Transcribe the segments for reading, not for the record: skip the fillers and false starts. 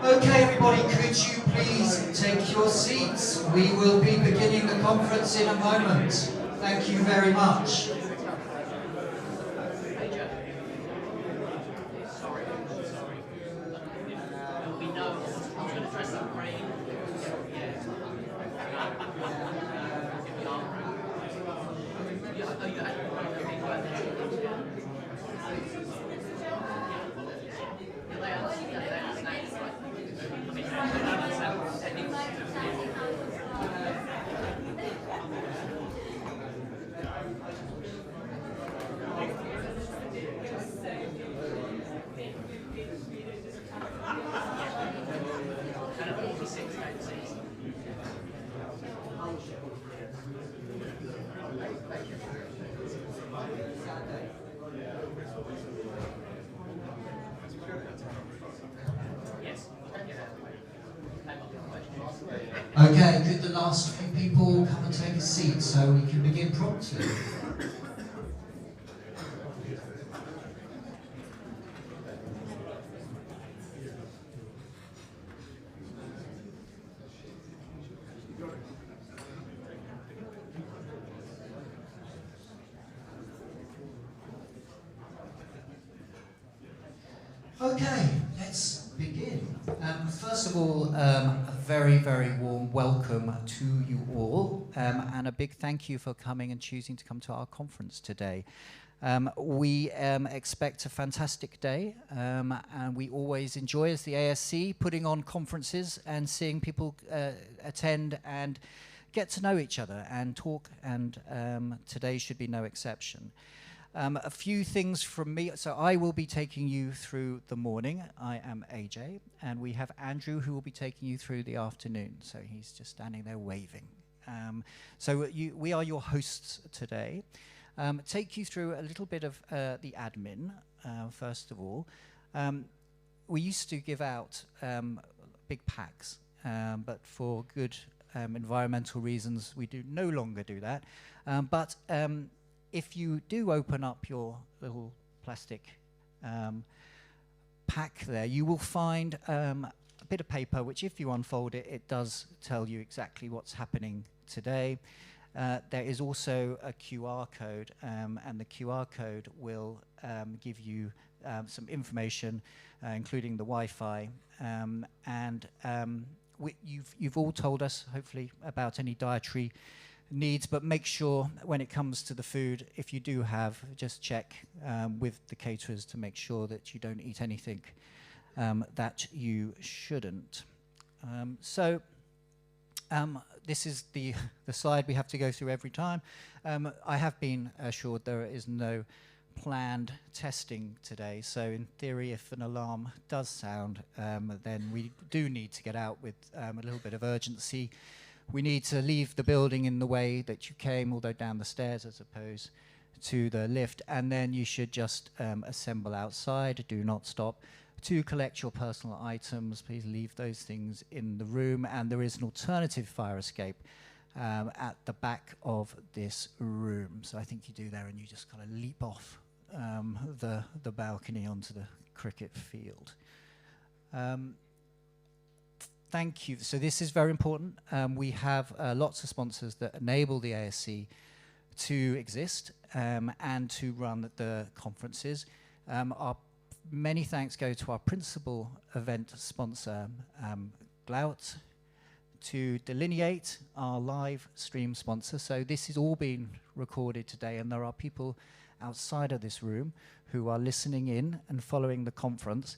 Okay, everybody, could you please take your seats? We will be beginning the conference in a moment. Thank you very much. Okay, could the last few people come and take a seat so we can begin promptly? Okay, let's begin. First of all, a very, very warm welcome to you all, and a big thank you for coming and choosing to come to our conference today. We expect a fantastic day, and we always enjoy, as the ASC, putting on conferences and seeing people attend and get to know each other and talk, and today should be no exception. A few things from me. So I will be taking you through the morning. I am AJ, and we have Andrew who will be taking you through the afternoon. So he's just standing there waving. We are your hosts today. Take you through a little bit of the admin, first of all. We used to give out big packs, but for good environmental reasons, we do no longer do that. If you do open up your little plastic pack there, you will find a bit of paper, which if you unfold it, it does tell you exactly what's happening today. There is also a QR code, and the QR code will give you some information, including the Wi-Fi. You've all told us, hopefully, about any dietary needs, but make sure when it comes to the food, if you do have, just check with the caterers to make sure that you don't eat anything that you shouldn't. This is the slide we have to go through every time. I have been assured there is no planned testing today, so in theory, if an alarm does sound, then we do need to get out with a little bit of urgency. We need to leave the building in the way that you came, although down the stairs as opposed to the lift, and then you should just assemble outside. Do not stop to collect your personal items. Please leave those things in the room, and there is an alternative fire escape at the back of this room. So I think you do there, and you just kind of leap off the balcony onto the cricket field. Thank you. So this is very important. We have lots of sponsors that enable the ASC to exist and to run the conferences. Our many thanks go to our principal event sponsor, Glout, to Delineate, our live stream sponsor. So this is all being recorded today, and there are people outside of this room who are listening in and following the conference.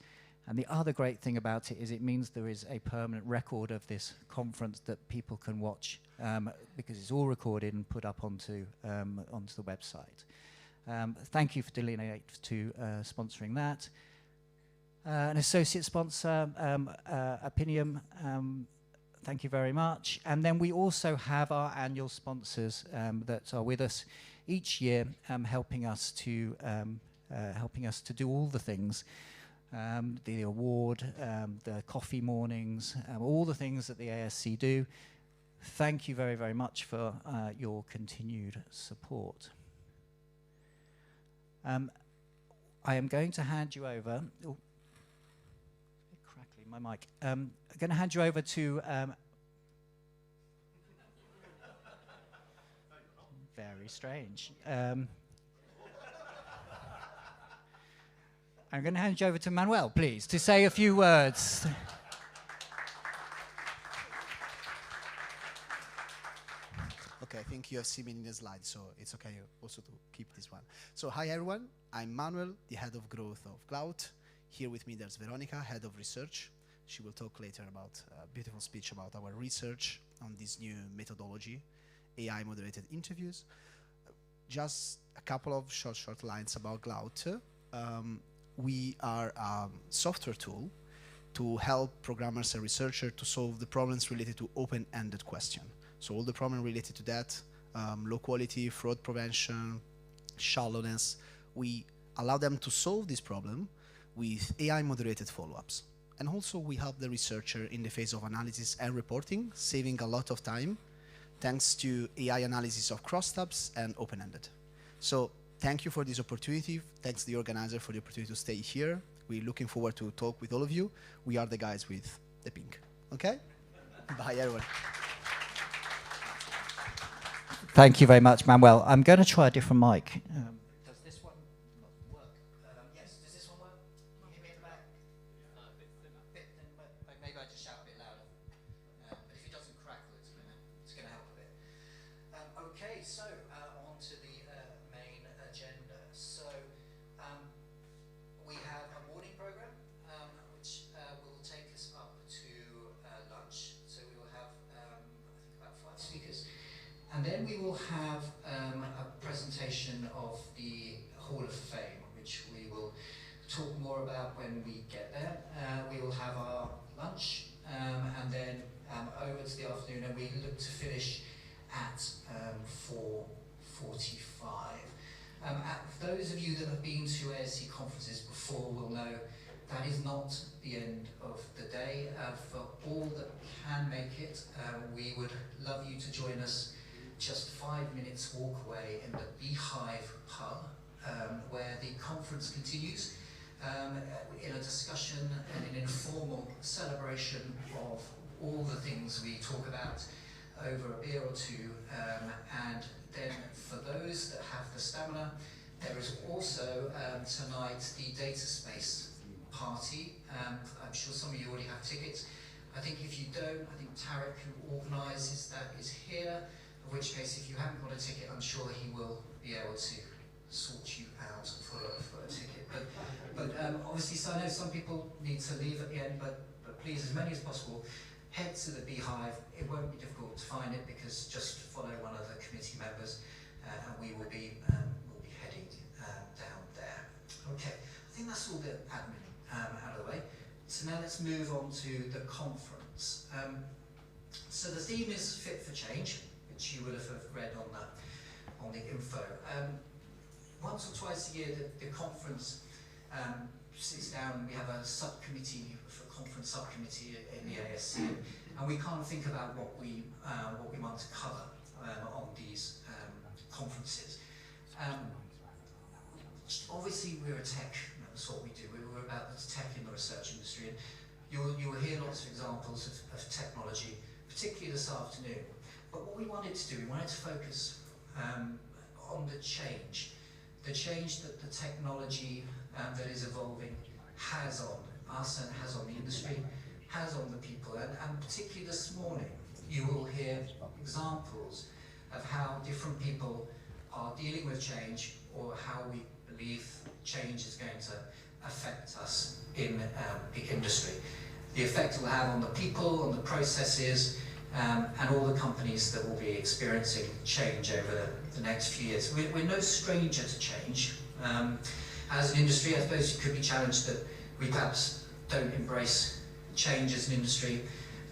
And the other great thing about it is it means there is a permanent record of this conference that people can watch because it's all recorded and put up onto the website. Thank you for Delineate to sponsoring that. An associate sponsor, Opinium, thank you very much. And then we also have our annual sponsors that are with us each year, helping us to do all the things. The award, the coffee mornings, all the things that the ASC do. Thank you very, very much for your continued support. I am going to hand you over. Oh, crackly, my mic. I'm going to hand you over to. Very strange. I'm going to hand you over to Manuel, please, to say a few words. Okay, I think you have seen me in the slide, so it's okay also to keep this one. So hi everyone, I'm Manuel, the head of growth of Cloud. Here with me there's Veronica, head of research. She will talk later about a beautiful speech about our research on this new methodology, AI moderated interviews. Just a couple of short lines about Cloud. We are a software tool to help programmers and researchers to solve the problems related to open-ended questions. So all the problems related to that, low quality, fraud prevention, shallowness, we allow them to solve this problem with AI moderated follow-ups. And also we help the researcher in the phase of analysis and reporting, saving a lot of time thanks to AI analysis of crosstabs and open-ended. So thank you for this opportunity. Thanks to the organizer for the opportunity to stay here. We're looking forward to talk with all of you. We are the guys with the pink. Okay? Bye, everyone. Thank you very much, Manuel. I'm going to try a different mic. Does this one not work? Yes, does this one work? Can you hear me in the back? A bit thin, but maybe I just shout a bit louder. But if it doesn't crackle, it's going to help a bit. Okay, so on to the main agenda. So we have a morning program, which will take us up to lunch. So we will have, I think, about 5 speakers. And then we will have a presentation of the Hall of Fame, which we will talk more about when we get there. We will have our lunch, and then over to the afternoon, and we look to finish at 4:45. Those of you that have been to ASC conferences before will know that is not the end of the day. For all that can make it, we would love you to join us just 5 minutes walk away in the Beehive pub, where the conference continues. in a discussion and an informal celebration of all the things we talk about over a beer or two, and then for those that have the stamina, there is also tonight the data space party. I'm sure some of you already have tickets. I think if you don't, I think Tarek, who organises that, is here, in which case if you haven't got a ticket, I'm sure he will be able to sort you out for a ticket. But obviously, so I know some people need to leave at the end, but please, as many as possible, head to the Beehive. It won't be difficult to find it, because just follow one of the committee members, and we will be heading down there. Okay, I think that's all the admin out of the way. So now let's move on to the conference. So the theme is Fit for Change, which you will have read on the info. Once or twice a year, the conference sits down, and we have a subcommittee, a conference subcommittee in the ASC, and we kind of think about what we want to cover on these conferences. Obviously, we're a tech. That's what we do. We're about the tech in the research industry, and you will hear lots of examples of technology, particularly this afternoon. But what we wanted to do, we wanted to focus on the change that the technology that is evolving has on us and has on the industry, has on the people, and particularly this morning you will hear examples of how different people are dealing with change, or how we believe change is going to affect us in the industry. The effect it will have on the people, on the processes, and all the companies that will be experiencing change over the next few years. We're no stranger to change. As an industry, I suppose you could be challenged that we perhaps don't embrace change as an industry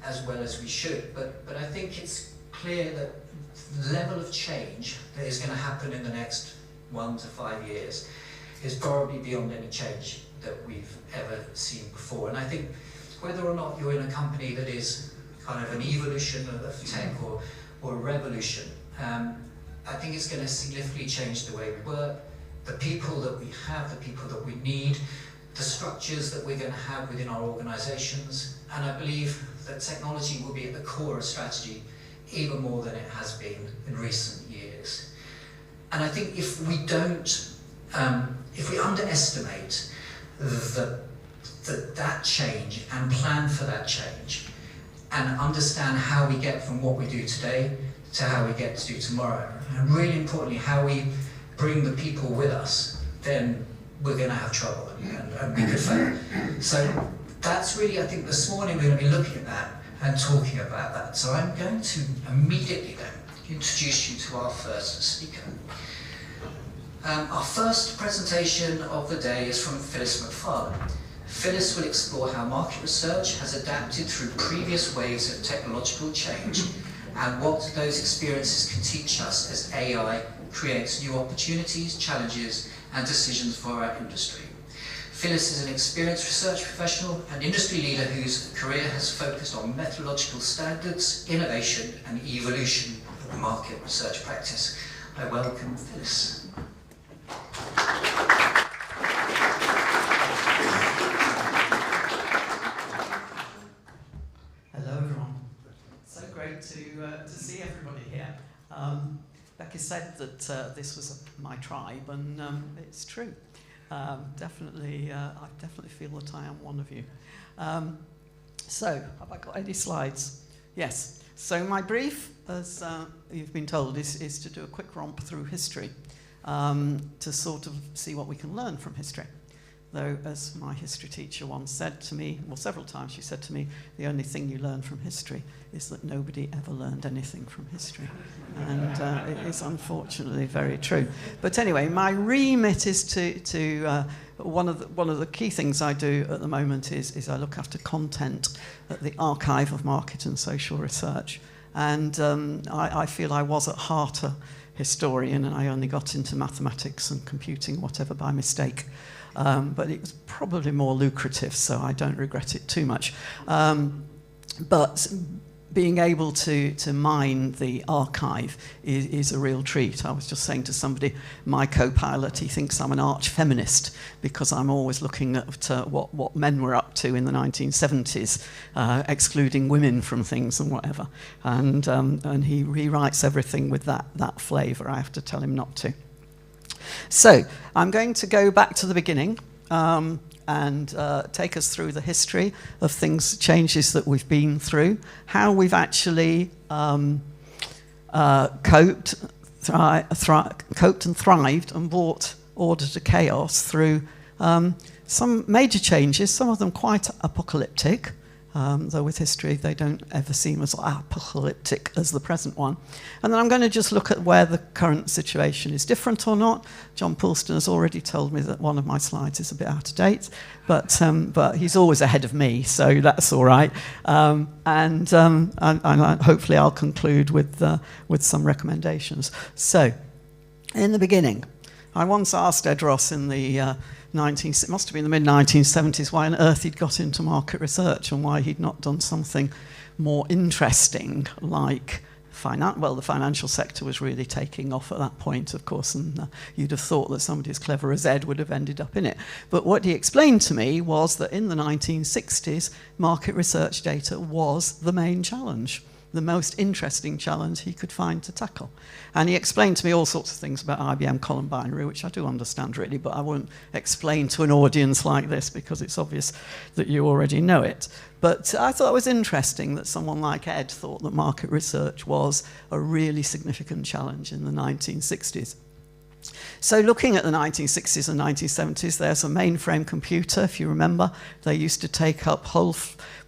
as well as we should. But I think it's clear that the level of change that is going to happen in the next 1 to 5 years is probably beyond any change that we've ever seen before. And I think whether or not you're in a company that is kind of an evolution of tech or a revolution, I think it's going to significantly change the way we work, the people that we have, the people that we need, the structures that we're going to have within our organizations. And I believe that technology will be at the core of strategy even more than it has been in recent years. And I think if we don't, if we underestimate that change and plan for that change, and understand how we get from what we do today to how we get to do tomorrow, and really importantly, how we bring the people with us, then we're going to have trouble and we could fail. So that's really, I think this morning we're going to be looking at that and talking about that. So I'm going to immediately then introduce you to our first speaker. Our first presentation of the day is from Phyllis McFarlane. Phyllis will explore how market research has adapted through previous waves of technological change and what those experiences can teach us as AI creates new opportunities, challenges, and decisions for our industry. Phyllis is an experienced research professional and industry leader whose career has focused on methodological standards, innovation, and evolution of market research practice. I welcome Phyllis. Hello everyone. So great to see everybody here. Becky said that this was my tribe, and it's true. I definitely feel that I am one of you. So, have I got any slides? Yes. So my brief, as you've been told, is to do a quick romp through history, to sort of see what we can learn from history. Though, as my history teacher once said to me, well, several times she said to me, the only thing you learn from history is that nobody ever learned anything from history. And it is unfortunately very true. But anyway, my remit is to one of the key things I do at the moment is I look after content at the Archive of Market and Social Research. And I feel I was at heart a historian, and I only got into mathematics and computing, whatever, by mistake. But it was probably more lucrative, so I don't regret it too much. But being able to mine the archive is a real treat. I was just saying to somebody, my co-pilot, he thinks I'm an arch feminist because I'm always looking at what men were up to in the 1970s, excluding women from things and whatever. And he rewrites everything with that flavour. I have to tell him not to. So I'm going to go back to the beginning. And take us through the history of things, changes that we've been through, how we've actually coped and thrived and brought order to chaos through some major changes, some of them quite apocalyptic, though with history they don't ever seem as apocalyptic as the present one. And then I'm going to just look at where the current situation is different or not. John Poulston has already told me that one of my slides is a bit out of date, but he's always ahead of me, so that's all right. And hopefully I'll conclude with some recommendations. So, in the beginning, I once asked Ed Ross in the it must have been the mid-1970s, why on earth he'd got into market research and why he'd not done something more interesting like the financial sector was really taking off at that point, of course, and you'd have thought that somebody as clever as Ed would have ended up in it. But what he explained to me was that in the 1960s, market research data was the main challenge, the most interesting challenge he could find to tackle. And he explained to me all sorts of things about IBM column binary, which I do understand really, but I won't explain to an audience like this because it's obvious that you already know it. But I thought it was interesting that someone like Ed thought that market research was a really significant challenge in the 1960s. So looking at the 1960s and 1970s, there's a mainframe computer, if you remember. They used to take up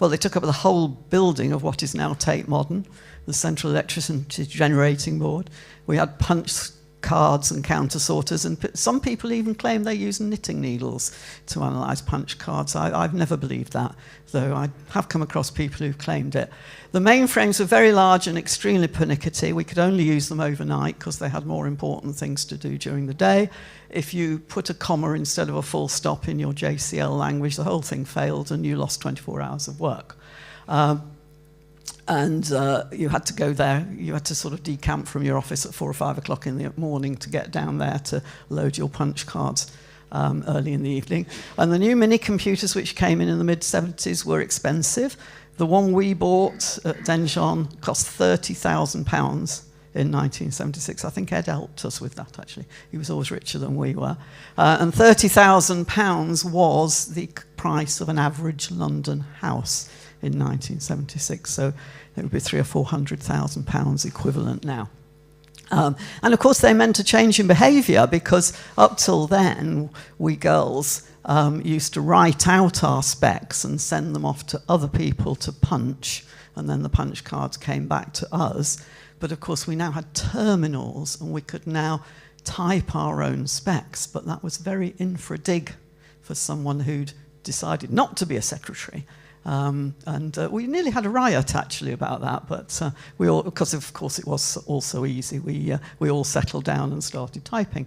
they took up the whole building of what is now Tate Modern, the central electricity generating board. We had punch cards and counter sorters, and some people even claim they use knitting needles to analyse punch cards. I've never believed that, though I have come across people who've claimed it. The mainframes were very large and extremely pernickety. We could only use them overnight because they had more important things to do during the day. If you put a comma instead of a full stop in your JCL language, the whole thing failed and you lost 24 hours of work. And you had to go there, you had to sort of decamp from your office at 4 or 5 o'clock in the morning to get down there to load your punch cards early in the evening. And the new mini computers which came in the mid-70s were expensive. The one we bought at Denjon cost £30,000 in 1976. I think Ed helped us with that, actually. He was always richer than we were. And £30,000 was the price of an average London house in 1976, so it would be £300,000 or £400,000 equivalent now. And of course they meant a change in behaviour, because up till then we girls used to write out our specs and send them off to other people to punch, and then the punch cards came back to us. But of course we now had terminals and we could now type our own specs, but that was very infra-dig for someone who'd decided not to be a secretary. And we nearly had a riot actually about that, but we all, because of course it was all so easy, we all settled down and started typing.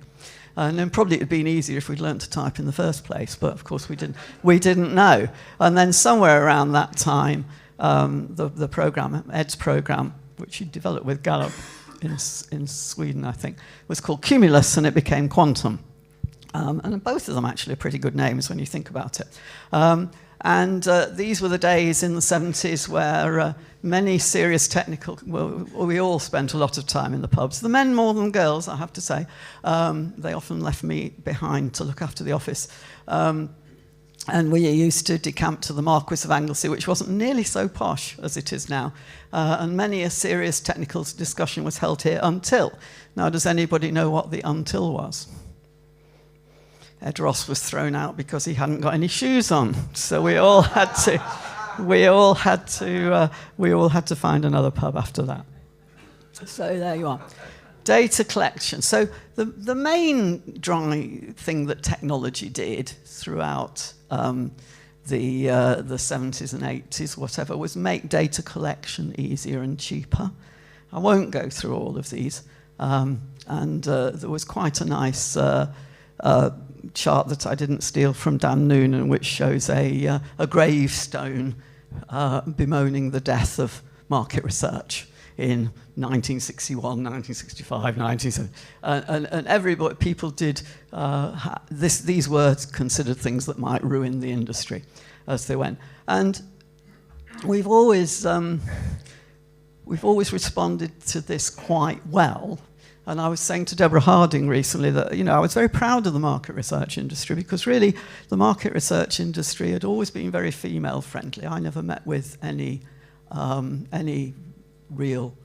And then probably it would have been easier if we'd learnt to type in the first place, but of course we didn't know. And then somewhere around that time, the program, Ed's program, which he developed with Gallup in Sweden, I think, was called Cumulus, and it became Quantum. And both of them actually are pretty good names when you think about it. And these were the days in the 70s where many serious technical, we all spent a lot of time in the pubs. The men more than girls, I have to say. They often left me behind to look after the office. And we used to decamp to the Marquis of Anglesey, which wasn't nearly so posh as it is now. And many a serious technical discussion was held here until. Now, does anybody know what the until was? Ed Ross was thrown out because he hadn't got any shoes on. So we all had to find another pub after that. So there you are. Data collection. So the main thing that technology did throughout the 70s and 80s, whatever, was make data collection easier and cheaper. I won't go through all of these. And there was quite a nice chart that I didn't steal from Dan Noonan, which shows a gravestone bemoaning the death of market research in 1961, 1965, 1970. And everybody, people did, these were considered things that might ruin the industry as they went. And we've always responded to this quite well. And I was saying to Deborah Harding recently that, you know, I was very proud of the market research industry, because really the market research industry had always been very female friendly. I never met with any real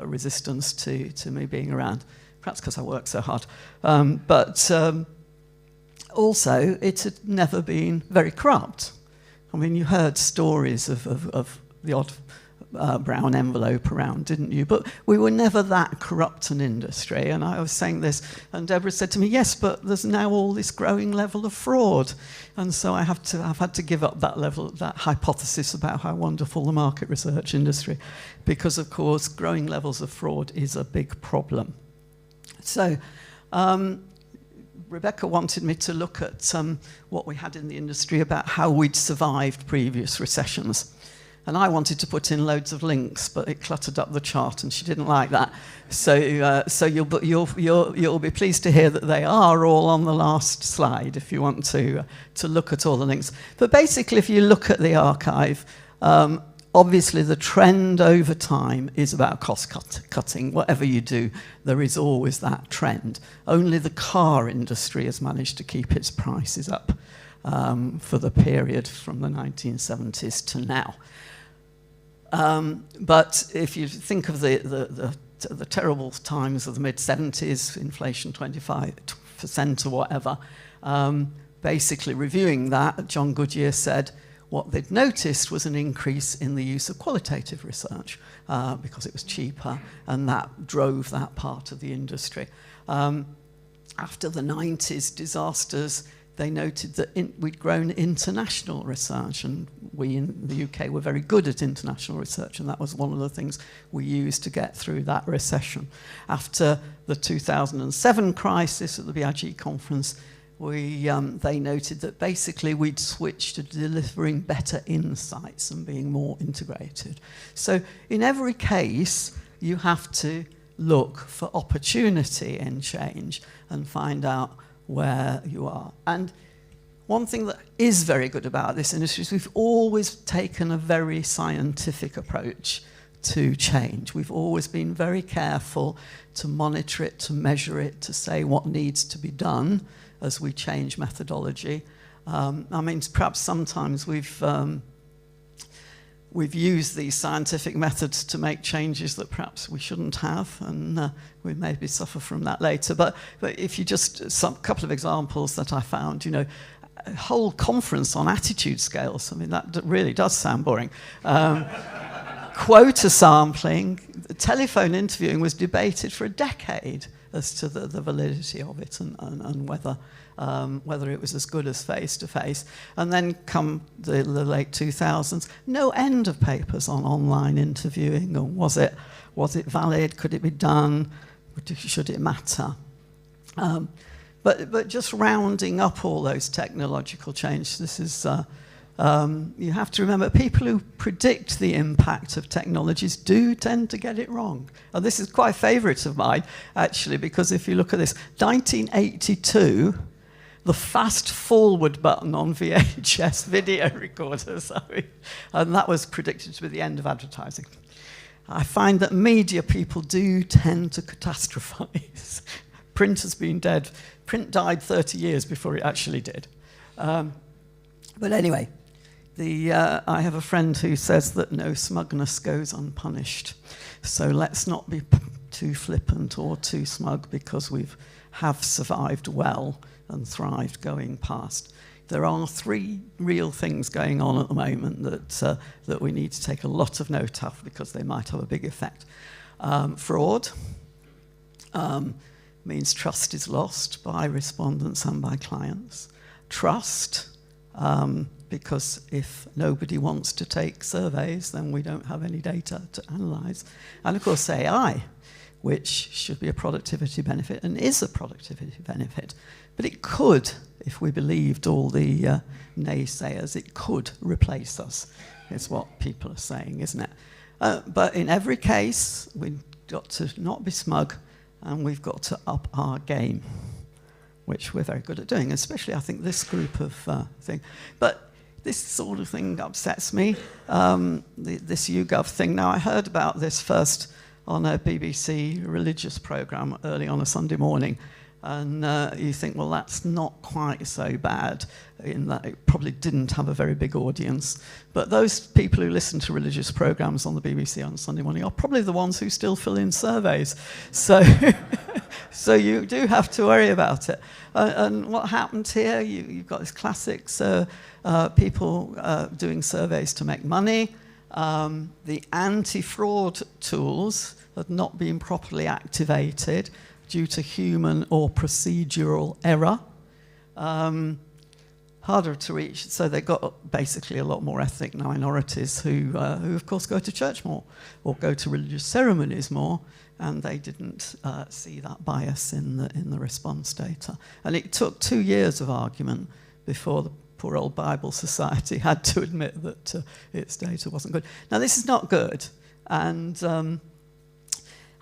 resistance to me being around, perhaps because I work so hard. But also, it had never been very corrupt. I mean, you heard stories of the odd brown envelope around, didn't you? But we were never that corrupt an industry. And I was saying this, and Deborah said to me, yes, but there's now all this growing level of fraud. And so I've had to give up that level, that hypothesis about how wonderful the market research industry, because of course growing levels of fraud is a big problem. So Rebecca wanted me to look at what we had in the industry about how we'd survived previous recessions. And I wanted to put in loads of links, but it cluttered up the chart, and she didn't like that. So you'll be pleased to hear that they are all on the last slide if you want to look at all the links. But basically, if you look at the archive, obviously the trend over time is about cost cutting. Whatever you do, there is always that trend. Only the car industry has managed to keep its prices up for the period from the 1970s to now. But if you think of the terrible times of the mid-70s, inflation 25% or whatever, basically reviewing that, John Goodyear said what they'd noticed was an increase in the use of qualitative research because it was cheaper, and that drove that part of the industry. After the 90s disasters, they noted that we'd grown international research, and we in the UK were very good at international research, and that was one of the things we used to get through that recession. After the 2007 crisis at the ASC Conference, they noted that basically we'd switched to delivering better insights and being more integrated. So in every case, you have to look for opportunity in change and find out where you are. And one thing that is very good about this industry is we've always taken a very scientific approach to change. We've always been very careful to monitor it, to measure it, to say what needs to be done as we change methodology. I mean, perhaps sometimes we've used these scientific methods to make changes that perhaps we shouldn't have, and we maybe suffer from that later. But if you just, a couple of examples that I found, you know, a whole conference on attitude scales. I mean, that really does sound boring. Quota sampling, telephone interviewing was debated for a decade as to the validity of it and whether it was as good as face-to-face. And then come the late 2000s, no end of papers on online interviewing, or was it valid, could it be done, should it matter? But just rounding up all those technological changes, this is, you have to remember, people who predict the impact of technologies do tend to get it wrong. And this is quite a favourite of mine, actually, because if you look at this, 1982, the fast forward button on VHS video recorders, and that was predicted to be the end of advertising. I find that media people do tend to catastrophize. Print has been dead. Print died 30 years before it actually did. But anyway, I have a friend who says that no smugness goes unpunished. So let's not be too flippant or too smug because we have survived well and thrived going past. There are three real things going on at the moment that we need to take a lot of note of because they might have a big effect. Fraud means trust is lost by respondents and by clients. Trust, because if nobody wants to take surveys, then we don't have any data to analyse. And of course AI, which should be a productivity benefit and is a productivity benefit. But it could, if we believed all the naysayers, it could replace us, is what people are saying, isn't it? But in every case, we've got to not be smug, and we've got to up our game, which we're very good at doing, especially, I think, this group of thing. But this sort of thing upsets me, this YouGov thing. Now, I heard about this first on a BBC religious programme early on a Sunday morning, and you think, well, that's not quite so bad, in that it probably didn't have a very big audience. But those people who listen to religious programmes on the BBC on Sunday morning are probably the ones who still fill in surveys. So, so you do have to worry about it. And what happened here, you've got this classic, people doing surveys to make money. The anti-fraud tools had not been properly activated due to human or procedural error. Harder to reach, so they got basically a lot more ethnic minorities who of course go to church more or go to religious ceremonies more, and they didn't see that bias in the response data. And it took 2 years of argument before the poor old Bible Society had to admit that its data wasn't good. Now, this is not good, and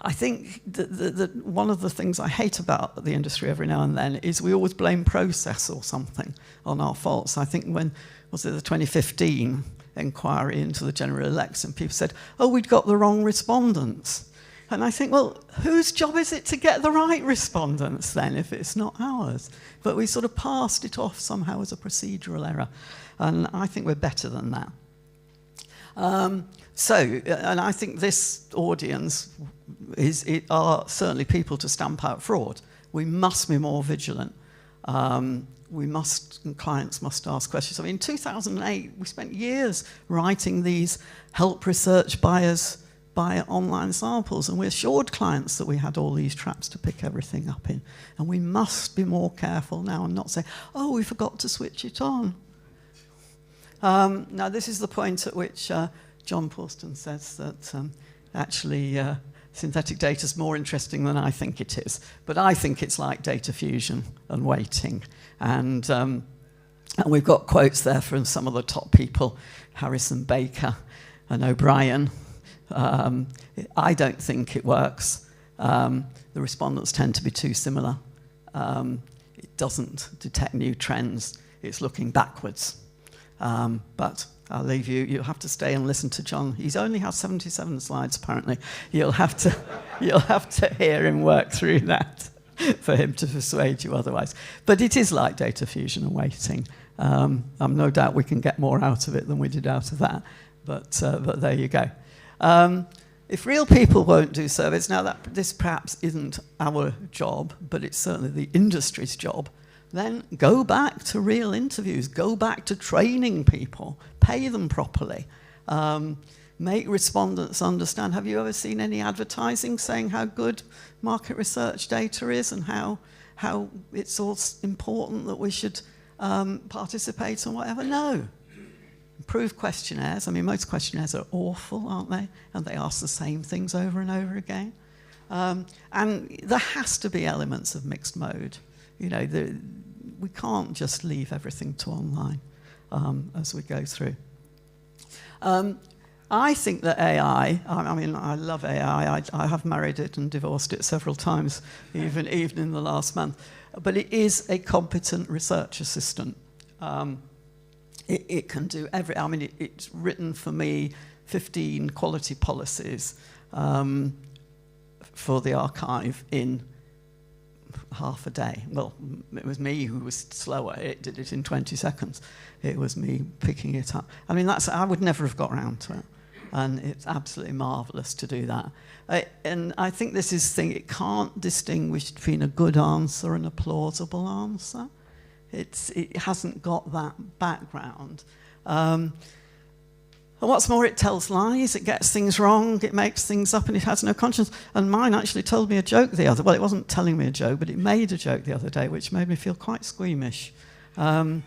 I think that one of the things I hate about the industry every now and then is we always blame process or something on our faults. I think when, was it the 2015 inquiry into the general election, people said, oh, we'd got the wrong respondents. And I think, well, whose job is it to get the right respondents then if it's not ours? But we sort of passed it off somehow as a procedural error. And I think we're better than that. And I think this audience are certainly people to stamp out fraud. We must be more vigilant. Clients must ask questions. I mean, in 2008, we spent years writing these help research buyers buy online samples, and we assured clients that we had all these traps to pick everything up in. And we must be more careful now and not say, oh, we forgot to switch it on. Now, this is the point at which John Pawston says that actually synthetic data is more interesting than I think it is. But I think it's like data fusion and weighting. And we've got quotes there from some of the top people, Harrison Baker and O'Brien. I don't think it works. The respondents tend to be too similar. It doesn't detect new trends. It's looking backwards. But I'll leave you. You'll have to stay and listen to John. He's only has 77 slides, apparently. You'll have to hear him work through that for him to persuade you otherwise. But it is like data fusion and weighting. I'm no doubt we can get more out of it than we did out of that. But there you go. If real people won't do surveys, now this perhaps isn't our job, but it's certainly the industry's job, then go back to real interviews, go back to training people, pay them properly, make respondents understand. Have you ever seen any advertising saying how good market research data is and how it's all important that we should participate and whatever? No. Improve questionnaires. I mean, most questionnaires are awful, aren't they? And they ask the same things over and over again. And there has to be elements of mixed mode. You know, we can't just leave everything to online as we go through. I think that AI, I mean, I love AI. I have married it and divorced it several times, even in the last month. But it is a competent research assistant. It can do I mean, it's written for me 15 quality policies for the archive in half a day. Well, it was me who was slower. It did it in 20 seconds. It was me picking it up. I mean, I would never have got around to it. And it's absolutely marvelous to do that. And I think this is the thing, it can't distinguish between a good answer and a plausible answer. It hasn't got that background. And what's more, it tells lies, it gets things wrong, it makes things up, and it has no conscience. And mine actually told me a joke well, it wasn't telling me a joke, but it made a joke the other day, which made me feel quite squeamish. But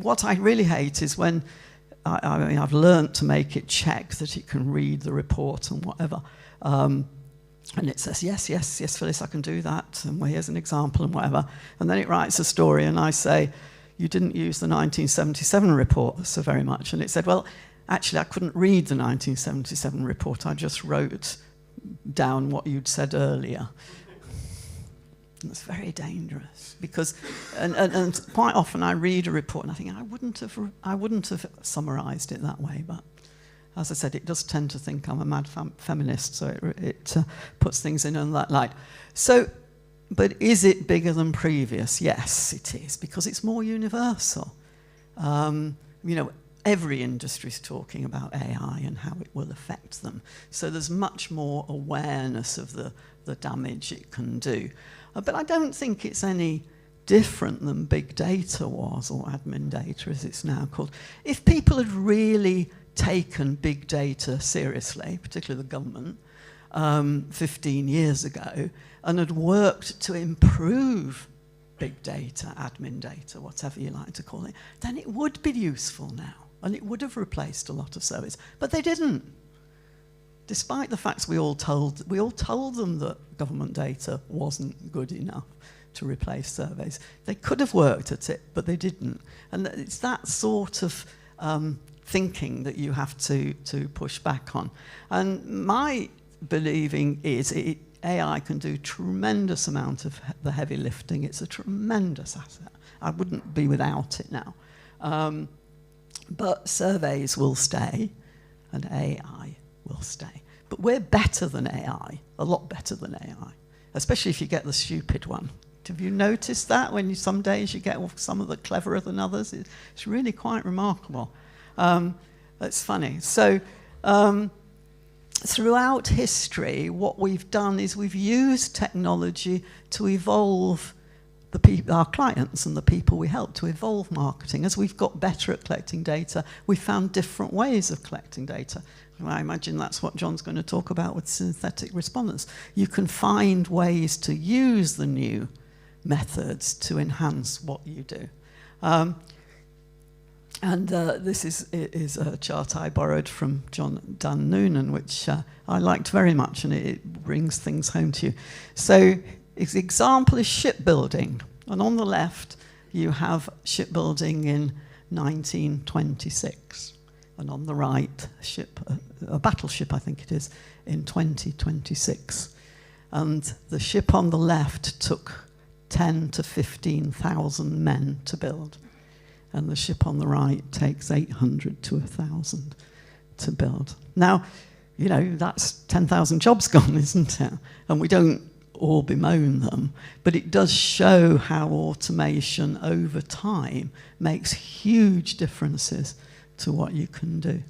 what I really hate is when, I mean, I've learnt to make it check that it can read the report and whatever. And it says, yes, Phyllis, I can do that. And well, here's an example and whatever. And then it writes a story and I say, you didn't use the 1977 report so very much. And it said, well, actually, I couldn't read the 1977 report. I just wrote down what you'd said earlier. It's very dangerous because, and quite often I read a report and I think I wouldn't have summarised it that way. But as I said, it does tend to think I'm a mad feminist, so it puts things in that light. So, but is it bigger than previous? Yes, it is, because it's more universal. You know, every industry's talking about AI and how it will affect them. So there's much more awareness of the damage it can do. But I don't think it's any different than big data was, or admin data as it's now called. If people had really taken big data seriously, particularly the government, 15 years ago, and had worked to improve big data, admin data, whatever you like to call it, then it would be useful now, and it would have replaced a lot of service. But they didn't. Despite the fact we all told them that government data wasn't good enough to replace surveys. They could have worked at it, but they didn't. And it's that sort of thinking that you have to push back on. And my believing is AI can do tremendous amount of the heavy lifting. It's a tremendous asset. I wouldn't be without it now. But surveys will stay, and AI will stay. But we're better than AI, a lot better than AI, especially if you get the stupid one. Have you noticed that when some days you get some of the cleverer than others? It's really quite remarkable. It's funny. So throughout history, what we've done is we've used technology to evolve our clients and the people we help, to evolve marketing. As we've got better at collecting data, we've found different ways of collecting data. I imagine that's what John's going to talk about with synthetic respondents. You can find ways to use the new methods to enhance what you do. This is a chart I borrowed from Dan Noonan, which I liked very much, and it brings things home to you. So, the example is shipbuilding, and on the left you have shipbuilding in 1926, and on the right a battleship, I think it is, in 2026. And the ship on the left took 10 to 15,000 men to build, and the ship on the right takes 800 to 1,000 to build. Now, you know, that's 10,000 jobs gone, isn't it? And we don't all bemoan them, but it does show how automation over time makes huge differences to what you can do.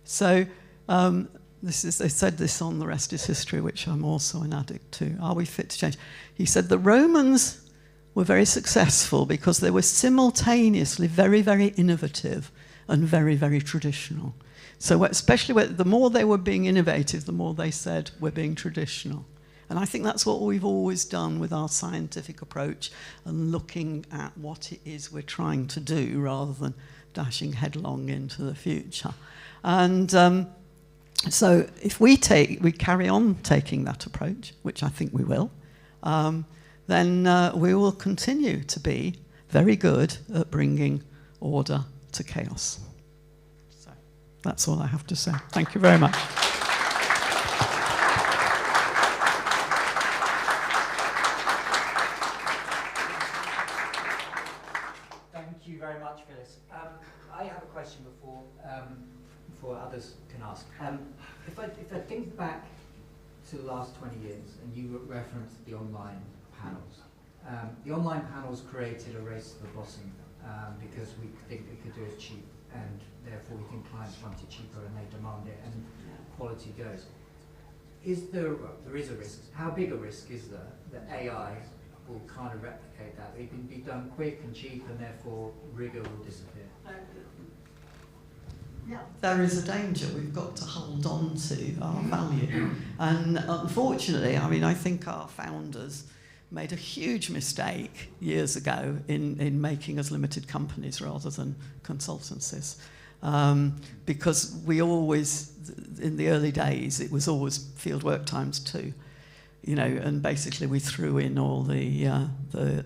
So they said this on The Rest is History, which I'm also an addict to. Are we fit to change? He said the Romans were very successful because they were simultaneously very, very innovative and very, very traditional. So especially the more they were being innovative, the more they said we're being traditional. And I think that's what we've always done with our scientific approach and looking at what it is we're trying to do rather than dashing headlong into the future. And so if we carry on taking that approach, which I think we will, then we will continue to be very good at bringing order to chaos. So that's all I have to say. Thank you very much. Thank you very much, Phyllis. I have a question before others can ask. If I think back to the last 20 years, and you referenced the online panels. The online panels created a race to the bottom because we think we could do it cheap, and therefore we think clients want it cheaper and they demand it, and quality goes. There is a risk. How big a risk is there that AI will kind of replicate that? It can be done quick and cheap, and therefore rigor will disappear. Yeah, there is a danger. We've got to hold on to our value. And unfortunately, I mean, I think our founders made a huge mistake years ago in making us limited companies rather than consultancies. Because we always, in the early days, it was always field work times 2. You know, and basically we threw in all the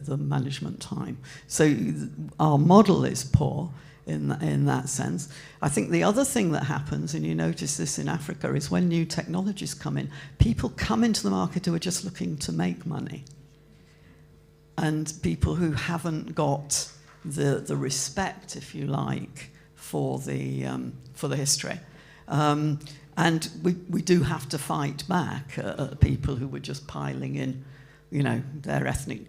management time. So our model is poor. in that sense. I think the other thing that happens, and you notice this in Africa, is when new technologies come in, people come into the market who are just looking to make money. And people who haven't got the respect, if you like, for the history. And we do have to fight back at people who were just piling in, you know, their ethnic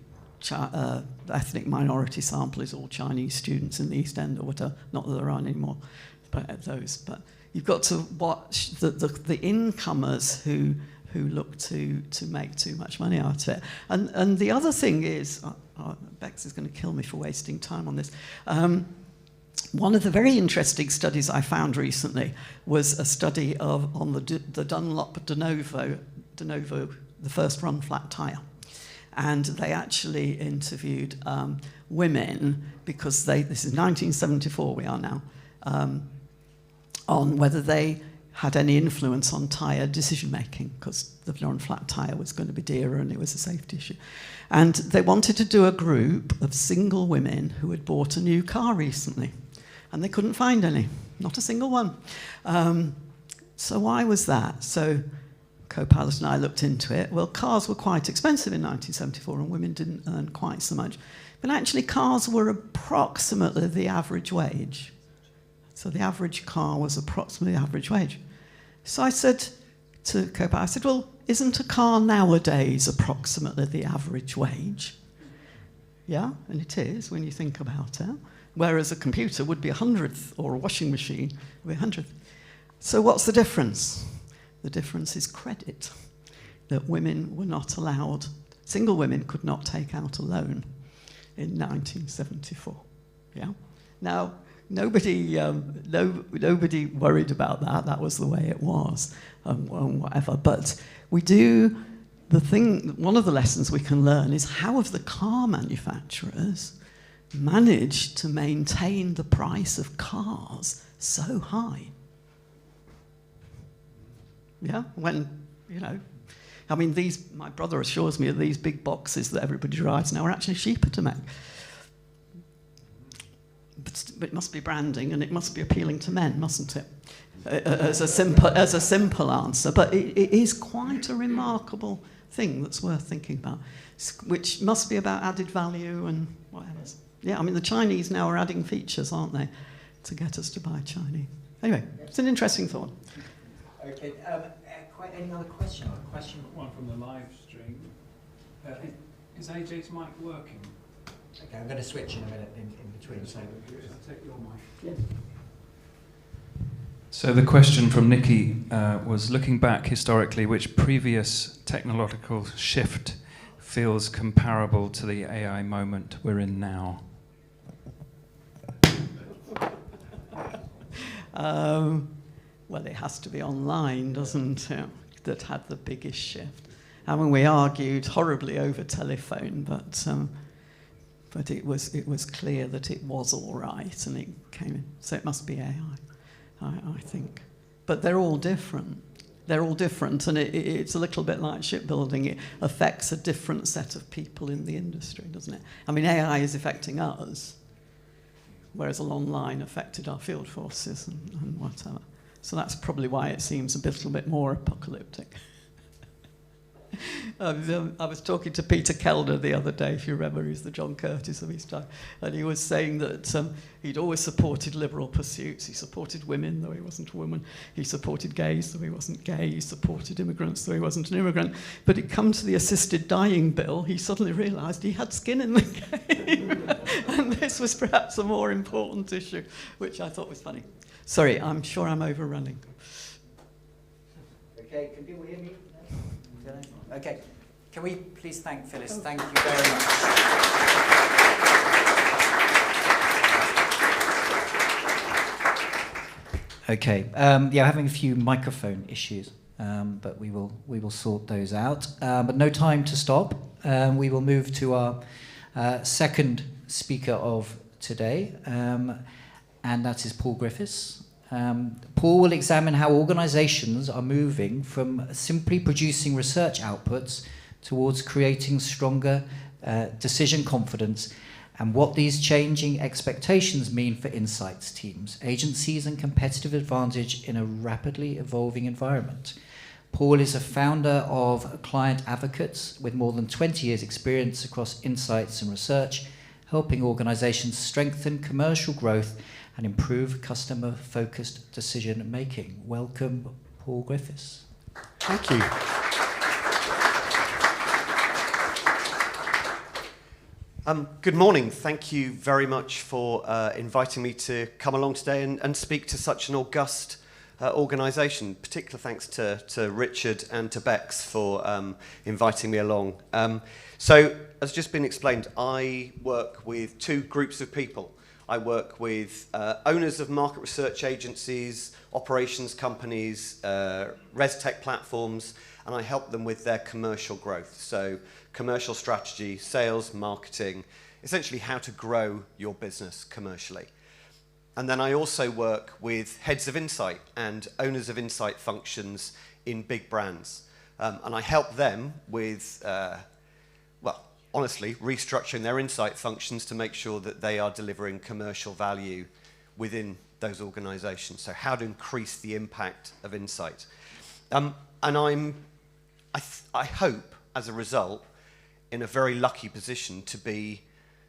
minority sample is all Chinese students in the East End or whatever. Not that there aren't any more, but those. But you've got to watch the incomers who look to make too much money out of it. And the other thing is, Bex is going to kill me for wasting time on this. One of the very interesting studies I found recently was a study on the Dunlop de Novo, the first run flat tyre. And they actually interviewed women, because this is 1974 we are now, on whether they had any influence on tyre decision-making, because the non-flat tyre was going to be dearer and it was a safety issue. And they wanted to do a group of single women who had bought a new car recently. And they couldn't find any, not a single one. So why was that? So co-pilot and I looked into it. Well, cars were quite expensive in 1974 and women didn't earn quite so much. But actually cars were approximately the average wage. So the average car was approximately average wage. So I said to co-pilot, I said, well, isn't a car nowadays approximately the average wage? Yeah, and it is when you think about it. Whereas a computer would be 100th, or a washing machine would be 100th. So what's the difference? The difference is credit. That women were not allowed, single women could not take out a loan in 1974. Yeah. Now, nobody worried about that. That was the way it was, whatever. But we do, one of the lessons we can learn is how have the car manufacturers managed to maintain the price of cars so high? Yeah, when, you know, I mean, my brother assures me that these big boxes that everybody drives now are actually cheaper to make. But it must be branding and it must be appealing to men, mustn't it? As a simple answer. But it is quite a remarkable thing that's worth thinking about, which must be about added value and whatever. Yeah, I mean, the Chinese now are adding features, aren't they, to get us to buy Chinese. Anyway, it's an interesting thought. Okay, any other question? One from the live stream. Is AJ's mic working? Okay, I'm going to switch in a minute in between. So I'll take your mic. Yeah. So the question from Nikki was, looking back historically, which previous technological shift feels comparable to the AI moment we're in now? Well, it has to be online, doesn't it, that had the biggest shift. I mean, we argued horribly over telephone, but it was clear that it was all right, and it came in. So it must be AI, I think. But they're all different. They're all different, and it's a little bit like shipbuilding. It affects a different set of people in the industry, doesn't it? I mean, AI is affecting us, whereas a long line affected our field forces and whatever. So that's probably why it seems a little bit more apocalyptic. I was talking to Peter Kellner the other day, if you remember, he's the John Curtis of his time, and he was saying that he'd always supported liberal pursuits. He supported women, though he wasn't a woman. He supported gays, though he wasn't gay. He supported immigrants, though he wasn't an immigrant. But it come to the assisted dying bill, he suddenly realised he had skin in the game. And this was perhaps a more important issue, which I thought was funny. Sorry, I'm sure I'm overrunning. Okay, can people hear me? Okay, can we please thank Phyllis? Thank you very much. Okay, yeah, having a few microphone issues, but we will sort those out. But no time to stop. We will move to our second speaker of today, and that is Paul Griffiths. Paul will examine how organisations are moving from simply producing research outputs towards creating stronger decision confidence and what these changing expectations mean for insights teams, agencies, and competitive advantage in a rapidly evolving environment. Paul is a founder of Client Advocates with more than 20 years' experience across insights and research, helping organizations strengthen commercial growth and improve customer-focused decision-making. Welcome, Paul Griffiths. Thank you. Good morning. Thank you very much for inviting me to come along today and speak to such an august organisation. Particular thanks to Richard and to Bex for inviting me along. So, as just been explained, I work with two groups of people. I work with owners of market research agencies, operations companies, res tech platforms, and I help them with their commercial growth. So commercial strategy, sales, marketing, essentially how to grow your business commercially. And then I also work with heads of insight and owners of insight functions in big brands. And I help them with, honestly, restructuring their insight functions to make sure that they are delivering commercial value within those organizations. So how to increase the impact of insight. And I hope, as a result, in a very lucky position to be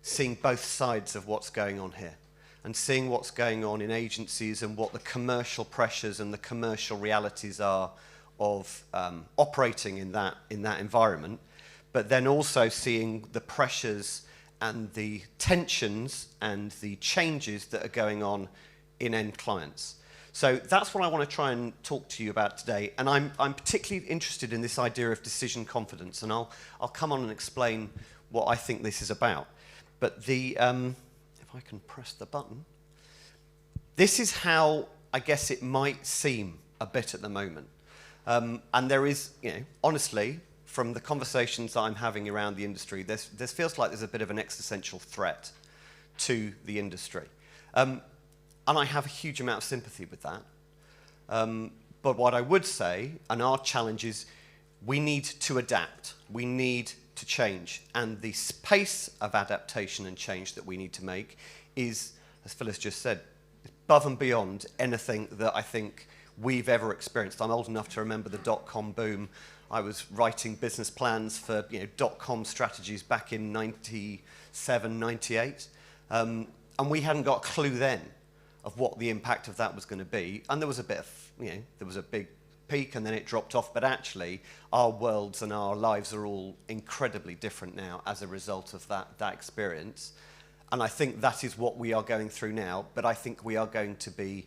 seeing both sides of what's going on here and seeing what's going on in agencies and what the commercial pressures and the commercial realities are of operating in that environment, but then also seeing the pressures and the tensions and the changes that are going on in end clients. So that's what I want to try and talk to you about today. And I'm particularly interested in this idea of decision confidence, and I'll come on and explain what I think this is about. But if I can press the button, this is how I guess it might seem a bit at the moment. And there is, honestly, from the conversations that I'm having around the industry, this feels like there's a bit of an existential threat to the industry. And I have a huge amount of sympathy with that. But what I would say, and our challenge is, we need to adapt. We need to change. And the pace of adaptation and change that we need to make is, as Phyllis just said, above and beyond anything that I think we've ever experienced. I'm old enough to remember the dot-com boom. I was writing business plans for dot-com strategies back in 97, 98. And we hadn't got a clue then of what the impact of that was going to be. And there was a bit of, there was a big peak and then it dropped off. But actually, our worlds and our lives are all incredibly different now as a result of that experience. And I think that is what we are going through now. But I think we are going to be,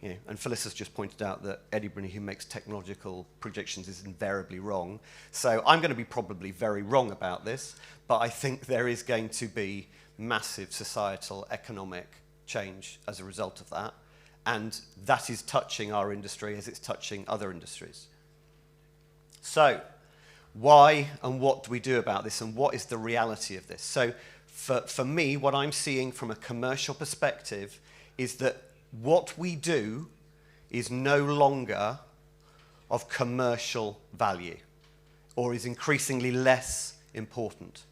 and Phyllis has just pointed out that anybody who makes technological predictions is invariably wrong. So I'm going to be probably very wrong about this. But I think there is going to be massive societal, economic change as a result of that, and that is touching our industry as it's touching other industries. So why and what do we do about this, and what is the reality of this? So for me, what I'm seeing from a commercial perspective is that what we do is no longer of commercial value, or is increasingly less important.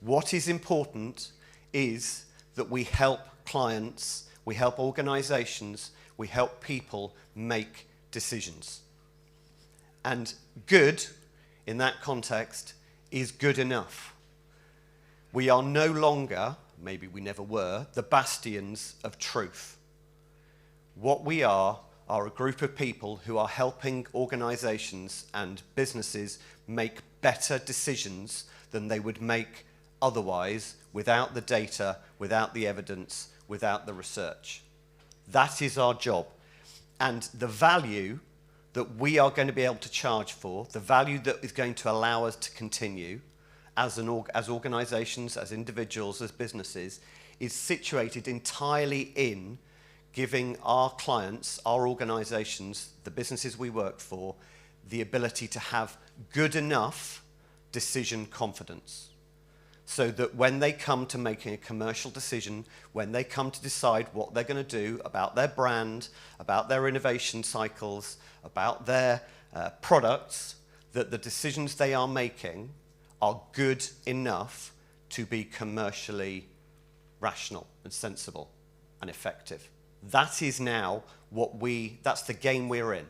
What is important is that we help clients, we help organizations, we help people make decisions. And good, in that context, is good enough. We are no longer, maybe we never were, the bastions of truth. What we are a group of people who are helping organizations and businesses make better decisions than they would make otherwise, without the data, without the evidence, without the research. That is our job. And the value that we are going to be able to charge for, the value that is going to allow us to continue as organizations, as individuals, as businesses, is situated entirely in giving our clients, our organizations, the businesses we work for, the ability to have good enough decision confidence. So that when they come to making a commercial decision, when they come to decide what they're going to do about their brand, about their innovation cycles, about their products, that the decisions they are making are good enough to be commercially rational and sensible and effective. That is now that's the game we're in.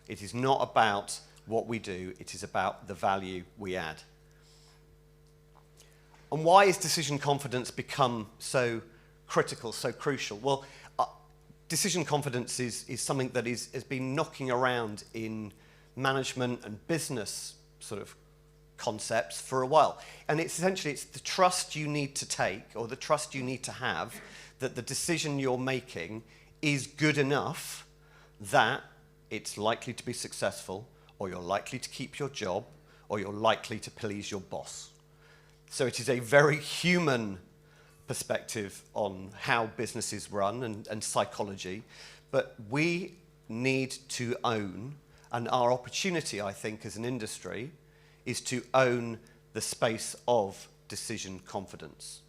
It is not about what we do, it is about the value we add. And why has decision confidence become so critical, so crucial? Well, decision confidence is something that has been knocking around in management and business sort of concepts for a while. And it's the trust you need to take, or the trust you need to have, that the decision you're making is good enough that it's likely to be successful, or you're likely to keep your job, or you're likely to please your boss. So it is a very human perspective on how businesses run and psychology, but we need to own, and our opportunity, I think, as an industry, is to own the space of decision confidence.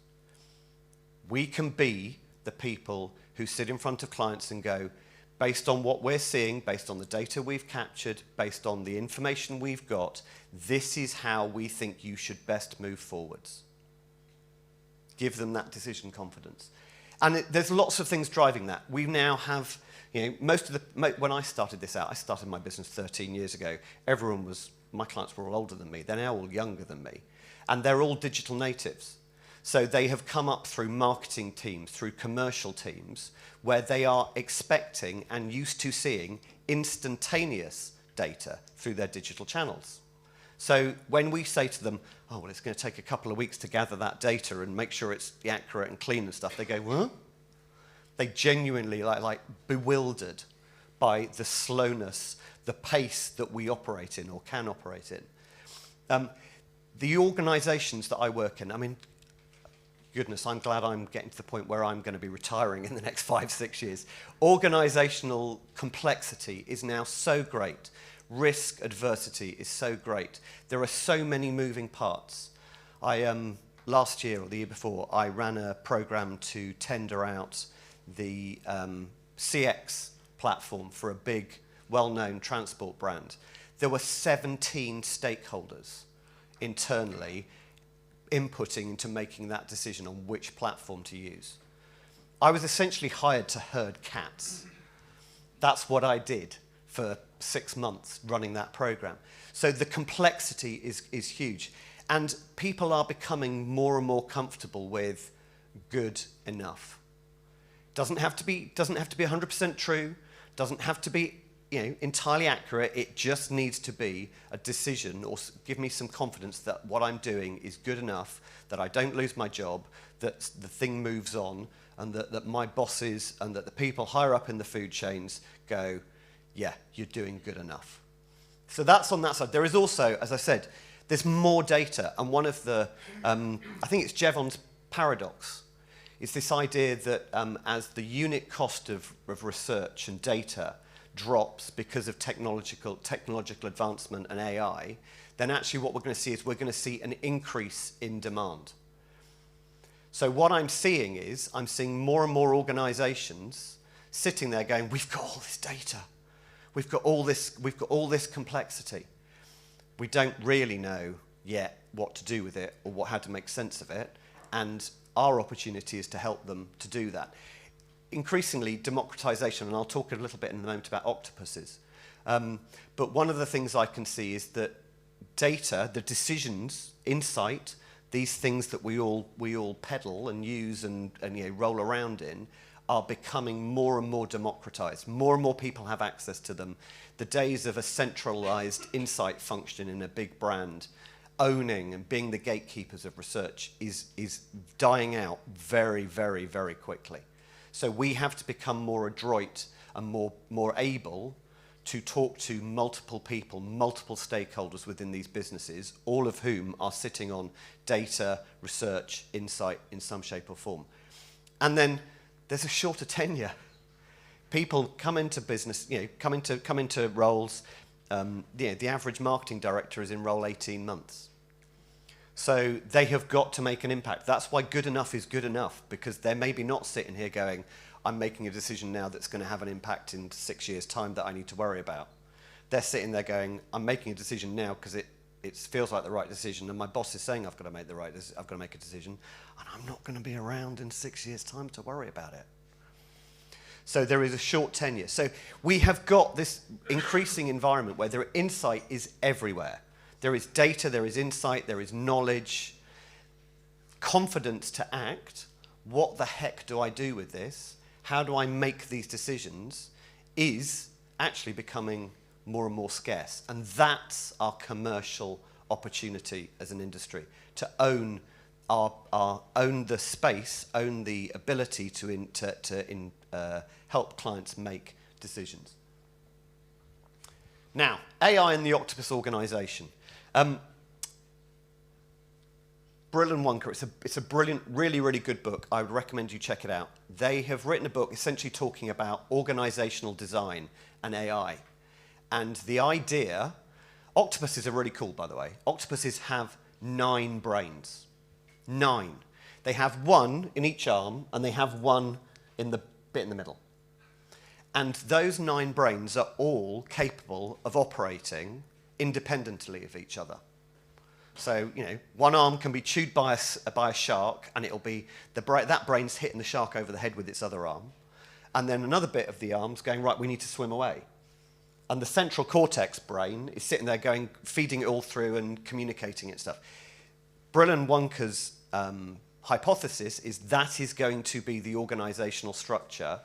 We can be the people who sit in front of clients and go, based on what we're seeing, based on the data we've captured, based on the information we've got, this is how we think you should best move forwards. Give them that decision confidence. And there's lots of things driving that. We now have, when I started this out, I started my business 13 years ago. My clients were all older than me. They're now all younger than me. And they're all digital natives. So they have come up through marketing teams, through commercial teams, where they are expecting and used to seeing instantaneous data through their digital channels. So when we say to them, oh, well, it's going to take a couple of weeks to gather that data and make sure it's accurate and clean and stuff, they go, what? They genuinely like bewildered by the slowness, the pace that we operate in or can operate in. The organizations that I work in, I mean, goodness, I'm glad I'm getting to the point where I'm going to be retiring in the next 5-6 years. Organizational complexity is now so great. Risk adversity is so great. There are so many moving parts. Last year or the year before, I ran a program to tender out the CX platform for a big, well-known transport brand. There were 17 stakeholders internally inputting into making that decision on which platform to use. I was essentially hired to herd cats. That's what I did for 6 months running that program. So the complexity is huge. And people are becoming more and more comfortable with good enough. Doesn't have to be 100% true, doesn't have to be entirely accurate. It just needs to be a decision or give me some confidence that what I'm doing is good enough, that I don't lose my job, that the thing moves on, and that my bosses and that the people higher up in the food chains go, yeah, you're doing good enough. So that's on that side. There is also, as I said, there's more data. And one of the, I think it's Jevon's paradox, is this idea that as the unit cost of research and data drops because of technological advancement and AI, then actually what we're going to see is we're going to see an increase in demand. So what I'm seeing is, I'm seeing more and more organizations sitting there going, we've got all this data. We've got all this complexity. We don't really know yet what to do with it or how to make sense of it. And our opportunity is to help them to do that. Increasingly, democratization, and I'll talk a little bit in a moment about octopuses. But one of the things I can see is that data, the decisions, insight, these things that we all peddle and use and roll around in, are becoming more and more democratized. More and more people have access to them. The days of a centralized insight function in a big brand owning and being the gatekeepers of research is dying out very, very, very quickly. So we have to become more adroit and more able to talk to multiple people, multiple stakeholders within these businesses, all of whom are sitting on data, research, insight in some shape or form. And then there's a shorter tenure. People come into business, come into roles. The average marketing director is in role 18 months. So they have got to make an impact. That's why good enough is good enough, because they're maybe not sitting here going, I'm making a decision now that's going to have an impact in 6 years' time that I need to worry about. They're sitting there going, I'm making a decision now because it feels like the right decision, and my boss is saying I've got to make a decision, and I'm not going to be around in 6 years' time to worry about it. So there is a short tenure. So we have got this increasing environment where insight is everywhere. There is data, there is insight, there is knowledge, confidence to act. What the heck do I do with this? How do I make these decisions? Is actually becoming more and more scarce. And that's our commercial opportunity as an industry, to own own the space, own the ability to help clients make decisions. Now, AI in the Octopus organization. Brill and Wonka, it's a brilliant, really, really good book. I would recommend you check it out. They have written a book essentially talking about organizational design and AI. And the idea, octopuses are really cool, by the way. Octopuses have 9 brains. 9. They have 1 in each arm, and they have 1 in the bit in the middle. And those 9 brains are all capable of operating independently of each other. So, you know, one arm can be chewed by a shark, and it'll be that brain's hitting the shark over the head with its other arm. And then another bit of the arm's going, right, we need to swim away. And the central cortex brain is sitting there going, feeding it all through and communicating it stuff. Brill and Wonka's hypothesis is that is going to be the organizational structure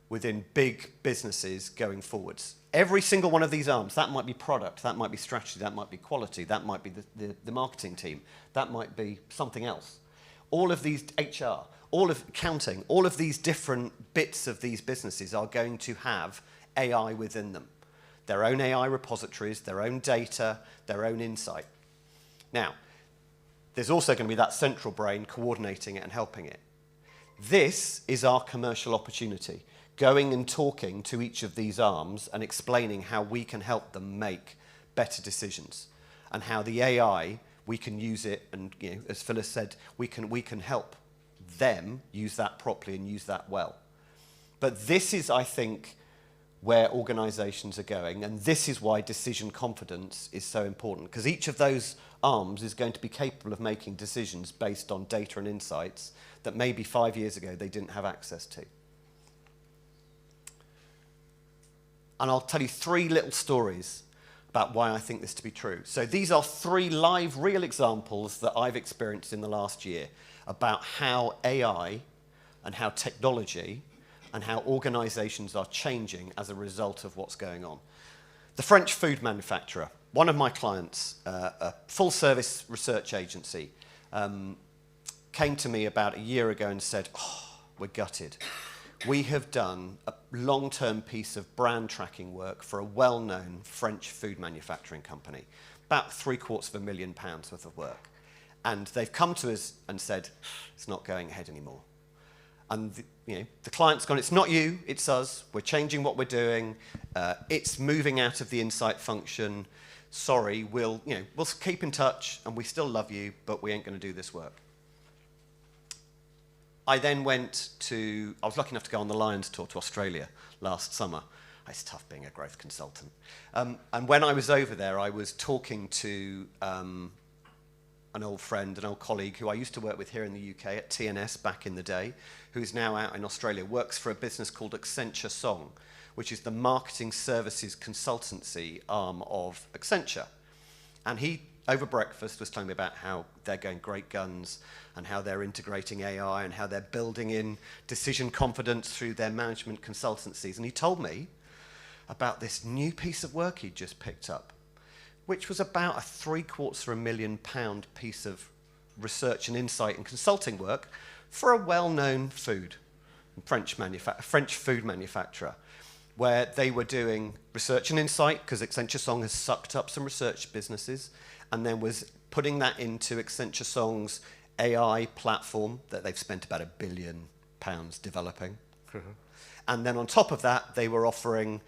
within big businesses going forwards. Every single one of these arms, that might be product, that might be strategy, that might be quality, that might be the marketing team, that might be something else. All of these HR, all of accounting, all of these different bits of these businesses are going to have AI within them. Their own AI repositories, their own data, their own insight. Now, there's also going to be that central brain coordinating it and helping it. This is our commercial opportunity, going and talking to each of these arms and explaining how we can help them make better decisions, and how the AI, we can use it, and you know, as Phyllis said, we can help them use that properly and use that well. But this is, I think, where organizations are going, and this is why decision confidence is so important, because each of those arms is going to be capable of making decisions based on data and insights that maybe 5 years ago they didn't have access to. And I'll tell you 3 little stories about why I think this to be true. So these are 3 live, real examples that I've experienced in the last year about how AI and how technology and how organizations are changing as a result of what's going on. The French food manufacturer, one of my clients, a full-service research agency, came to me about a year ago and said, oh, we're gutted. We have done a long-term piece of brand tracking work for a well-known French food manufacturing company, about £750,000 worth of work. And they've come to us and said, it's not going ahead anymore. And the client's gone, it's not you, it's us. We're changing what we're doing. It's moving out of the insight function. Sorry, we'll keep in touch, and we still love you, but we ain't going to do this work. I then I was lucky enough to go on the Lions tour to Australia last summer. It's tough being a growth consultant. And when I was over there, I was talking to an old friend, an old colleague who I used to work with here in the UK at TNS back in the day, who's now out in Australia, works for a business called Accenture Song, which is the marketing services consultancy arm of Accenture. And he, over breakfast, was telling me about how they're going great guns and how they're integrating AI and how they're building in decision confidence through their management consultancies. And he told me about this new piece of work he'd just picked up, which was about a £750,000 piece of research and insight and consulting work for a well-known French food manufacturer, where they were doing research and insight, because Accenture Song has sucked up some research businesses, and then was putting that into Accenture Song's AI platform that they've spent about £1 billion developing. And then on top of that, they were offering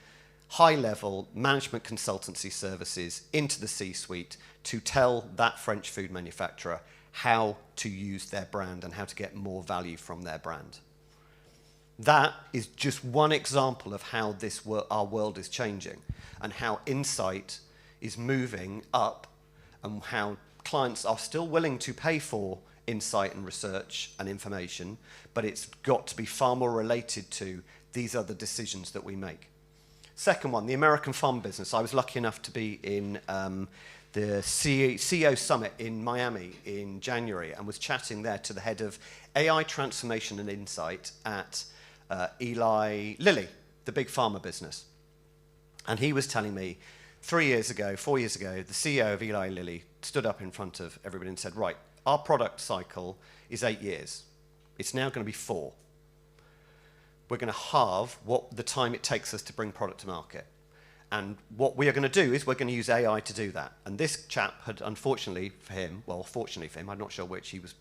high-level management consultancy services into the C-suite to tell that French food manufacturer how to use their brand and how to get more value from their brand. That is just one example of how our world is changing and how insight is moving up and how clients are still willing to pay for insight and research and information, but it's got to be far more related to these are the decisions that we make. Second one, the American farm business. I was lucky enough to be in the CEO Summit in Miami in January and was chatting there to the head of AI transformation and insight at Eli Lilly, the big pharma business. And he was telling me 4 years ago, the CEO of Eli Lilly stood up in front of everybody and said, right, our product cycle is 8 years. It's now going to be 4. We're going to halve the time it takes us to bring product to market. And what we are going to do is we're going to use AI to do that. And this chap had, unfortunately for him, I'm not sure which, he was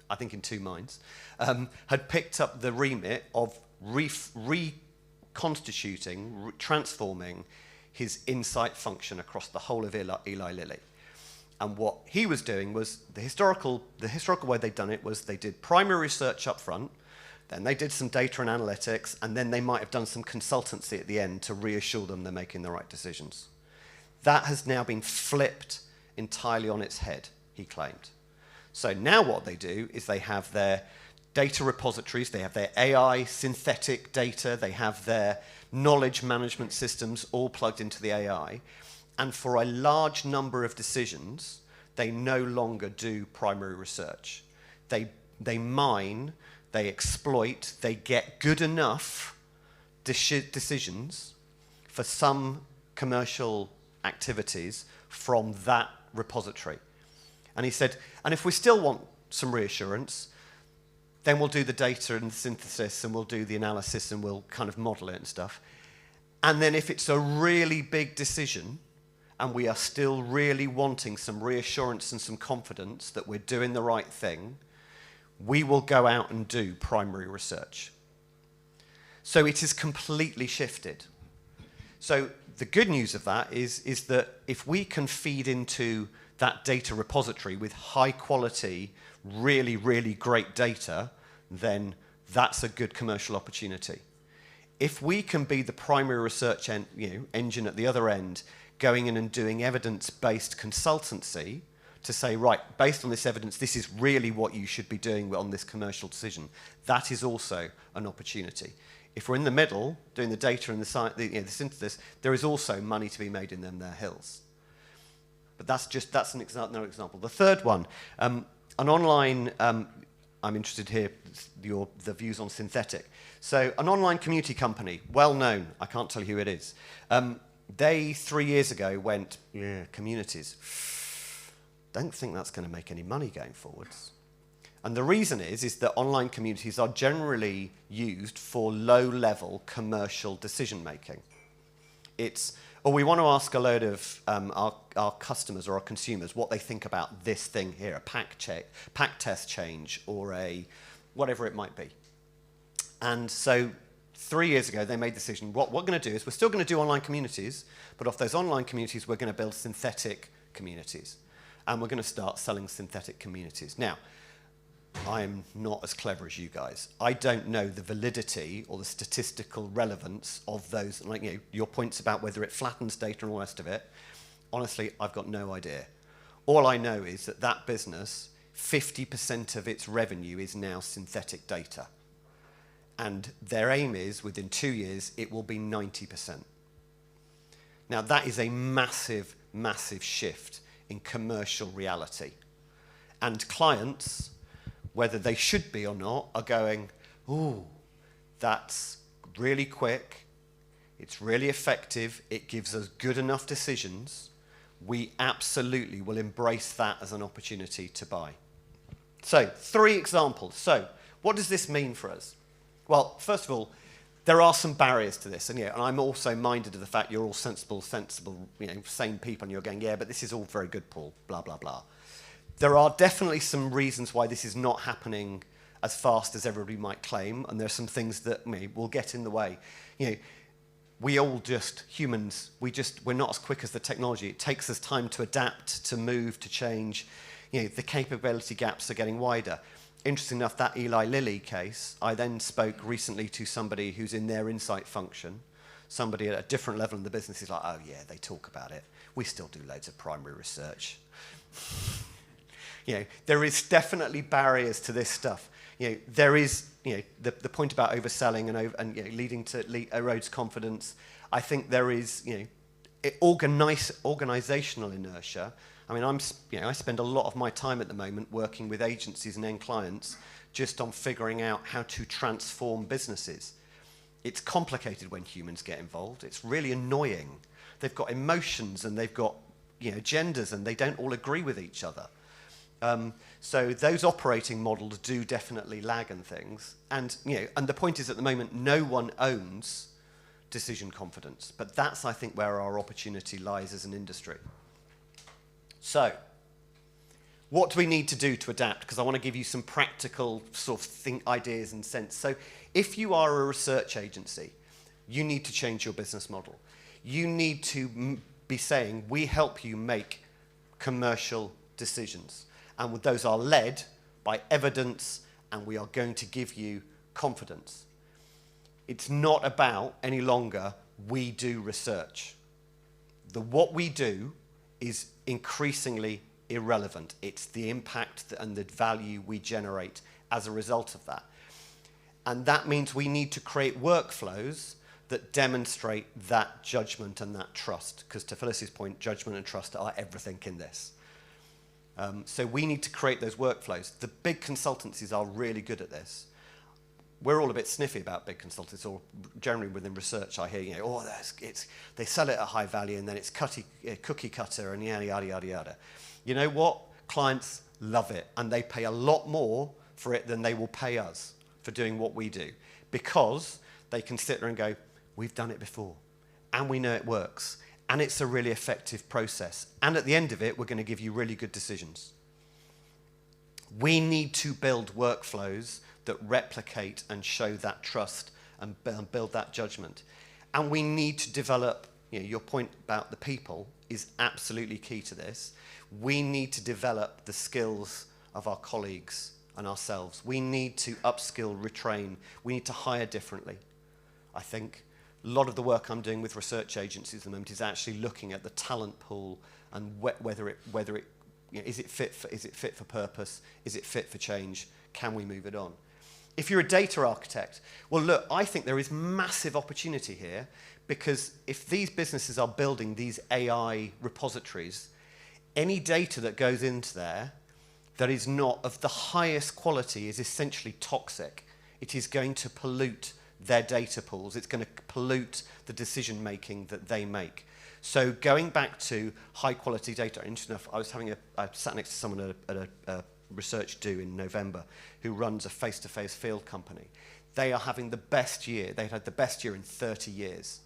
I think in two minds, had picked up the remit of reconstituting, transforming his insight function across the whole of Eli Lilly. And what he was doing was, the historical way they'd done it was they did primary research up front, then they did some data and analytics, and then they might have done some consultancy at the end to reassure them they're making the right decisions. That has now been flipped entirely on its head, he claimed. So now what they do is they have their data repositories, they have their AI synthetic data, they have their knowledge management systems all plugged into the AI, and for a large number of decisions, they no longer do primary research. They mine, they exploit, they get good enough decisions for some commercial activities from that repository. And he said, and if we still want some reassurance, then we'll do the data and the synthesis and we'll do the analysis and we'll kind of model it and stuff. And then if it's a really big decision and we are still really wanting some reassurance and some confidence that we're doing the right thing, we will go out and do primary research. So it is completely shifted. So the good news of that is that if we can feed into that data repository with high quality, really, really great data, then that's a good commercial opportunity. If we can be the primary research engine at the other end, going in and doing evidence-based consultancy to say, right, based on this evidence, this is really what you should be doing on this commercial decision, that is also an opportunity. If we're in the middle, doing the data and the synthesis, there is also money to be made in them there hills. But that's another example. The third one, an online, I'm interested here, the views on synthetic. So an online community company, well known, I can't tell you who it is. They 3 years ago went, yeah, communities. Don't think that's going to make any money going forwards. And the reason is that online communities are generally used for low-level commercial decision-making. It's, we want to ask a load of our customers or our consumers what they think about this thing here, a pack test change or a whatever it might be. And so 3 years ago, they made the decision, what we're going to do is we're still going to do online communities, but off those online communities, we're going to build synthetic communities. And we're going to start selling synthetic communities. Now, I'm not as clever as you guys. I don't know the validity or the statistical relevance of those, like your points about whether it flattens data and all the rest of it. Honestly, I've got no idea. All I know is that that business, 50% of its revenue is now synthetic data. And their aim is, within 2 years, it will be 90%. Now, that is a massive, massive shift in commercial reality. And clients, whether they should be or not, are going, ooh, that's really quick, it's really effective, it gives us good enough decisions, we absolutely will embrace that as an opportunity to buy. So, 3 examples. So, what does this mean for us? Well, first of all, there are some barriers to this, and I'm also minded of the fact you're all sensible, sane people, and you're going, yeah, but this is all very good, Paul, blah, blah, blah. There are definitely some reasons why this is not happening as fast as everybody might claim, and there are some things that will get in the way. We all just, humans, we're not as quick as the technology. It takes us time to adapt, to move, to change. The capability gaps are getting wider. Interesting enough, that Eli Lilly case, I then spoke recently to somebody who's in their insight function, somebody at a different level in the business is like, oh yeah, they talk about it. We still do loads of primary research. There is definitely barriers to this stuff. There is, the point about overselling and leading to erodes confidence. I think there is, organizational inertia. I mean, I spend a lot of my time at the moment working with agencies and end clients just on figuring out how to transform businesses. It's complicated when humans get involved. It's really annoying. They've got emotions and they've got agendas and they don't all agree with each other. So those operating models do definitely lag and things. And the point is, at the moment, no one owns decision confidence. But that's, I think, where our opportunity lies as an industry. So what do we need to do to adapt? Because I want to give you some practical sort of ideas and sense. So if you are a research agency, you need to change your business model. You need to be saying, we help you make commercial decisions. And those are led by evidence, and we are going to give you confidence. It's not about any longer, we do research. What we do is increasingly irrelevant. It's the impact and the value we generate as a result of that. And that means we need to create workflows that demonstrate that judgment and that trust. Because to Phyllis's point, judgment and trust are everything in this. So we need to create those workflows. The big consultancies are really good at this. We're all a bit sniffy about big consultancies, or generally within research I hear, they sell it at high value and then it's cookie cutter and yada, yada, yada, yada. You know what? Clients love it, and they pay a lot more for it than they will pay us for doing what we do, because they can sit there and go, we've done it before, and we know it works, and it's a really effective process. And at the end of it, we're going to give you really good decisions. We need to build workflows that replicate and show that trust and build that judgment. And we need to develop, your point about the people is absolutely key to this. We need to develop the skills of our colleagues and ourselves. We need to upskill, retrain. We need to hire differently. I think a lot of the work I'm doing with research agencies at the moment is actually looking at the talent pool and whether it is it fit for purpose? Is it fit for change? Can we move it on? If you're a data architect, well, look, I think there is massive opportunity here, because if these businesses are building these AI repositories, any data that goes into there that is not of the highest quality is essentially toxic. It is going to pollute their data pools. It's going to pollute the decision making that they make. So going back to high quality data, interesting enough, I sat next to someone at a research do in November who runs a face-to-face field company. They are having the best year. They've had the best year in 30 years,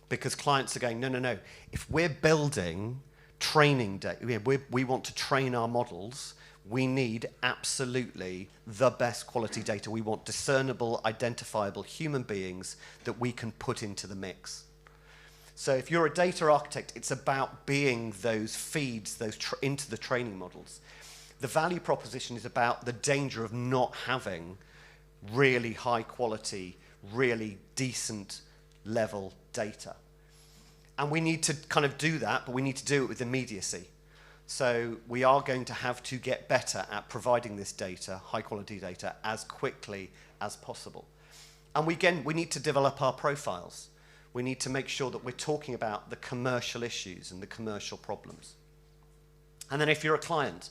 because clients are going, no. If we're building training data, we want to train our models, we need absolutely the best quality data. We want discernible, identifiable human beings that we can put into the mix. So if you're a data architect, it's about being those feeds into the training models. The value proposition is about the danger of not having really high quality, really decent level data. And we need to kind of do that, but we need to do it with immediacy. So we are going to have to get better at providing this data, high quality data, as quickly as possible. And we need to develop our profiles. We need to make sure that we're talking about the commercial issues and the commercial problems. And then if you're a client,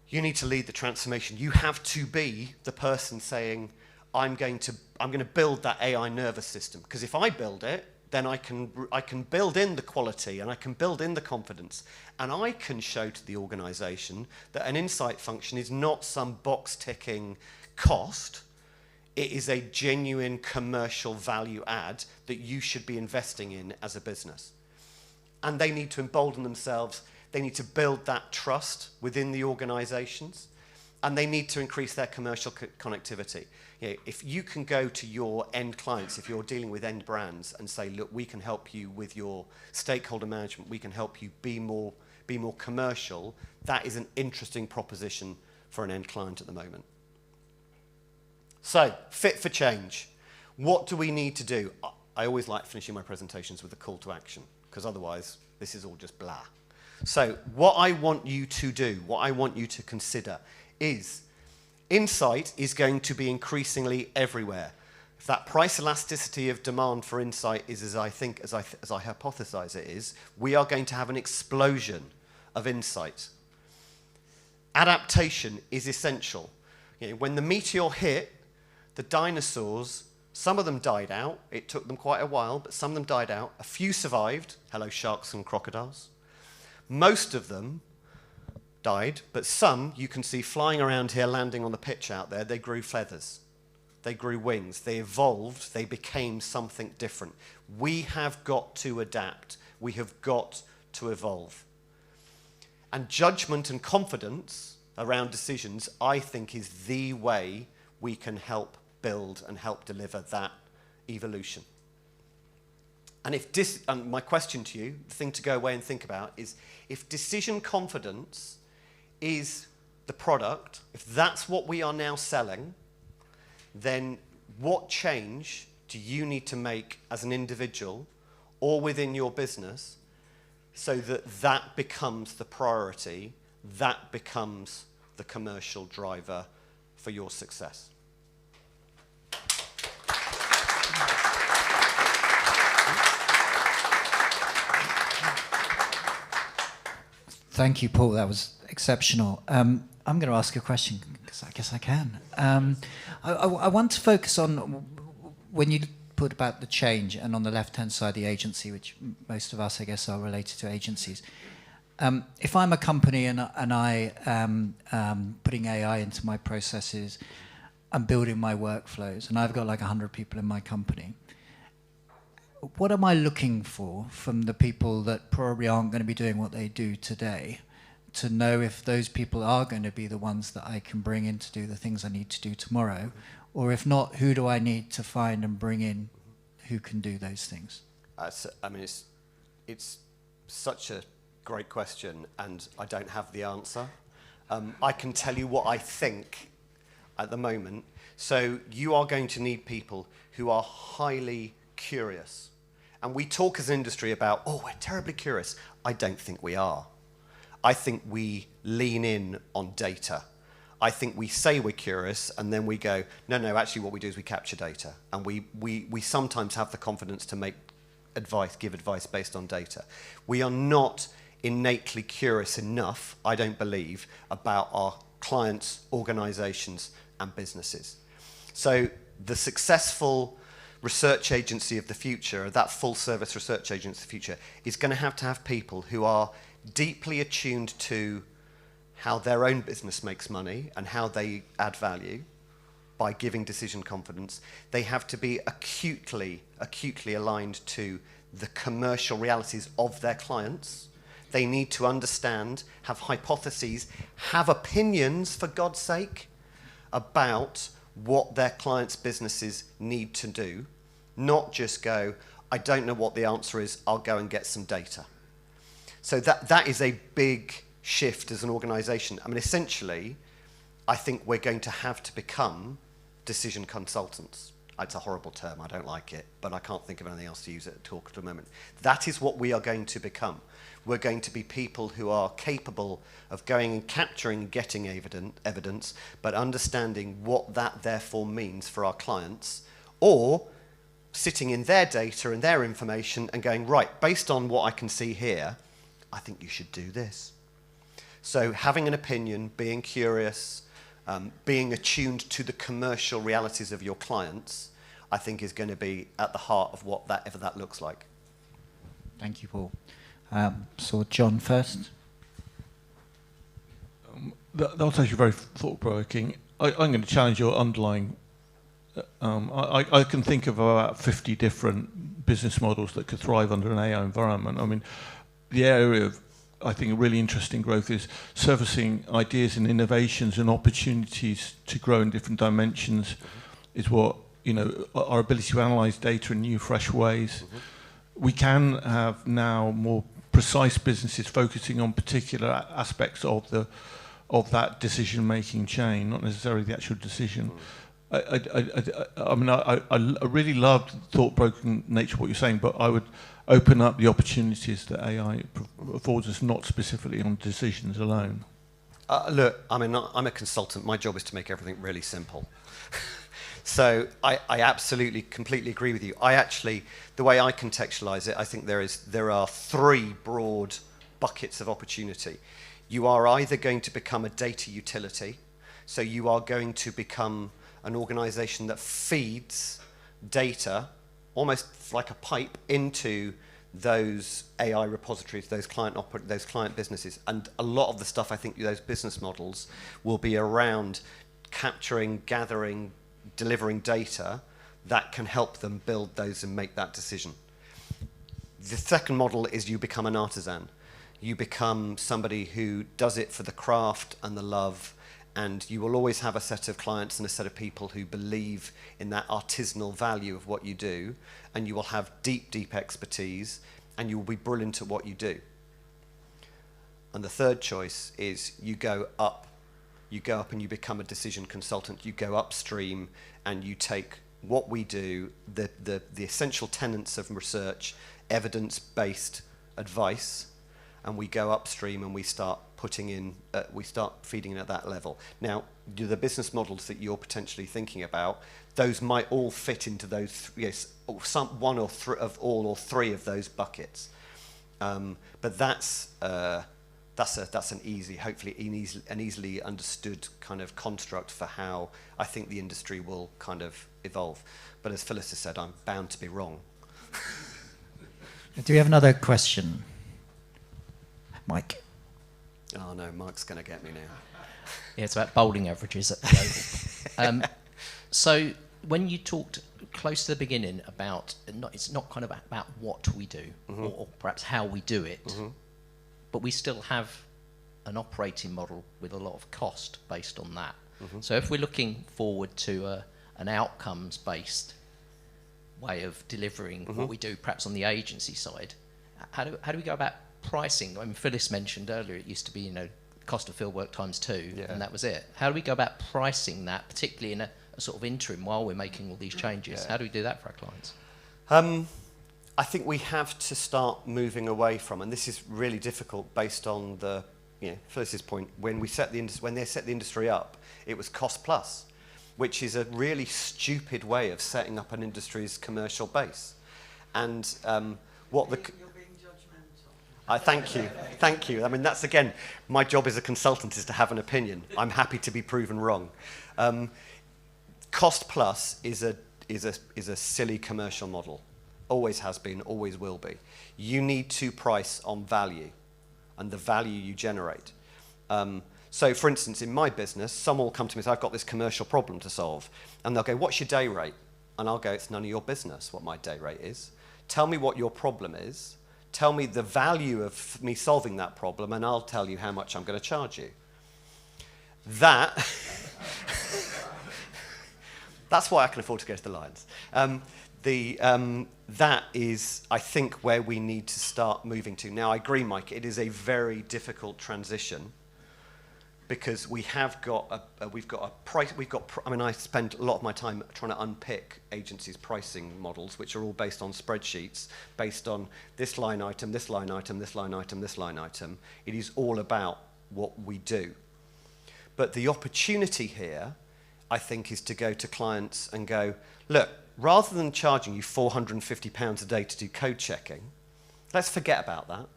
you need to lead the transformation. You have to be the person saying, I'm going to build that AI nervous system. Because if I build it, then I can build in the quality and I can build in the confidence. And I can show to the organization that an insight function is not some box ticking cost. It is a genuine commercial value add that you should be investing in as a business. And they need to embolden themselves. They need to build that trust within the organizations, and they need to increase their commercial connectivity. If you can go to your end clients, if you're dealing with end brands, and say, look, we can help you with your stakeholder management, we can help you be more commercial, that is an interesting proposition for an end client at the moment. So, fit for change. What do we need to do? I always like finishing my presentations with a call to action, because otherwise This is all just blah. So what I want you to do, what I want you to consider is insight is going to be increasingly everywhere. If that price elasticity of demand for insight is as I hypothesize it is, we are going to have an explosion of insight. Adaptation is essential. You know, when the meteor hit, the dinosaurs, some of them died out. It took them quite a while, but some of them died out. A few survived. Hello, sharks and crocodiles. Most of them died, but some you can see flying around here, landing on the pitch out there. They grew feathers. They grew wings. They evolved. They became something different. We have got to adapt. We have got to evolve. And judgment and confidence around decisions, I think, is the way we can help build and help deliver that evolution. And and my question to you, the thing to go away and think about is, if decision confidence is the product, if that's what we are now selling, then what change do you need to make as an individual or within your business so that that becomes the priority, that becomes the commercial driver for your success? Thank you, Paul. That was exceptional. I'm going to ask you a question, because I guess I can. I want to focus on when you put about the change, and on the left-hand side, the agency, which most of us, I guess, are related to agencies. If I'm a company and I am putting AI into my processes, I'm building my workflows, and I've got like 100 people in my company, what am I looking for from the people that probably aren't going to be doing what they do today, to know if those people are going to be the ones that I can bring in to do the things I need to do tomorrow? Or if not, who do I need to find and bring in who can do those things? I mean, it's such a great question, and I don't have the answer. I can tell you what I think at the moment. So you are going to need people who are highly curious. And we talk as an industry about, oh, we're terribly curious. I don't think we are. I think we lean in on data. I think we say we're curious, and then we go, no, actually what we do is we capture data. And we sometimes have the confidence to give advice based on data. We are not innately curious enough, I don't believe, about our clients, organizations, and businesses. So the successful research agency of the future, that full service research agency of the future, is going to have people who are deeply attuned to how their own business makes money and how they add value by giving decision confidence. They have to be acutely aligned to the commercial realities of their clients. They need to understand, have hypotheses, have opinions, for God's sake, about what their clients' businesses need to do, not just go, I don't know what the answer is, I'll go and get some data. So that is a big shift as an organization. I mean, essentially, I think we're going to have to become decision consultants. It's a horrible term, I don't like it, but I can't think of anything else to use it at all at the moment. That is what we are going to become. We're going to be people who are capable of going and capturing and getting evidence, but understanding what that therefore means for our clients, or sitting in their data and their information and going, right, based on what I can see here, I think you should do this. So having an opinion, being curious, being attuned to the commercial realities of your clients, I think is going to be at the heart of whatever that looks like. Thank you, Paul. So John first. That was actually very thought-provoking. I'm going to challenge your underlying. I can think of about 50 different business models that could thrive under an AI environment. I mean, the area of, I think, really interesting growth is servicing ideas and innovations and opportunities to grow in different dimensions. Mm-hmm. Is what, our ability to analyze data in new, fresh ways. Mm-hmm. We can have now more precise businesses focusing on particular aspects of that decision-making chain, not necessarily the actual decision. Mm. I really loved the thought-provoking nature of what you're saying, but I would open up the opportunities that AI affords us, not specifically on decisions alone? Look, I mean, I'm a consultant. My job is to make everything really simple. So I absolutely, completely agree with you. The way I contextualize it, I think there are three broad buckets of opportunity. You are either going to become a data utility, so you are going to become an organization that feeds data, almost like a pipe, into those AI repositories, those client businesses. And a lot of the stuff, I think, those business models will be around capturing, gathering, delivering data that can help them build those and make that decision. The second model is you become an artisan. You become somebody who does it for the craft and the love, and you will always have a set of clients and a set of people who believe in that artisanal value of what you do, and you will have deep, deep expertise, and you will be brilliant at what you do. And the third choice is you go up and you become a decision consultant. You go upstream and you take what we do, the essential tenets of research, evidence-based advice, and we go upstream and we start feeding in at that level. Now, the business models that you're potentially thinking about, those might all fit into those, yes, one or three of those buckets. But that's an easy, hopefully an easily understood kind of construct for how I think the industry will kind of evolve. But as Phyllis has said, I'm bound to be wrong. Do we have another question? Mike. Oh no, Mike's going to get me now. Yeah, it's about bowling averages at the Oval. So when you talked close to the beginning about, it's not kind of about what we do, or perhaps how we do it, but we still have an operating model with a lot of cost based on that. So if we're looking forward to an outcomes-based way of delivering what we do, perhaps on the agency side, how do we go about pricing? I mean, Phyllis mentioned earlier it used to be, cost of field work times 2, and that was it. How do we go about pricing that, particularly in a sort of interim while we're making all these changes? How do we do that for our clients? I think we have to start moving away from, and this is really difficult based on Phyllis's point. When they set the industry up, it was cost plus, which is a really stupid way of setting up an industry's commercial base. And what the Thank you. I mean, that's, again, my job as a consultant is to have an opinion. I'm happy to be proven wrong. Cost plus is a silly commercial model. Always has been, always will be. You need to price on value and the value you generate. So, for instance, in my business, someone will come to me and say, I've got this commercial problem to solve. And they'll go, what's your day rate? And I'll go, it's none of your business what my day rate is. Tell me what your problem is. Tell me the value of me solving that problem, and I'll tell you how much I'm going to charge you. That's why I can afford to go to the Lions. That is, I think, where we need to start moving to. Now, I agree, Mike, it is a very difficult transition because I spend a lot of my time trying to unpick agencies' pricing models, which are all based on spreadsheets, based on this line item, this line item, this line item, this line item. It is all about what we do. But the opportunity here, I think, is to go to clients and go, look, rather than charging you £450 a day to do code checking, let's forget about that.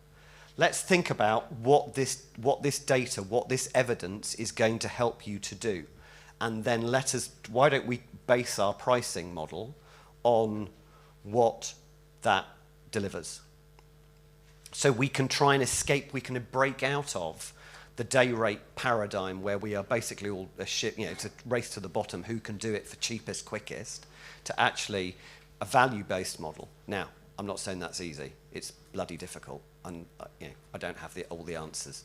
Let's think about what this data, what this evidence is going to help you to do. And then why don't we base our pricing model on what that delivers? So we can try and escape, we can break out of the day rate paradigm where we are basically all it's a race to the bottom, who can do it for cheapest, quickest, to actually a value-based model. Now, I'm not saying that's easy. It's bloody difficult, and I don't have all the answers.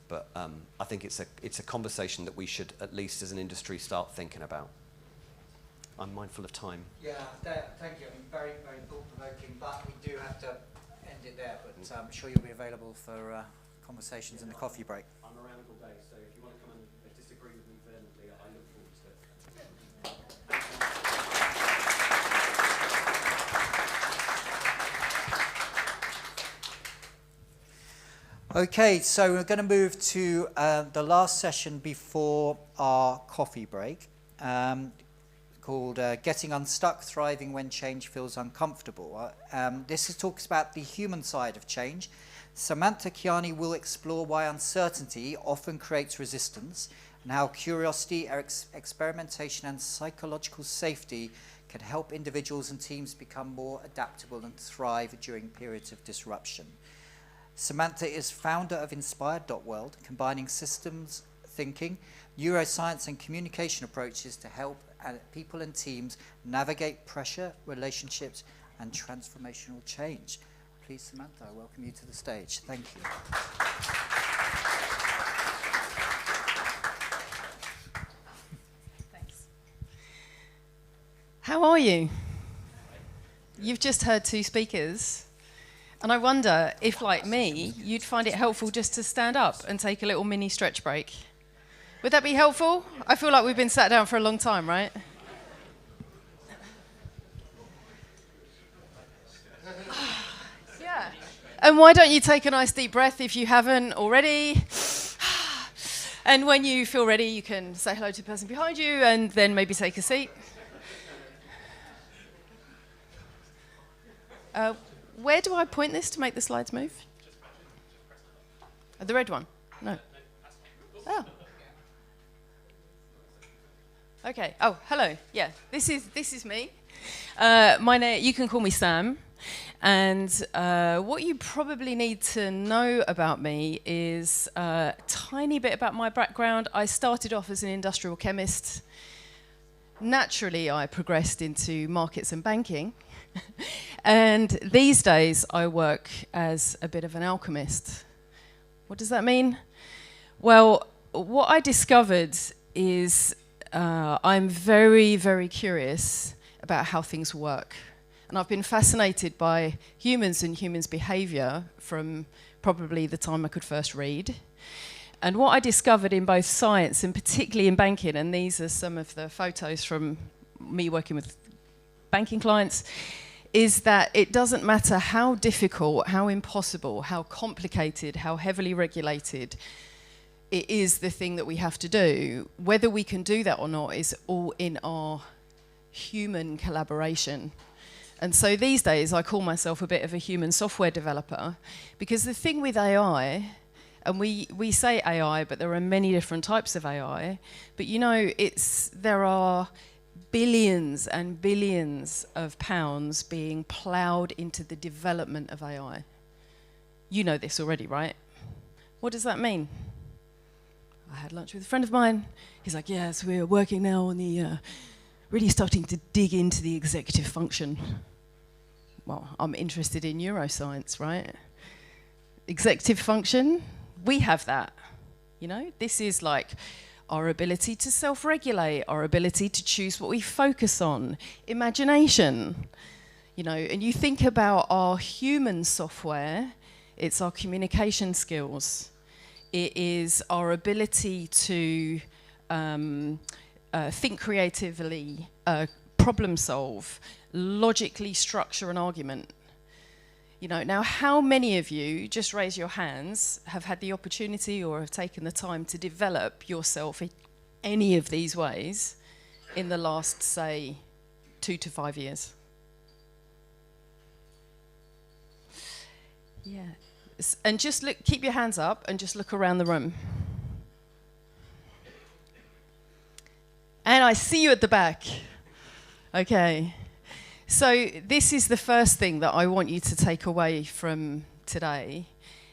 But I think it's a conversation that we should, at least as an industry, start thinking about. I'm mindful of time. Yeah, thank you. I mean, very, very thought-provoking, but we do have to end it there. But I'm sure you'll be available for conversations in the coffee break. I'm around all day, so if you want to come and disagree with me vehemently, I look forward to it. Okay, so we're going to move to the last session before our coffee break, called Getting Unstuck, Thriving When Change Feels Uncomfortable. This talks about the human side of change. Samantha Kiani will explore why uncertainty often creates resistance and how curiosity, experimentation and psychological safety can help individuals and teams become more adaptable and thrive during periods of disruption. Samantha is founder of Inspired.World, combining systems thinking, neuroscience and communication approaches to help people and teams navigate pressure, relationships and transformational change. Please, Samantha, I welcome you to the stage. Thank you. Thanks. How are you? You've just heard two speakers. And I wonder if, like me, you'd find it helpful just to stand up and take a little mini stretch break. Would that be helpful? I feel like we've been sat down for a long time, right? Yeah. And why don't you take a nice deep breath if you haven't already? And when you feel ready, you can say hello to the person behind you and then maybe take a seat. Where do I point this to make the slides move? The red one? No. Oh. Okay. Oh, hello. Yeah, this is me. My name. You can call me Sam. And what you probably need to know about me is a tiny bit about my background. I started off as an industrial chemist. Naturally, I progressed into markets and banking. And these days, I work as a bit of an alchemist. What does that mean? Well, what I discovered is I'm very, very curious about how things work. And I've been fascinated by humans and humans' behavior from probably the time I could first read. And what I discovered in both science and particularly in banking, and these are some of the photos from me working with banking clients, is that it doesn't matter how difficult, how impossible, how complicated, how heavily regulated it is the thing that we have to do. Whether we can do that or not is all in our human collaboration. And so these days I call myself a bit of a human software developer, because the thing with AI, and we say AI, but there are many different types of AI, but you know, there are billions and billions of pounds being ploughed into the development of AI. You know this already, right? What does that mean? I had lunch with a friend of mine. He's like, yes, we're working now on the, really starting to dig into the executive function. Well, I'm interested in neuroscience, right? Executive function, we have that. You know, this is like our ability to self-regulate, our ability to choose what we focus on, imagination. You know, and you think about our human software, it's our communication skills. It is our ability to think creatively, problem solve, logically structure an argument. You know, now how many of you, just raise your hands, have had the opportunity or have taken the time to develop yourself in any of these ways in the last, say, 2 to 5 years? Yeah. And just look, keep your hands up and just look around the room. And I see you at the back. Okay. So this is the first thing that I want you to take away from today,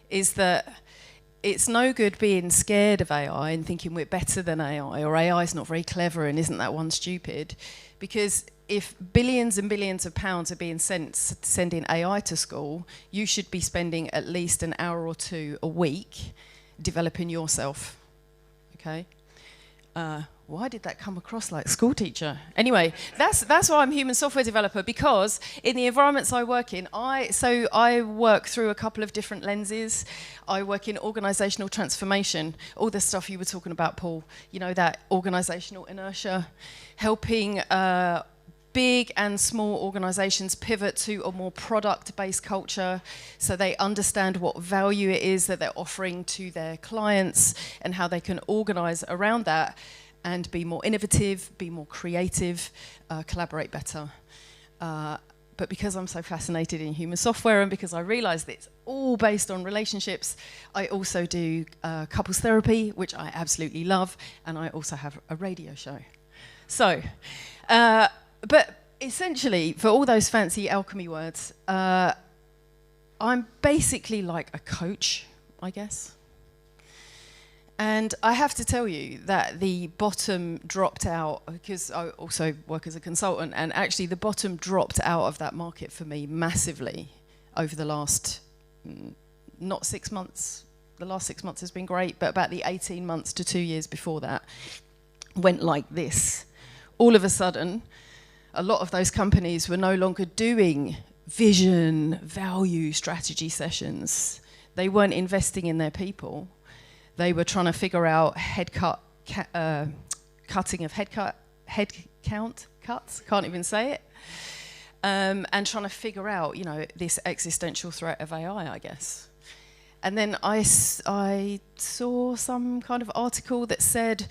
is that it's no good being scared of AI and thinking we're better than AI, or AI is not very clever and isn't that one stupid, because if billions and billions of pounds are being sent sending AI to school, you should be spending at least an hour or 2 a week developing yourself, okay? Why did that come across like school teacher? Anyway, that's why I'm a human software developer, because in the environments I work in, I work through a couple of different lenses. I work in organizational transformation, all the stuff you were talking about, Paul, you know, that organizational inertia, helping big and small organizations pivot to a more product-based culture, so they understand what value it is that they're offering to their clients and how they can organize around that and be more innovative, be more creative, collaborate better. But because I'm so fascinated in human software and because I realize that it's all based on relationships, I also do couples therapy, which I absolutely love, and I also have a radio show. So, but essentially, for all those fancy alchemy words, I'm basically like a coach, I guess. And I have to tell you that the bottom dropped out, because I also work as a consultant, and actually the bottom dropped out of that market for me massively over the last, not 6 months, the last 6 months has been great, but about the 18 months to 2 years before that went like this. All of a sudden, a lot of those companies were no longer doing vision, value, strategy sessions. They weren't investing in their people. They were trying to figure out cutting of head count cuts, can't even say it, and trying to figure out, you know, this existential threat of AI, I guess. And then I saw some kind of article that said,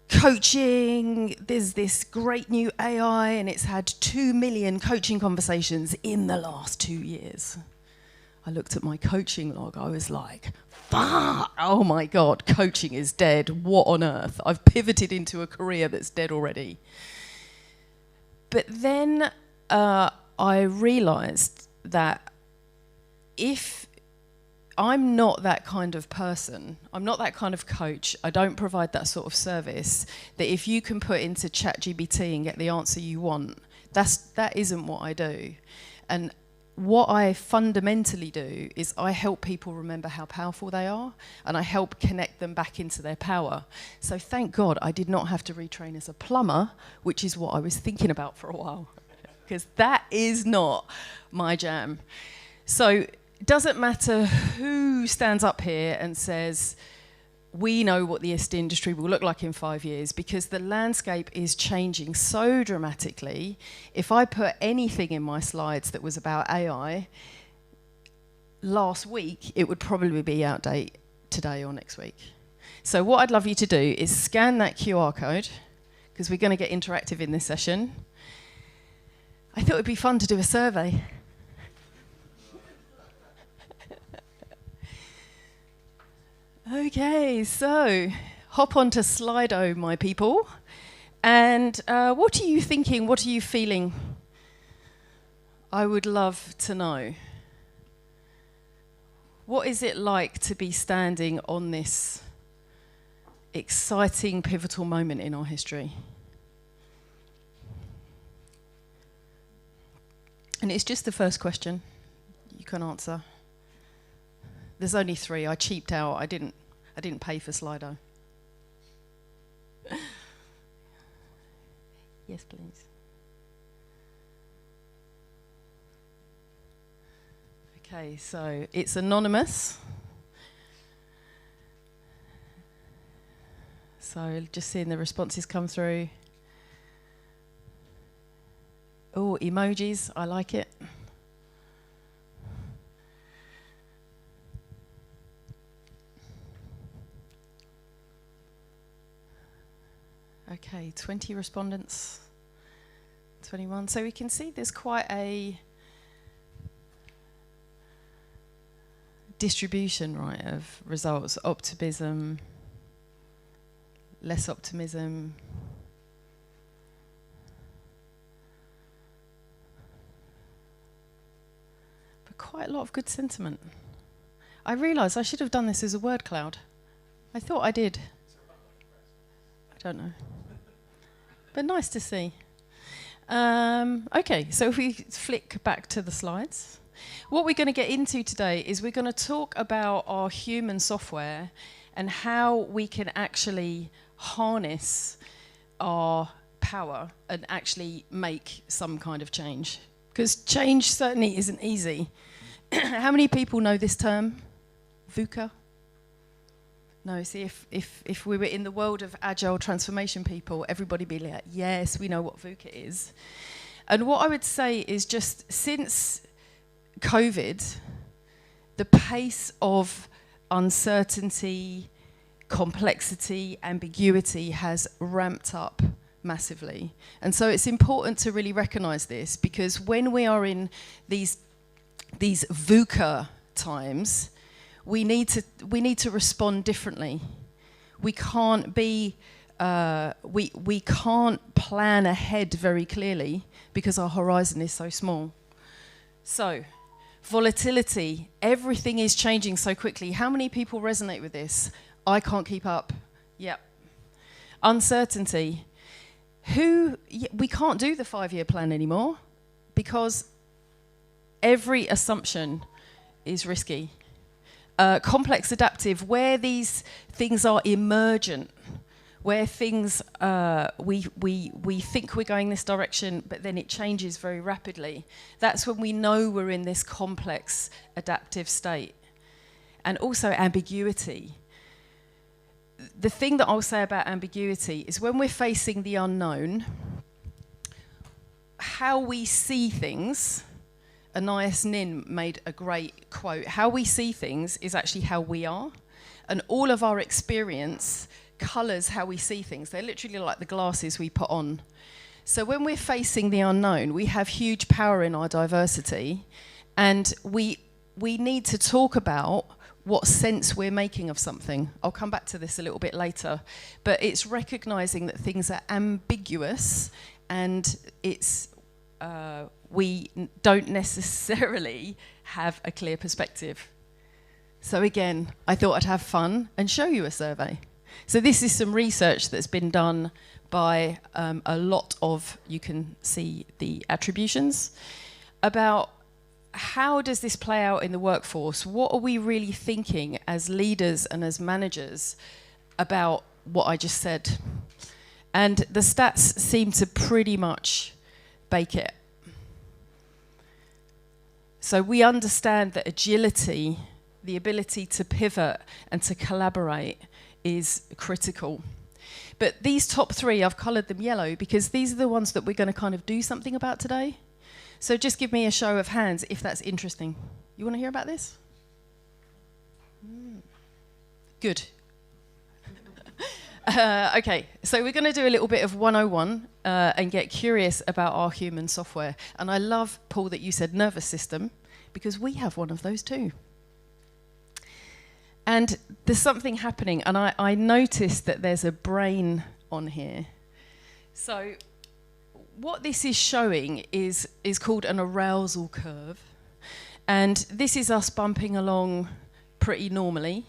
coaching, there's this great new AI and it's had 2 million coaching conversations in the last 2 years. I looked at my coaching log, I was like, fuck, oh my God, coaching is dead, what on earth? I've pivoted into a career that's dead already. But then I realized that if I'm not that kind of person, I'm not that kind of coach, I don't provide that sort of service, that if you can put into ChatGPT and get the answer you want, that isn't what I do. And what I fundamentally do is I help people remember how powerful they are, and I help connect them back into their power. So thank God I did not have to retrain as a plumber, which is what I was thinking about for a while, because that is not my jam. So it doesn't matter who stands up here and says, we know what the ASC industry will look like in 5 years, because the landscape is changing so dramatically. If I put anything in my slides that was about AI last week, it would probably be out of date today or next week. So what I'd love you to do is scan that QR code, because we're going to get interactive in this session. I thought it'd be fun to do a survey. Okay, so hop onto Slido, my people. And what are you thinking? What are you feeling? I would love to know. What is it like to be standing on this exciting, pivotal moment in our history? And it's just the first question you can answer. There's only 3. I cheaped out. I didn't pay for Slido. Yes, please. Okay, so it's anonymous. So just seeing the responses come through. Oh, emojis, I like it. Okay, 20 respondents, 21. So we can see there's quite a distribution, right, of results. Optimism, less optimism. But quite a lot of good sentiment. I realised I should have done this as a word cloud. I thought I did. I don't know. But nice to see. Okay, so if we flick back to the slides, what we're going to get into today is we're going to talk about our human software and how we can actually harness our power and actually make some kind of change. Because change certainly isn't easy. How many people know this term? VUCA? No, see, if we were in the world of agile transformation people, everybody would be like, yes, we know what VUCA is. And what I would say is just since COVID, the pace of uncertainty, complexity, ambiguity has ramped up massively. And so it's important to really recognize this, because when we are in these VUCA times, we need to respond differently. We can't be we can't plan ahead very clearly because our horizon is so small. So, volatility, everything is changing so quickly. How many people resonate with this? I can't keep up. Yep. Uncertainty. We can't do the 5-year plan anymore because every assumption is risky. Complex adaptive, where these things are emergent, where things we think we're going this direction, but then it changes very rapidly. That's when we know we're in this complex adaptive state. And also ambiguity. The thing that I'll say about ambiguity is when we're facing the unknown, how we see things. Anais Nin made a great quote. How we see things is actually how we are. And all of our experience colours how we see things. They're literally like the glasses we put on. So when we're facing the unknown, we have huge power in our diversity. And we need to talk about what sense we're making of something. I'll come back to this a little bit later. But it's recognising that things are ambiguous and it's... we don't necessarily have a clear perspective. So again, I thought I'd have fun and show you a survey. So this is some research that's been done by a lot of, you can see the attributions, about how does this play out in the workforce? What are we really thinking as leaders and as managers about what I just said? And the stats seem to pretty much bake it. So we understand that agility, the ability to pivot and to collaborate, is critical. But these top 3, I've coloured them yellow because these are the ones that we're going to kind of do something about today. So just give me a show of hands if that's interesting. You want to hear about this? Good. Okay, so we're going to do a little bit of 101 and get curious about our human software. And I love, Paul, that you said nervous system, because we have one of those too. And there's something happening, and I noticed that there's a brain on here. So what this is showing is called an arousal curve. And this is us bumping along pretty normally,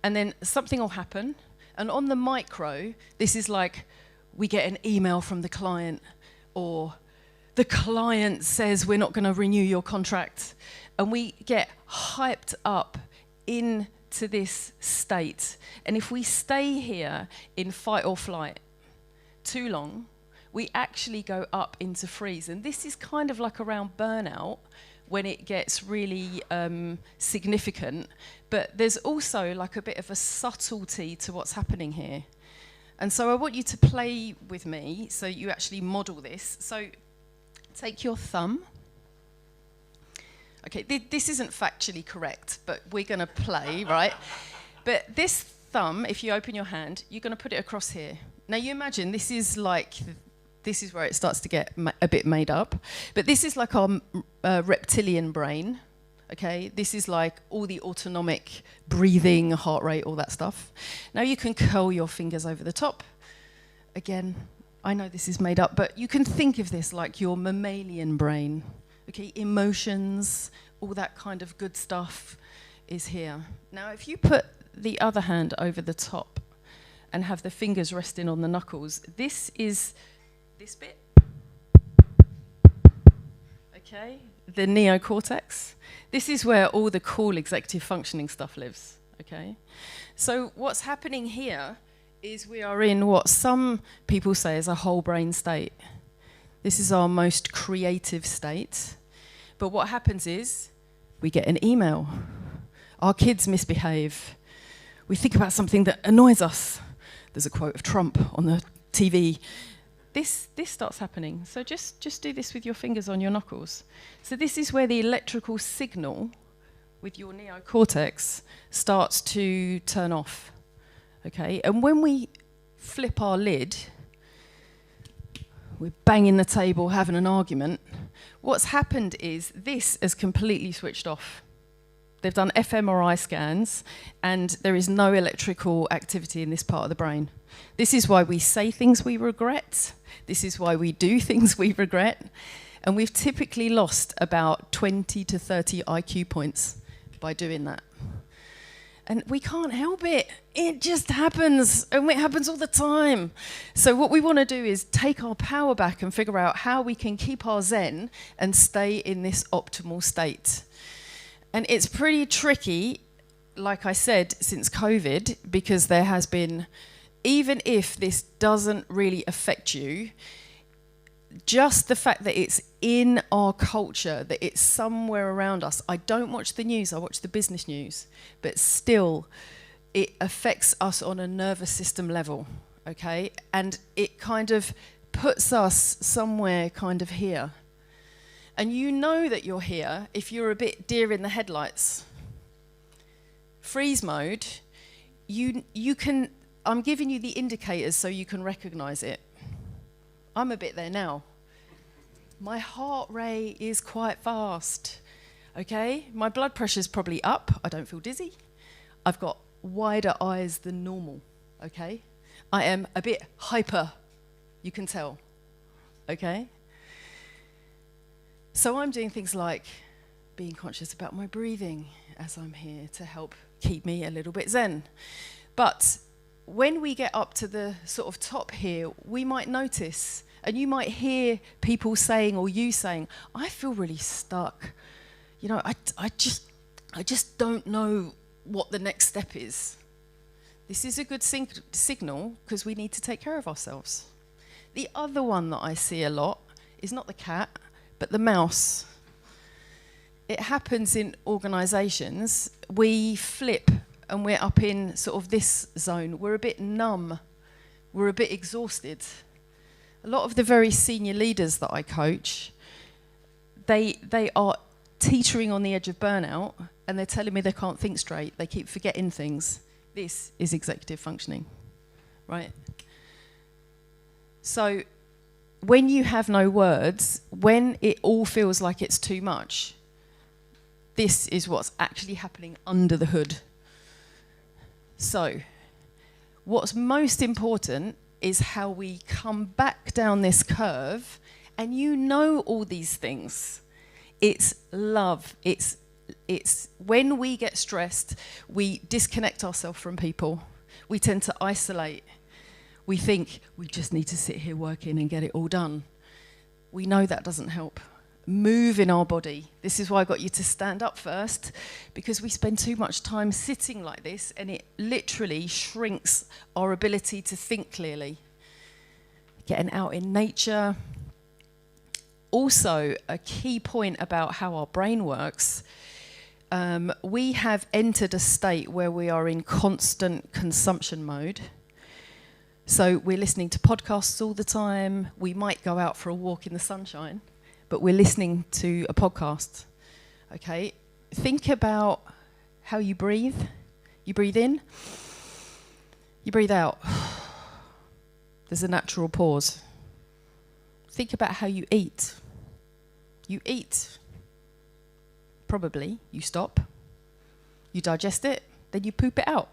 and then something will happen. And on the micro, this is like we get an email from the client, or the client says we're not going to renew your contract. And we get hyped up into this state. And if we stay here in fight or flight too long, we actually go up into freeze. And this is kind of like around burnout, when it gets really significant. But there's also like a bit of a subtlety to what's happening here. And so I want you to play with me so you actually model this. So take your thumb. Okay, this isn't factually correct, but we're going to play, right? But this thumb, if you open your hand, you're going to put it across here. Now you imagine this is like... This is where it starts to get a bit made up. But this is like our reptilian brain, okay? This is like all the autonomic breathing, heart rate, all that stuff. Now you can curl your fingers over the top. Again, I know this is made up, but you can think of this like your mammalian brain, okay? Emotions, all that kind of good stuff is here. Now, if you put the other hand over the top and have the fingers resting on the knuckles, this is... this bit, okay, the neocortex. This is where all the cool executive functioning stuff lives, okay? So what's happening here is we are in what some people say is a whole brain state. This is our most creative state. But what happens is we get an email. Our kids misbehave. We think about something that annoys us. There's a quote of Trump on the TV. This starts happening. So just do this with your fingers on your knuckles. So this is where the electrical signal with your neocortex starts to turn off. Okay, and when we flip our lid, we're banging the table, having an argument. What's happened is this has completely switched off. They've done fMRI scans, and there is no electrical activity in this part of the brain. This is why we say things we regret. This is why we do things we regret. And we've typically lost about 20 to 30 IQ points by doing that. And we can't help it. It just happens, and it happens all the time. So what we want to do is take our power back and figure out how we can keep our zen and stay in this optimal state. And it's pretty tricky, like I said, since COVID, because there has been, even if this doesn't really affect you, just the fact that it's in our culture, that it's somewhere around us. I don't watch the news, I watch the business news, but still it affects us on a nervous system level, okay? And it kind of puts us somewhere kind of here. And you know that you're here if you're a bit deer in the headlights. Freeze mode, you can, I'm giving you the indicators so you can recognize it. I'm a bit there now. My heart rate is quite fast, okay? My blood pressure's probably up. I don't feel dizzy. I've got wider eyes than normal, okay? I am a bit hyper, you can tell, okay? So I'm doing things like being conscious about my breathing as I'm here to help keep me a little bit zen. But when we get up to the sort of top here, we might notice, and you might hear people saying, or you saying, I feel really stuck. You know, I just don't know what the next step is. This is a good signal because we need to take care of ourselves. The other one that I see a lot is not the cat, but the mouse. It happens in organisations. We flip and we're up in sort of this zone. We're a bit numb. We're a bit exhausted. A lot of the very senior leaders that I coach, they are teetering on the edge of burnout, and they're telling me they can't think straight. They keep forgetting things. This is executive functioning, right? So when you have no words, when it all feels like it's too much, this is what's actually happening under the hood. So what's most important is how we come back down this curve, and you know all these things. It's love. It's when we get stressed, we disconnect ourselves from people. We tend to isolate. We think we just need to sit here working and get it all done. We know that doesn't help. Move in our body. This is why I got you to stand up first, because we spend too much time sitting like this, and it literally shrinks our ability to think clearly. Getting out in nature. Also, a key point about how our brain works, we have entered a state where we are in constant consumption mode. So we're listening to podcasts all the time. We might go out for a walk in the sunshine, but we're listening to a podcast, okay? Think about how you breathe. You breathe in, you breathe out. There's a natural pause. Think about how you eat. You eat. Probably you stop, you digest it, then you poop it out.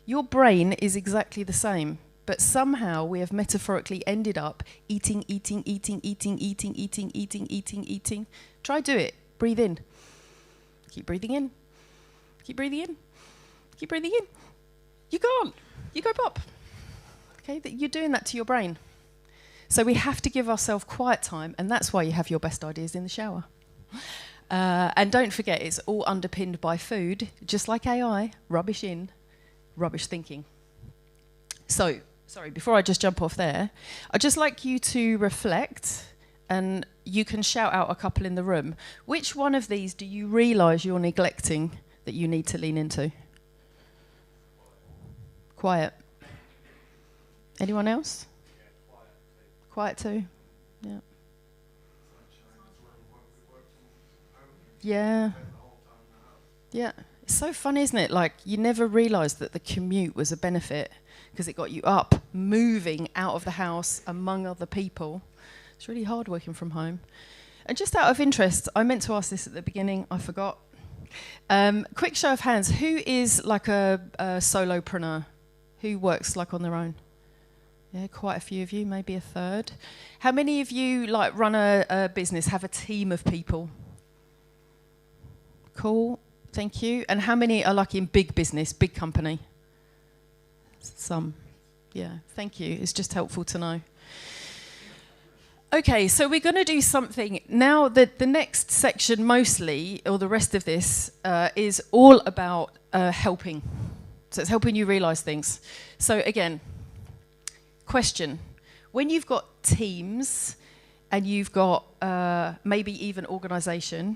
Your brain is exactly the same, but somehow we have metaphorically ended up eating. Try do it. Breathe in. Keep breathing in. Keep breathing in. Keep breathing in. You can't. You go pop. Okay, you're doing that to your brain. So we have to give ourselves quiet time, and that's why you have your best ideas in the shower. And don't forget, it's all underpinned by food, just like AI, rubbish in, rubbish thinking. So, sorry, before I just jump off there, I'd just like you to reflect, and you can shout out a couple in the room. Which one of these do you realise you're neglecting that you need to lean into? Quiet. Anyone else? Quiet too. Yeah. Yeah. Yeah. It's so funny, isn't it? Like, you never realised that the commute was a benefit because it got you up, moving out of the house among other people. It's really hard working from home. And just out of interest, I meant to ask this at the beginning, I forgot. Quick show of hands, who is like a solopreneur? Who works like on their own? Yeah, quite a few of you, maybe a third. How many of you like run a business, have a team of people? Cool, thank you. And how many are like in big business, big company? Some, yeah, thank you. It's just helpful to know. Okay, so we're going to do something now. That the next section mostly, or the rest of this, is all about helping. So it's helping you realise things. So again, question. When you've got teams and you've got maybe even organisation,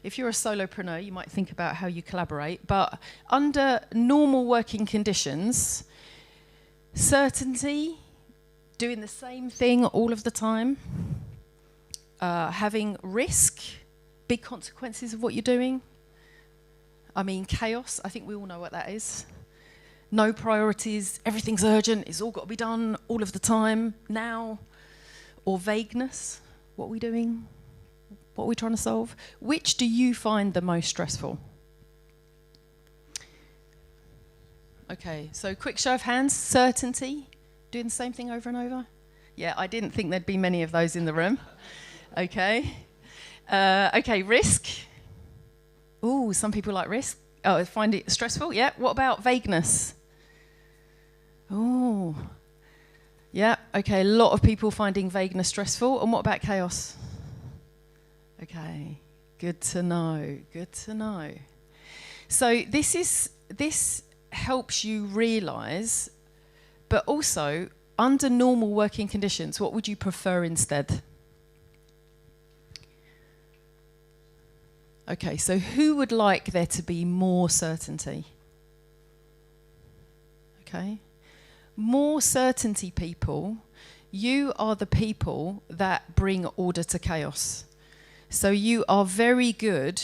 if you're a solopreneur, you might think about how you collaborate. But under normal working conditions, certainty, doing the same thing all of the time, having risk, big consequences of what you're doing. I mean, chaos, I think we all know what that is. No priorities, everything's urgent, it's all got to be done all of the time, now. Or vagueness, what are we doing? What are we trying to solve? Which do you find the most stressful? Okay, so quick show of hands, certainty, doing the same thing over and over? Yeah, I didn't think there'd be many of those in the room. Okay. Okay, risk. Ooh, some people like risk. Oh, find it stressful, yeah. What about vagueness? Oh, yeah, okay, a lot of people finding vagueness stressful. And what about chaos? Okay, good to know, good to know. So this helps you realise, but also, under normal working conditions, what would you prefer instead? Okay, so who would like there to be more certainty? Okay. More certainty people, you are the people that bring order to chaos. So you are very good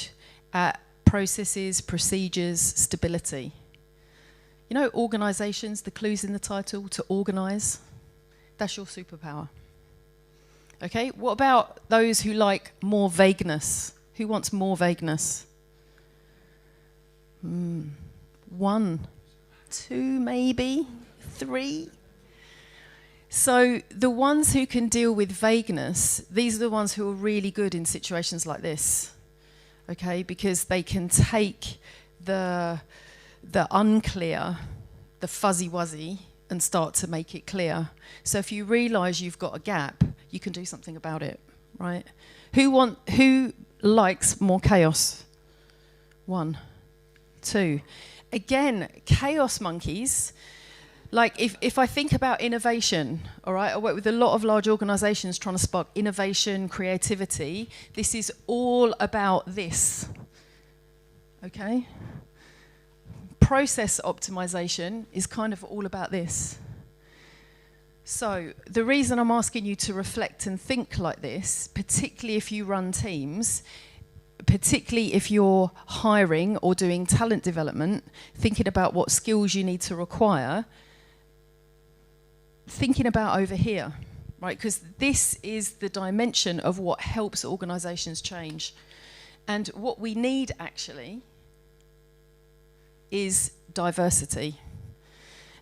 at processes, procedures, stability. You know, organisations, the clue's in the title, to organise. That's your superpower. Okay, what about those who like more vagueness? Who wants more vagueness? 1, 2, maybe 3. So the ones who can deal with vagueness, these are the ones who are really good in situations like this. Okay, because they can take the unclear, the fuzzy-wuzzy, and start to make it clear. So if you realise you've got a gap, you can do something about it, right? Who likes more chaos? 1, 2. Again, chaos monkeys. Like if I think about innovation, all right, I work with a lot of large organisations trying to spark innovation, creativity. This is all about this, okay? Process optimization is kind of all about this. So the reason I'm asking you to reflect and think like this, particularly if you run teams, particularly if you're hiring or doing talent development, thinking about what skills you need to require, thinking about over here, right? Because this is the dimension of what helps organisations change. And what we need actually is diversity.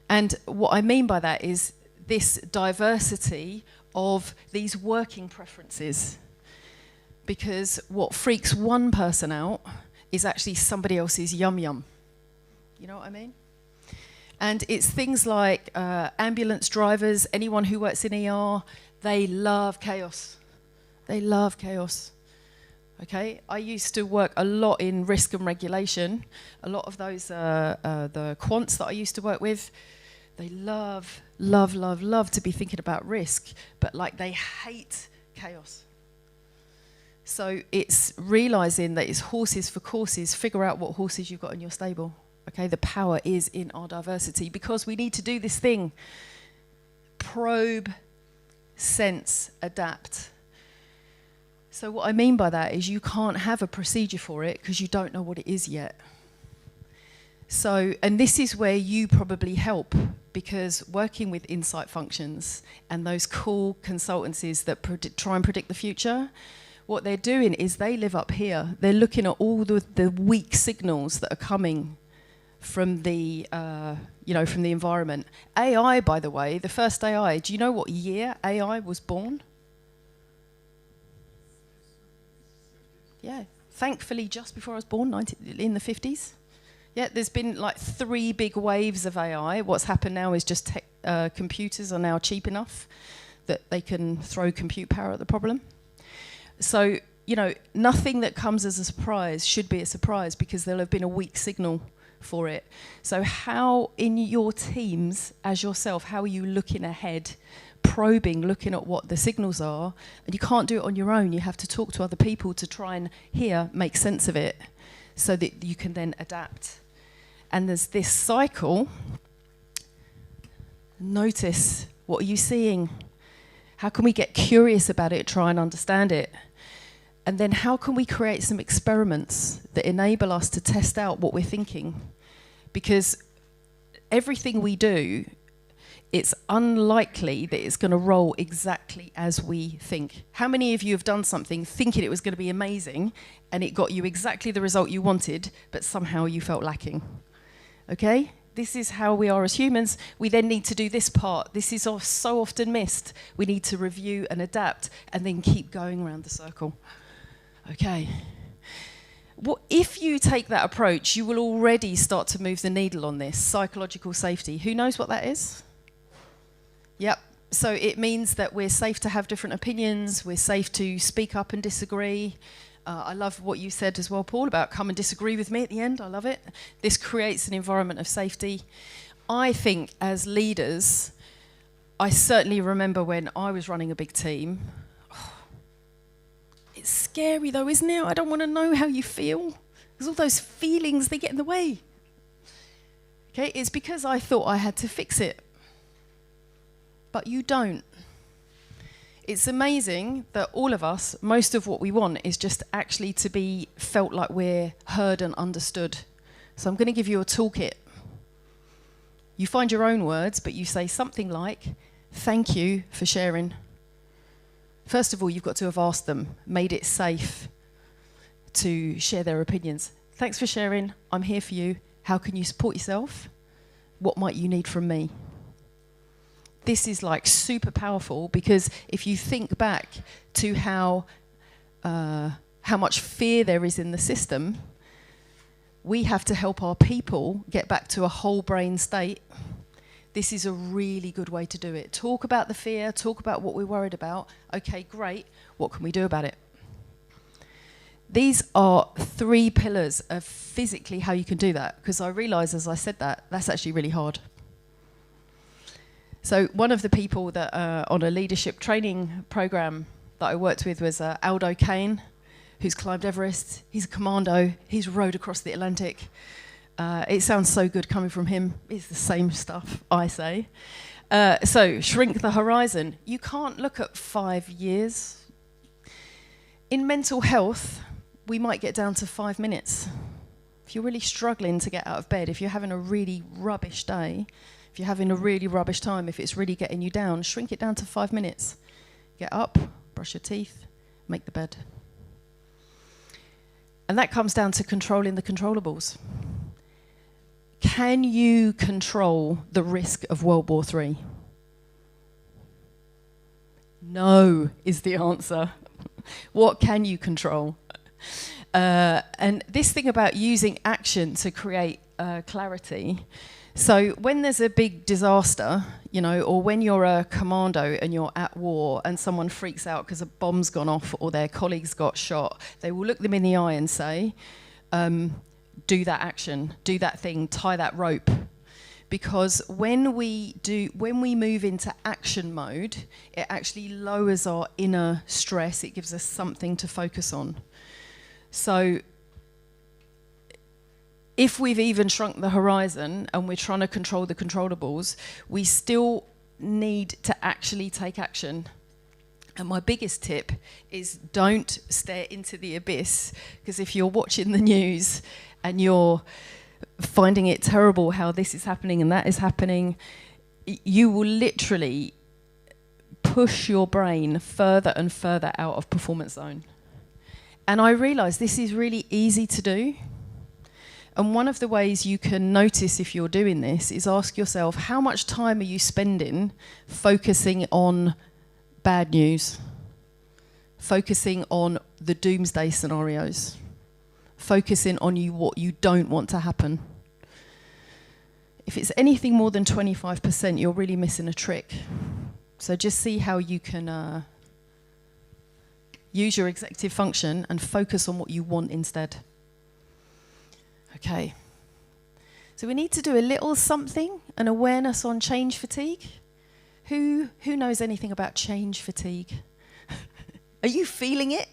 And what I mean by that is this diversity of these working preferences. Because what freaks one person out is actually somebody else's yum-yum. You know what I mean? And it's things like ambulance drivers, anyone who works in ER, they love chaos. They love chaos. Okay, I used to work a lot in risk and regulation. A lot of those, the quants that I used to work with, they love to be thinking about risk, but like they hate chaos. So it's realising that it's horses for courses. Figure out what horses you've got in your stable. Okay, the power is in our diversity, because we need to do this thing. Probe, sense, adapt. So what I mean by that is you can't have a procedure for it because you don't know what it is yet. So, and this is where you probably help, because working with insight functions and those cool consultancies that try and predict the future, what they're doing is they live up here. They're looking at all the weak signals that are coming from the, from the environment. AI, by the way, the first AI, do you know what year AI was born? Yeah, thankfully just before I was born, in the 50s. Yeah, there's been like 3 big waves of AI. What's happened now is just computers are now cheap enough that they can throw compute power at the problem. So, nothing that comes as a surprise should be a surprise, because there'll have been a weak signal for it. So how, in your teams, as yourself, how are you looking ahead, probing, looking at what the signals are? And you can't do it on your own. You have to talk to other people to try and make sense of it, so that you can then adapt. And there's this cycle. Notice, what are you seeing? How can we get curious about it, try and understand it? And then how can we create some experiments that enable us to test out what we're thinking? Because everything we do, it's unlikely that it's going to roll exactly as we think. How many of you have done something thinking it was going to be amazing, and it got you exactly the result you wanted, but somehow you felt lacking? Okay? This is how we are as humans. We then need to do this part. This is so often missed. We need to review and adapt, and then keep going around the circle. Okay. Well, if you take that approach, you will already start to move the needle on this. Psychological safety. Who knows what that is? Yep. So it means that we're safe to have different opinions. We're safe to speak up and disagree. I love what you said as well, Paul, about come and disagree with me at the end. I love it. This creates an environment of safety. I think as leaders, I certainly remember when I was running a big team. It's scary though, isn't it? I don't want to know how you feel, because all those feelings, they get in the way. Okay, it's because I thought I had to fix it. But you don't. It's amazing that all of us, most of what we want is just actually to be felt like we're heard and understood. So I'm going to give you a toolkit. You find your own words, but you say something like, thank you for sharing. First of all, you've got to have asked them, made it safe to share their opinions. Thanks for sharing. I'm here for you. How can you support yourself? What might you need from me? This is like super powerful, because if you think back to how much fear there is in the system, we have to help our people get back to a whole brain state. This is a really good way to do it. Talk about the fear, talk about what we're worried about. Okay, great. What can we do about it? These are 3 pillars of physically how you can do that, because I realised as I said that, that's actually really hard. So one of the people that on a leadership training program that I worked with was Aldo Kane, who's climbed Everest. He's a commando. He's rowed across the Atlantic. It sounds so good coming from him. It's the same stuff, I say. So shrink the horizon. You can't look at 5 years. In mental health, we might get down to 5 minutes. If you're really struggling to get out of bed, if you're having a really rubbish day, if you're having a really rubbish time, if it's really getting you down, shrink it down to 5 minutes. Get up, brush your teeth, make the bed. And that comes down to controlling the controllables. Can you control the risk of World War III? No is the answer. What can you control? And this thing about using action to create clarity. So when there's a big disaster, or when you're a commando and you're at war and someone freaks out because a bomb's gone off or their colleagues got shot, they will look them in the eye and say, do that action, do that thing, tie that rope. Because when we move into action mode, it actually lowers our inner stress. It gives us something to focus on. So if we've even shrunk the horizon and we're trying to control the controllables, we still need to actually take action. And my biggest tip is don't stare into the abyss, because if you're watching the news and you're finding it terrible how this is happening and that is happening, you will literally push your brain further and further out of performance zone. And I realise this is really easy to do. And one of the ways you can notice if you're doing this is ask yourself, how much time are you spending focusing on bad news, focusing on the doomsday scenarios, focusing on what you don't want to happen? If it's anything more than 25%, you're really missing a trick. So just see how you can use your executive function and focus on what you want instead. Okay. So we need to do a little something, an awareness on change fatigue. Who knows anything about change fatigue? Are you feeling it?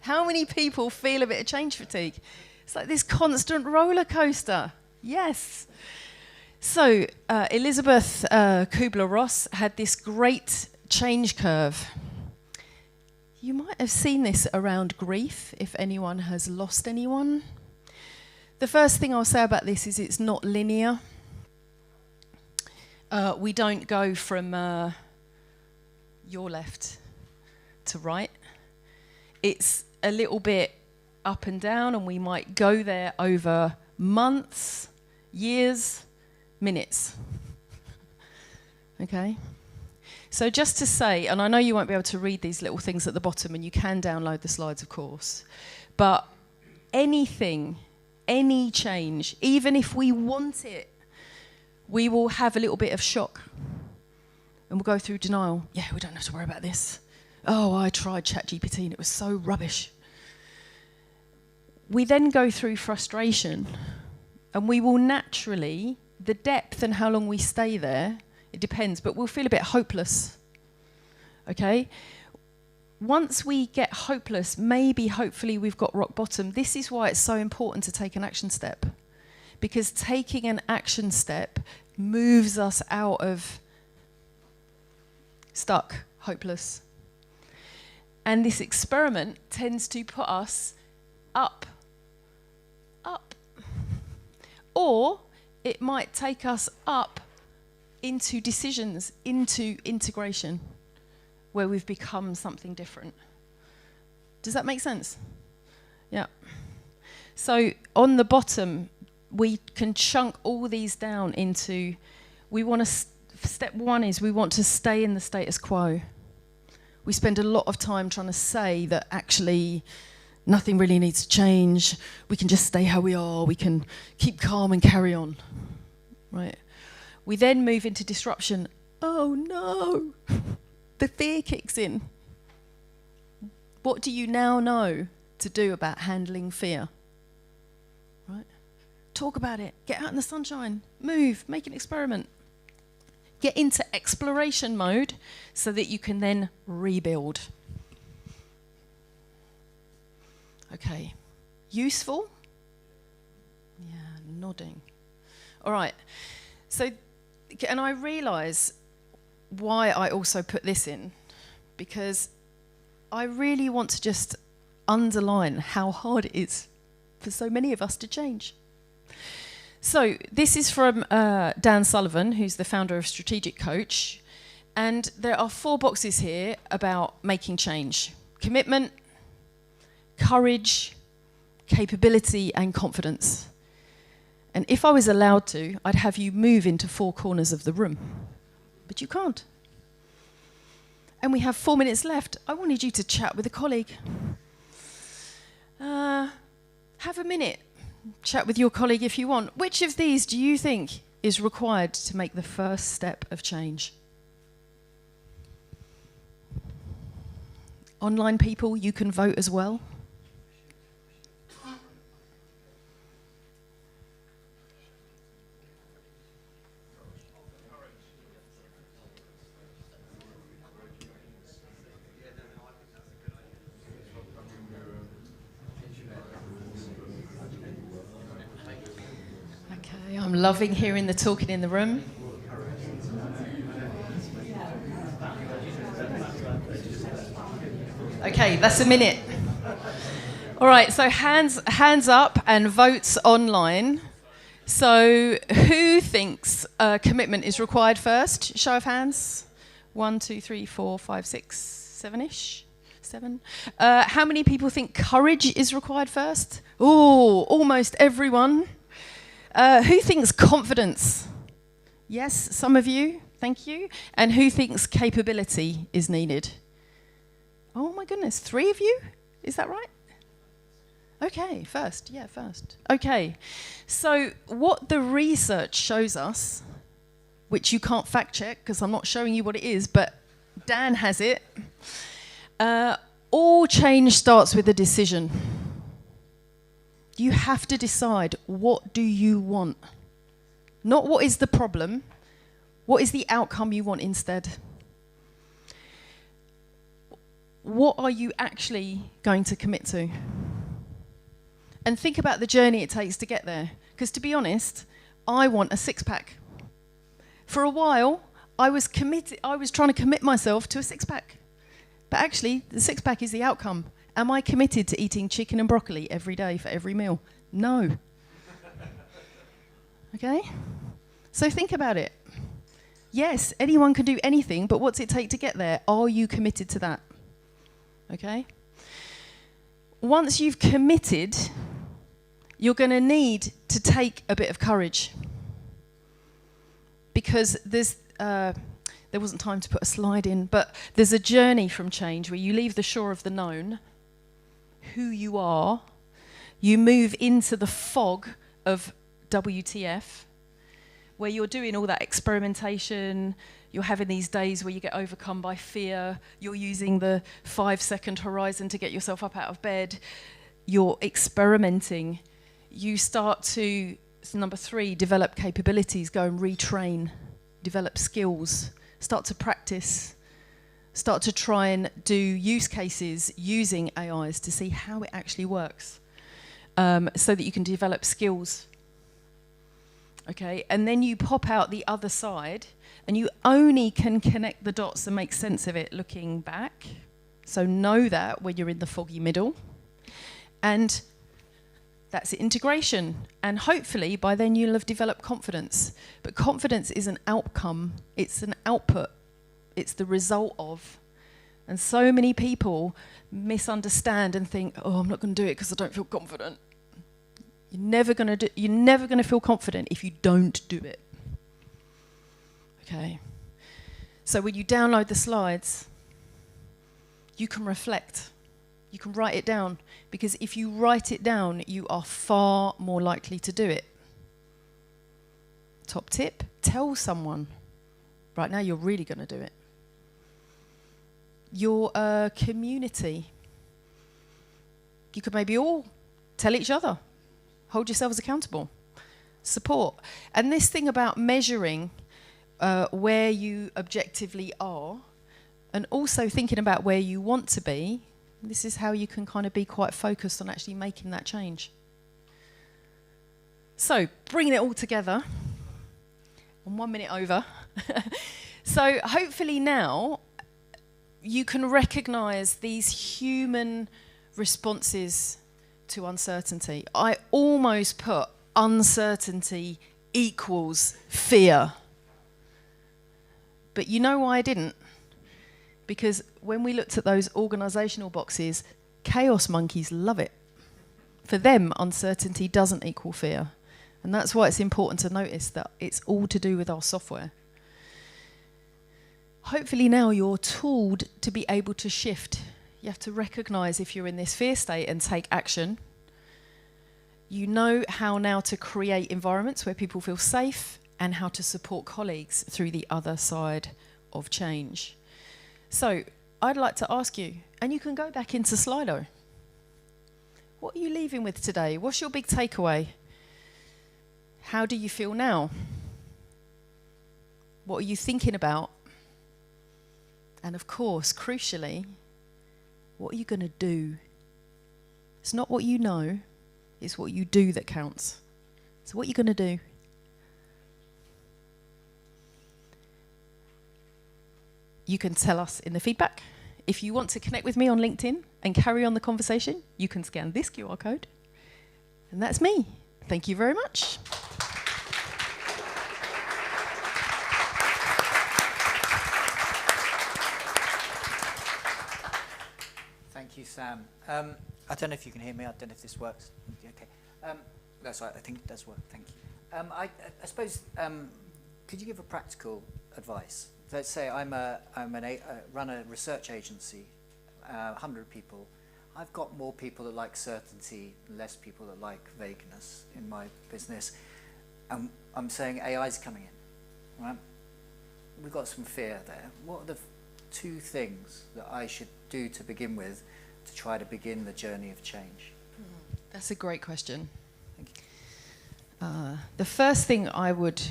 How many people feel a bit of change fatigue? It's like this constant roller coaster. Yes. So Elizabeth Kubler-Ross had this great change curve. You might have seen this around grief, if anyone has lost anyone. The first thing I'll say about this is it's not linear. We don't go from your left to right. It's a little bit up and down, and we might go there over months, years, minutes. Okay? So just to say, and I know you won't be able to read these little things at the bottom, and you can download the slides, of course, but anything, any change, even if we want it, we will have a little bit of shock. And we'll go through denial. Yeah, we don't have to worry about this. Oh, I tried ChatGPT and it was so rubbish. We then go through frustration, and we will naturally, the depth and how long we stay there, it depends, but we'll feel a bit hopeless. Okay? Once we get hopeless, maybe, hopefully, we've got rock bottom. This is why it's so important to take an action step. Because taking an action step moves us out of stuck, hopeless. And this experiment tends to put us up. Or it might take us up into decisions, into integration, where we've become something different. Does that make sense? Yeah. So on the bottom, we can chunk all these down into, we want to, step one is we want to stay in the status quo. We spend a lot of time trying to say that actually nothing really needs to change. We can just stay how we are. We can keep calm and carry on, right? We then move into disruption. Oh no, the fear kicks in. What do you now know to do about handling fear? Right? Talk about it. Get out in the sunshine. Move. Make an experiment. Get into exploration mode so that you can then rebuild. Okay. Useful? Yeah, nodding. All right. So, and I realise why I also put this in, because I really want to just underline how hard it is for so many of us to change. So this is from Dan Sullivan, who's the founder of Strategic Coach. And there are 4 boxes here about making change: commitment, courage, capability, and confidence. And if I was allowed to, I'd have you move into 4 corners of the room. But you can't. And we have 4 minutes left. I wanted you to chat with a colleague. Have a minute. Chat with your colleague if you want. Which of these do you think is required to make the first step of change? Online people, you can vote as well. I'm loving hearing the talking in the room. Okay, that's a minute. All right, so hands up and votes online. So who thinks commitment is required first? Show of hands. 1, 2, 3, 4, 5, 6, 7-ish. 7. How many people think courage is required first? Oh, almost everyone. Who thinks confidence? Yes, some of you. Thank you. And who thinks capability is needed? Oh my goodness, 3 of you? Is that right? Okay, first. Yeah, first. Okay. So what the research shows us, which you can't fact check because I'm not showing you what it is, but Dan has it. All change starts with a decision. You have to decide, what do you want? Not what is the problem, what is the outcome you want instead? What are you actually going to commit to? And think about the journey it takes to get there. Because to be honest, I want a 6-pack. For a while, I was trying to commit myself to a 6-pack. But actually, the 6-pack is the outcome. Am I committed to eating chicken and broccoli every day for every meal? No. Okay? So think about it. Yes, anyone can do anything, but what's it take to get there? Are you committed to that? Okay? Once you've committed, you're going to need to take a bit of courage. Because there wasn't time to put a slide in, but there's a journey from change where you leave the shore of the known, who you are, you move into the fog of WTF, where you're doing all that experimentation, you're having these days where you get overcome by fear, you're using the 5-second horizon to get yourself up out of bed, you're experimenting, you start to, number 3, develop capabilities, go and retrain, develop skills, start to practice, start to try and do use cases using AIs to see how it actually works, so that you can develop skills. Okay, and then you pop out the other side, and you only can connect the dots and make sense of it looking back. So know that when you're in the foggy middle. And that's integration. And hopefully by then you'll have developed confidence. But confidence is an outcome. It's an output. It's the result of. And so many people misunderstand and think, oh, I'm not going to do it because I don't feel confident. You're never going to feel confident if you don't do it. Okay. So when you download the slides, you can reflect. You can write it down. Because if you write it down, you are far more likely to do it. Top tip, tell someone. Right now, you're really going to do it. Your community. You could maybe all tell each other. Hold yourselves accountable. Support. And this thing about measuring where you objectively are, and also thinking about where you want to be, this is how you can kind of be quite focused on actually making that change. So, bringing it all together, I'm 1 minute over. So hopefully now you can recognize these human responses to uncertainty. I almost put uncertainty equals fear. But you know why I didn't? Because when we looked at those organizational boxes, chaos monkeys love it. For them, uncertainty doesn't equal fear. And that's why it's important to notice that it's all to do with our software. Hopefully now you're tooled to be able to shift. You have to recognize if you're in this fear state and take action. You know how now to create environments where people feel safe and how to support colleagues through the other side of change. So I'd like to ask you, and you can go back into Slido. What are you leaving with today? What's your big takeaway? How do you feel now? What are you thinking about? And of course, crucially, what are you going to do? It's not what you know, it's what you do that counts. So what are you going to do? you can tell us in the feedback. If you want to connect with me on LinkedIn and carry on the conversation, you can scan this QR code. And that's me. Thank you very much. Thank you, Sam. I don't know if you can hear me. I don't know if this works. Okay. That's right. I think it does work. Thank you. I suppose, could you give a practical advice? Let's say I run a research agency, 100 people. I've got more people that like certainty, less people that like vagueness in my business. I'm saying AI is coming in, right? We've got some fear there. What are the two things that I should do to begin with to try to begin the journey of change? That's a great question. Thank you. The first thing I would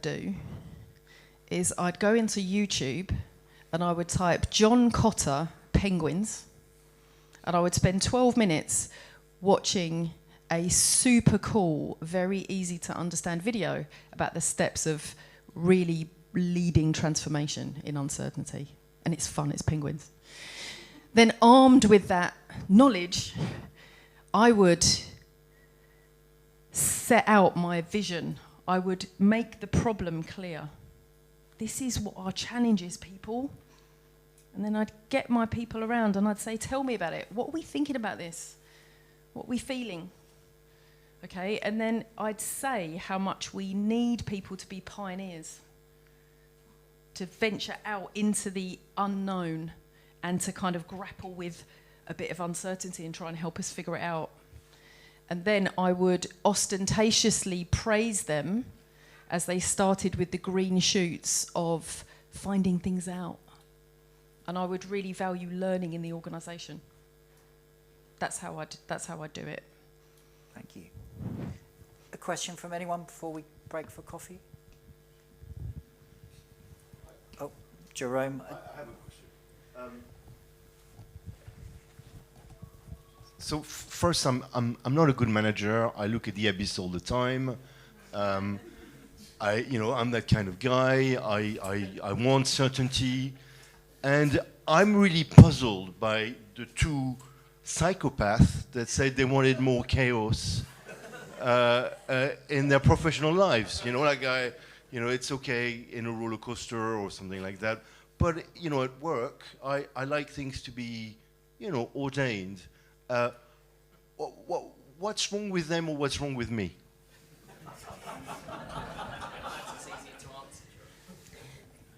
do is I'd go into YouTube and I would type John Cotter penguins, and I would spend 12 minutes watching a super cool, very easy to understand video about the steps of really leading transformation in uncertainty. And it's fun, it's penguins. Then armed with that knowledge, I would set out my vision. I would make the problem clear. This is what our challenge is, people. And then I'd get my people around and I'd say, tell me about it. What are we thinking about this? What are we feeling? Okay, and then I'd say how much we need people to be pioneers, to venture out into the unknown and to kind of grapple with a bit of uncertainty and try and help us figure it out. And then I would ostentatiously praise them as they started with the green shoots of finding things out. And I would really value learning in the organisation. That's how I'd do it. Thank you. A question from anyone before we break for coffee? Oh, Jerome. I have a question. So first, I'm not a good manager. I look at the abyss all the time. I'm that kind of guy. I want certainty, and I'm really puzzled by the two psychopaths that said they wanted more chaos in their professional lives. It's okay in a roller coaster or something like that. But at work, I like things to be, ordained. What's wrong with them, or what's wrong with me?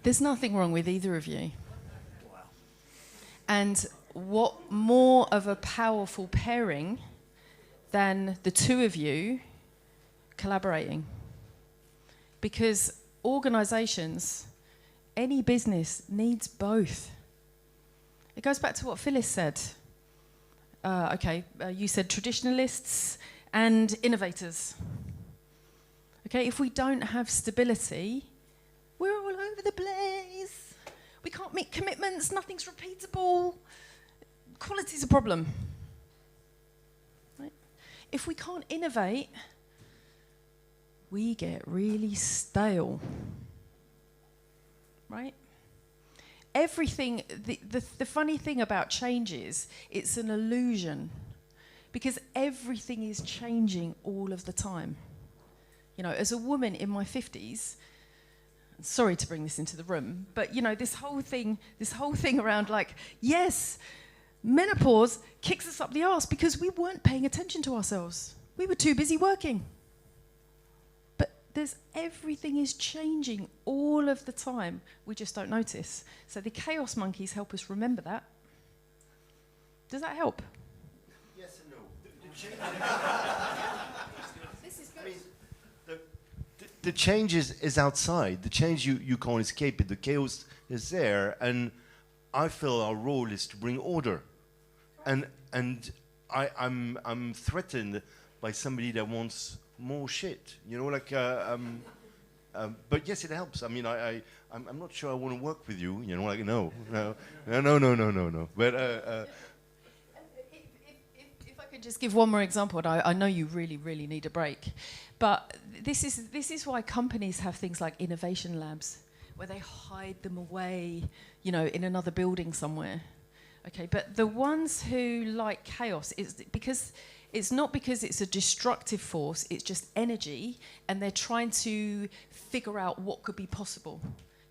There's nothing wrong with either of you. Wow. And what more of a powerful pairing than the two of you collaborating? Because organisations, any business needs both. It goes back to what Phyllis said. You said traditionalists and innovators. Okay, if we don't have stability, we're all over the place. We can't meet commitments, nothing's repeatable. Quality's a problem. Right? If we can't innovate, we get really stale. Right? Everything, the funny thing about change is, it's an illusion. Because everything is changing all of the time. As a woman in my 50s, sorry to bring this into the room, but this whole thing around yes, menopause kicks us up the arse because we weren't paying attention to ourselves. We were too busy working. But everything is changing all of the time. We just don't notice. So the chaos monkeys help us remember that. Does that help? Yes and no. This is good. I mean, the change is outside. The change you can't escape it. The chaos is there, and I feel our role is to bring order, and I'm threatened by somebody that wants more shit. But yes, it helps. I mean, I'm not sure I want to work with you. No. But if I could just give one more example, and I know you really, really need a break, but this is why companies have things like innovation labs, where they hide them away, you know, in another building somewhere. Okay, but the ones who like chaos, it's not because it's a destructive force, it's just energy, and they're trying to figure out what could be possible.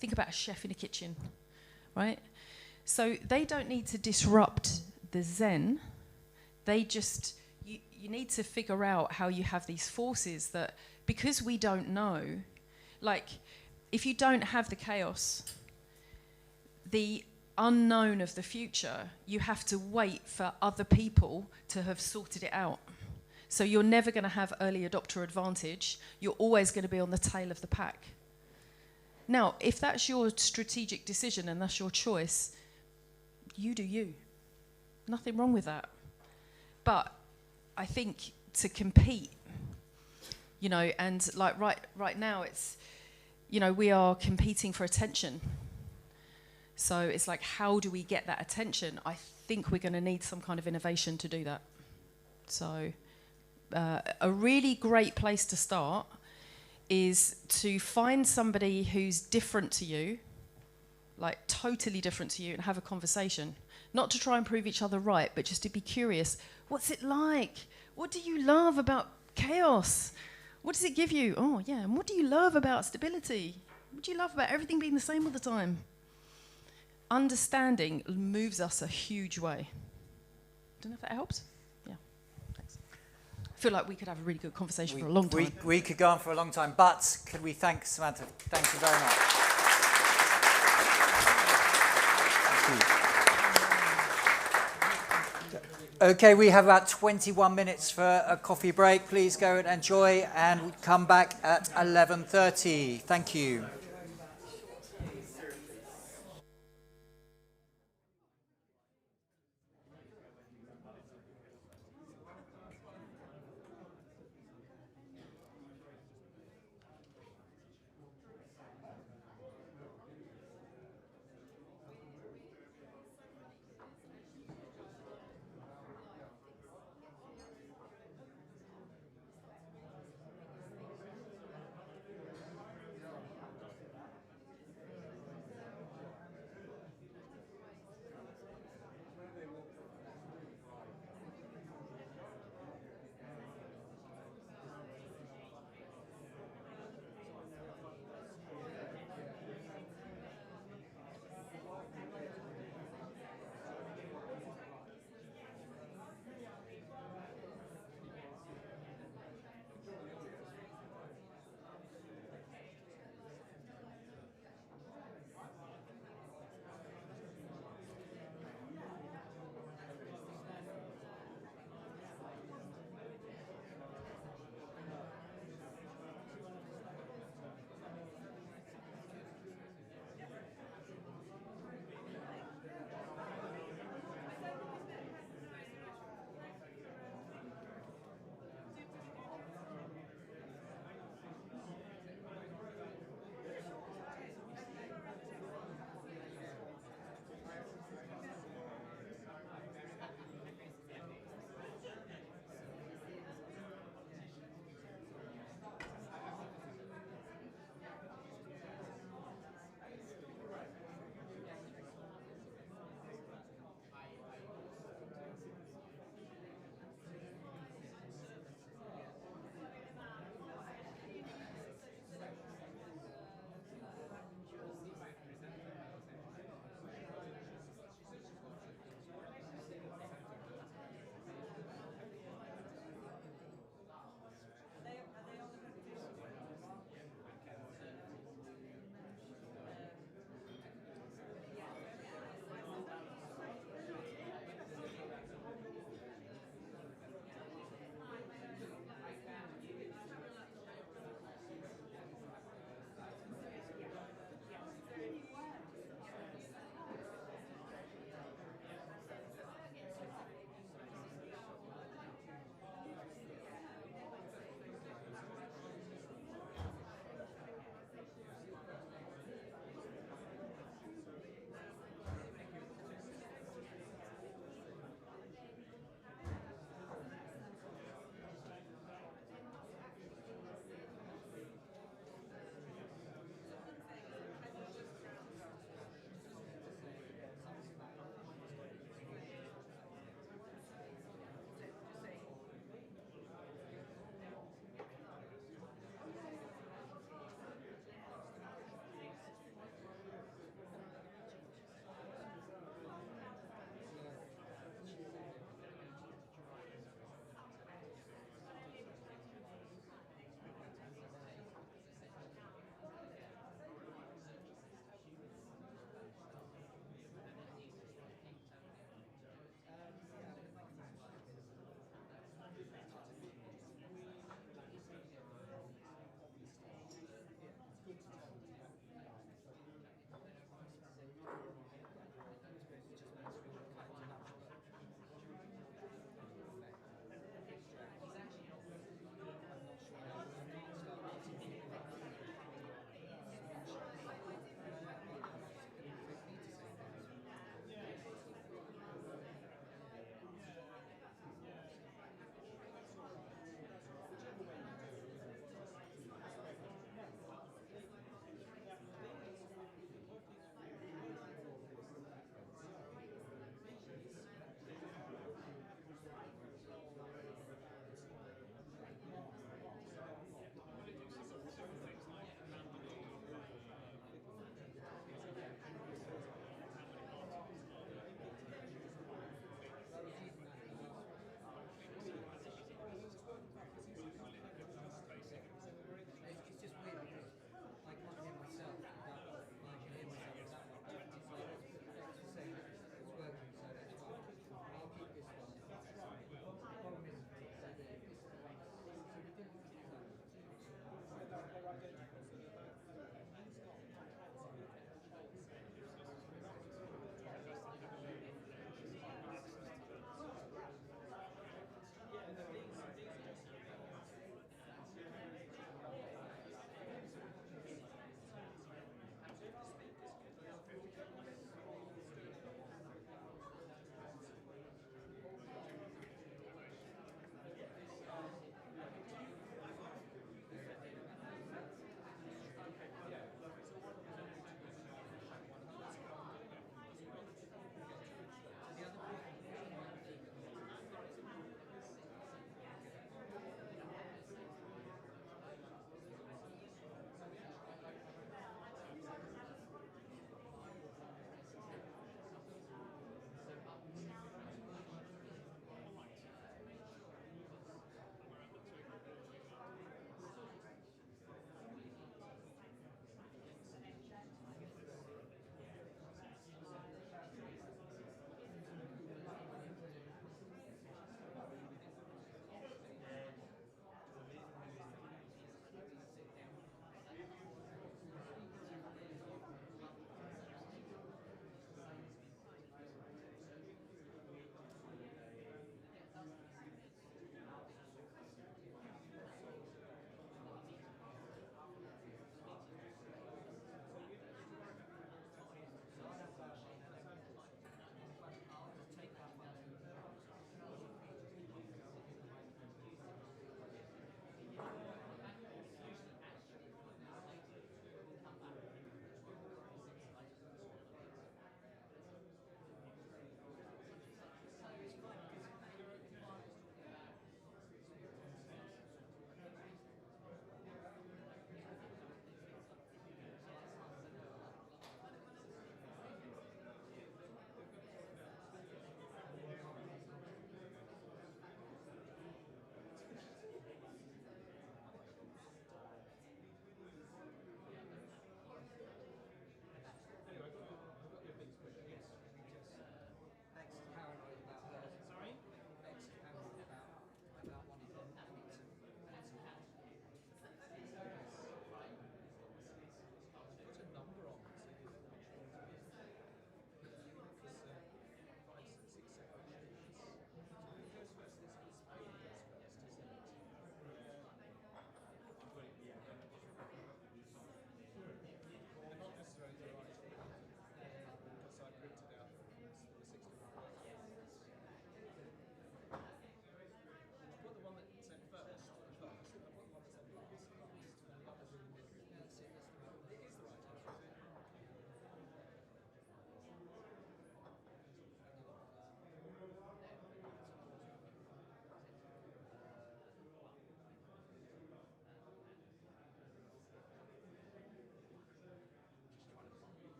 Think about a chef in a kitchen, right? So they don't need to disrupt the Zen. They just, you need to figure out how you have these forces that, because we don't know, like, if you don't have the chaos, the unknown of the future, you have to wait for other people to have sorted it out. So you're never going to have early adopter advantage. You're always going to be on the tail of the pack. Now, if that's your strategic decision and that's your choice, you do you. Nothing wrong with that. But I think to compete, you know, and like right now it's, you know, we are competing for attention. So it's like, how do we get that attention? I think we're going to need some kind of innovation to do that. So a really great place to start is to find somebody who's different to you, like totally different to you, and have a conversation. Not to try and prove each other right, but just to be curious. What's it like? What do you love about chaos? What does it give you? Oh, yeah. And what do you love about stability? What do you love about everything being the same all the time? Understanding moves us a huge way. Don't know if that helps. Yeah, thanks. I feel like we could have a really good conversation for a long time. We could go on for a long time, but could we thank Samantha? Thank you very much. Okay, we have about 21 minutes for a coffee break. Please go and enjoy, and we come back at 11:30. Thank you.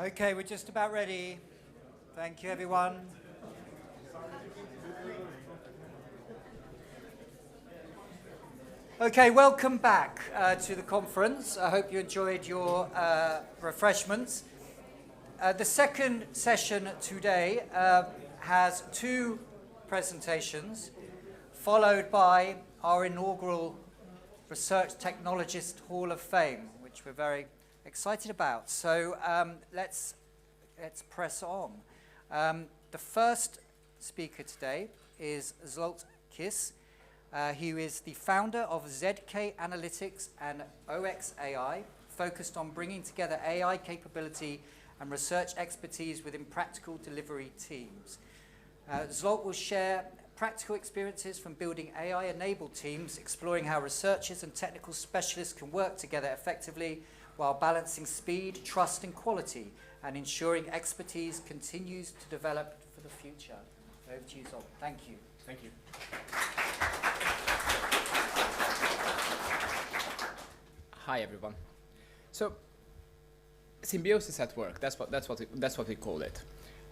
Okay, we're just about ready. Thank you, everyone. Okay, welcome back to the conference. I hope you enjoyed your refreshments. The second session today has two presentations, followed by our inaugural Research Technologist Hall of Fame, which we're very excited about. So let's press on. The first speaker today is Zsolt Kiss. He is the founder of ZK Analytics and OXAI, focused on bringing together AI capability and research expertise within practical delivery teams. Zsolt will share practical experiences from building AI-enabled teams, exploring how researchers and technical specialists can work together effectively while balancing speed, trust, and quality, and ensuring expertise continues to develop for the future. Over to you, Zsolt. Thank you. Thank you. Hi, everyone. So, symbiosis at work, that's what we call it.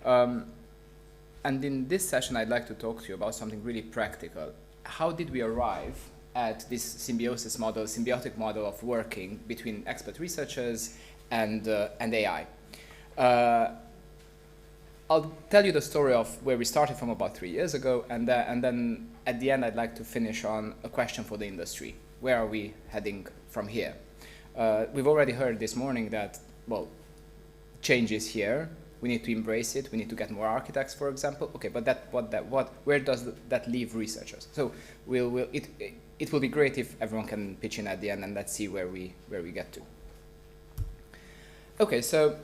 And in this session, I'd like to talk to you about something really practical. How did we arrive at this symbiotic model of working between expert researchers and AI? I'll tell you the story of where we started from about 3 years ago, and then at the end, I'd like to finish on a question for the industry. Where are we heading from here? We've already heard this morning that, well, change is here. We need to embrace it. We need to get more architects, for example. Okay, but where does that leave researchers? So it will be great if everyone can pitch in at the end, and let's see where we get to. Okay, so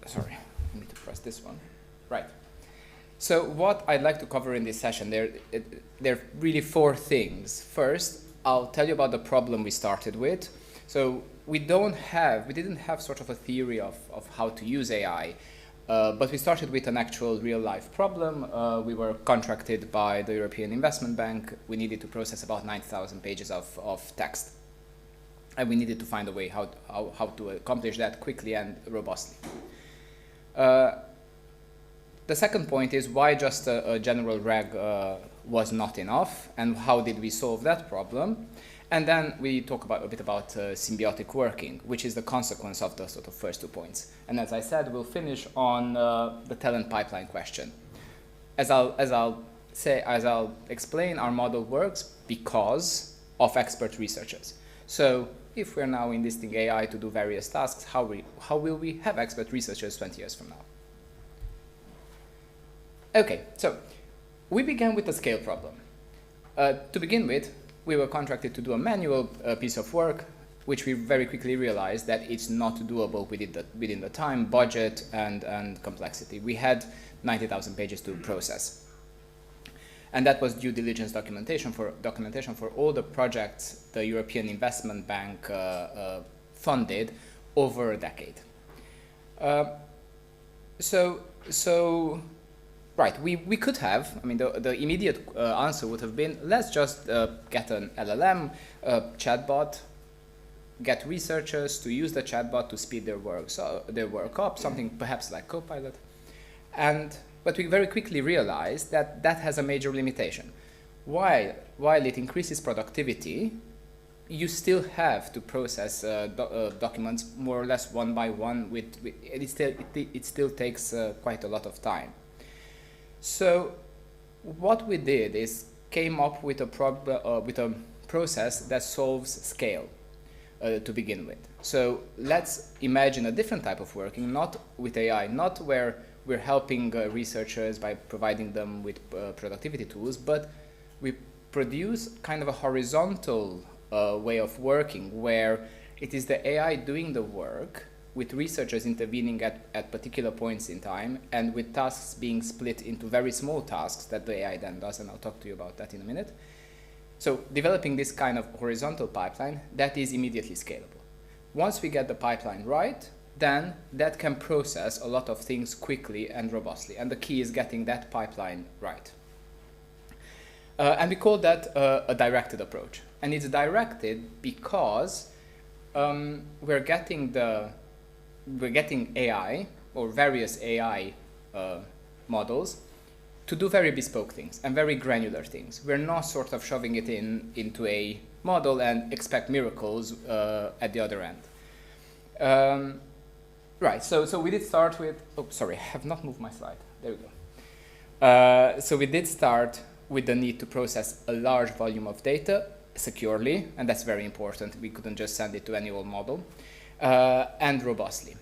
sorry, I need to press this one. Right. So what I'd like to cover in this session, there are really 4 things. First, I'll tell you about the problem we started with. So we didn't have sort of a theory of how to use AI. But we started with an actual real-life problem. We were contracted by the European Investment Bank. We needed to process about 9,000 pages of text. And we needed to find a way how to accomplish that quickly and robustly. The second point is why just a general RAG was not enough, and how did we solve that problem? And then we talk a bit about symbiotic working, which is the consequence of the sort of first 2 points. And as I said, we'll finish on the talent pipeline question. As I'll explain, our model works because of expert researchers. So if we're now enlisting AI to do various tasks, how will we have expert researchers 20 years from now? Okay, so we began with a scale problem. To begin with, we were contracted to do a manual piece of work, which we very quickly realized that it's not doable within the time, budget, and complexity. We had 90,000 pages to process. And that was due diligence documentation for all the projects the European Investment Bank funded over a decade. Right, we could have, I mean, the immediate answer would have been, let's just get an LLM, chatbot, get researchers to use the chatbot to speed their work up, something perhaps like Copilot. But we very quickly realized that that has a major limitation. While it increases productivity, you still have to process documents more or less one by one. It still takes quite a lot of time. So what we did is came up with a process that solves scale to begin with. So let's imagine a different type of working, not with AI, not where we're helping researchers by providing them with productivity tools, but we produce kind of a horizontal way of working where it is the AI doing the work with researchers intervening at particular points in time, and with tasks being split into very small tasks that the AI then does, and I'll talk to you about that in a minute. So developing this kind of horizontal pipeline, that is immediately scalable. Once we get the pipeline right, then that can process a lot of things quickly and robustly, and the key is getting that pipeline right. And we call that a directed approach. And it's directed because we're getting AI or various AI models to do very bespoke things and very granular things. We're not sort of shoving it into a model and expect miracles at the other end. Right, so we did start with, oh, sorry, I have not moved my slide. There we go. So we did start with the need to process a large volume of data securely, and that's very important. We couldn't just send it to any old model, and robustly.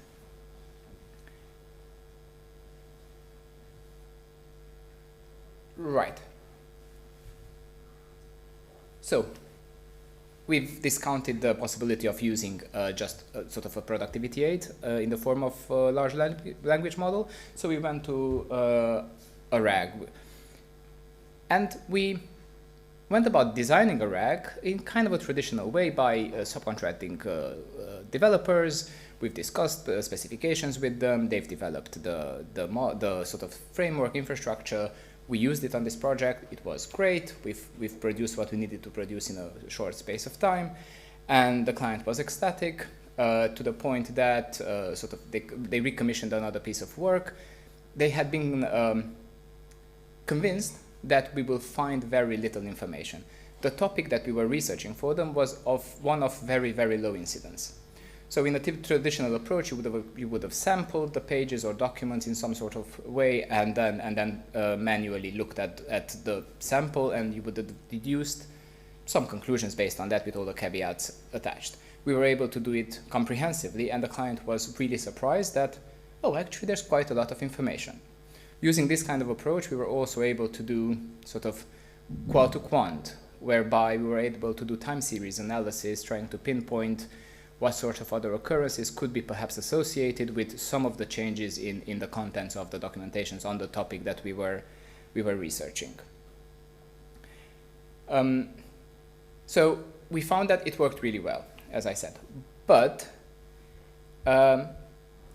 Right. So we've discounted the possibility of using just sort of a productivity aid in the form of a large language model. So we went to a RAG. And we went about designing a RAG in kind of a traditional way by subcontracting developers. We've discussed specifications with them. They've developed the sort of framework infrastructure. We used it on this project. It was great. We've produced what we needed to produce in a short space of time. And the client was ecstatic to the point that sort of they recommissioned another piece of work. They had been convinced that we will find very little information. The topic that we were researching for them was one of very, very low incidence. So in a traditional approach, you would have sampled the pages or documents in some sort of way, and then manually looked at the sample, and you would have deduced some conclusions based on that with all the caveats attached. We were able to do it comprehensively, and the client was really surprised that, oh, actually there's quite a lot of information. Using this kind of approach, we were also able to do sort of qual to quant, whereby we were able to do time series analysis, trying to pinpoint what sort of other occurrences could be perhaps associated with some of the changes in the contents of the documentations on the topic that we were researching. So we found that it worked really well, as I said. But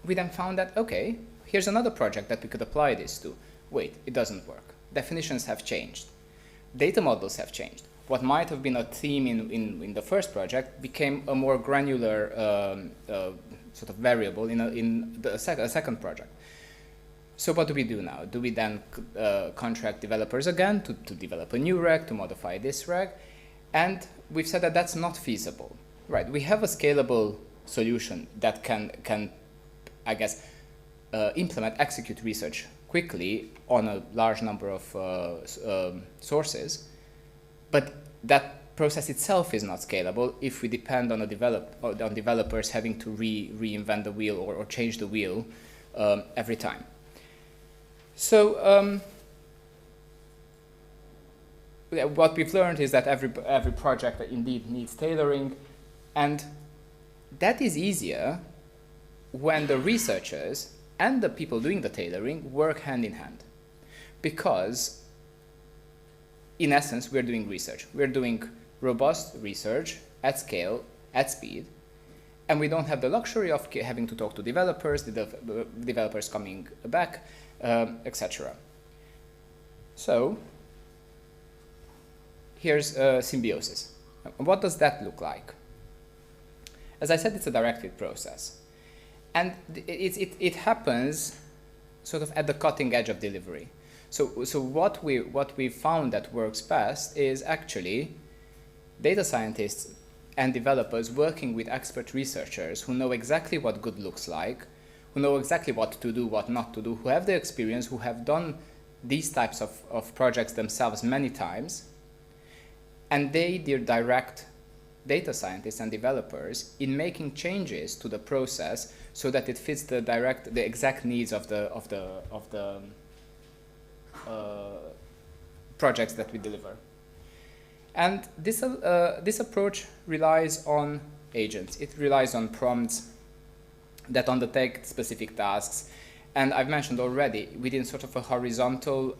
we then found that, okay, here's another project that we could apply this to. Wait, it doesn't work. Definitions have changed. Data models have changed. What might have been a theme in the first project became a more granular sort of variable in a second project. So what do we do now? Do we then contract developers again to develop a new RAG, to modify this RAG? And we've said that that's not feasible. Right, we have a scalable solution that can I guess, execute research quickly on a large number of sources. But that process itself is not scalable if we depend on developers having to reinvent the wheel or change the wheel every time. So what we've learned is that every project indeed needs tailoring, and that is easier when the researchers and the people doing the tailoring work hand in hand, because in essence, we're doing research. We're doing robust research at scale, at speed, and we don't have the luxury of having to talk to developers, developers coming back, etc. So here's symbiosis. What does that look like? As I said, it's a direct fit process. And it happens sort of at the cutting edge of delivery. So what we found that works best is actually data scientists and developers working with expert researchers who know exactly what good looks like, who know exactly what to do, what not to do, who have the experience, who have done these types of projects themselves many times, and they direct data scientists and developers in making changes to the process so that it fits the exact needs of the projects that we deliver. And this approach relies on agents. It relies on prompts that undertake specific tasks. And I've mentioned already, within sort of a horizontal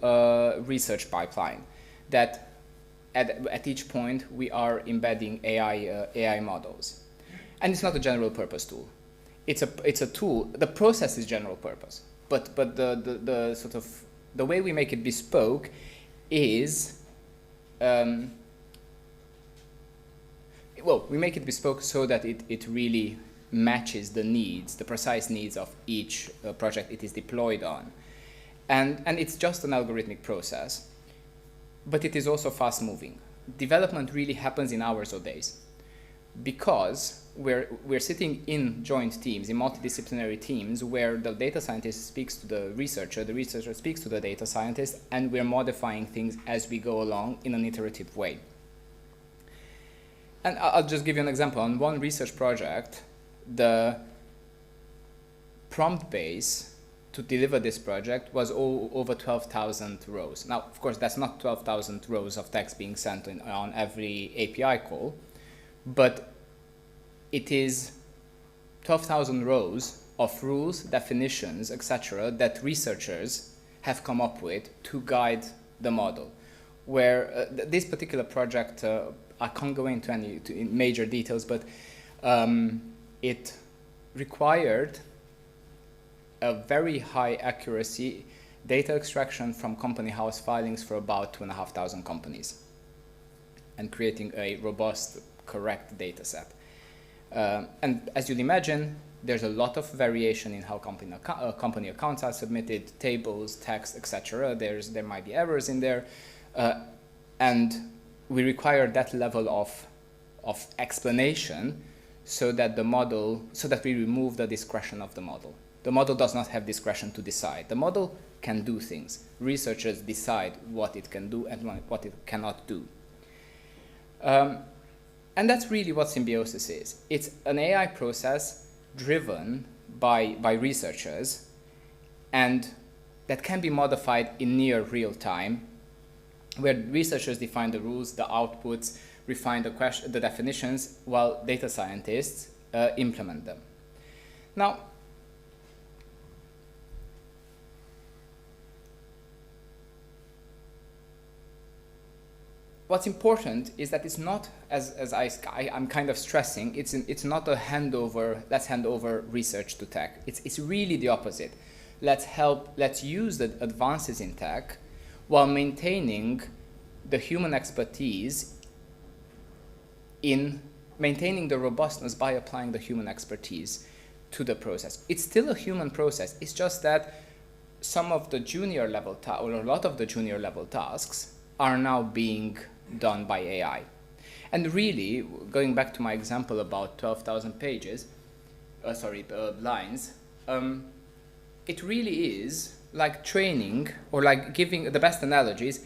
research pipeline, that at each point we are embedding AI models. And it's not a general purpose tool. It's a tool. The process is general purpose, but the sort of the way we make it bespoke is we make it bespoke so that it really matches the needs, the precise needs of each project it is deployed on. And it's just an algorithmic process, but it is also fast moving. Development really happens in hours or days, because we're sitting in joint teams, in multidisciplinary teams, where the data scientist speaks to the researcher speaks to the data scientist, and we're modifying things as we go along in an iterative way. And I'll just give you an example. On one research project, the prompt base to deliver this project was over 12,000 rows. Now, of course, that's not 12,000 rows of text being sent on every API call, but it is 12,000 rows of rules, definitions, etc., that researchers have come up with to guide the model. Where this particular project, I can't go into any major details, but it required a very high accuracy data extraction from company house filings for about 2,500 companies, and creating a robust, correct data set. And as you'd imagine, there's a lot of variation in how company accounts are submitted, tables, text, etc. There might be errors in there, and we require that level of explanation so that we remove the discretion of the model. The model does not have discretion to decide. The model can do things. Researchers decide what it can do and what it cannot do. And that's really what Symbiosis is. It's an AI process driven by researchers, and that can be modified in near real time, where researchers define the rules, the outputs, refine the definitions, while data scientists implement them. Now, what's important is that it's not, as I'm kind of stressing, it's not a handover, let's hand over research to tech. It's really the opposite. Let's use the advances in tech while maintaining the human expertise in maintaining the robustness by applying the human expertise to the process. It's still a human process. It's just that some of the junior level or a lot of the junior level tasks are now being done by AI. And really, going back to my example about 12,000 lines, it really is like training, or like giving the best analogies,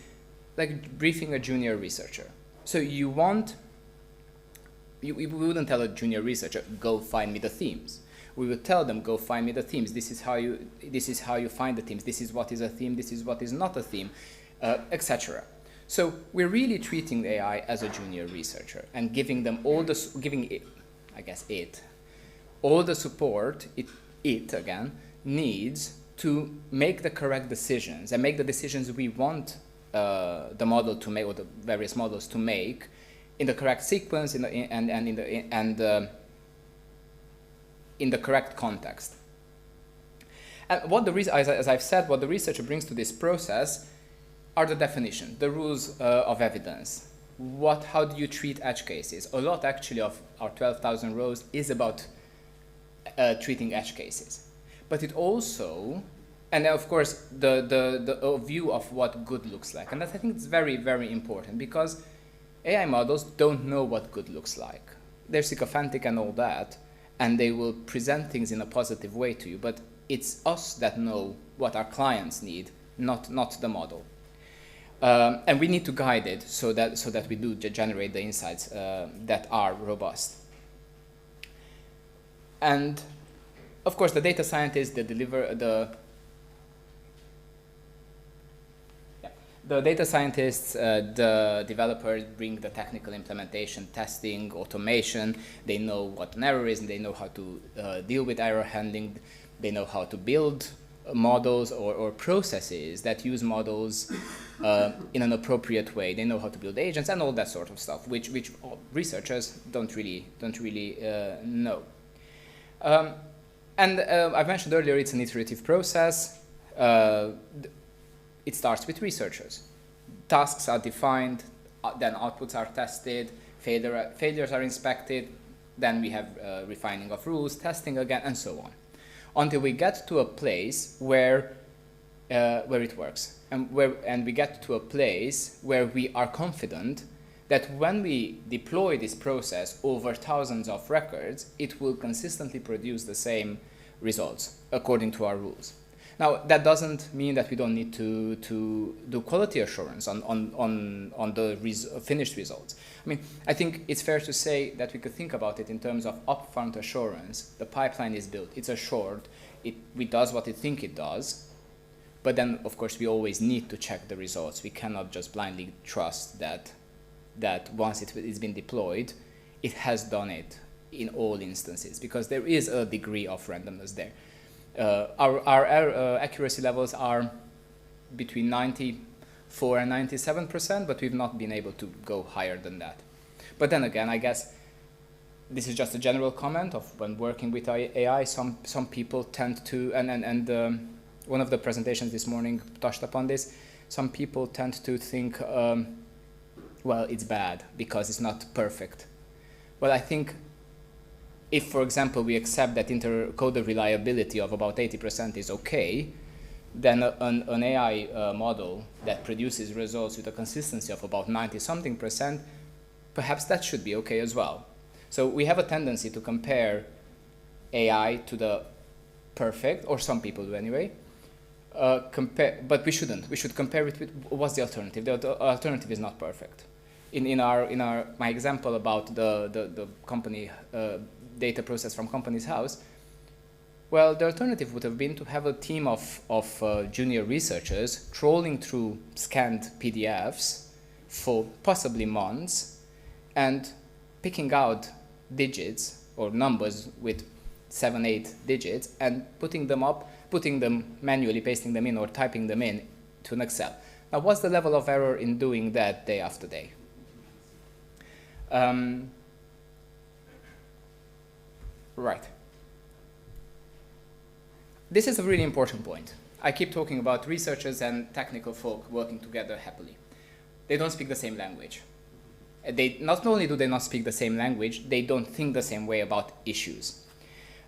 like briefing a junior researcher. So we wouldn't tell a junior researcher, go find me the themes. We would tell them, go find me the themes. This is how you find the themes. This is what is a theme. This is what is not a theme, etc. So we're really treating AI as a junior researcher and giving them all the support it needs to make the correct decisions and make the decisions we want the model to make, or the various models to make, in the correct sequence in the correct context. And as I've said, what the researcher brings to this process are the definition, the rules of evidence. How do you treat edge cases? A lot actually of our 12,000 rows is about treating edge cases. But it also, and of course, the view of what good looks like. And that, I think, is very, very important, because AI models don't know what good looks like. They're sycophantic and all that, and they will present things in a positive way to you, but it's us that know what our clients need, not the model. And we need to guide it so that we do generate the insights that are robust. And of course, the data scientists that deliver the data scientists, the developers bring the technical implementation, testing, automation. They know what an error is, and they know how to deal with error handling. They know how to build models or processes that use models in an appropriate way. They know how to build agents and all that sort of stuff, which researchers don't really know. And I've mentioned earlier, it's an iterative process. It starts with researchers. Tasks are defined, then outputs are tested, failures are inspected, Then we have refining of rules, testing again, and so on, until we get to a place where it works, and we get to a place where we are confident that when we deploy this process over thousands of records, it will consistently produce the same results according to our rules. Now, that doesn't mean that we don't need to do quality assurance on the finished results. I mean, I think it's fair to say that we could think about it in terms of upfront assurance. The pipeline is built, it's assured, it does what it thinks it does, but then, of course, we always need to check the results. We cannot just blindly trust that once it's been deployed, it has done it in all instances, because there is a degree of randomness there. Our accuracy levels are between 94 and 97%, but we've not been able to go higher than that. But then again, I guess this is just a general comment of when working with AI, some people tend to, and one of the presentations this morning touched upon this, some people tend to think, well, it's bad because it's not perfect. Well, I think if, for example, we accept that intercoder reliability of about 80% is okay, then an AI model that produces results with a consistency of about 90-something%, perhaps that should be okay as well. So we have a tendency to compare AI to the perfect, or some people do anyway, but we shouldn't. We should compare it with what's the alternative. The alternative is not perfect. In my example about the company data process from company's house, well, the alternative would have been to have a team of junior researchers trawling through scanned PDFs for possibly months and picking out digits or numbers with 7-8 digits and putting them manually, pasting them in or typing them in to an Excel. Now, what's the level of error in doing that day after day? Right. This is a really important point. I keep talking about researchers and technical folk working together happily. They don't speak the same language. Not only do they not speak the same language, they don't think the same way about issues.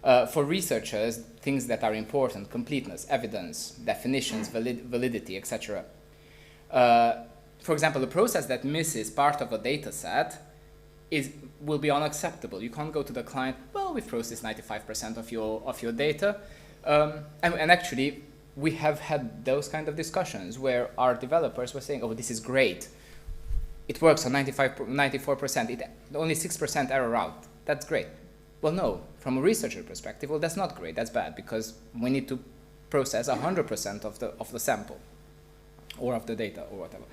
For researchers, things that are important, completeness, evidence, definitions, validity, etc. For example, a process that misses part of a data set will be unacceptable. You can't go to the client, well, we've processed 95% of your data. And actually, we have had those kind of discussions where our developers were saying, oh, this is great. It works on 94%, only 6% error out. That's great. Well, no, from a researcher perspective, well, that's not great, that's bad, because we need to process 100% of the sample, or of the data, or whatever.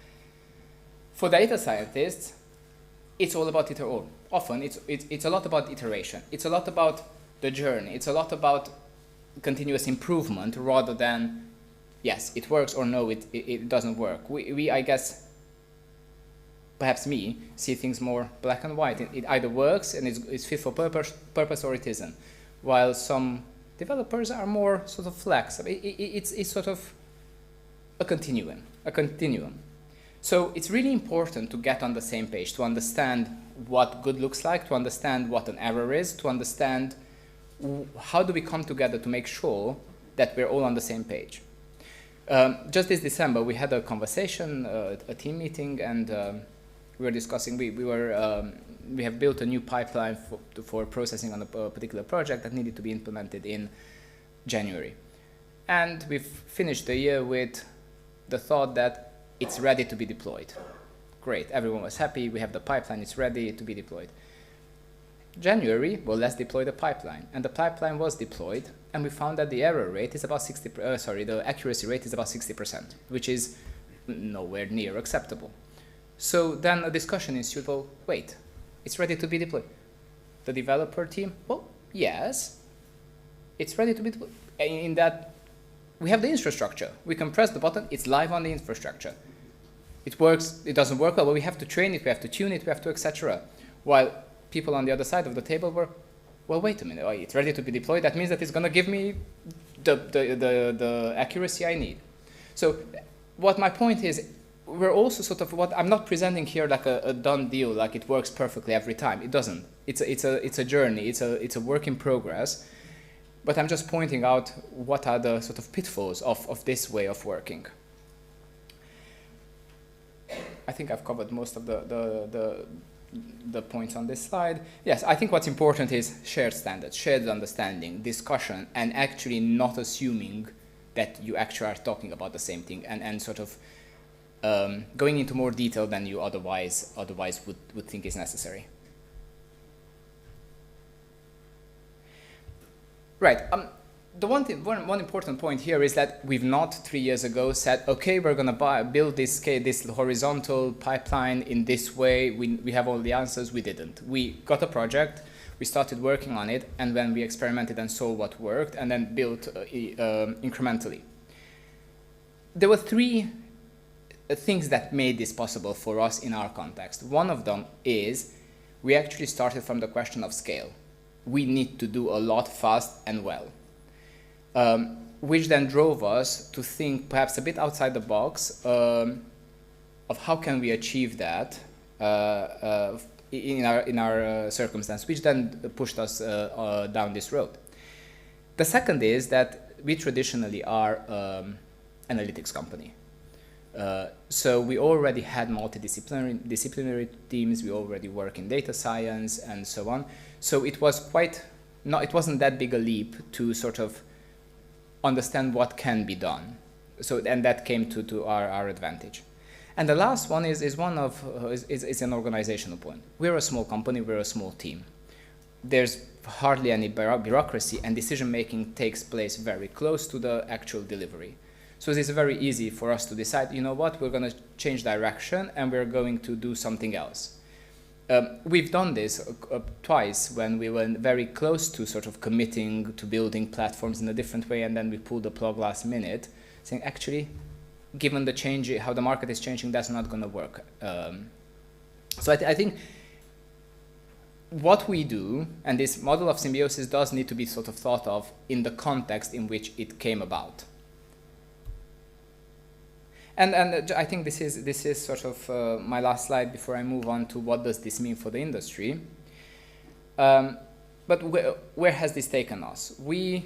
For data scientists, it's all about often it's a lot about iteration. It's a lot about the journey. It's a lot about continuous improvement rather than, yes, it works, or no, it doesn't work. We I guess, perhaps me, see things more black and white. It either works and it's fit for purpose or it isn't. While some developers are more sort of flexible. It's sort of a continuum. So it's really important to get on the same page, to understand what good looks like, to understand what an error is, to understand how do we come together to make sure that we're all on the same page. Just this December, we had a conversation, a team meeting, and we were discussing, we have built a new pipeline for processing on a particular project that needed to be implemented in January. And we've finished the year with the thought that it's ready to be deployed. Great, everyone was happy, we have the pipeline, it's ready to be deployed. January, well, let's deploy the pipeline. And the pipeline was deployed, and we found that the error rate is about the accuracy rate is about 60%, which is nowhere near acceptable. So then a discussion ensued, well, wait, it's ready to be deployed. The developer team, well, yes, it's ready to be deployed. In that, we have the infrastructure. We can press the button, it's live on the infrastructure. It works, it doesn't work well, but we have to train it, we have to tune it, we have to, etc. While people on the other side of the table were, well, wait a minute, it's ready to be deployed, that means that it's going to give me the accuracy I need. So what my point is, we're also sort of I'm not presenting here like a done deal, like it works perfectly every time. It doesn't. It's a journey. It's a work in progress. But I'm just pointing out what are the sort of pitfalls of this way of working. I think I've covered most of the points on this slide. Yes, I think what's important is shared standards, shared understanding, discussion, and actually not assuming that you actually are talking about the same thing, and sort of going into more detail than you otherwise would think is necessary. Right. One important point here is that we've not 3 years ago said, okay, we're going to build this horizontal pipeline in this way. We have all the answers. We didn't. We got a project. We started working on it, and then we experimented and saw what worked, and then built incrementally. There were 3 things that made this possible for us in our context. One of them is we actually started from the question of scale. We need to do a lot fast and well, which then drove us to think perhaps a bit outside the box of how can we achieve that in our circumstance, which then pushed us down this road. The second is that we traditionally are analytics company. So we already had multidisciplinary teams. We already work in data science and so on. So it was it wasn't that big a leap to sort of understand what can be done. So, and that came to our advantage. And the last one is an organizational point. We're a small company, we're a small team. There's hardly any bureaucracy, and decision making takes place very close to the actual delivery. So it's very easy for us to decide, you know what, we're going to change direction and we're going to do something else. We've done this twice when we were very close to sort of committing to building platforms in a different way, and then we pulled the plug last minute, saying actually, given the change, how the market is changing, that's not going to work. So I think what we do, and this model of symbiosis does need to be sort of thought of in the context in which it came about. And I think this is sort of my last slide before I move on to what does this mean for the industry. But where has this taken us? We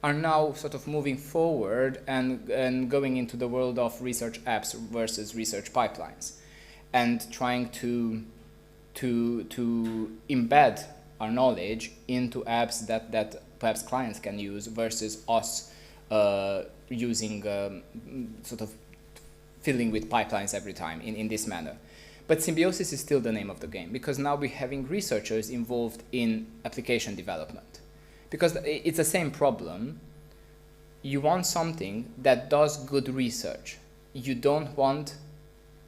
are now sort of moving forward and going into the world of research apps versus research pipelines, and trying to embed our knowledge into apps that perhaps clients can use versus us using sort of filling with pipelines every time in this manner. But symbiosis is still the name of the game, because now we're having researchers involved in application development. Because it's the same problem. You want something that does good research. You don't want,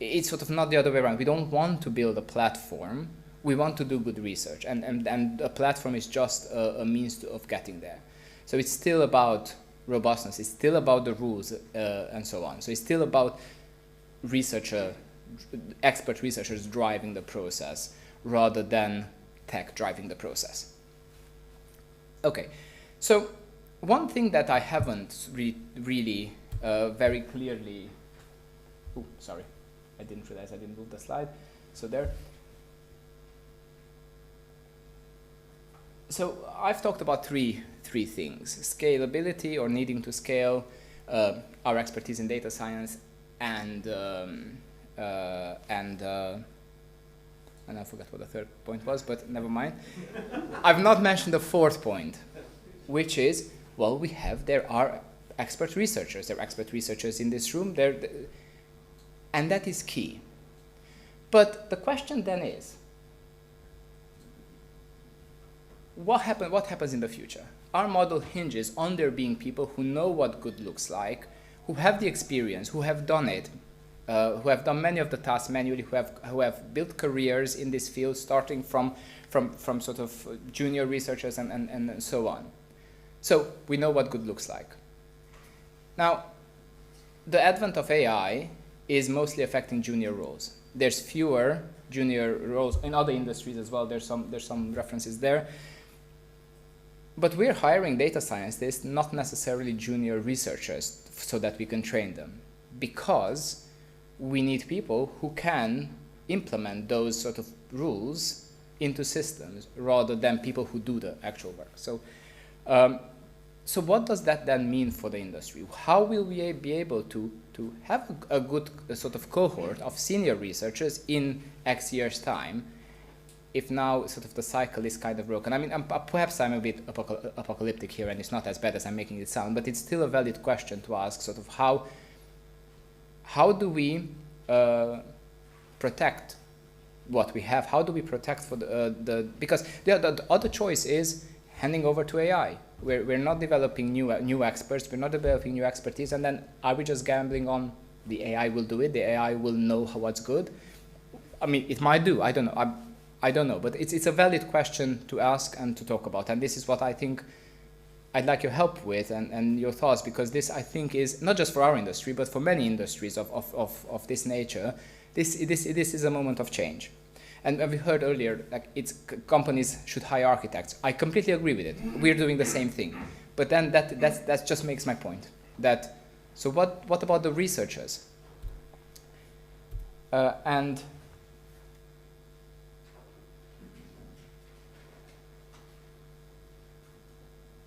it's sort of not the other way around. We don't want to build a platform. We want to do good research. And a platform is just a means of getting there. So it's still about robustness. It's still about the rules and so on. So it's still about expert researchers driving the process rather than tech driving the process. Okay, so one thing that I haven't really very clearly, oh, sorry, I didn't realize I didn't move the slide. So there. So I've talked about three things: scalability, or needing to scale, our expertise in data science, and I forgot what the third point was, but never mind. I've not mentioned the fourth point, which is, well, there are expert researchers. There are expert researchers in this room, and that is key. But the question then is, what happens in the future? Our model hinges on there being people who know what good looks like, who have the experience, who have done it, who have done many of the tasks manually, who have built careers in this field, starting from sort of junior researchers and so on. So we know what good looks like. Now, the advent of AI is mostly affecting junior roles. There's fewer junior roles in other industries as well. There's some references there. But we're hiring data scientists, not necessarily junior researchers, so that we can train them. Because we need people who can implement those sort of rules into systems rather than people who do the actual work. So, so what does that then mean for the industry? How will we be able to have a good sort of cohort of senior researchers in X years' time if now sort of the cycle is kind of broken? I mean, perhaps I'm a bit apocalyptic here and it's not as bad as I'm making it sound, but it's still a valid question to ask, sort of how do we protect what we have? How do we protect for because the other choice is handing over to AI. We're not developing new experts, we're not developing new expertise, and then are we just gambling on the AI will do it, the AI will know what's good? I mean, it might do, I don't know. I don't know, but it's a valid question to ask and to talk about, and this is what I think I'd like your help with and your thoughts, because this, I think, is not just for our industry, but for many industries of this nature, this is a moment of change. And we heard earlier, like, companies should hire architects. I completely agree with it. We're doing the same thing. But then that just makes my point. So what about the researchers? And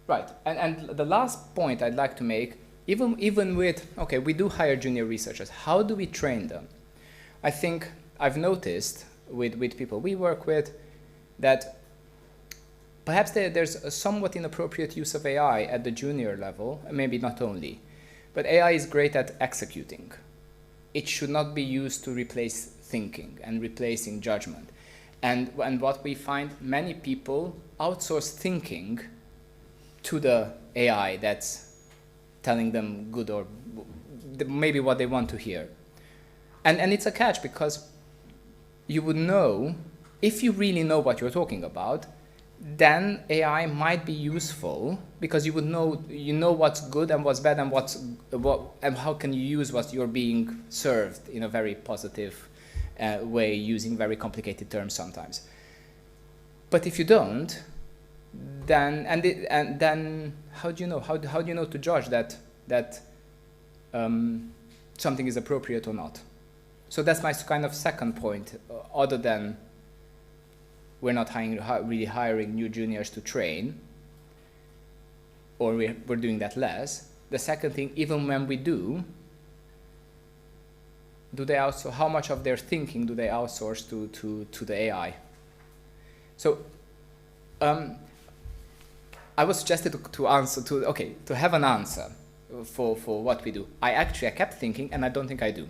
right, and the last point I'd like to make, even with, okay, we do hire junior researchers, how do we train them? I think I've noticed with people we work with that perhaps there's a somewhat inappropriate use of AI at the junior level, maybe not only, but AI is great at executing. It should not be used to replace thinking and replacing judgment. And what we find, many people outsource thinking to the AI that's telling them good or maybe what they want to hear. And it's a catch, because you would know, if you really know what you're talking about, then AI might be useful, because you would know, what's good and what's bad and and how can you use what you're being served in a very positive way, using very complicated terms sometimes. But if you don't, then then how do you know? How do you know to judge that something is appropriate or not? So that's my kind of second point. Other than we're not really hiring new juniors to train, or we're doing that less. The second thing, even when we do they also, how much of their thinking do they outsource to the AI? So I was suggested to have an answer for what we do. I kept thinking, and I don't think I do.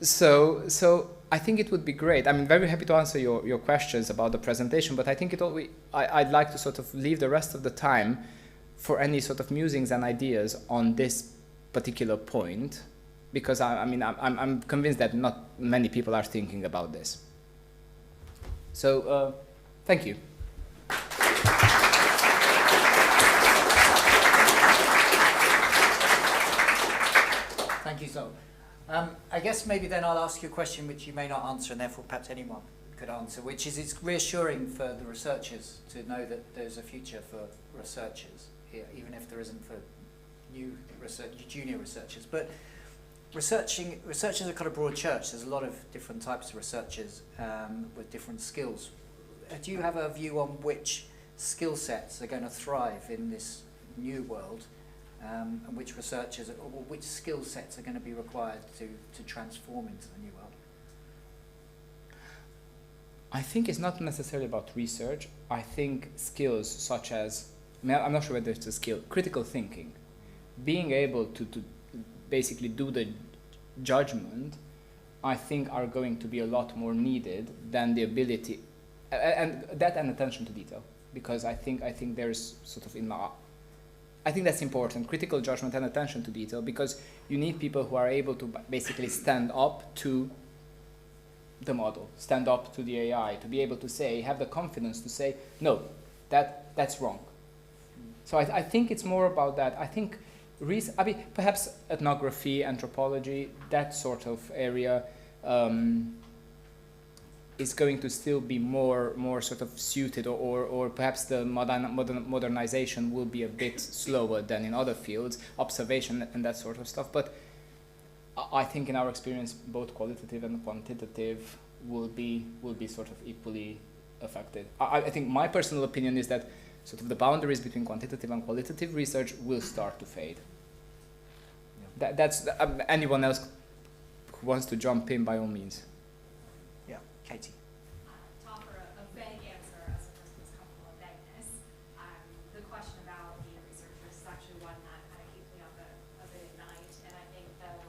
So I think it would be great. I'm very happy to answer your questions about the presentation, but I think I'd like to sort of leave the rest of the time for any sort of musings and ideas on this particular point, because I'm convinced that not many people are thinking about this. So thank you. Thank you, so. I guess maybe then I'll ask you a question which you may not answer, and therefore perhaps anyone could answer, which is, it's reassuring for the researchers to know that there's a future for researchers here, even if there isn't for junior researchers. But researchers are kind of broad church. There's a lot of different types of researchers with different skills. Do you have a view on which skill sets are going to thrive in this new world? And which researchers or which skill sets are going to be required to transform into the new world? I think it's not necessarily about research. I think skills such as, I'm not sure whether it's a skill, critical thinking, being able to basically do the judgment, I think are going to be a lot more needed than the ability, and attention to detail, because I think there's sort of I think that's important, critical judgment and attention to detail, because you need people who are able to basically stand up to the model, stand up to the AI, to be able to say, have the confidence to say, no, that's wrong. So I think it's more about that. I think, perhaps ethnography, anthropology, that sort of area is going to still be more sort of suited, or perhaps the modernization will be a bit slower than in other fields, observation and that sort of stuff. But I think in our experience, both qualitative and quantitative will be sort of equally affected. I think my personal opinion is that sort of the boundaries between quantitative and qualitative research will start to fade. Yeah. That's anyone else who wants to jump in, by all means. Yeah, Katie. To offer a vague answer as a person who's comfortable in vagueness, the question about the researchers is actually one that kind of keeps me up a bit at night. And I think, though,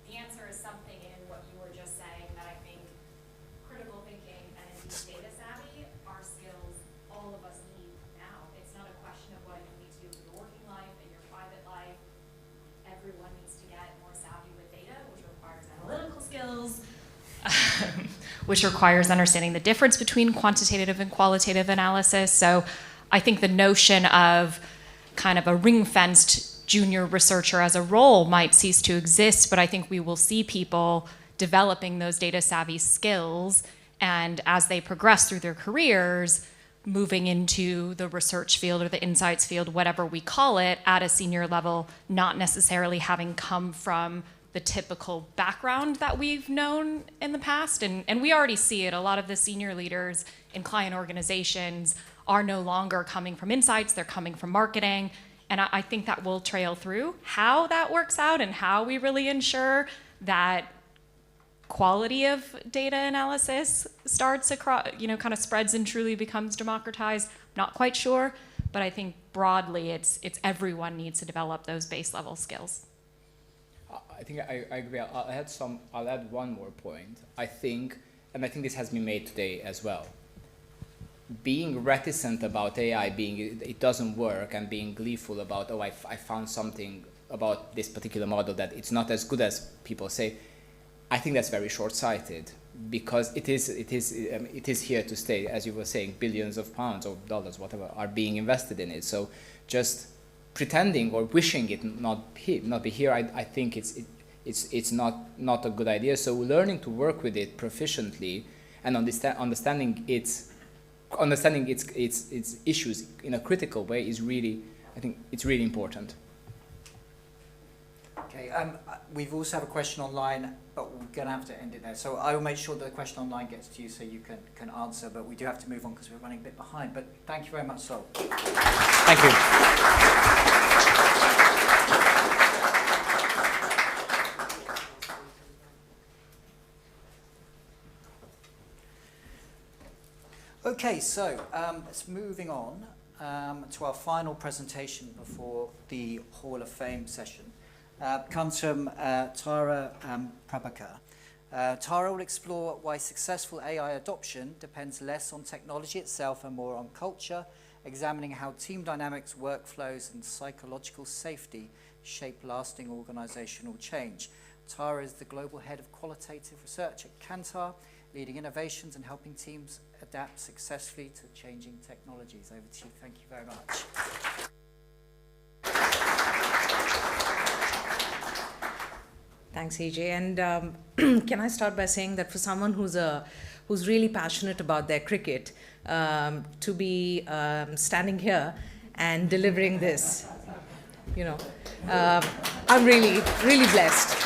the answer is something in what you were just saying that I think critical thinking and indeed data savvy are skills all of us need now. It's not a question of what it can lead to in your working life, in your private life. Everyone needs to get more savvy with data, which requires analytical skills, which requires understanding the difference between quantitative and qualitative analysis. So I think the notion of kind of a ring-fenced junior researcher as a role might cease to exist, but I think we will see people developing those data savvy skills, and as they progress through their careers, moving into the research field or the insights field, whatever we call it, at a senior level, not necessarily having come from the typical background that we've known in the past. And we already see it. A lot of the senior leaders in client organizations are no longer coming from insights, they're coming from marketing. And I think that will trail through. How that works out and how we really ensure that quality of data analysis starts across, kind of spreads and truly becomes democratized, not quite sure. But I think broadly, it's everyone needs to develop those base level skills. I think I agree. I'll add one more point. I think this has been made today as well. Being reticent about AI, it doesn't work, and being gleeful about, I found something about this particular model that it's not as good as people say. I think that's very short-sighted, because it is here to stay. As you were saying, billions of pounds or dollars, whatever, are being invested in it. So just pretending or wishing it not be here, I think it's not a good idea. So learning to work with it proficiently and understanding its issues in a critical way is really, I think it's really important. Okay, we've also have a question online, but we're going to have to end it there. So I will make sure that the question online gets to you so you can answer, but we do have to move on because we're running a bit behind. But thank you very much, Sol. Thank you. Okay, so it's moving on to our final presentation before the Hall of Fame session. Comes from Tara Prabhakar. Tara will explore why successful AI adoption depends less on technology itself and more on culture, examining how team dynamics, workflows, and psychological safety shape lasting organizational change. Tara is the global head of qualitative research at Kantar, leading innovations and helping teams adapt successfully to changing technologies. Over to you. Thank you very much. Thanks, AJ. And can I start by saying that for someone who's really passionate about their cricket, to be standing here and delivering this, I'm really, really blessed.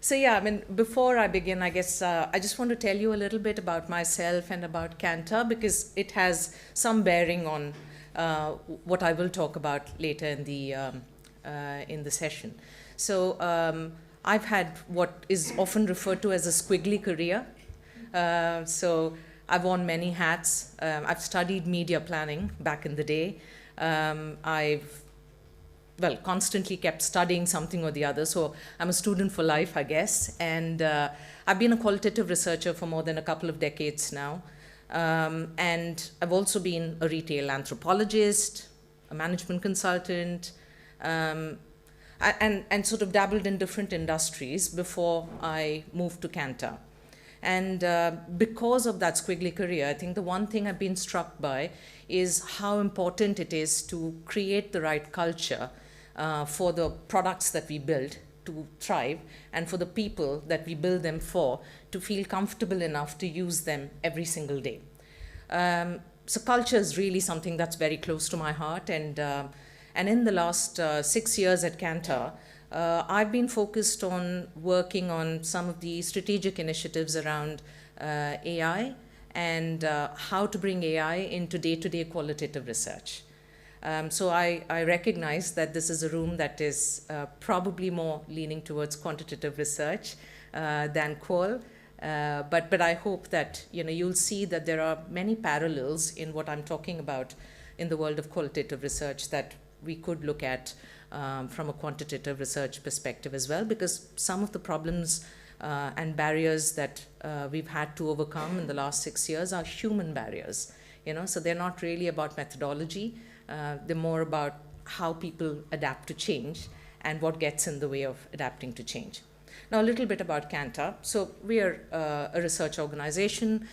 So yeah, before I begin, I guess I just want to tell you a little bit about myself and about Kantar, because it has some bearing on what I will talk about later in the session. So I've had what is often referred to as a squiggly career. So I've worn many hats. I've studied media planning back in the day. I've constantly kept studying something or the other. So I'm a student for life, I guess. And I've been a qualitative researcher for more than a couple of decades now. And I've also been a retail anthropologist, a management consultant, and sort of dabbled in different industries before I moved to Kantar. And because of that squiggly career, I think the one thing I've been struck by is how important it is to create the right culture for the products that we build to thrive, and for the people that we build them for to feel comfortable enough to use them every single day. So culture is really something that's very close to my heart, and in the last 6 years at Kantar, I've been focused on working on some of the strategic initiatives around AI and how to bring AI into day-to-day qualitative research. So I recognize that this is a room that is probably more leaning towards quantitative research than qual, but I hope that you'll see that there are many parallels in what I'm talking about in the world of qualitative research that we could look at from a quantitative research perspective as well, because some of the problems and barriers that we've had to overcome in the last 6 years are human barriers. So they're not really about methodology. They're more about how people adapt to change and what gets in the way of adapting to change. Now, a little bit about Kantar. So we are a research organization.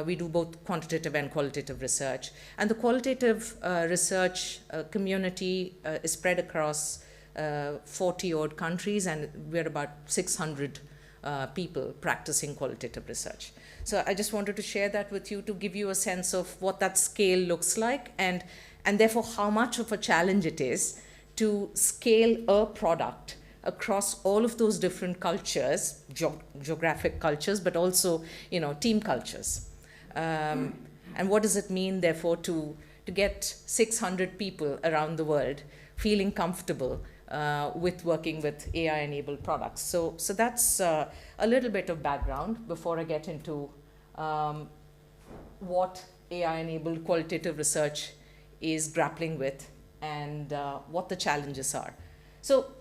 We do both quantitative and qualitative research. And the qualitative research community is spread across 40-odd countries, and we're about 600 people practicing qualitative research. So I just wanted to share that with you to give you a sense of what that scale looks like, and therefore how much of a challenge it is to scale a product across all of those different cultures, geographic cultures, but also team cultures. And what does it mean, therefore, to get 600 people around the world feeling comfortable with working with AI-enabled products? So that's a little bit of background before I get into what AI-enabled qualitative research is grappling with and what the challenges are. So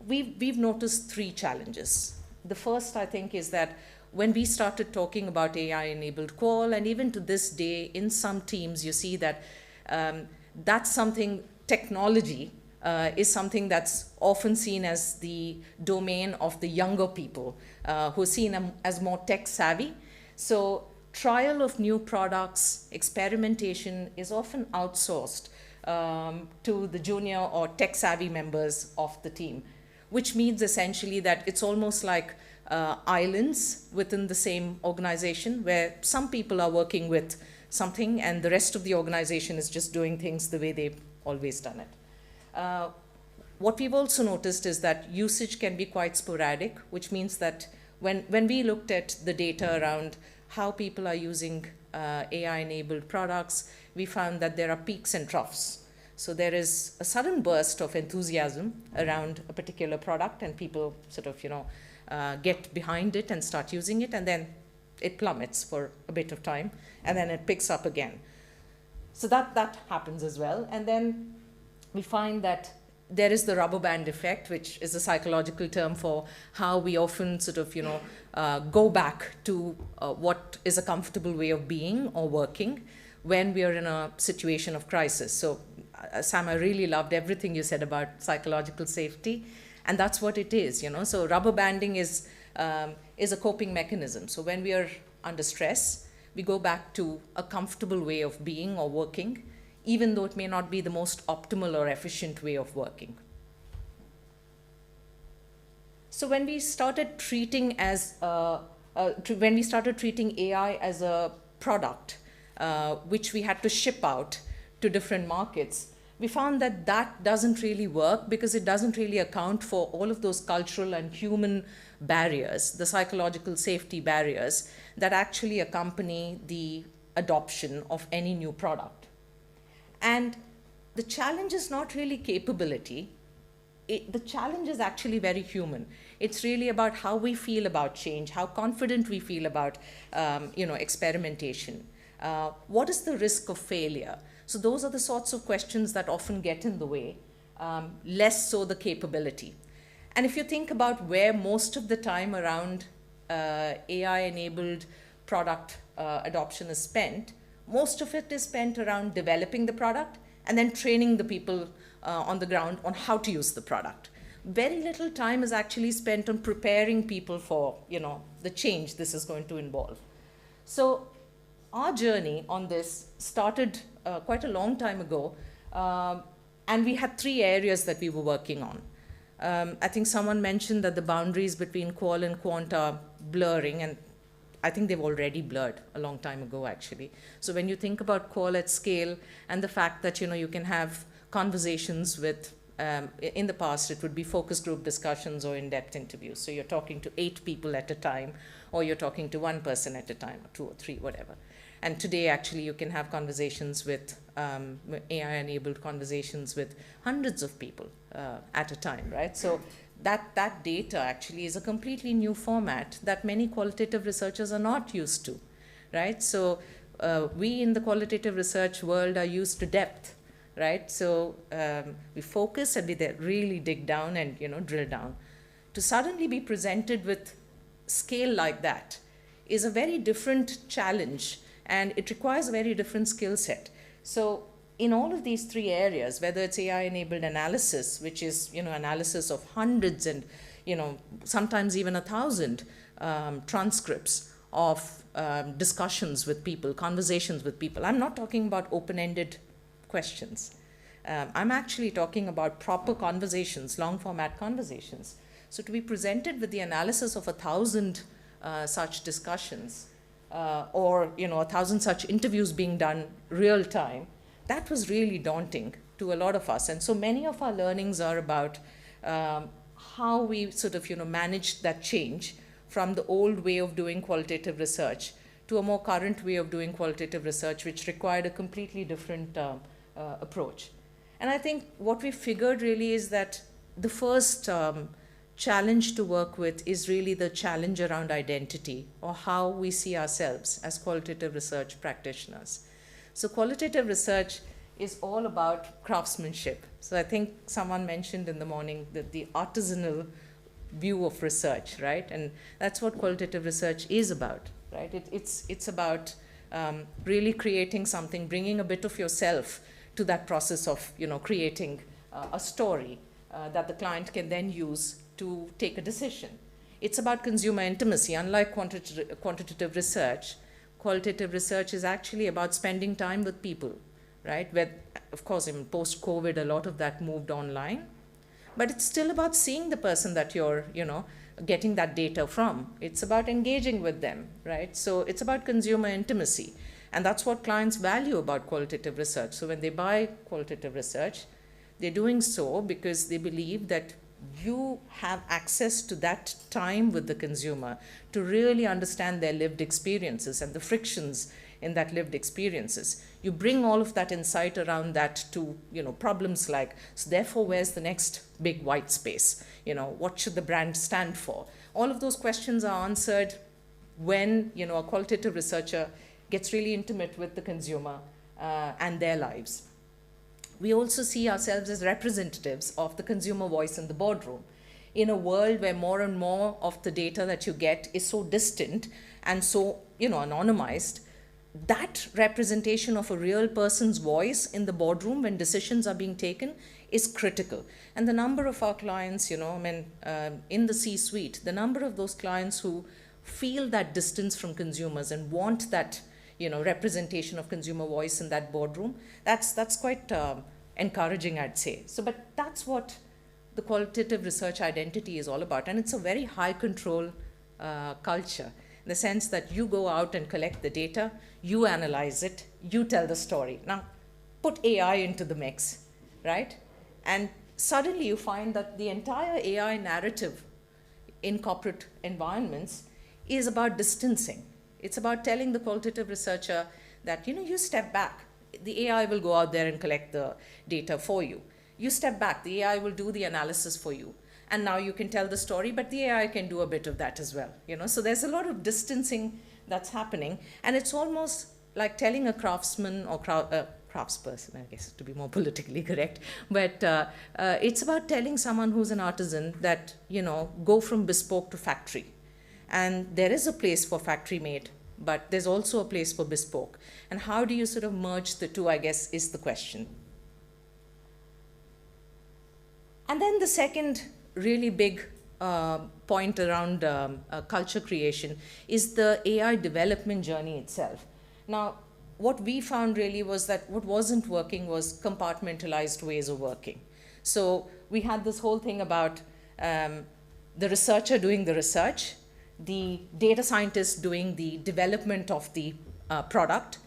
we've noticed 3 challenges. The first, I think, is that when we started talking about AI-enabled qual, and even to this day, in some teams, you see that that's something, technology is something that's often seen as the domain of the younger people who are seen as more tech savvy. So trial of new products, experimentation is often outsourced to the junior or tech savvy members of the team, which means essentially that it's almost like islands within the same organization where some people are working with something and the rest of the organization is just doing things the way they've always done it. What we've also noticed is that usage can be quite sporadic, which means that when we looked at the data around how people are using AI-enabled products, we found that there are peaks and troughs. So there is a sudden burst of enthusiasm around a particular product, and people sort of, get behind it and start using it, and then it plummets for a bit of time, and then it picks up again. So that happens as well. And then we find that there is the rubber band effect, which is a psychological term for how we often sort of, go back to what is a comfortable way of being or working when we are in a situation of crisis. So Sam, I really loved everything you said about psychological safety, and that's what it is, So rubber banding is a coping mechanism. So when we are under stress, we go back to a comfortable way of being or working, even though it may not be the most optimal or efficient way of working. So when we started treating AI as a product, which we had to ship out to different markets, we found that doesn't really work because it doesn't really account for all of those cultural and human barriers, the psychological safety barriers that actually accompany the adoption of any new product. And the challenge is not really capability. The challenge is actually very human. It's really about how we feel about change, how confident we feel about experimentation. What is the risk of failure? So those are the sorts of questions that often get in the way, less so the capability. And if you think about where most of the time around AI-enabled product adoption is spent, most of it is spent around developing the product and then training the people on the ground on how to use the product. Very little time is actually spent on preparing people for, the change this is going to involve. So our journey on this started quite a long time ago, and we had 3 areas that we were working on. I think someone mentioned that the boundaries between qual and quant are blurring, and I think they've already blurred a long time ago, actually. So when you think about qual at scale and the fact that, you can have conversations with In the past, it would be focus group discussions or in-depth interviews. So you're talking to 8 people at a time, or you're talking to 1 person at a time, or 2 or 3, whatever. And today, actually, you can have conversations with AI-enabled conversations with hundreds of people at a time, right? So that data actually is a completely new format that many qualitative researchers are not used to, right? So we in the qualitative research world are used to depth, right? So we focus and we really dig down and drill down. To suddenly be presented with scale like that is a very different challenge, and it requires a very different skill set. So in all of these 3 areas, whether it's AI-enabled analysis, which is analysis of hundreds and sometimes even 1,000 transcripts of discussions with people, conversations with people. I'm not talking about open-ended questions. I'm actually talking about proper conversations, long-format conversations. So to be presented with the analysis of 1,000 such discussions, or 1,000 such interviews being done real time, that was really daunting to a lot of us. And so many of our learnings are about how we sort of managed that change from the old way of doing qualitative research to a more current way of doing qualitative research, which required a completely different approach. And I think what we figured really is that the first challenge to work with is really the challenge around identity, or how we see ourselves as qualitative research practitioners. So qualitative research is all about craftsmanship. So I think someone mentioned in the morning that the artisanal view of research, right? And that's what qualitative research is about, right? It's about really creating something, bringing a bit of yourself to that process of creating a story that the client can then use to take a decision. It's about consumer intimacy. Unlike quantitative research, qualitative research is actually about spending time with people, right? Where, of course, in post-COVID, a lot of that moved online. But it's still about seeing the person that you're, getting that data from. It's about engaging with them, right? So it's about consumer intimacy. And that's what clients value about qualitative research. So when they buy qualitative research, they're doing so because they believe that you have access to that time with the consumer to really understand their lived experiences and the frictions in that lived experiences. You bring all of that insight around that to problems like, so therefore where's the next big white space? What should the brand stand for? All of those questions are answered when a qualitative researcher gets really intimate with the consumer and their lives. We also see ourselves as representatives of the consumer voice in the boardroom. In a world where more and more of the data that you get is so distant and so anonymized, that representation of a real person's voice in the boardroom when decisions are being taken is critical. And the number of our clients, in the C-suite, the number of those clients who feel that distance from consumers and want that representation of consumer voice in that boardroom, that's quite encouraging, I'd say. So, but that's what the qualitative research identity is all about. And it's a very high control culture, in the sense that you go out and collect the data, you analyze it, you tell the story. Now, put AI into the mix, right? And suddenly you find that the entire AI narrative in corporate environments is about distancing. It's about telling the qualitative researcher that, you step back. The AI will go out there and collect the data for you. You step back. The AI will do the analysis for you. And now you can tell the story, but the AI can do a bit of that as well. So there's a lot of distancing that's happening. And it's almost like telling a craftsman or craftsperson, I guess, to be more politically correct. But it's about telling someone who's an artisan that, go from bespoke to factory. And there is a place for factory made, but there's also a place for bespoke. And how do you sort of merge the two, I guess, is the question. And then the second really big point around culture creation is the AI development journey itself. Now, what we found really was that what wasn't working was compartmentalized ways of working. So we had this whole thing about the researcher doing the research, the data scientist doing the development of the product,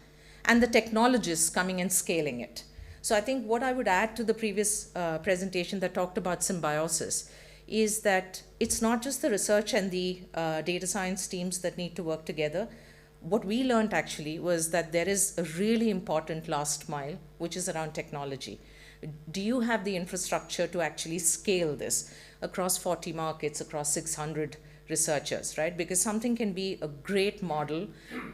and the technologists coming and scaling it. So I think what I would add to the previous presentation that talked about symbiosis is that it's not just the research and the data science teams that need to work together. What we learned actually was that there is a really important last mile, which is around technology. Do you have the infrastructure to actually scale this across 40 markets, across 600 researchers, right? Because something can be a great model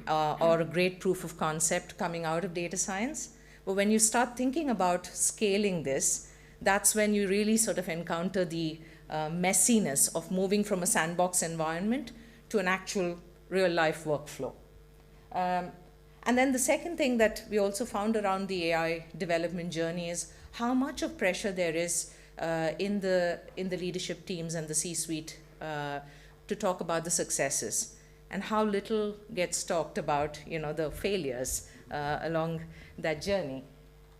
or a great proof of concept coming out of data science. But when you start thinking about scaling this, that's when you really sort of encounter the messiness of moving from a sandbox environment to an actual real life workflow. And then the second thing that we also found around the AI development journey is how much of pressure there is in the leadership teams and the C-suite to talk about the successes, and how little gets talked about, you know, the failures along that journey.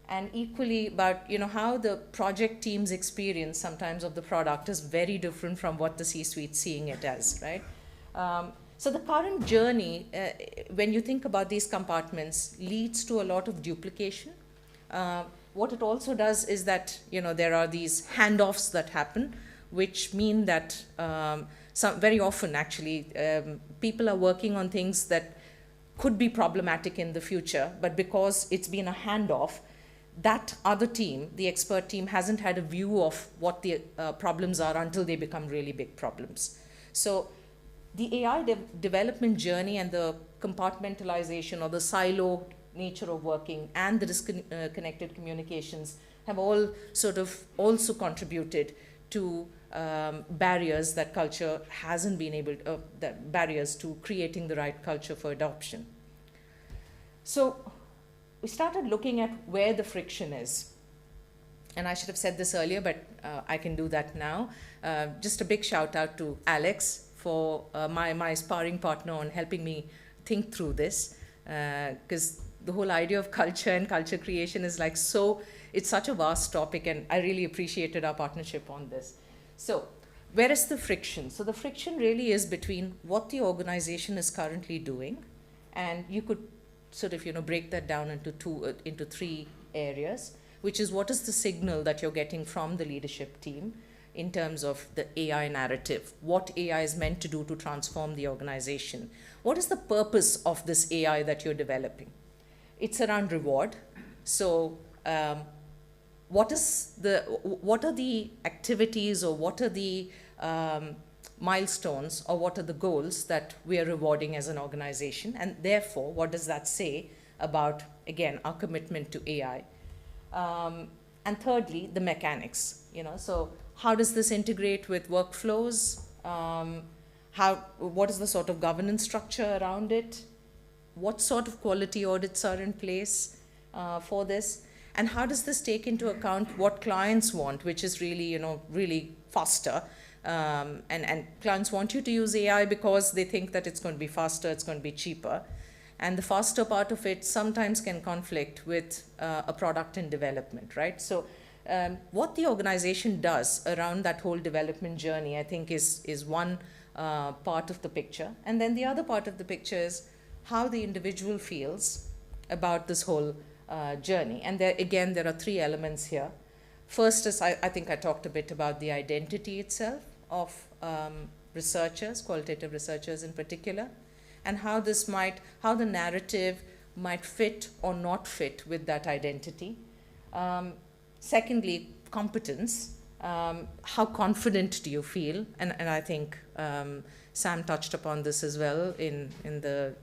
And equally about, you know, how the project team's experience sometimes of the product is very different from what the C-suite's seeing it as, right? So the current journey, when you think about these compartments, leads to a lot of duplication. What it also does is that, you know, there are these handoffs that happen, which mean that very often actually people are working on things that could be problematic in the future, but because it's been a handoff, that other team, the expert team, hasn't had a view of what the problems are until they become really big problems. So the AI development journey and the compartmentalization or the silo nature of working and the disconnected communications have all sort of also contributed to barriers that culture hasn't been able to, barriers to creating the right culture for adoption. So we started looking at where the friction is. And I should have said this earlier, but I can do that now. Just a big shout out to Alex for my sparring partner on helping me think through this, because the whole idea of culture and culture creation is like it's such a vast topic, and I really appreciated our partnership on this. So where is the friction? So the friction really is between what the organization is currently doing, and you could sort of, you know, break that down into three areas, which is what is the signal that you're getting from the leadership team in terms of the AI narrative, what AI is meant to do to transform the organization. What is the purpose of this AI that you're developing? It's around reward. So what are the activities, or what are the milestones, or what are the goals that we are rewarding as an organization? And therefore, what does that say about, again, our commitment to AI? And thirdly, the mechanics, you know, so how does this integrate with workflows? What is the sort of governance structure around it? What sort of quality audits are in place for this? And how does this take into account what clients want, which is really, you know, really faster? And clients want you to use AI because they think that it's going to be faster, it's going to be cheaper. And the faster part of it sometimes can conflict with a product in development, right? So what the organization does around that whole development journey, I think, is one part of the picture. And then the other part of the picture is how the individual feels about this whole journey. And there are three elements here. First is, I think I talked a bit about the identity itself of researchers, qualitative researchers in particular, and how the narrative might fit or not fit with that identity. Secondly, competence. How confident do you feel? And I think Sam touched upon this as well in the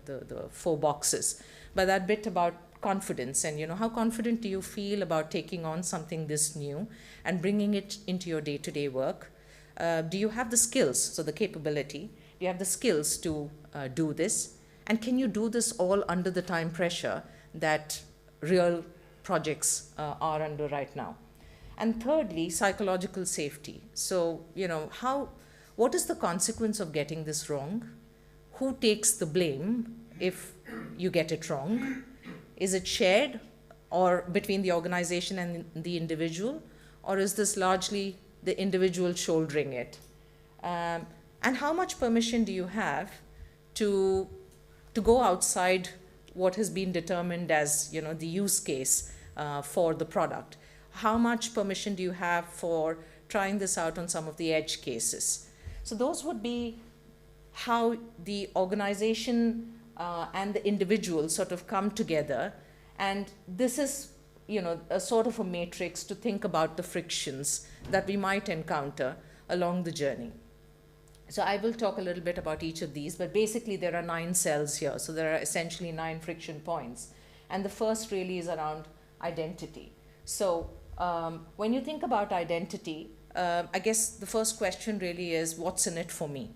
4 boxes. But that bit about confidence, and, you know, how confident do you feel about taking on something this new and bringing it into your day-to-day work? Do you have the skills, so the capability? Do you have the skills to do this? And can you do this all under the time pressure that real projects are under right now? And thirdly, psychological safety. So, you know, what is the consequence of getting this wrong? Who takes the blame if you get it wrong? Is it shared or between the organization and the individual? Or is this largely the individual shouldering it? And how much permission do you have to go outside what has been determined as, you know, the use case for the product? How much permission do you have for trying this out on some of the edge cases? So those would be how the organization and the individual sort of come together. And this is, you know, a sort of a matrix to think about the frictions that we might encounter along the journey. So I will talk a little bit about each of these, but basically there are 9 cells here. So there are essentially 9 friction points. And the first really is around identity. So when you think about identity, I guess the first question really is, what's in it for me?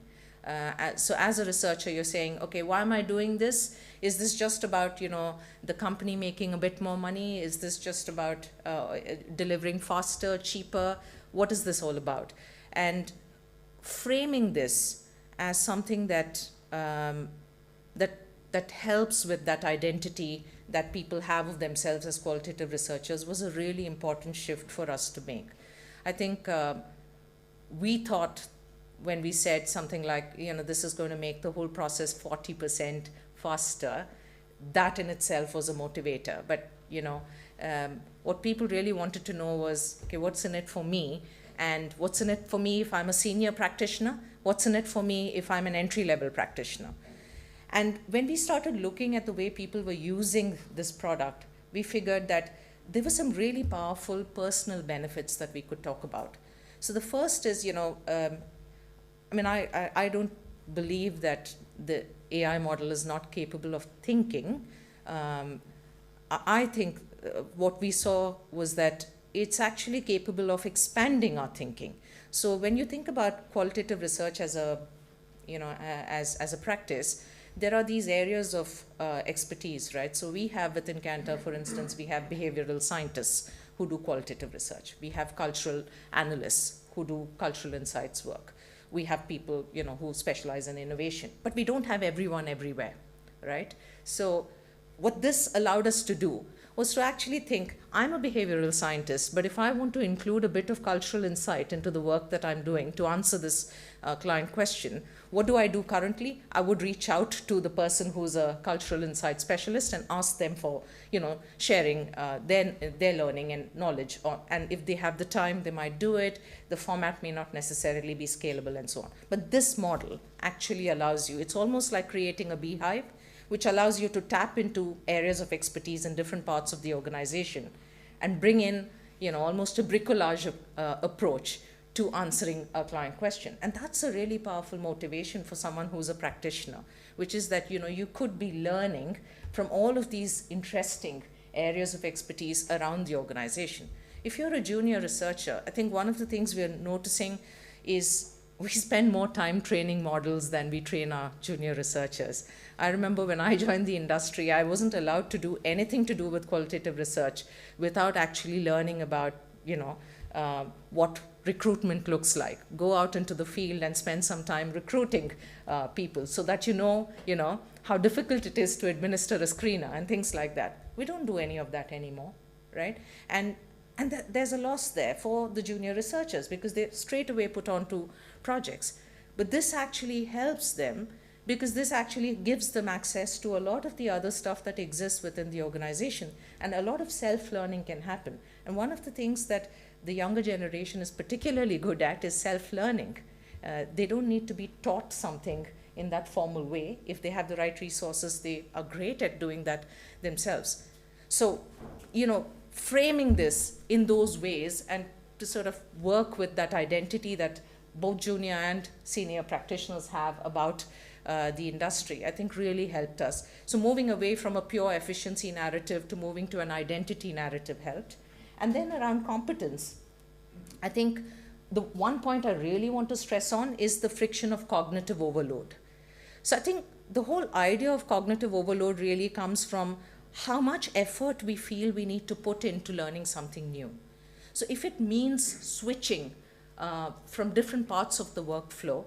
So as a researcher, you're saying, okay, why am I doing this? Is this just about, you know, the company making a bit more money? Is this just about delivering faster, cheaper? What is this all about? And framing this as something that that helps with that identity that people have of themselves as qualitative researchers was a really important shift for us to make. I think we thought when we said something like, you know, this is going to make the whole process 40% faster, that in itself was a motivator. But, you know, what people really wanted to know was, okay, what's in it for me? And what's in it for me if I'm a senior practitioner? What's in it for me if I'm an entry-level practitioner? And when we started looking at the way people were using this product, we figured that there were some really powerful personal benefits that we could talk about. So the first is, you know, I mean, I don't believe that the AI model is not capable of thinking. I think what we saw was that it's actually capable of expanding our thinking. So when you think about qualitative research as a, you know, as a practice, there are these areas of expertise, right? So we have within Cantor, for instance, we have behavioral scientists who do qualitative research. We have cultural analysts who do cultural insights work. We have people, you know, who specialize in innovation, but we don't have everyone everywhere, right? So what this allowed us to do was to actually think, I'm a behavioral scientist, but if I want to include a bit of cultural insight into the work that I'm doing to answer this client question, what do I do currently? I would reach out to the person who's a cultural insight specialist and ask them for, you know, sharing their learning and knowledge. And if they have the time, they might do it. The format may not necessarily be scalable and so on. But this model actually allows you, it's almost like creating a beehive, which allows you to tap into areas of expertise in different parts of the organization and bring in, you know, almost a bricolage approach to answering a client question. And that's a really powerful motivation for someone who's a practitioner, which is that, you know, you could be learning from all of these interesting areas of expertise around the organization. If you're a junior researcher, I think one of the things we're noticing is we spend more time training models than we train our junior researchers. I remember when I joined the industry, I wasn't allowed to do anything to do with qualitative research without actually learning about, you know, what recruitment looks like. Go out into the field and spend some time recruiting people so that you know how difficult it is to administer a screener and things like that. We don't do any of that anymore, right? And there's a loss there for the junior researchers because they're straight away put onto projects. But this actually helps them because this actually gives them access to a lot of the other stuff that exists within the organization, and a lot of self-learning can happen. And one of the things that the younger generation is particularly good at is self-learning. They don't need to be taught something in that formal way. If they have the right resources, they are great at doing that themselves. So, you know, framing this in those ways and to sort of work with that identity that both junior and senior practitioners have about the industry, I think really helped us. So moving away from a pure efficiency narrative to moving to an identity narrative helped. And then around competence, I think the one point I really want to stress on is the friction of cognitive overload. So I think the whole idea of cognitive overload really comes from how much effort we feel we need to put into learning something new. So if it means switching from different parts of the workflow,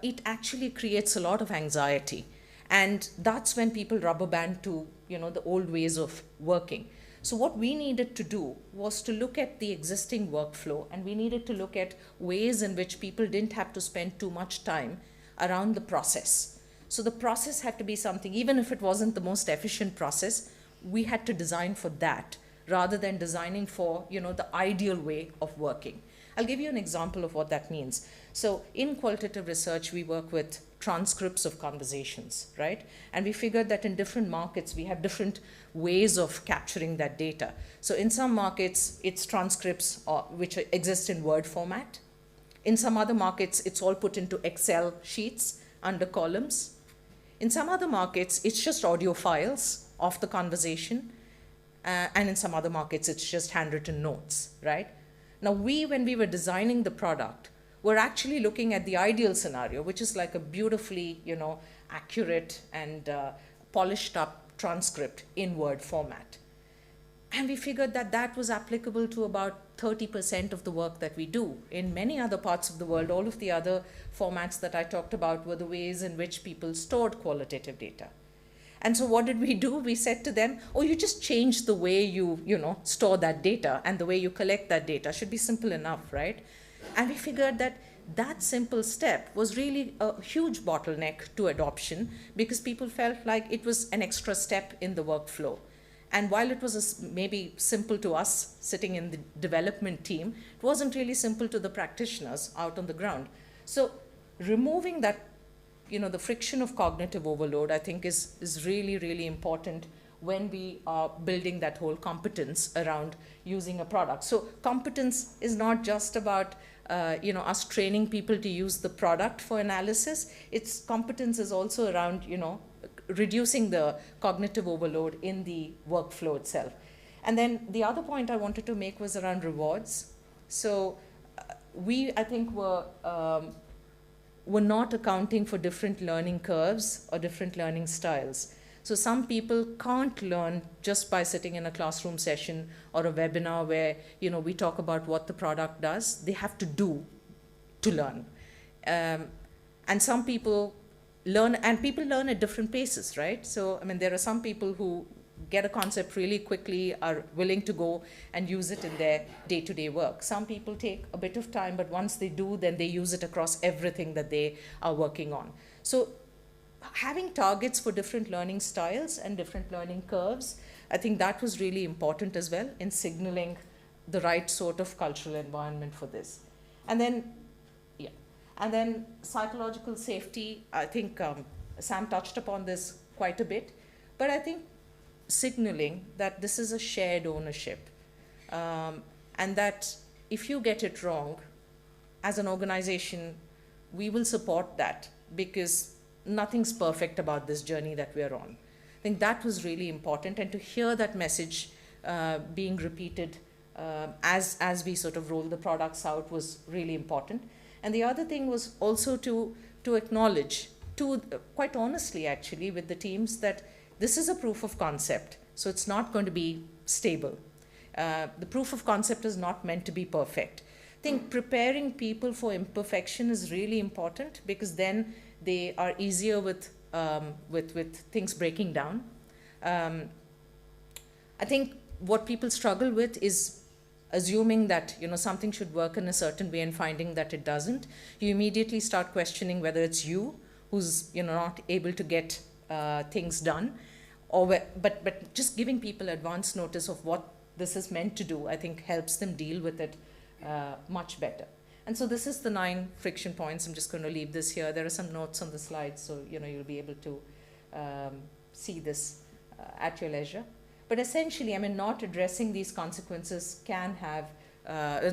it actually creates a lot of anxiety. And that's when people rubber band to, you know, the old ways of working. So what we needed to do was to look at the existing workflow, and we needed to look at ways in which people didn't have to spend too much time around the process. So the process had to be something, even if it wasn't the most efficient process, we had to design for that rather than designing for, the ideal way of working. I'll give you an example of what that means. So in qualitative research, we work with transcripts of conversations, right? And we figured that in different markets, we have different ways of capturing that data. So in some markets, it's transcripts which exist in Word format. In some other markets, it's all put into Excel sheets under columns. In some other markets, it's just audio files of the conversation. And in some other markets, it's just handwritten notes, right? Now, when we were designing the product, we're actually looking at the ideal scenario, which is like a beautifully, accurate and polished up transcript in Word format. And we figured that that was applicable to about 30% of the work that we do. In many other parts of the world, all of the other formats that I talked about were the ways in which people stored qualitative data. And so what did we do? We said to them, oh, you just change the way you store that data, and the way you collect that data should be simple enough, right? And we figured that that simple step was really a huge bottleneck to adoption, because people felt like it was an extra step in the workflow. And while it was maybe simple to us sitting in the development team, it wasn't really simple to the practitioners out on the ground. So removing that, the friction of cognitive overload, I think is really, really important when we are building that whole competence around using a product. So competence is not just about us training people to use the product for analysis. Its competence is also around, reducing the cognitive overload in the workflow itself. And then the other point I wanted to make was around rewards. So I think, we're not accounting for different learning curves or different learning styles. So some people can't learn just by sitting in a classroom session or a webinar where, we talk about what the product does. They have to do to learn. And some people learn, and people learn at different paces, right? So, there are some people who get a concept really quickly, are willing to go and use it in their day-to-day work. Some people take a bit of time, but once they do, then they use it across everything that they are working on. So having targets for different learning styles and different learning curves, I think that was really important as well in signaling the right sort of cultural environment for this. And then psychological safety, I think Sam touched upon this quite a bit, but I think signaling that this is a shared ownership, and that if you get it wrong, as an organization, we will support that, because nothing's perfect about this journey that we are on. I think that was really important, and to hear that message being repeated as we sort of roll the products out was really important. And the other thing was also to acknowledge, quite honestly actually, with the teams, that this is a proof of concept, so it's not going to be stable. The proof of concept is not meant to be perfect. I think preparing people for imperfection is really important, because then they are easier with things breaking down. I think what people struggle with is assuming that something should work in a certain way and finding that it doesn't. You immediately start questioning whether it's you who's not able to get things done, but just giving people advance notice of what this is meant to do, I think helps them deal with it much better. And so this is the 9 friction points. I'm just going to leave this here. There are some notes on the slides, so you'll be able to see this at your leisure. But essentially, not addressing these consequences can have,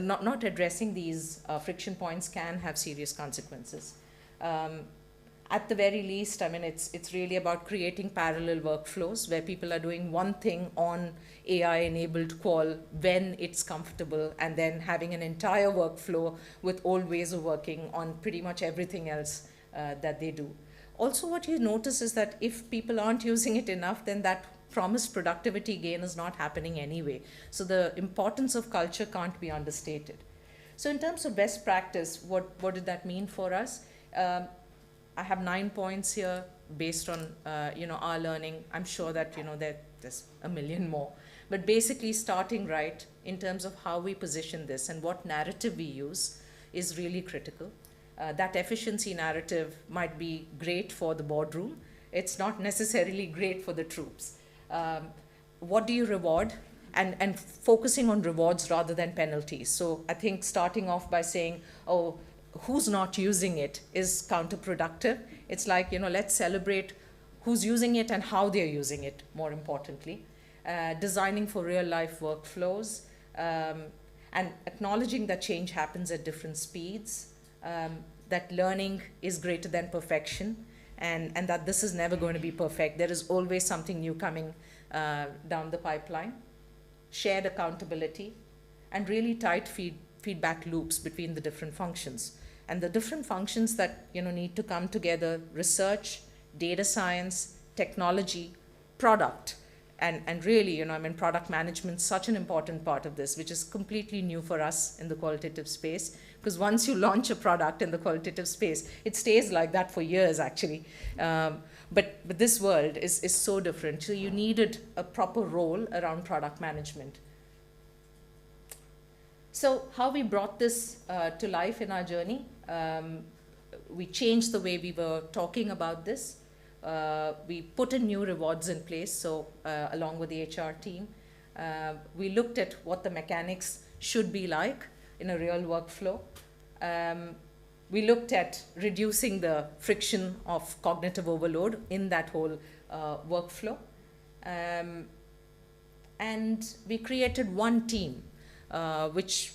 not addressing these friction points can have serious consequences. At the very least, it's really about creating parallel workflows where people are doing one thing on AI-enabled qual when it's comfortable, and then having an entire workflow with old ways of working on pretty much everything else that they do. Also, what you notice is that if people aren't using it enough, then that promised productivity gain is not happening anyway. So the importance of culture can't be understated. So in terms of best practice, what did that mean for us? I have 9 points here based on our learning. I'm sure that there's a million more, but basically starting right in terms of how we position this and what narrative we use is really critical. That efficiency narrative might be great for the boardroom. It's not necessarily great for the troops. What do you reward? and focusing on rewards rather than penalties. So I think starting off by saying, oh, who's not using it is counterproductive. It's like, let's celebrate who's using it and how they're using it, more importantly. Designing for real life workflows, and acknowledging that change happens at different speeds, that learning is greater than perfection, and that this is never going to be perfect. There is always something new coming down the pipeline. Shared accountability, and really tight feedback loops between the different functions. And the different functions that need to come together: research, data science, technology, product. And really, product management is such an important part of this, which is completely new for us in the qualitative space. Because once you launch a product in the qualitative space, it stays like that for years, actually. But this world is so different. So you needed a proper role around product management. So how we brought this to life in our journey, we changed the way we were talking about this. We put in new rewards in place, so along with the HR team. We looked at what the mechanics should be like in a real workflow. We looked at reducing the friction of cognitive overload in that whole workflow. And we created one team, which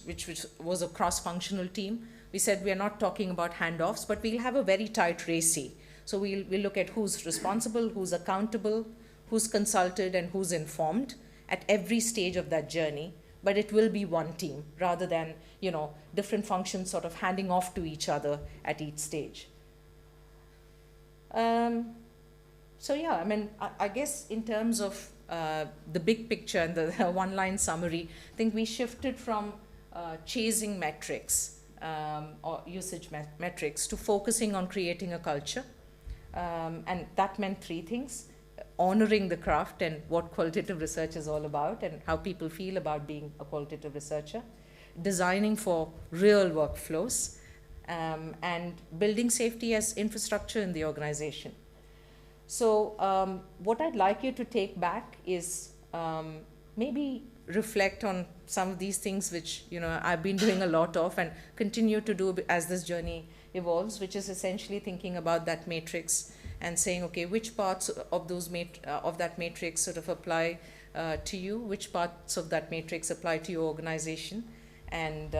was a cross-functional team. We said we are not talking about handoffs, but we'll have a very tight RACI. So we'll look at who's responsible, who's accountable, who's consulted, and who's informed at every stage of that journey. But it will be one team rather than, different functions sort of handing off to each other at each stage. So yeah, I guess in terms of the big picture and the one-line summary, I think we shifted from chasing metrics or usage metrics to focusing on creating a culture. And that meant three things: honoring the craft and what qualitative research is all about and how people feel about being a qualitative researcher, designing for real workflows, and building safety as infrastructure in the organization. So what I'd like you to take back is maybe reflect on some of these things which I've been doing a lot of and continue to do as this journey evolves, which is essentially thinking about that matrix and saying, okay, which parts of those of that matrix sort of apply to you, which parts of that matrix apply to your organization, and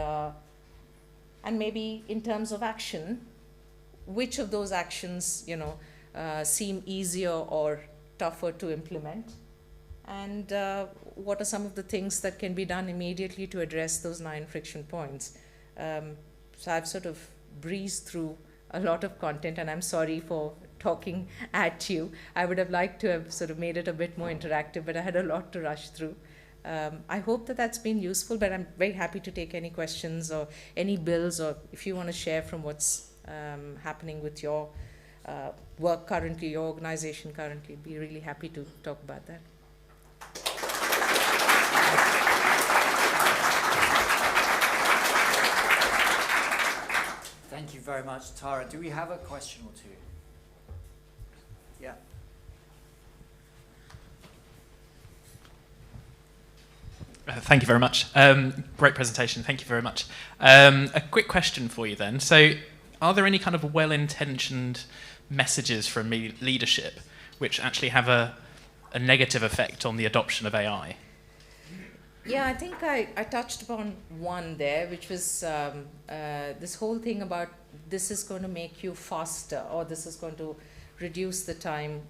maybe in terms of action, which of those actions seem easier or tougher to implement, and what are some of the things that can be done immediately to address those 9 friction points. So I've sort of breezed through a lot of content, and I'm sorry for talking at you. I would have liked to have sort of made it a bit more interactive, but I had a lot to rush through. I hope that that's been useful, but I'm very happy to take any questions or any bills, or if you want to share from what's happening with your work currently, your organization currently, be really happy to talk about that. Thank you very much, Tara. Do we have a question or two? Yeah. Thank you very much. Great presentation. Thank you very much. A quick question for you then. So, are there any kind of well-intentioned messages from leadership which actually have a negative effect on the adoption of AI? Yeah, I think I touched upon one there, which was this whole thing about this is going to make you faster, or this is going to reduce the time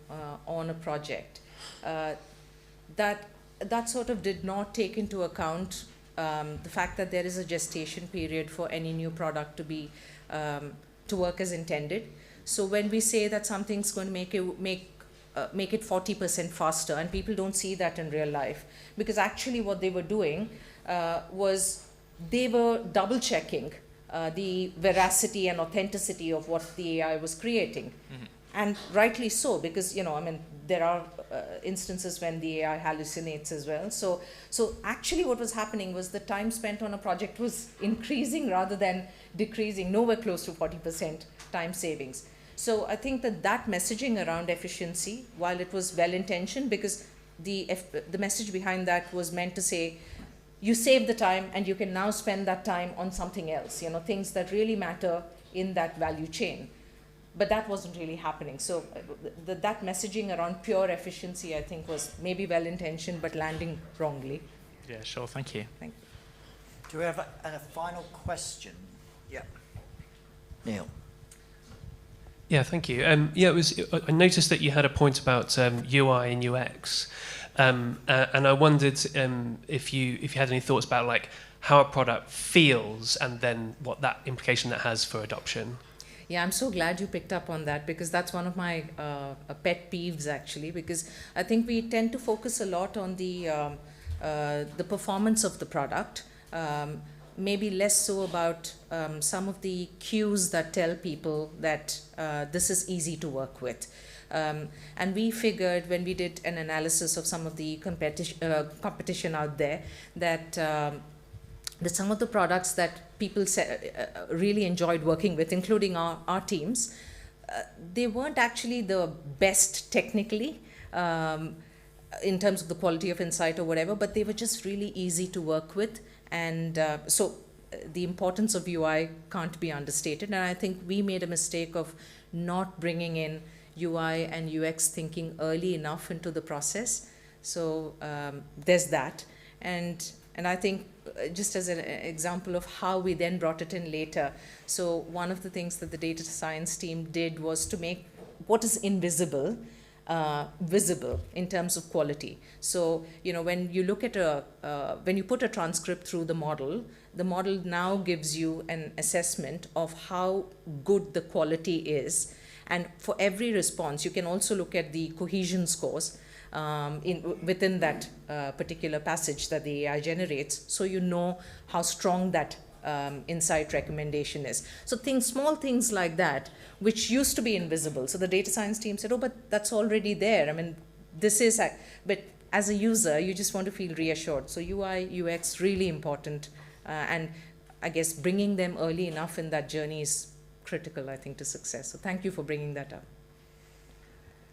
on a project. That sort of did not take into account the fact that there is a gestation period for any new product to be to work as intended. So when we say that something's going to make it 40% faster, and people don't see that in real life, because actually what they were doing was they were double checking the veracity and authenticity of what the AI was creating. Mm-hmm. And rightly so, because there are instances when the AI hallucinates as well. So actually what was happening was the time spent on a project was increasing rather than decreasing, nowhere close to 40% time savings. So I think that messaging around efficiency, while it was well-intentioned, because the message behind that was meant to say, you save the time and you can now spend that time on something else, things that really matter in that value chain. But that wasn't really happening. So that messaging around pure efficiency, I think, was maybe well-intentioned but landing wrongly. Yeah, sure. Thank you. Thank you. Do we have a final question? Yeah. Neil. Yeah, thank you. I noticed that you had a point about UI and UX, and I wondered if you had any thoughts about like how a product feels and then what that implication that has for adoption. Yeah, I'm so glad you picked up on that, because that's one of my pet peeves, actually, because I think we tend to focus a lot on the performance of the product, maybe less so about some of the cues that tell people that this is easy to work with. And we figured, when we did an analysis of some of the competition out there, that some of the products that people really enjoyed working with, including our teams, they weren't actually the best technically in terms of the quality of insight or whatever, but they were just really easy to work with. And so the importance of UI can't be understated. And I think we made a mistake of not bringing in UI and UX thinking early enough into the process. So there's that. And I think just as an example of how we then brought it in later. So one of the things that the data science team did was to make what is invisible visible in terms of quality. So, when you look at when you put a transcript through the model now gives you an assessment of how good the quality is. And for every response, you can also look at the cohesion scores within that particular passage that the AI generates, so you know how strong that insight recommendation is. So small things like that, which used to be invisible. So the data science team said, oh, but that's already there. I mean, but as a user, you just want to feel reassured. So UI, UX, really important. And I guess bringing them early enough in that journey is critical, I think, to success. So thank you for bringing that up.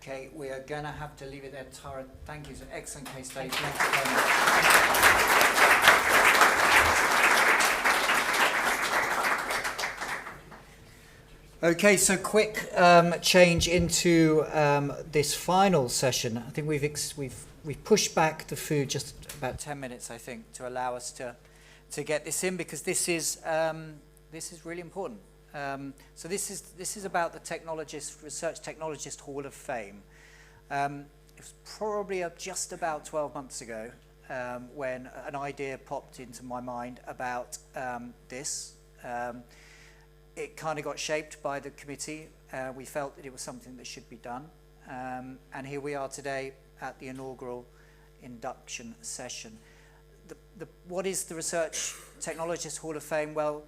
Okay, we are going to have to leave it there. Tara, thank you. It's an excellent case study. Thank you very much. Okay, so quick change into this final session. I think we've pushed back the food just about 10 minutes, I think, to allow us to get this in, because this is really important. So this is about the Research Technologist Hall of Fame. It was probably just about 12 months ago when an idea popped into my mind about this. It kind of got shaped by the committee. We felt that it was something that should be done. And here we are today at the inaugural induction session. What is the Research Technologist Hall of Fame? Well,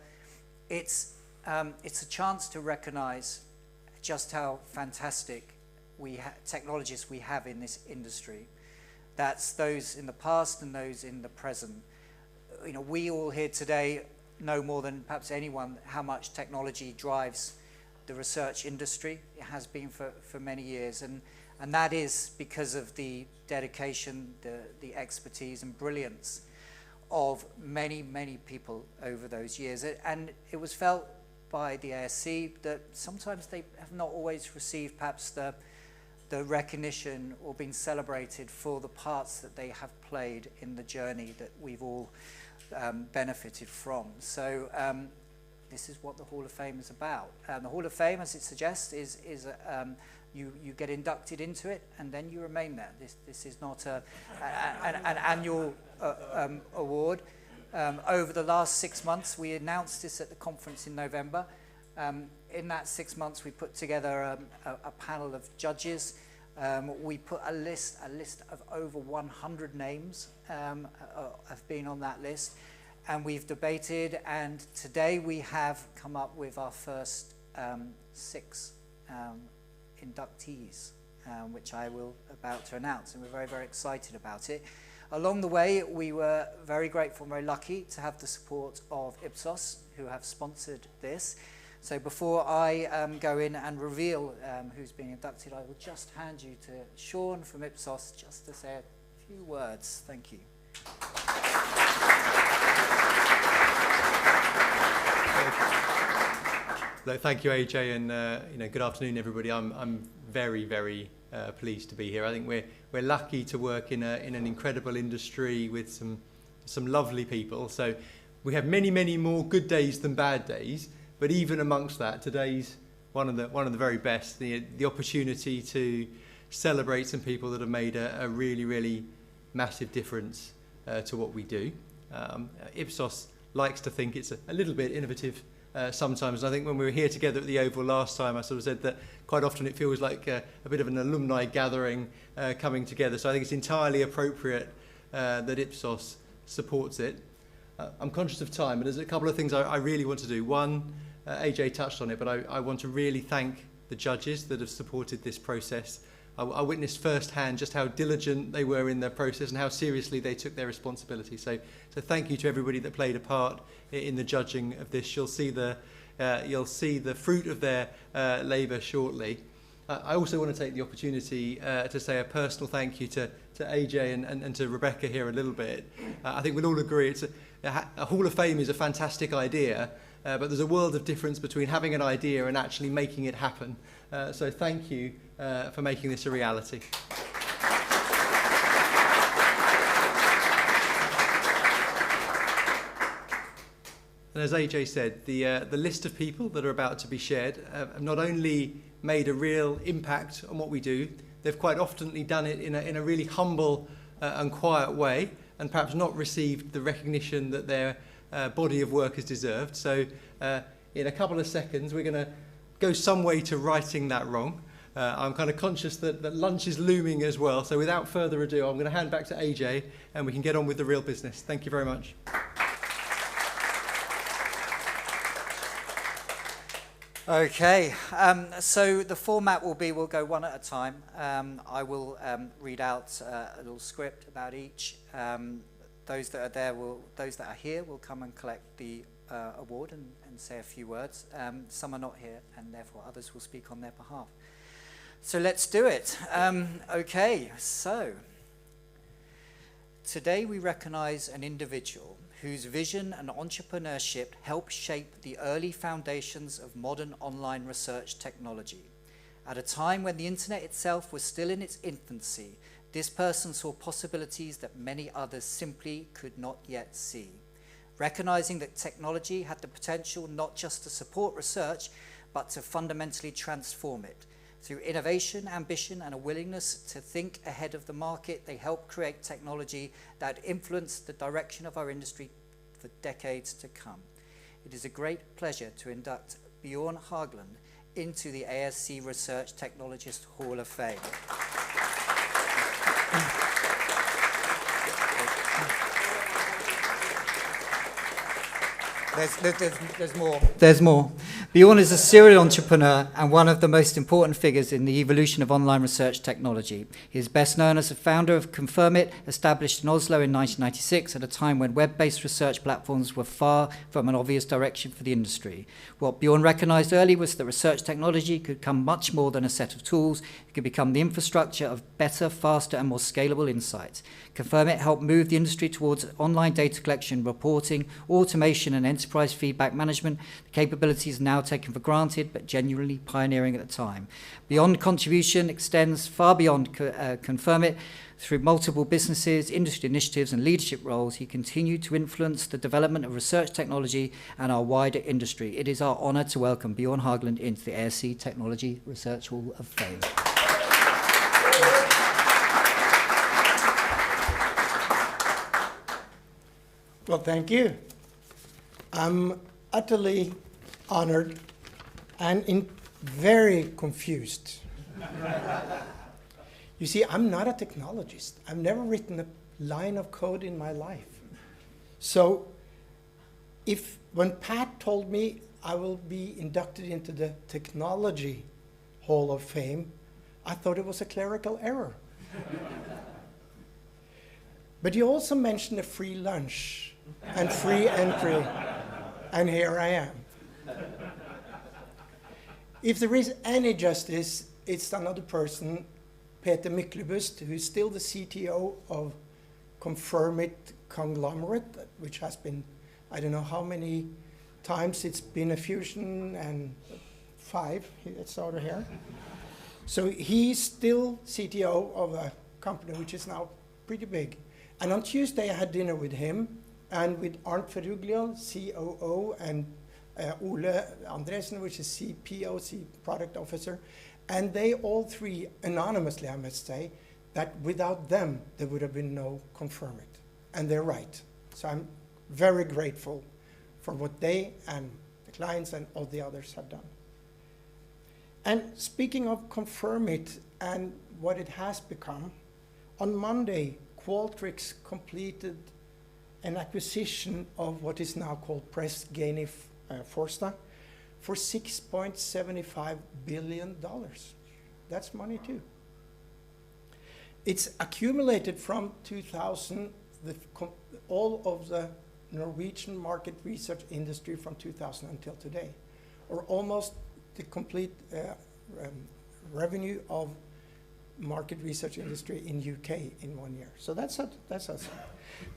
it's a chance to recognize just how fantastic technologists we have in this industry. That's those in the past and those in the present. We all here today know more than perhaps anyone how much technology drives the research industry. It has been for many years, and that is because of the dedication, the expertise and brilliance of many, many people over those years. And it was felt by the ASC that sometimes they have not always received perhaps the recognition or been celebrated for the parts that they have played in the journey that we've all benefited from. So this is what the Hall of Fame is about. The Hall of Fame, as it suggests, is you get inducted into it and then you remain there. This is not an annual award. Over the last 6 months, we announced this at the conference in November. In that 6 months, we put together a panel of judges. We put a list of over 100 names have been on that list, and we've debated, and today we have come up with our first 6 inductees, which I will about to announce, and we're very, very excited about it. Along the way, we were very grateful and very lucky to have the support of Ipsos, who have sponsored this. So before I go in and reveal who's being inducted, I will just hand you to Sean from Ipsos just to say a few words. Thank you. Thank you, AJ, and good afternoon, everybody. I'm very, very pleased to be here. I think we're lucky to work in an incredible industry with some lovely people. So we have many, many more good days than bad days. But even amongst that, today's one of the very best. The opportunity to celebrate some people that have made a really, really massive difference to what we do. Ipsos likes to think it's a little bit innovative sometimes. I think when we were here together at the Oval last time, I sort of said that quite often it feels like a bit of an alumni gathering coming together. So I think it's entirely appropriate that Ipsos supports it. I'm conscious of time, but there's a couple of things I really want to do. One, AJ touched on it, but I want to really thank the judges that have supported this process. I witnessed firsthand just how diligent they were in their process and how seriously they took their responsibility. So thank you to everybody that played a part in the judging of this. You'll see the fruit of their labour shortly. I also want to take the opportunity to say a personal thank you to AJ and to Rebecca here a little bit. I think we'll all agree a Hall of Fame is a fantastic idea, but there's a world of difference between having an idea and actually making it happen. So thank you for making this a reality. And as AJ said, the list of people that are about to be shared have not only made a real impact on what we do, they've quite often done it in a really humble and quiet way, and perhaps not received the recognition that their body of work has deserved. So in a couple of seconds, we're going to go some way to righting that wrong. I'm kind of conscious that lunch is looming as well. So without further ado, I'm going to hand back to AJ and we can get on with the real business. Thank you very much. Okay, so the format will be we'll go one at a time. I will read out a little script about each. Those that are here will come and collect the award and say a few words. Some are not here, and therefore others will speak on their behalf. So let's do it. Okay, so today we recognize an individual whose vision and entrepreneurship helped shape the early foundations of modern online research technology. At a time when the internet itself was still in its infancy, this person saw possibilities that many others simply could not yet see. Recognizing that technology had the potential not just to support research, but to fundamentally transform it. Through innovation, ambition, and a willingness to think ahead of the market, they helped create technology that influenced the direction of our industry for decades to come. It is a great pleasure to induct Bjorn Haglund into the ASC Research Technologist Hall of Fame. There's more. Bjorn is a serial entrepreneur and one of the most important figures in the evolution of online research technology. He is best known as the founder of Confirmit, established in Oslo in 1996 at a time when web-based research platforms were far from an obvious direction for the industry. What Bjorn recognized early was that research technology could become much more than a set of tools. It could become the infrastructure of better, faster, and more scalable insights. Confirmit helped move the industry towards online data collection, reporting, automation, and enterprise feedback management, the capabilities now taken for granted but genuinely pioneering at the time. Beyond contribution extends far beyond Confirmit. Through multiple businesses, industry initiatives, and leadership roles, he continued to influence the development of research technology and our wider industry. It is our honour to welcome Bjorn Haglund into the ASC Technology Research Hall of Fame. Well, thank you. I'm utterly honored and very confused. You see, I'm not a technologist. I've never written a line of code in my life. So when Pat told me I will be inducted into the Technology Hall of Fame, I thought it was a clerical error. But you also mentioned a free lunch and free entry, and here I am. If there is any justice, it's another person Peter Myklebust, who's still the CTO of Confirmit conglomerate, which has been, I don't know how many times it's been a fusion, and 5, it's over here. So he's still CTO of a company which is now pretty big. And on Tuesday I had dinner with him and with Arnt Ferruglio, COO, and Ole Andresen, which is CPO, Chief Product Officer. And they all three, anonymously I must say, that without them there would have been no Confirmit. And they're right. So I'm very grateful for what they and the clients and all the others have done. And speaking of Confirmit and what it has become, on Monday, Qualtrics completed an acquisition of what is now called Press Ganey Forsta for $6.75 billion. That's money too. It's accumulated from 2000, all of the Norwegian market research industry from 2000 until today, or almost the complete revenue of market research industry in UK in 1 year. So that's us.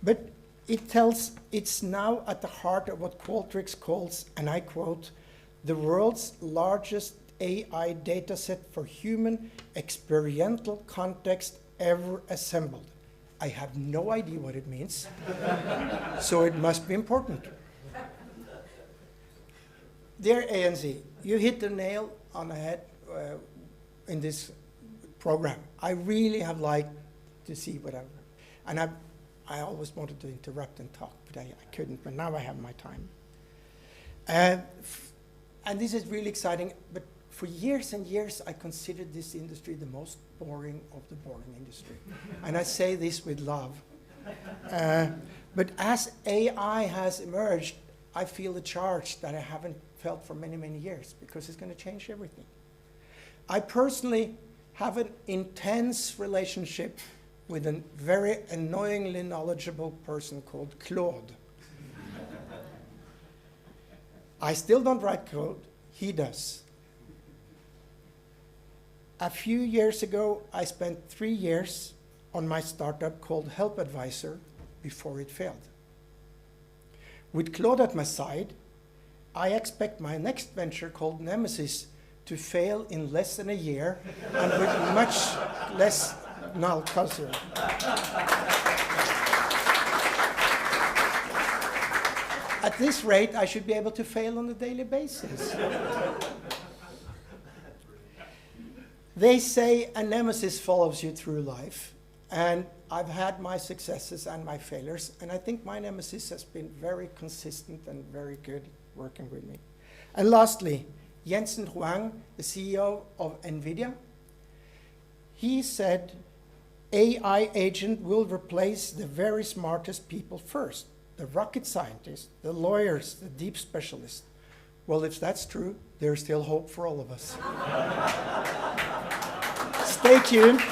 But it's now at the heart of what Qualtrics calls, and I quote, the world's largest AI dataset for human experiential context ever assembled. I have no idea what it means, so it must be important. Dear ANZ, you hit the nail on the head in this program. I really have liked to see whatever. And I always wanted to interrupt and talk, but I couldn't, but now I have my time. And this is really exciting, but for years and years, I considered this industry the most boring of the boring industry. And I say this with love. But as AI has emerged, I feel a charge that I haven't felt for many, many years, because it's going to change everything. I personally have an intense relationship with a very annoyingly knowledgeable person called Claude. I still don't write code, he does. A few years ago, I spent 3 years on my startup called Help Advisor before it failed. With Claude at my side, I expect my next venture called Nemesis to fail in less than a year and with much less null culture. At this rate, I should be able to fail on a daily basis. They say a nemesis follows you through life, and I've had my successes and my failures, and I think my nemesis has been very consistent and very good working with me. And lastly, Jensen Huang, the CEO of NVIDIA, he said, AI agent will replace the very smartest people first, the rocket scientists, the lawyers, the deep specialists. Well, if that's true, there's still hope for all of us. Stay tuned.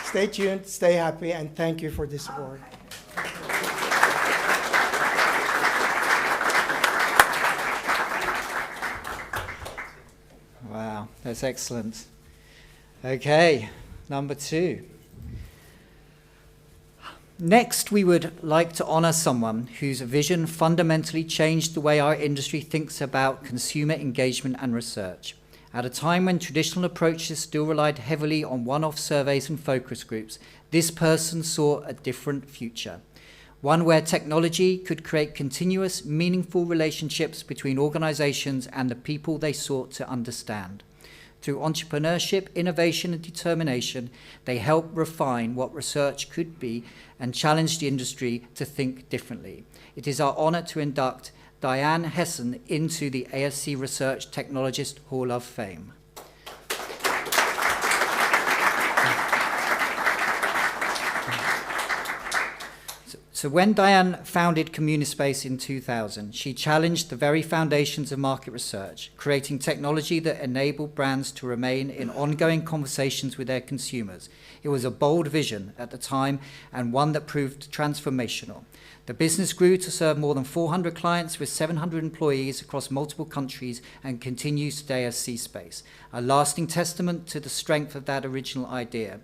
Stay tuned, stay happy, and thank you for this award. Wow, that's excellent. Okay, number 2. Next, we would like to honor someone whose vision fundamentally changed the way our industry thinks about consumer engagement and research. At a time when traditional approaches still relied heavily on one-off surveys and focus groups, this person saw a different future. One where technology could create continuous, meaningful relationships between organizations and the people they sought to understand. Through entrepreneurship, innovation, and determination, they help refine what research could be and challenge the industry to think differently. It is our honor to induct Diane Hessen into the ASC Research Technologist Hall of Fame. So So when Diane founded Communispace in 2000, she challenged the very foundations of market research, creating technology that enabled brands to remain in ongoing conversations with their consumers. It was a bold vision at the time and one that proved transformational. The business grew to serve more than 400 clients with 700 employees across multiple countries and continues today as C-Space, a lasting testament to the strength of that original idea.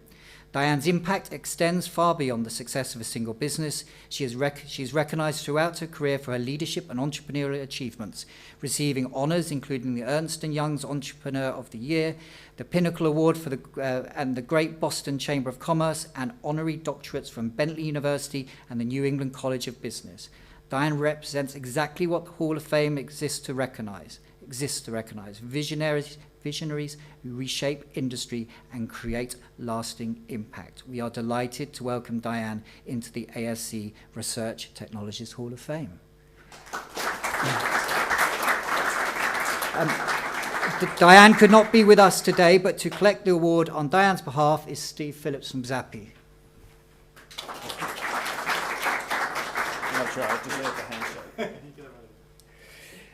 Diane's impact extends far beyond the success of a single business. She is recognized throughout her career for her leadership and entrepreneurial achievements, receiving honors including the Ernst & Young's Entrepreneur of the Year, the Pinnacle Award for and the Great Boston Chamber of Commerce, and honorary doctorates from Bentley University and the New England College of Business. Diane represents exactly what the Hall of Fame exists to recognize. Visionaries who reshape industry and create lasting impact. We are delighted to welcome Diane into the ASC Research Technologies Hall of Fame. Diane could not be with us today, but to collect the award on Diane's behalf is Steve Phillips from Zappi. I'm not sure I deserve the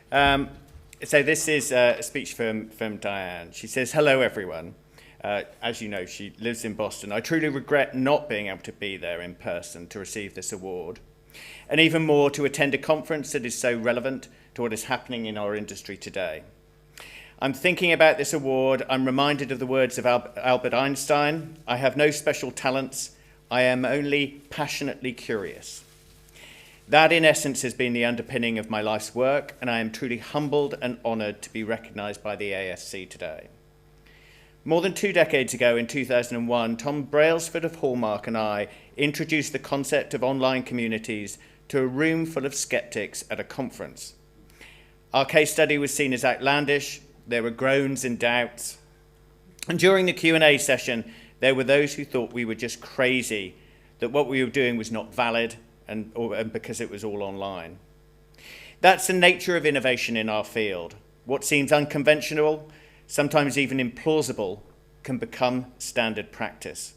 handshake. So this is a speech from Diane. She says, "Hello, everyone. As you know, she lives in Boston. I truly regret not being able to be there in person to receive this award, and even more to attend a conference that is so relevant to what is happening in our industry today. I'm thinking about this award. I'm reminded of the words of Albert Einstein. I have no special talents. I am only passionately curious. That, in essence, has been the underpinning of my life's work, and I am truly humbled and honoured to be recognised by the ASC today. More than 2 decades ago, in 2001, Tom Brailsford of Hallmark and I introduced the concept of online communities to a room full of skeptics at a conference. Our case study was seen as outlandish. There were groans and doubts. And during the Q&A session, there were those who thought we were just crazy, that what we were doing was not valid, and because it was all online. That's the nature of innovation in our field. What seems unconventional, sometimes even implausible, can become standard practice.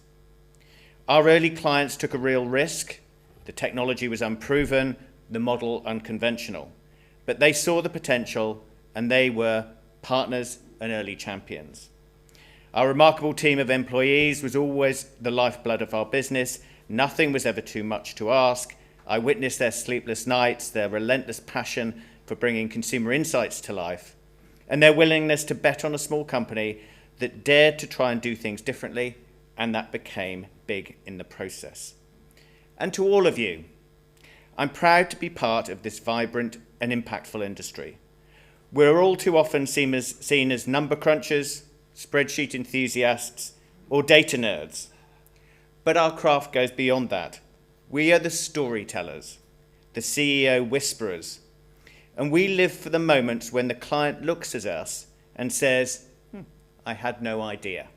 Our early clients took a real risk. The technology was unproven, the model unconventional. But they saw the potential, and they were partners and early champions. Our remarkable team of employees was always the lifeblood of our business. Nothing was ever too much to ask. I witnessed their sleepless nights, their relentless passion for bringing consumer insights to life, and their willingness to bet on a small company that dared to try and do things differently, and that became big in the process. And to all of you, I'm proud to be part of this vibrant and impactful industry. We're all too often seen as number crunchers, spreadsheet enthusiasts, or data nerds. But our craft goes beyond that. We are the storytellers, the CEO whisperers, and we live for the moments when the client looks at us and says, I had no idea.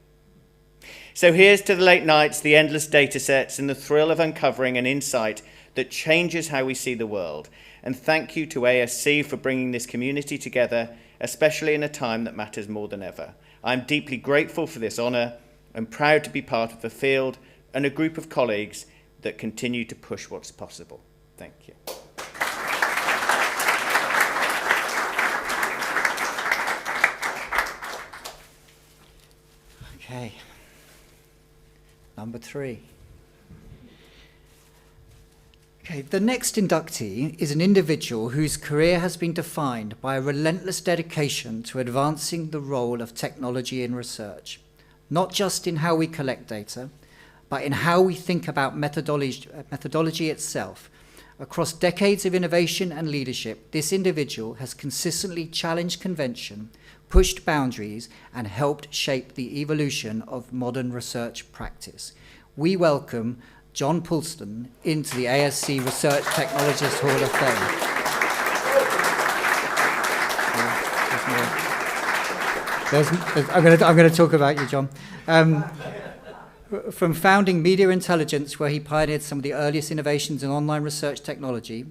So here's to the late nights, the endless data sets, and the thrill of uncovering an insight that changes how we see the world. And thank you to ASC for bringing this community together, especially in a time that matters more than ever. I'm deeply grateful for this honour and proud to be part of a field and a group of colleagues that continue to push what's possible. Thank you. Okay. Number 3. Okay, the next inductee is an individual whose career has been defined by a relentless dedication to advancing the role of technology in research, not just in how we collect data, but in how we think about methodology itself. Across decades of innovation and leadership, this individual has consistently challenged convention, pushed boundaries, and helped shape the evolution of modern research practice. We welcome John Poulston into the ASC Research Technologists Hall of Fame. I'm going to talk about you, John. From founding Media Intelligence, where he pioneered some of the earliest innovations in online research technology,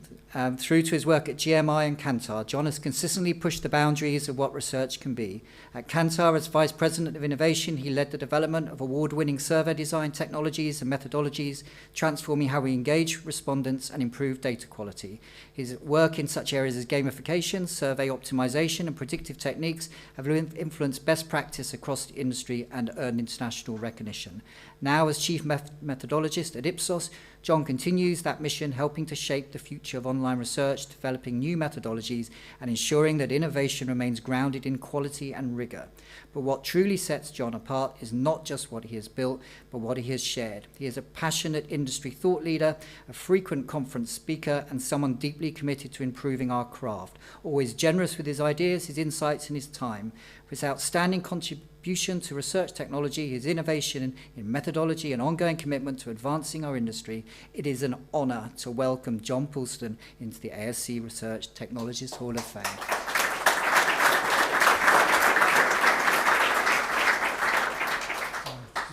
through to his work at GMI and Kantar, John has consistently pushed the boundaries of what research can be. At Kantar, as Vice President of Innovation, he led the development of award-winning survey design technologies and methodologies, transforming how we engage respondents and improve data quality. His work in such areas as gamification, survey optimization, and predictive techniques have influenced best practice across the industry and earned international recognition. Now, as Chief Methodologist at Ipsos, John continues that mission, helping to shape the future of online research, developing new methodologies, and ensuring that innovation remains grounded in quality and rigor. But what truly sets John apart is not just what he has built, but what he has shared. He is a passionate industry thought leader, a frequent conference speaker, and someone deeply committed to improving our craft, always generous with his ideas, his insights, and his time. For his outstanding contribution to research technology, his innovation in methodology, and ongoing commitment to advancing our industry, it is an honor to welcome John Poulston into the ASC Research Technologies Hall of Fame.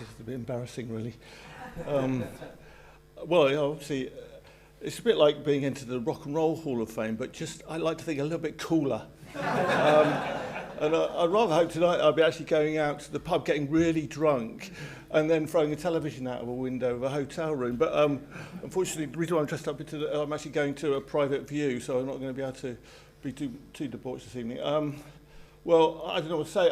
It's a bit embarrassing, really. Well, obviously, it's a bit like being into the Rock and Roll Hall of Fame, but just, I like to think a little bit cooler. And I'd rather hope tonight I'll be actually going out to the pub, getting really drunk, and then throwing a television out of a window of a hotel room. But unfortunately, the reason why I'm dressed up, I'm actually going to a private view, so I'm not going to be able to be too debauched this evening. Well, I don't know what to say.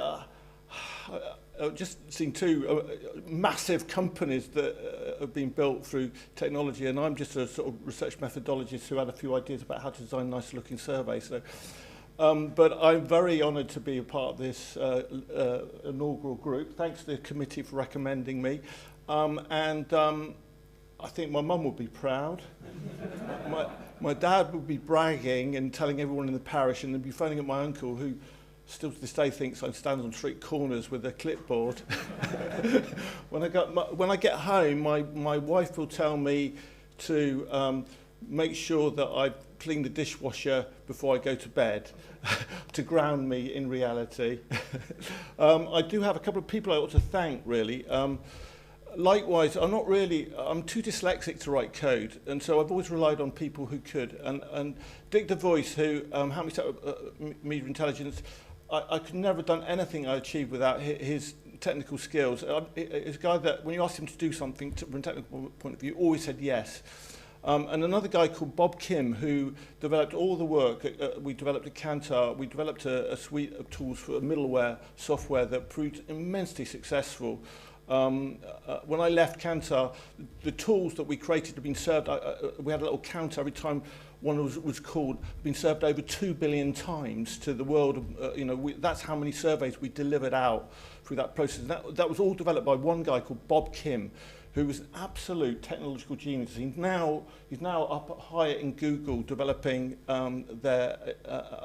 I've just seen two massive companies that have been built through technology, and I'm just a sort of research methodologist who had a few ideas about how to design nice-looking surveys. So, but I'm very honoured to be a part of this inaugural group. Thanks to the committee for recommending me. I think my mum would be proud. My dad would be bragging and telling everyone in the parish, and they'd be phoning at my uncle, who still to this day thinks I stand on street corners with a clipboard. When I get home, my wife will tell me to make sure that I clean the dishwasher before I go to bed, to ground me in reality. I do have a couple of people I ought to thank, really. Likewise, I'm too dyslexic to write code, and so I've always relied on people who could. And Dick DeVoice, who helped me set up Media Intelligence, I could never have done anything I achieved without his technical skills. He's a guy that, when you asked him to do something from a technical point of view, always said yes. And another guy called Bob Kim, who developed all the work we developed at Kantar. We developed a suite of tools for middleware software that proved immensely successful. When I left Kantar, the tools that we created had been served. We had a little counter every time one was called, been served over 2 billion times to the world. That's how many surveys we delivered out through that process. That was all developed by one guy called Bob Kim, who was an absolute technological genius. He's now up higher in Google developing I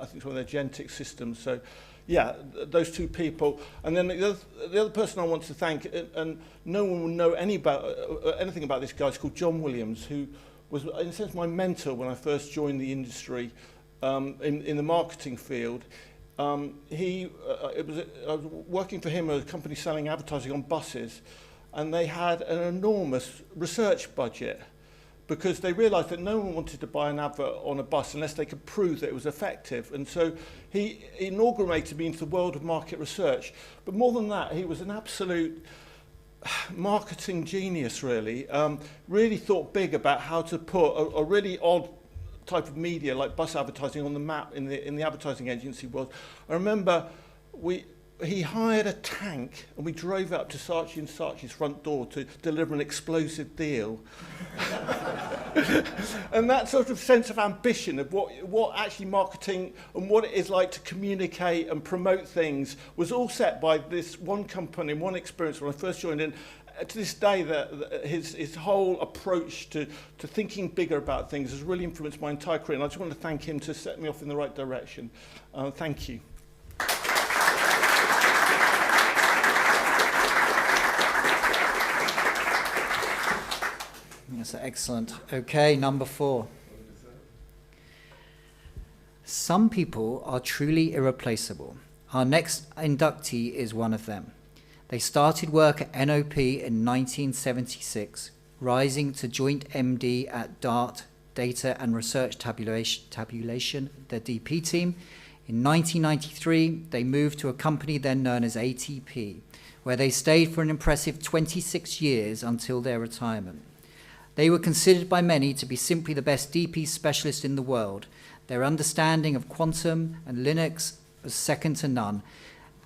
think some of their Gentic systems. So, yeah, those two people. And then the other person I want to thank, and no one will know anything about this guy, is called John Williams, who was, in a sense, my mentor when I first joined the industry in the marketing field. I was working for him at a company selling advertising on buses, and they had an enormous research budget because they realized that no one wanted to buy an advert on a bus unless they could prove that it was effective. And so he inaugurated me into the world of market research. But more than that, he was an absolute marketing genius, really. Really thought big about how to put a really odd type of media like bus advertising on the map in the advertising agency world. I remember he hired a tank and we drove up to Saatchi & Saatchi's front door to deliver an explosive deal. And that sort of sense of ambition of what actually marketing and what it is like to communicate and promote things was all set by this one company and one experience when I first joined in. To this day, his whole approach to thinking bigger about things has really influenced my entire career, and I just want to thank him to set me off in the right direction. Thank you. That's excellent. Okay, number 4. Some people are truly irreplaceable. Our next inductee is one of them. They started work at NOP in 1976, rising to joint MD at DART, Data and Research Tabulation, the DP team. In 1993, they moved to a company then known as ATP, where they stayed for an impressive 26 years until their retirement. They were considered by many to be simply the best DP specialist in the world. Their understanding of quantum and Linux was second to none,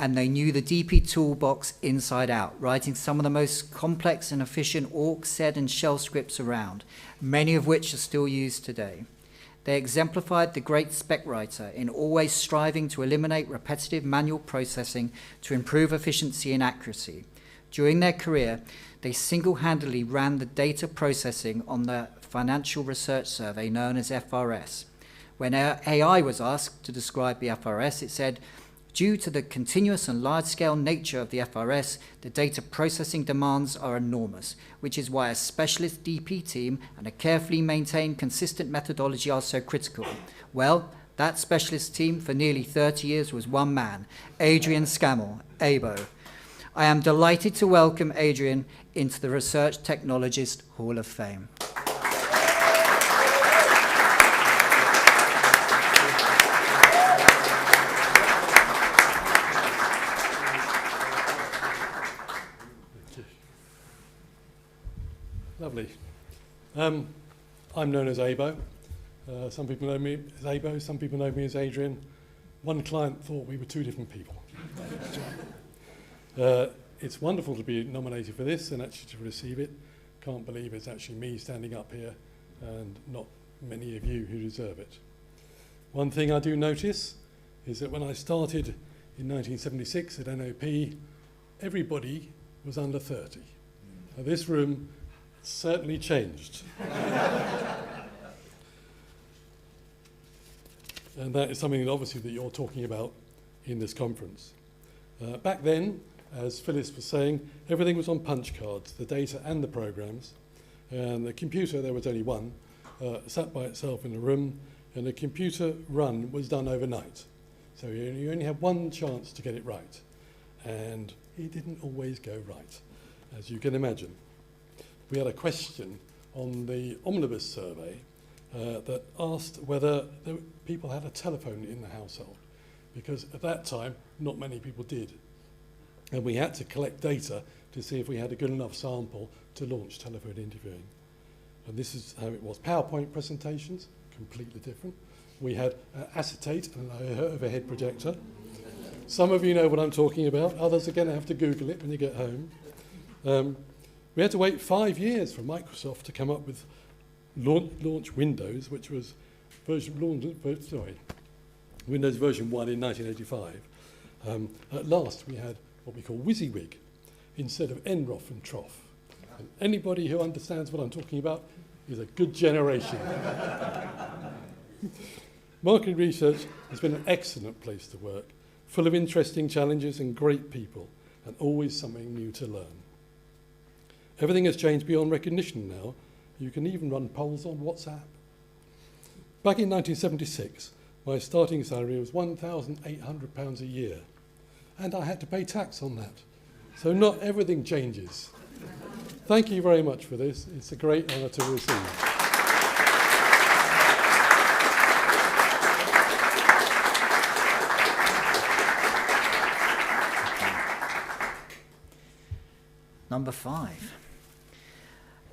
and they knew the DP toolbox inside out, writing some of the most complex and efficient awk, sed, and shell scripts around, many of which are still used today. They exemplified the great spec writer in always striving to eliminate repetitive manual processing to improve efficiency and accuracy. During their career, they single-handedly ran the data processing on the Financial Research Survey known as FRS. When AI was asked to describe the FRS, it said, due to the continuous and large-scale nature of the FRS, the data processing demands are enormous, which is why a specialist DP team and a carefully maintained consistent methodology are so critical. Well, that specialist team for nearly 30 years was one man, Adrian Scammell, ABO. I am delighted to welcome Adrian into the Research Technologist Hall of Fame. Lovely. I'm known as ABO. Some people know me as ABO, some people know me as Adrian. One client thought we were two different people. It's wonderful to be nominated for this and actually to receive it. Can't believe it's actually me standing up here and not many of you who deserve it. One thing I do notice is that when I started in 1976 at NOP, everybody was under 30. Now, this room certainly changed. And that is something that obviously that you're talking about in this conference. Back then, as Phyllis was saying, everything was on punch cards, the data and the programs. And the computer, there was only one, sat by itself in a room, and the computer run was done overnight. So you only had one chance to get it right. And it didn't always go right, as you can imagine. We had a question on the Omnibus survey that asked whether people had a telephone in the household, because at that time, not many people did. And we had to collect data to see if we had a good enough sample to launch telephone interviewing. And this is how it was. PowerPoint presentations, completely different. We had acetate and an overhead projector. Some of you know what I'm talking about. Others are going to have to Google it when you get home. We had to wait 5 years for Microsoft to come up with launch Windows, which was Windows version 1 in 1985. At last, we had what we call WYSIWYG instead of NROF and TROF. And anybody who understands what I'm talking about is a good generation. Market research has been an excellent place to work, full of interesting challenges and great people, and always something new to learn. Everything has changed beyond recognition now. You can even run polls on WhatsApp. Back in 1976, my starting salary was £1,800 a year, and I had to pay tax on that. So not everything changes. Thank you very much for this. It's a great honour to receive. Number 5.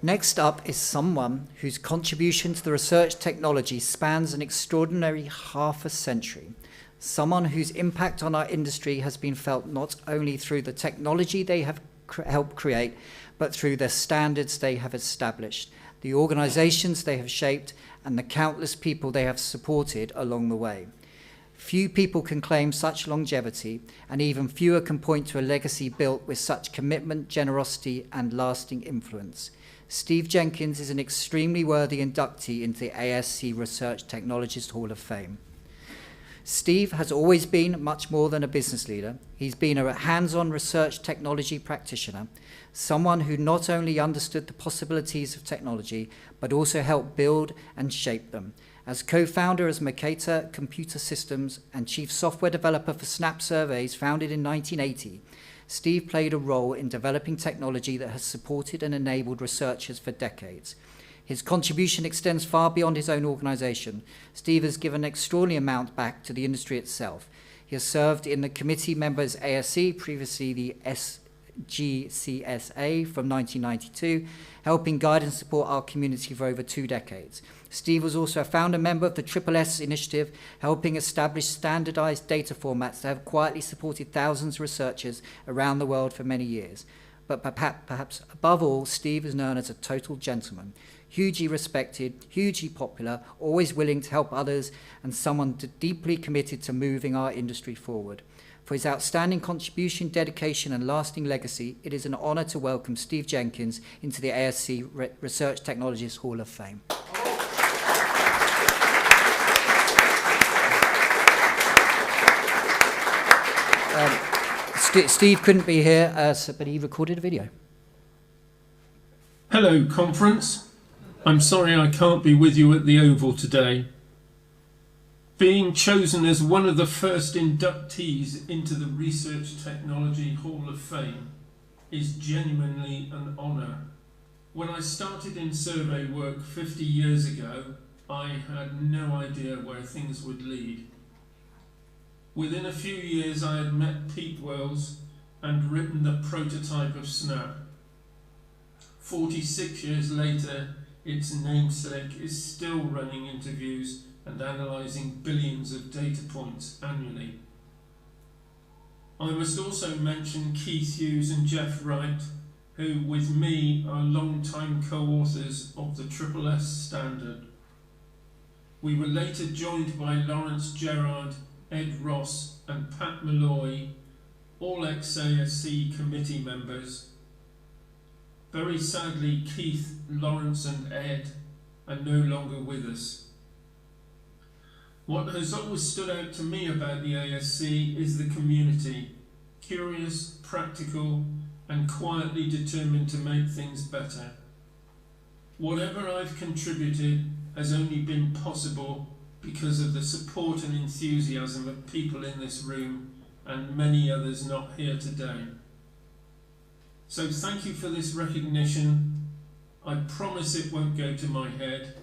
Next up is someone whose contribution to the research technology spans an extraordinary half a century. Someone whose impact on our industry has been felt not only through the technology they have helped create, but through the standards they have established, the organizations they have shaped, and the countless people they have supported along the way. Few people can claim such longevity, and even fewer can point to a legacy built with such commitment, generosity, and lasting influence. Steve Jenkins is an extremely worthy inductee into the ASC Research Technologist Hall of Fame. Steve has always been much more than a business leader. He's been a hands-on research technology practitioner, someone who not only understood the possibilities of technology, but also helped build and shape them. As co-founder of Mercator Computer Systems and chief software developer for Snap Surveys, founded in 1980, Steve played a role in developing technology that has supported and enabled researchers for decades. His contribution extends far beyond his own organisation. Steve has given an extraordinary amount back to the industry itself. He has served in the committee members ASC, previously the SGCSA, from 1992, helping guide and support our community for over 2 decades. Steve was also a founder member of the SSS initiative, helping establish standardized data formats that have quietly supported thousands of researchers around the world for many years. But perhaps above all, Steve is known as a total gentleman, hugely respected, hugely popular, always willing to help others, and someone deeply committed to moving our industry forward. For his outstanding contribution, dedication, and lasting legacy, it is an honour to welcome Steve Jenkins into the ASC Research Technologists Hall of Fame. Steve couldn't be here, but he recorded a video. Hello, conference. I'm sorry I can't be with you at the Oval today. Being chosen as one of the first inductees into the Research Technology Hall of Fame is genuinely an honour. When I started in survey work 50 years ago, I had no idea where things would lead. Within a few years, I had met Pete Wells and written the prototype of Snap. 46 years later, its namesake is still running interviews and analysing billions of data points annually. I must also mention Keith Hughes and Jeff Wright, who with me are long-time co-authors of the SSS standard. We were later joined by Lawrence Gerard, Ed Ross and Pat Malloy, all ex-ASC committee members. Very sadly, Keith, Lawrence and Ed are no longer with us. What has always stood out to me about the ASC is the community, curious, practical, and quietly determined to make things better. Whatever I've contributed has only been possible because of the support and enthusiasm of people in this room and many others not here today. So thank you for this recognition. I promise it won't go to my head.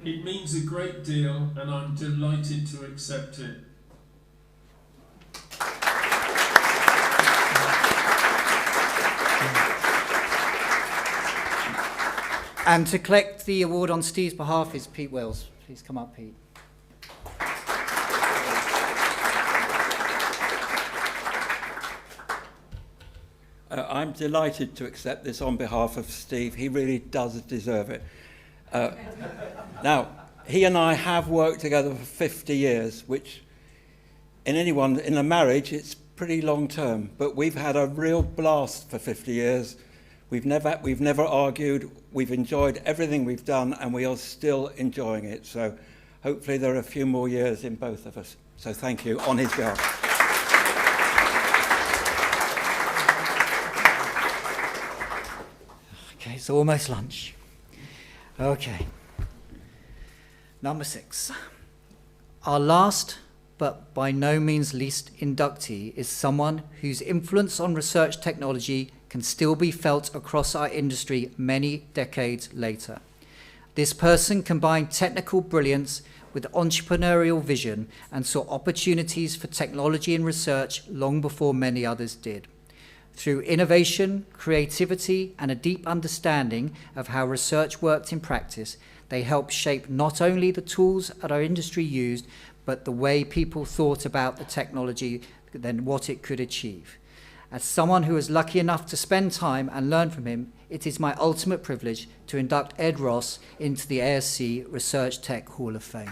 It means a great deal and I'm delighted to accept it. And to collect the award on Steve's behalf is Pete Wells. Please come up, Pete. I'm delighted to accept this on behalf of Steve. He really does deserve it. Now, he and I have worked together for 50 years, which in a marriage, it's pretty long term. But we've had a real blast for 50 years. We've never argued. We've enjoyed everything we've done, and we are still enjoying it. So hopefully there are a few more years in both of us. So thank you on his behalf. Okay, it's almost lunch. Okay. Number 6. Our last, but by no means least inductee is someone whose influence on research technology can still be felt across our industry many decades later. This person combined technical brilliance with entrepreneurial vision and saw opportunities for technology and research long before many others did. Through innovation, creativity, and a deep understanding of how research worked in practice, they helped shape not only the tools that our industry used, but the way people thought about the technology and what it could achieve. As someone who was lucky enough to spend time and learn from him, it is my ultimate privilege to induct Ed Ross into the ASC Research Tech Hall of Fame.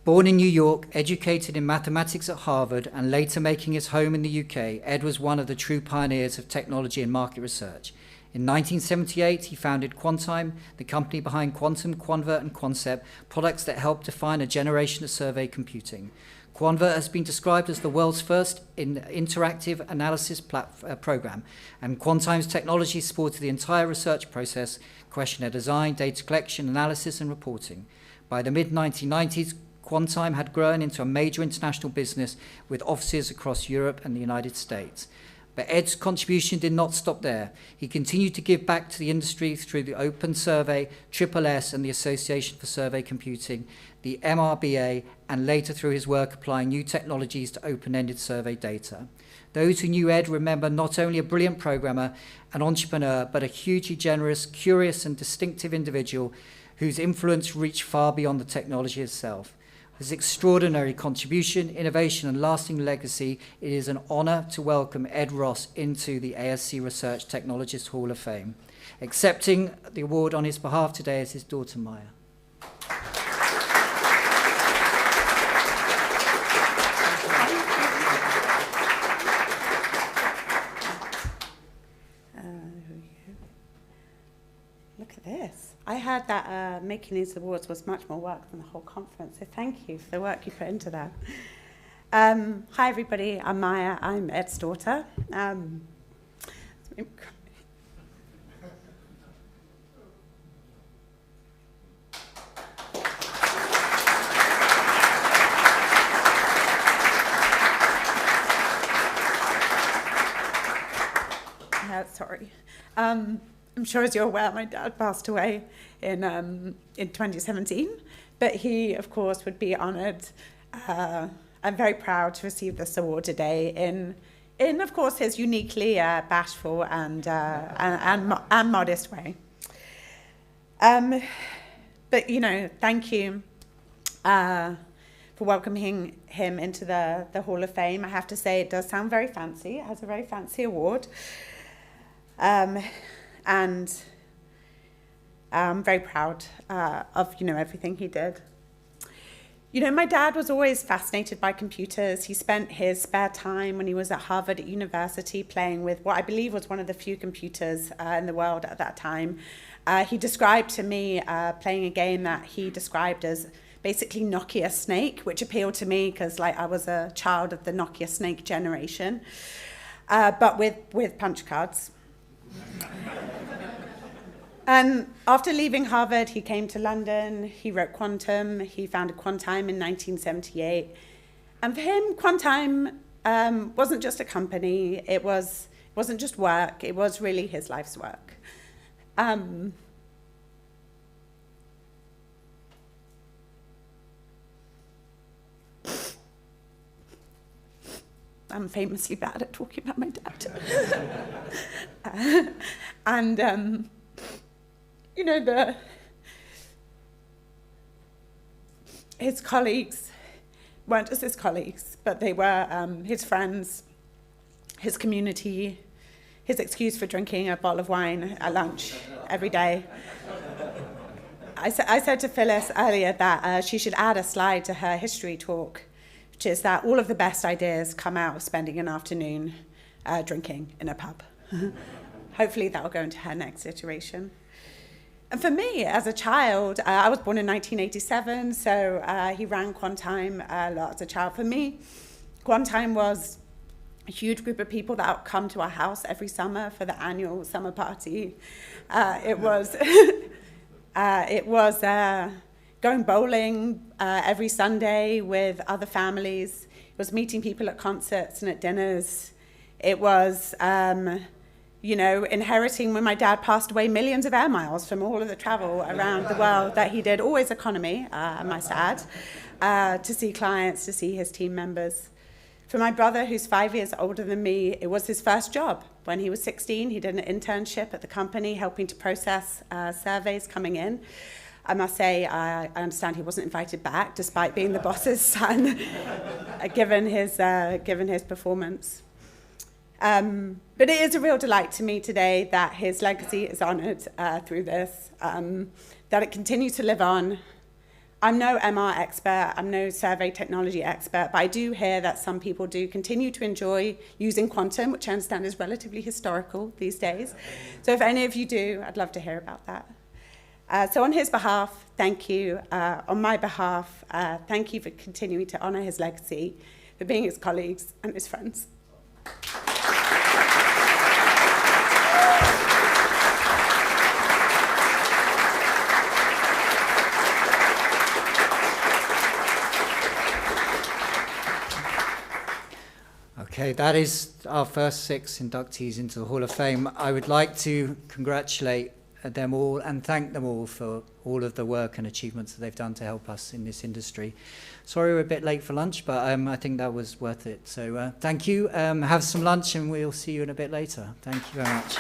Born in New York, educated in mathematics at Harvard, and later making his home in the UK, Ed was one of the true pioneers of technology and market research. In 1978, he founded Quantime, the company behind Quantum, Quanvert, and Quancept, products that helped define a generation of survey computing. Quanvert has been described as the world's first interactive analysis program, and Quantime's technology supported the entire research process, questionnaire design, data collection, analysis, and reporting. By the mid-1990s, Quantime had grown into a major international business with offices across Europe and the United States. But Ed's contribution did not stop there. He continued to give back to the industry through the Open Survey, SSS and the Association for Survey Computing, the MRBA, and later through his work applying new technologies to open-ended survey data. Those who knew Ed remember not only a brilliant programmer, an entrepreneur, but a hugely generous, curious and distinctive individual whose influence reached far beyond the technology itself. His extraordinary contribution, innovation and lasting legacy, it is an honour to welcome Ed Ross into the ASC Research Technologist Hall of Fame. Accepting the award on his behalf today is his daughter Maya. Look at this. I heard that making these awards was much more work than the whole conference, so thank you for the work you put into that. Hi everybody, I'm Maya, I'm Ed's daughter. Sorry. I'm sure as you're aware, my dad passed away in 2017, but he, of course, would be honoured. I'm very proud to receive this award today in of course, his uniquely bashful and modest way. But, you know, thank you for welcoming him into the Hall of Fame. I have to say it does sound very fancy. It has a very fancy award. And I'm very proud of, you know, everything he did. You know, my dad was always fascinated by computers. He spent his spare time when he was at Harvard University playing with what I believe was one of the few computers in the world at that time. He described to me playing a game that he described as basically Nokia Snake, which appealed to me because, like, I was a child of the Nokia Snake generation, but with punch cards. And after leaving Harvard, he came to London, he wrote Quantum, he founded Quantime in 1978. And for him, Quantime wasn't just a company, it wasn't just work, it was really his life's work. I'm famously bad at talking about my dad. And you know, his colleagues weren't just his colleagues, but they were his friends, his community, his excuse for drinking a bottle of wine at lunch every day. I said to Phyllis earlier that she should add a slide to her history talk, which is that all of the best ideas come out of spending an afternoon drinking in a pub. Hopefully that will go into her next iteration. And for me, as a child, I was born in 1987, so he ran Quantime a lot as a child. For me, Quantime was a huge group of people that would come to our house every summer for the annual summer party. It was going bowling every Sunday with other families. It was meeting people at concerts and at dinners. It was you know, inheriting, when my dad passed away, millions of air miles from all of the travel around the world that he did, always economy, I must add, to see clients, to see his team members. For my brother, who's 5 years older than me, it was his first job. When he was 16, he did an internship at the company, helping to process surveys coming in. I must say, I understand he wasn't invited back, despite being the boss's son, given his performance. But it is a real delight to me today that his legacy is honoured through this, that it continues to live on. I'm no MR expert, I'm no survey technology expert, but I do hear that some people do continue to enjoy using Quantum, which I understand is relatively historical these days. So if any of you do, I'd love to hear about that. So on his behalf, thank you. On my behalf, thank you for continuing to honour his legacy, for being his colleagues and his friends. Okay, that is our first 6 inductees into the Hall of Fame. I would like to congratulate them all and thank them all for all of the work and achievements that they've done to help us in this industry. Sorry we're a bit late for lunch, but I think that was worth it. So thank you. Have some lunch and we'll see you in a bit later. Thank you very much.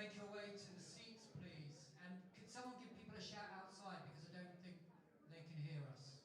make your way to the seats, please. And could someone give people a shout outside, because I don't think they can hear us.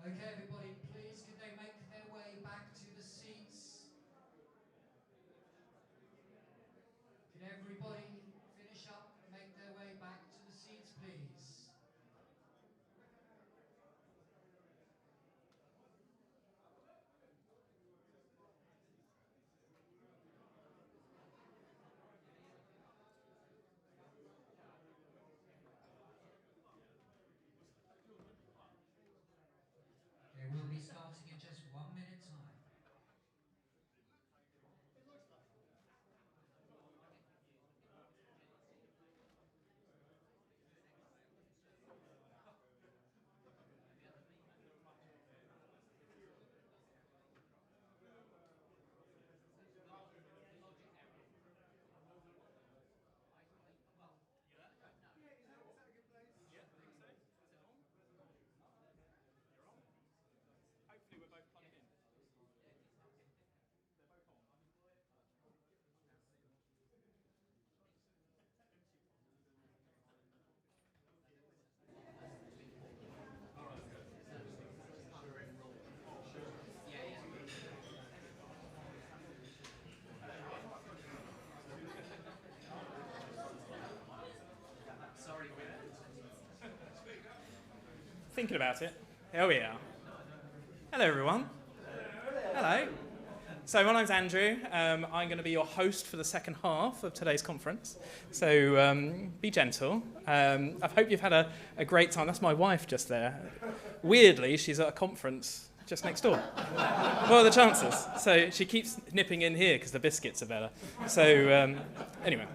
Okay, everybody, please, could they make their way back to the seats? Could everybody finish up and make their way back to the seats, please? Okay, we'll be starting in just 1 minute time. Thinking about it. Here we are. Hello, everyone. Hello. So my name's Andrew. I'm going to be your host for the second half of today's conference. So be gentle. I hope you've had a great time. That's my wife just there. Weirdly, she's at a conference just next door. What are the chances? So she keeps nipping in here because the biscuits are better. So anyway.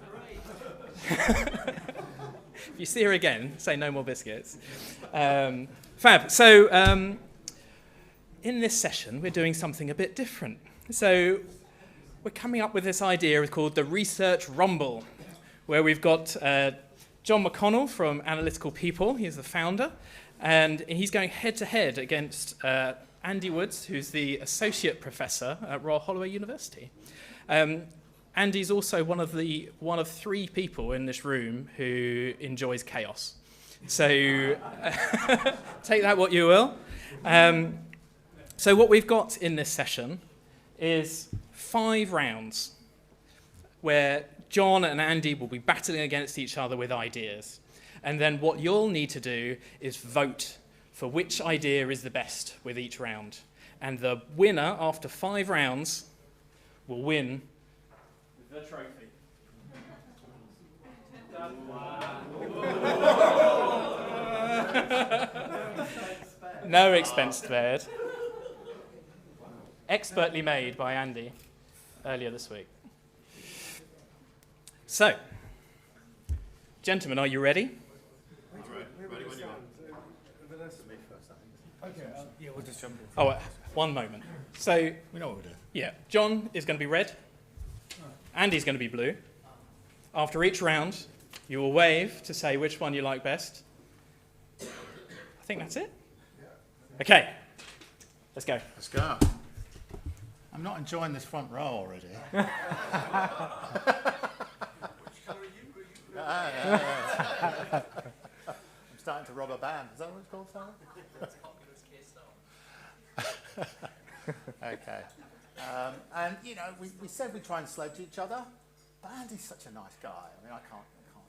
If you see her again, say no more biscuits. Fab. So in this session, we're doing something a bit different. So we're coming up with this idea called the Research Rumble, where we've got John McConnell from Analytical People. He's the founder. And he's going head-to-head against Andy Woods, who's the associate professor at Royal Holloway University. Andy's also one of three people in this room who enjoys chaos. So take that what you will. So what we've got in this session is 5 rounds where John and Andy will be battling against each other with ideas. And then what you'll need to do is vote for which idea is the best with each round. And the winner after 5 rounds will win the trophy. No expense spared. Expertly made by Andy earlier this week. So, gentlemen, are you ready? Ready when you are. Okay, yeah, we'll just jump in. Oh, 1 moment. So, we know what we're doing. Yeah, John is going to be red. Andy's going to be blue. After each round, you will wave to say which one you like best. I think that's it. Okay. Let's go. Let's go. I'm not enjoying this front row already. I'm starting to rob a band. Is that what it's called, Simon? Okay. And, you know, we said we'd try and sledge each other, but Andy's such a nice guy. I mean, I can't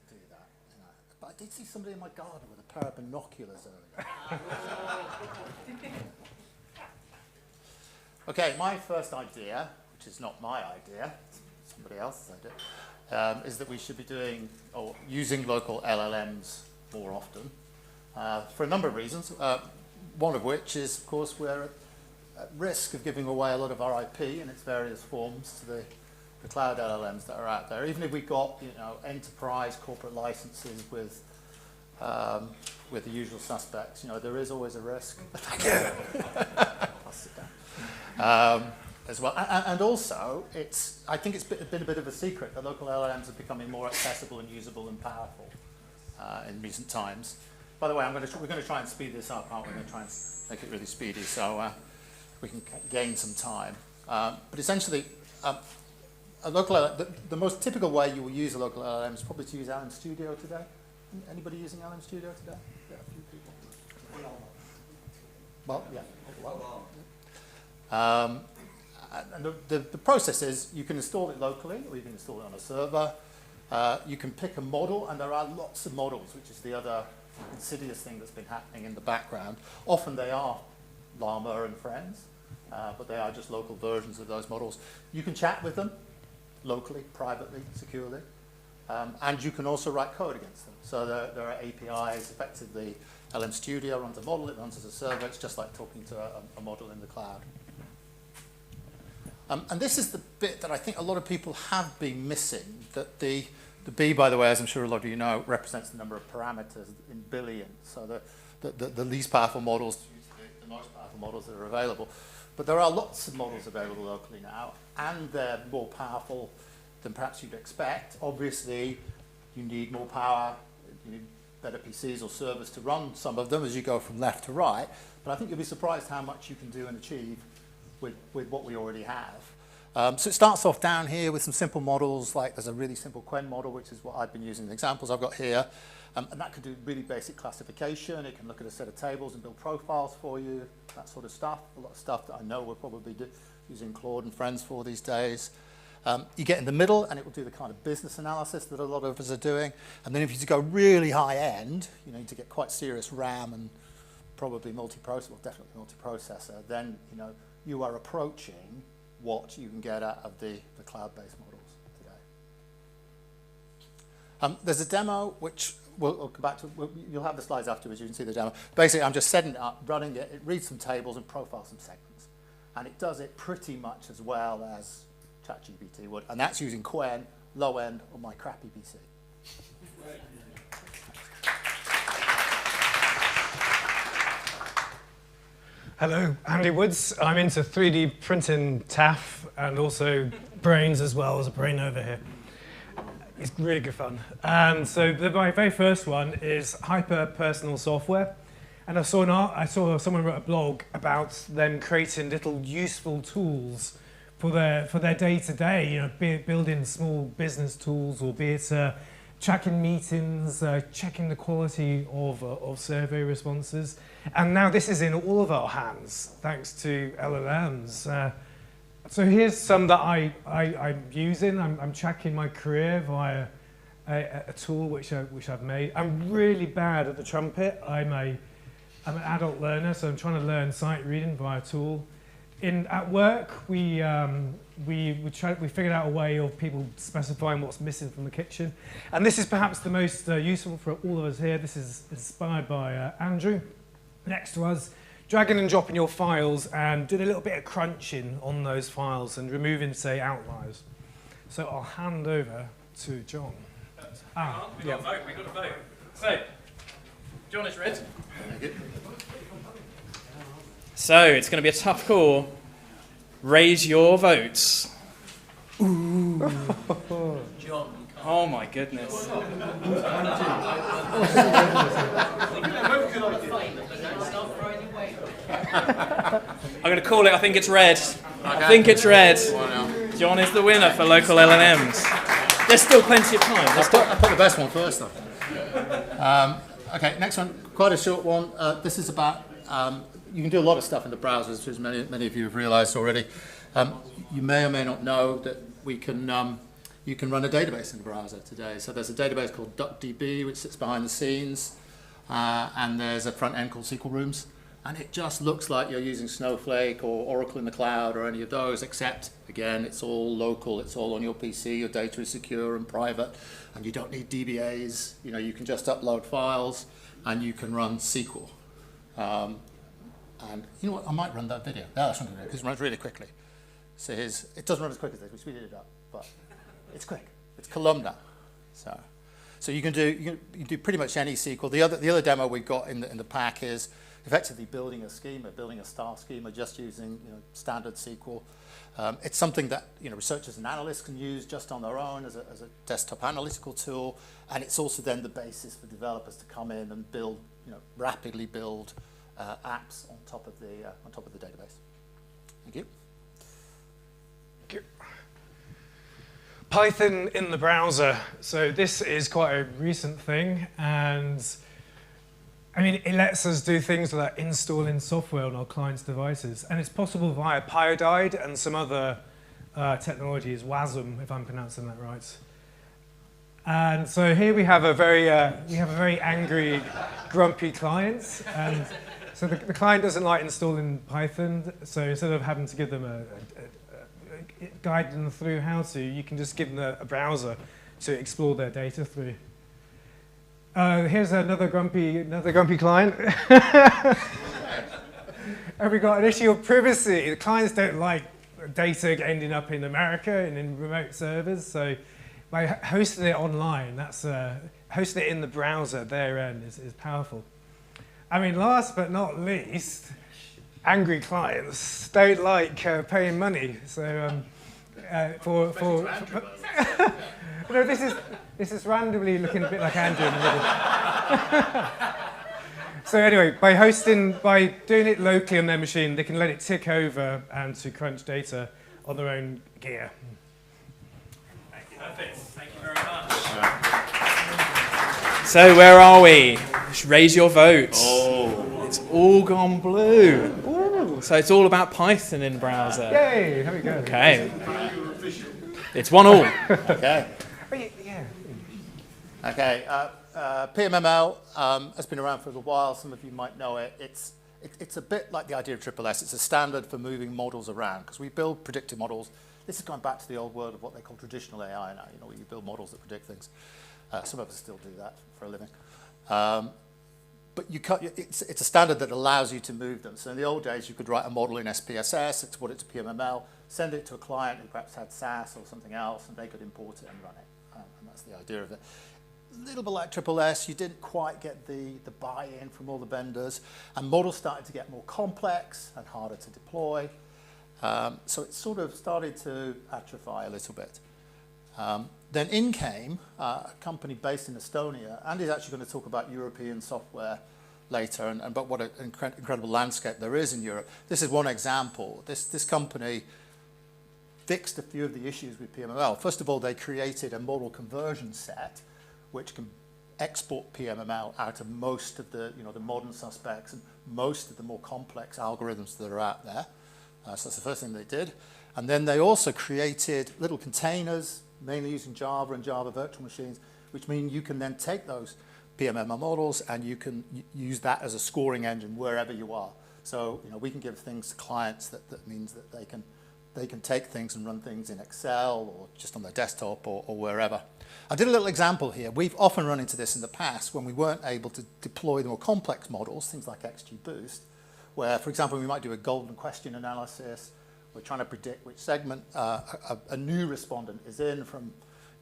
do that. You know. But I did see somebody in my garden with a pair of binoculars earlier. Okay, my first idea, which is not my idea, somebody else's idea, is that we should be doing or using local LLMs more often for a number of reasons. One of which is, of course, we're at risk of giving away a lot of our IP in its various forms to the cloud LLMs that are out there. Even if we've got, you know, enterprise corporate licenses with the usual suspects, you know, there is always a risk. Thank you. I'll sit down. As well, and also, I think it's been a bit of a secret that local LLMs are becoming more accessible and usable and powerful in recent times. By the way, we're going to try and speed this up, aren't we? We're going to try and make it really speedy so we can gain some time. But essentially, a local the most typical way you will use a local LLM is probably to use LM Studio today. Anybody using LM Studio today? Yeah, a few people. Well, yeah. And the process is you can install it locally or you can install it on a server. You can pick a model, and there are lots of models, which is the other insidious thing that's been happening in the background. Often they are Llama and friends, but they are just local versions of those models. You can chat with them locally, privately, securely, and you can also write code against them. So there are APIs. Effectively, LM Studio runs a model, it runs as a server. It's just like talking to a model in the cloud. And this is the bit that I think a lot of people have been missing, that the B, by the way, as I'm sure a lot of you know, represents the number of parameters in billions. So the least powerful models to the most powerful models that are available. But there are lots of models available locally now, and they're more powerful than perhaps you'd expect. Obviously, you need more power, you need better PCs or servers to run some of them as you go from left to right. But I think you'll be surprised how much you can do and achieve with what we already have. So it starts off down here with some simple models, like there's a really simple Quen model, which is what I've been using in the examples I've got here. And that can do really basic classification. It can look at a set of tables and build profiles for you, that sort of stuff. A lot of stuff that I know we're probably using Claude and friends for these days. You get in the middle, and it will do the kind of business analysis that a lot of us are doing. And then if you go really high end, you need to get quite serious RAM and probably multiprocessor, well, definitely multiprocessor, then you are approaching what you can get out of the cloud-based models today. There's a demo which we'll come back to. You'll have the slides afterwards. You can see the demo. Basically, I'm just setting it up, running it. It reads some tables and profiles some segments, and it does it pretty much as well as ChatGPT would. And that's using Quen, low end, on my crappy PC. Hello, Andy Woods. I'm into 3D printing TAF and also brains as well. As a brain over here. It's really good fun. And so my very first one is hyper-personal software. And I saw someone wrote a blog about them creating little useful tools for their day-to-day, building small business tools, or be it tracking meetings, checking the quality of survey responses. And now this is in all of our hands, thanks to LLMs. So here's some that I'm using. I'm tracking my career via a tool which I've made. I'm really bad at the trumpet. I'm an adult learner, so I'm trying to learn sight reading via a tool. At work, we figured out a way of people specifying what's missing from the kitchen. And this is perhaps the most useful for all of us here. This is inspired by Andrew. Next to us, dragging and dropping your files and doing a little bit of crunching on those files and removing, say, outliers. So I'll hand over to John. We got a vote. So, John is red. So, it's going to be a tough call. Raise your votes. Ooh. John. Oh my goodness. I'm going to call it. I think it's red. I think it's red. John is the winner for local LLMs. There's still plenty of time. I'll put the best one first, though. Okay, next one, quite a short one. This is about, you can do a lot of stuff in the browsers, as many of you have realized already. You may or may not know that you can run a database in the browser today. So there's a database called DuckDB, which sits behind the scenes, and there's a front end called SQL Rooms. And it just looks like you're using Snowflake or Oracle in the cloud or any of those, except, again, it's all local, it's all on your PC, your data is secure and private, and you don't need DBAs. You know, you can just upload files, and you can run SQL. And you know what, I might run that video. No, that's not going to do it, because it runs really quickly. So it doesn't run as quick as this, we speeded it up, but it's quick. It's columnar. So you can do pretty much any SQL. The other demo we got in the pack is effectively building a schema, building a star schema, just using standard SQL. It's something that researchers and analysts can use just on their own as a desktop analytical tool, and it's also then the basis for developers to come in and build, rapidly build apps on top of the database. Thank you. Thank you. Python in the browser. So this is quite a recent thing, and I mean, it lets us do things like installing software on our clients' devices, and it's possible via Pyodide and some other technologies, WASM, if I'm pronouncing that right. And so here we have a very angry, grumpy client, and so the client doesn't like installing Python. So instead of having to give them guide them through how to, you can just give them a browser to explore their data through. Here's another grumpy client. And we got an issue of privacy. The clients don't like data ending up in America and in remote servers. So by hosting it online, that's hosting it in the browser at their end is powerful. I mean, last but not least, angry clients don't like paying money. So this is randomly looking a bit like Andrew in the middle. So anyway, by doing it locally on their machine, they can let it tick over and to crunch data on their own gear. Perfect. Thank you very much. So where are we? Raise your votes. Oh, it's all gone blue. Ooh. So it's all about Python in browser. Yay! Here we go. Okay. It's 1-1. Okay. Okay, PMML has been around for a while. Some of you might know it. It's a bit like the idea of SSS. It's a standard for moving models around, because we build predictive models. This is going back to the old world of what they call traditional AI now, where you build models that predict things. Some of us still do that for a living. But it's a standard that allows you to move them. So in the old days, you could write a model in SPSS, export it to PMML, send it to a client who perhaps had SAS or something else, and they could import it and run it. And that's the idea of it. A little bit like SSS, you didn't quite get the buy-in from all the vendors, and models started to get more complex and harder to deploy. So it sort of started to atrophy a little bit. Then in came a company based in Estonia. Andy's actually going to talk about European software later, but what an incredible landscape there is in Europe. This is one example. This company fixed a few of the issues with PMML. First of all, they created a model conversion set which can export PMML out of most of the modern suspects and most of the more complex algorithms that are out there. So that's the first thing they did. And then they also created little containers, mainly using Java and Java virtual machines, which mean you can then take those PMML models and you can use that as a scoring engine wherever you are. So we can give things to clients that means that they can take things and run things in Excel or just on their desktop or wherever. I did a little example here. We've often run into this in the past when we weren't able to deploy the more complex models, things like XGBoost, where, for example, we might do a golden question analysis. We're trying to predict which segment a new respondent is in from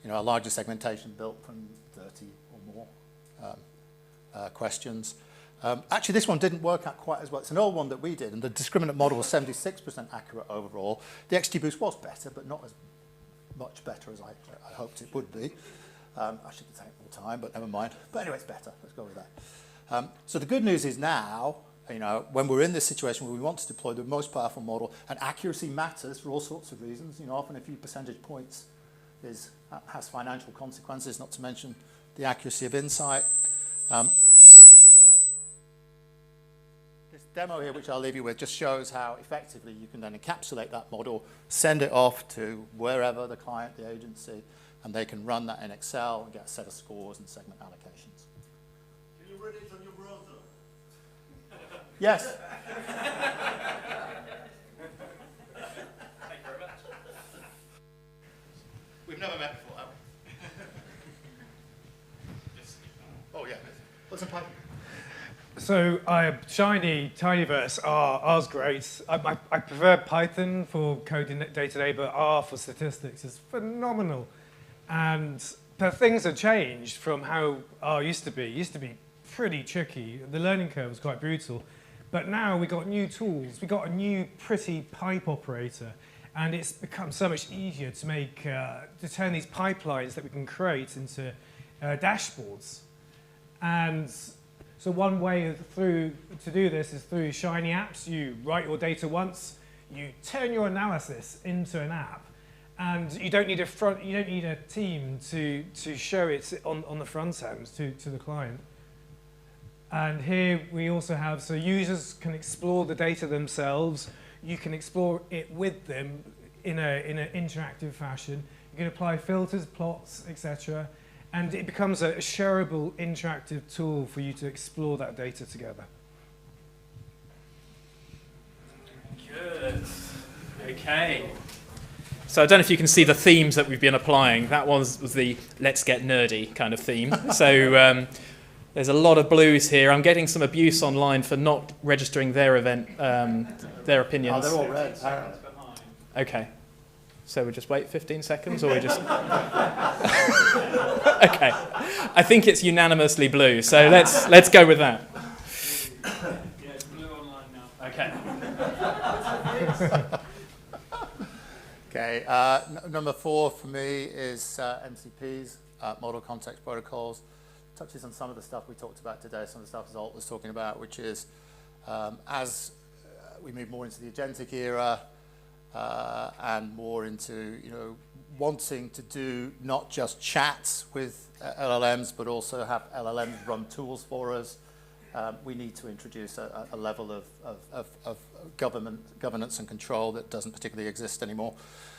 a larger segmentation built from 30 or more questions. Actually, this one didn't work out quite as well. It's an old one that we did, and the discriminant model was 76% accurate overall. The XGBoost was better, but not as much better as I hoped it would be. I should have taken more time, but never mind. But anyway, it's better. Let's go with that. So the good news is now you know, when we're in this situation where we want to deploy the most powerful model, and accuracy matters for all sorts of reasons, you know, often a few percentage points has financial consequences, not to mention the accuracy of insight. This demo here, which I'll leave you with, just shows how effectively you can then encapsulate that model, send it off to wherever the client, the agency, and they can run that in Excel and get a set of scores and segment allocations. Can you read it on your browser? Yes. Thank you very much. We've never met before, have we? Oh, yeah. What's in Python? So Shiny, Tidyverse, R's great. I prefer Python for coding day-to-day, but R for statistics is phenomenal. And the things have changed from how R used to be. It used to be pretty tricky. The learning curve was quite brutal. But now we've got new tools. We've got a new pretty pipe operator. And it's become so much easier to make, to turn these pipelines that we can create into dashboards. And so one way to do this is through Shiny apps. You write your data once, you turn your analysis into an app, and you don't need a team to show it on the front end to the client. And here we also have, so users can explore the data themselves. You can explore it with them in an interactive fashion. You can apply filters, plots, etc. And it becomes a shareable, interactive tool for you to explore that data together. Good. Okay. So I don't know if you can see the themes that we've been applying. That was the let's get nerdy kind of theme. So there's a lot of blues here. I'm getting some abuse online for not registering their event, their opinions. Oh, they're all red. Okay. So we just wait 15 seconds, or we just... Okay. I think it's unanimously blue, so let's go with that. Yeah, it's blue online now. Okay. Okay. Number 4 for me is MCPs, Model Context Protocols. Touches on some of the stuff we talked about today, some of the stuff Zolt was talking about, which is as we move more into the agentic era, and more into, you know, wanting to do not just chats with LLMs, but also have LLMs run tools for us. We need to introduce a level of governance and control that doesn't particularly exist anymore.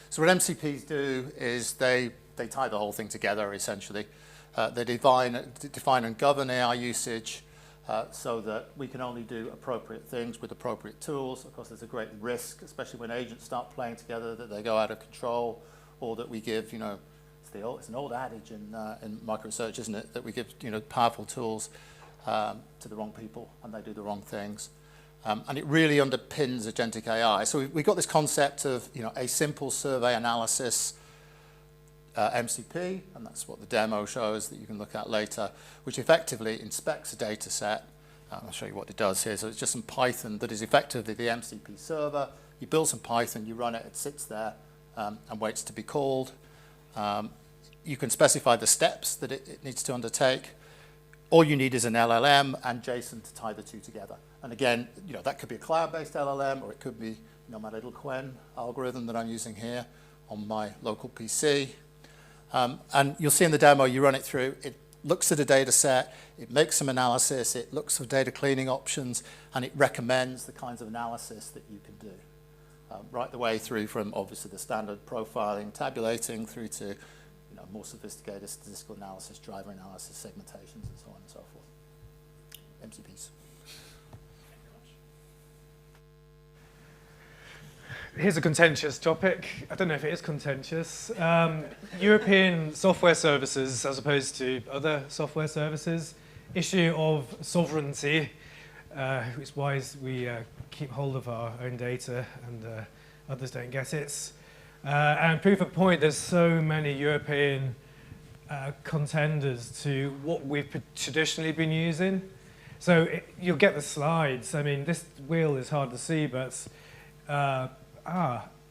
So what MCPs do is they tie the whole thing together, essentially. They define and govern AI usage, so that we can only do appropriate things with appropriate tools. Of course, there's a great risk, especially when agents start playing together, that they go out of control, or that we give, you know, it's an old adage in microresearch, isn't it, that we give, you know, powerful tools to the wrong people, and they do the wrong things. And it really underpins agentic AI. So we've got this concept of, you know, a simple survey analysis MCP, and that's what the demo shows that you can look at later, which effectively inspects a data set. I'll show you what it does here. So it's just some Python that is effectively the MCP server. You build some Python, you run it, it sits there and waits to be called. You can specify the steps that it needs to undertake. All you need is an LLM and JSON to tie the two together. And again, you know, that could be a cloud-based LLM, or it could be, you know, my little Quen algorithm that I'm using here on my local PC. And you'll see in the demo, you run it through, it looks at a data set, it makes some analysis, it looks for data cleaning options, and it recommends the kinds of analysis that you can do. Right the way through from obviously the standard profiling, tabulating, through to, you know, more sophisticated statistical analysis, driver analysis, segmentations, and so on and so forth. MCPs. Here's a contentious topic. I don't know if it is contentious. European software services, as opposed to other software services, issue of sovereignty, which is why we keep hold of our own data and others don't get it. And proof of point, there's so many European contenders to what we've traditionally been using. So you'll get the slides. I mean, this wheel is hard to see, but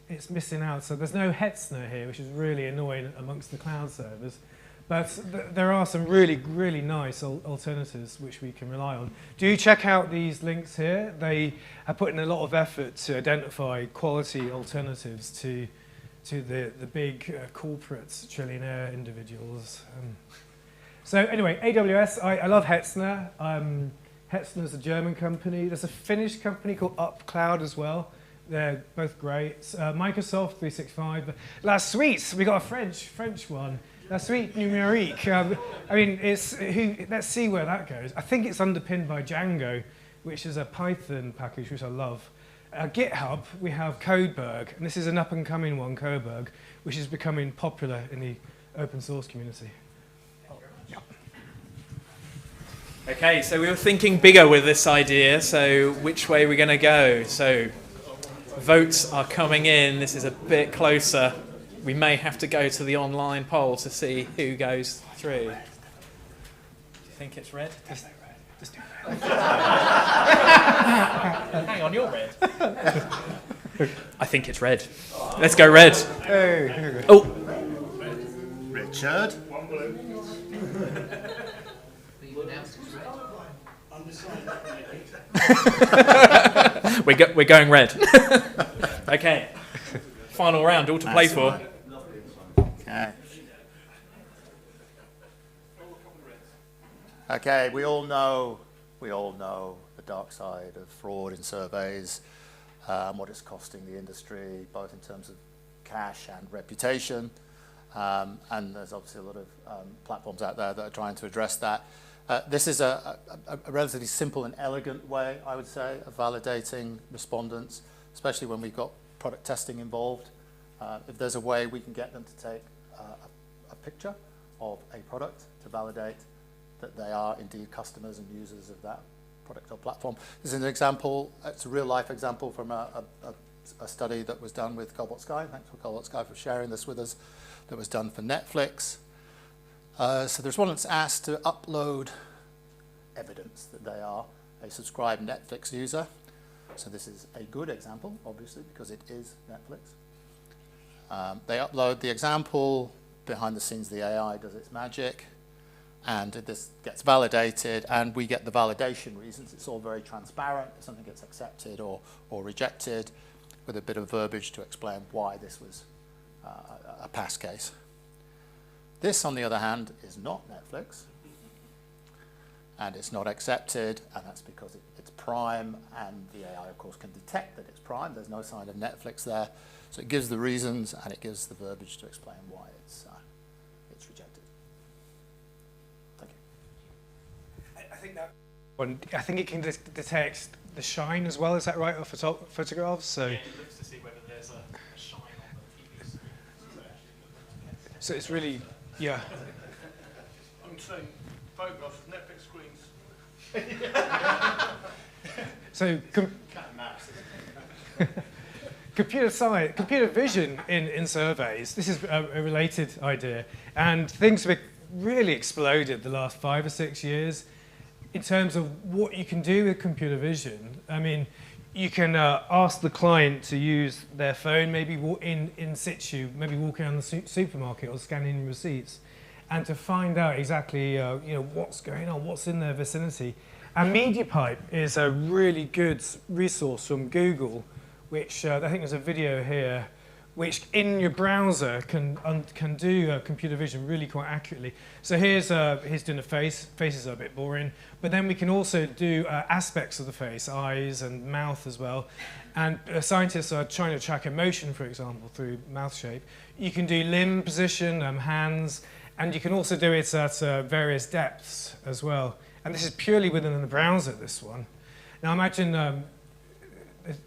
it's missing out. So there's no Hetzner here, which is really annoying amongst the cloud servers. But there are some really, really nice alternatives which we can rely on. Do check out these links here. They have put in a lot of effort to identify quality alternatives to the big corporate trillionaire individuals. So anyway, AWS, I love Hetzner. Hetzner's a German company. There's a Finnish company called UpCloud as well. They're both great. Microsoft 365. La Suite, we got a French one. La Suite Numérique. I mean, let's see where that goes. I think it's underpinned by Django, which is a Python package, which I love. GitHub, we have Codeberg, and this is an up-and-coming one, Codeberg, which is becoming popular in the open source community. Okay, so we were thinking bigger with this idea, so which way are we going to go? So votes are coming in. This is a bit closer. We may have to go to the online poll to see who goes through. Do you think it's red? Just do red. Just do red. Hang on, you're red. I think it's red. Let's go red. Hey. Oh. Richard. One blue. We're going red. Okay. Final round, all to play for. Okay. Okay, we all know the dark side of fraud in surveys, what it's costing the industry, both in terms of cash and reputation. And there's obviously a lot of platforms out there that are trying to address that. This is a relatively simple and elegant way, I would say, of validating respondents, especially when we've got product testing involved. If there's a way we can get them to take a picture of a product to validate that they are indeed customers and users of that product or platform. This is an example, it's a real life example from a study that was done with Cobalt Sky. Thanks for Cobalt Sky for sharing this with us. That was done for Netflix. So the respondents asked to upload evidence that they are a subscribed Netflix user. So this is a good example, obviously, because it is Netflix. They upload the example, behind the scenes the AI does its magic, and this gets validated, and we get the validation reasons. It's all very transparent. If something gets accepted or rejected, with a bit of verbiage to explain why this was a pass case. This, on the other hand, is not Netflix, and it's not accepted, and that's because it's Prime, and the AI, of course, can detect that it's Prime. There's no sign of Netflix there, so it gives the reasons, and it gives the verbiage to explain why it's rejected. Thank you. I think it can detect the shine as well. Is that right, of photographs? So. Yeah, it looks to see whether there's a shine on the TV screen. So it's really, yeah. I'm saying photographs of Netflix screens. So computer vision in surveys. This is a related idea, and things have really exploded the last 5 or 6 years in terms of what you can do with computer vision. I mean, you can ask the client to use their phone, maybe in situ, maybe walking around the supermarket or scanning receipts, and to find out exactly what's going on, what's in their vicinity. And MediaPipe is a really good resource from Google, which I think there's a video here, which in your browser can do computer vision really quite accurately. So here's doing a face. Faces are a bit boring, but then we can also do aspects of the face, eyes and mouth as well. And scientists are trying to track emotion, for example, through mouth shape. You can do limb position, hands, and you can also do it at various depths as well. And this is purely within the browser, this one. Now imagine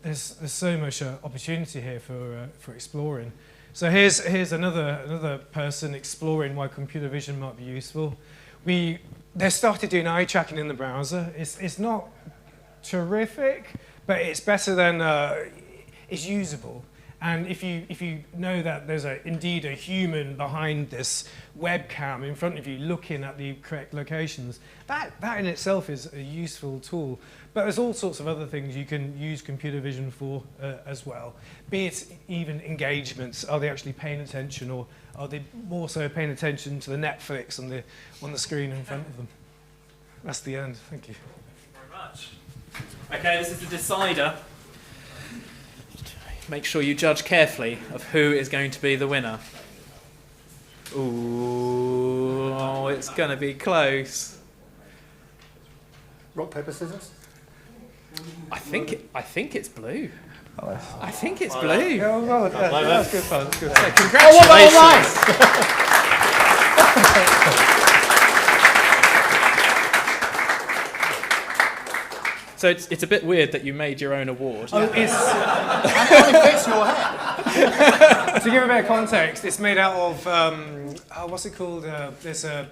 there's so much opportunity here for exploring. So here's another person exploring why computer vision might be useful. They started doing eye tracking in the browser. It's not terrific, but it's better than it's usable. And if you know that there's indeed a human behind this webcam in front of you looking at the correct locations, that in itself is a useful tool. But there's all sorts of other things you can use computer vision for as well. Be it even engagements. Are they actually paying attention, or are they more so paying attention to the Netflix on the screen in front of them? That's the end. Thank you. Thank you very much. Okay, this is the decider. Make sure you judge carefully of who is going to be the winner. Ooh, oh, it's going to be close. Rock, paper, scissors? I think it's blue. Oh, I think it's blue. Well, that's good fun. That's good fun. So congratulations. So it's a bit weird that you made your own award. Oh, it's and it only fits your head. To give a bit of context, it's made out of what's it called? There's a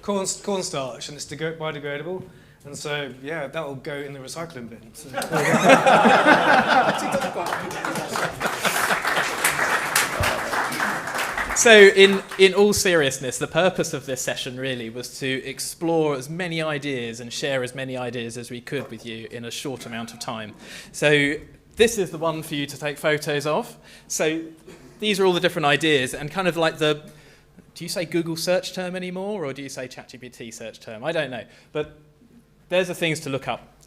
cornstarch, and it's biodegradable. And so, yeah, that will go in the recycling bin. So. So in all seriousness, the purpose of this session really was to explore as many ideas and share as many ideas as we could with you in a short amount of time. So this is the one for you to take photos of. So these are all the different ideas, and kind of like do you say Google search term anymore, or do you say ChatGPT search term? I don't know. But there's the things to look up.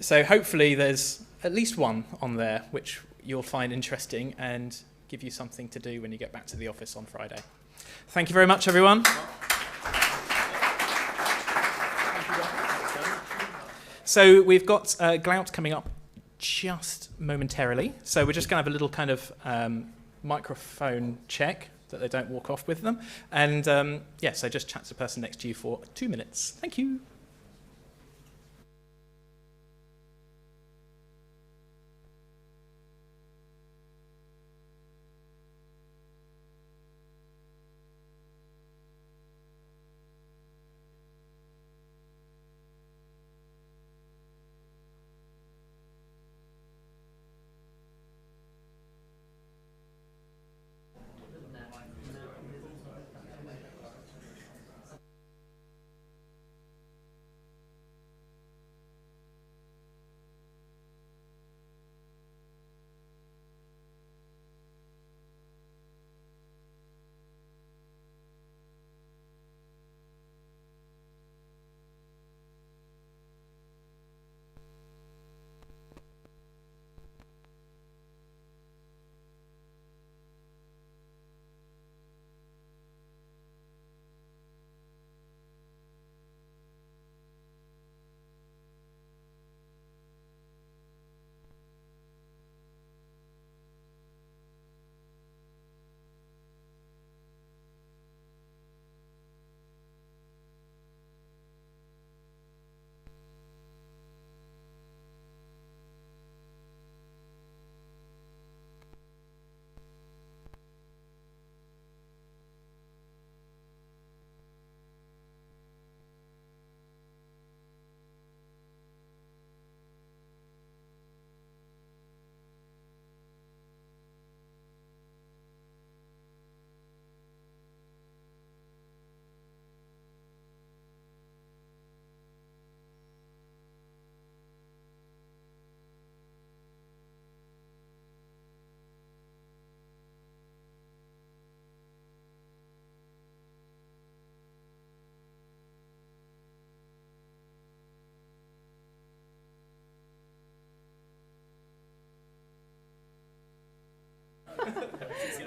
So hopefully there's at least one on there which you'll find interesting and give you something to do when you get back to the office on Friday. Thank you very much, everyone. So we've got Glout coming up just momentarily. So we're just going to have a little kind of microphone check that they don't walk off with them. And so just chat to the person next to you for 2 minutes. Thank you.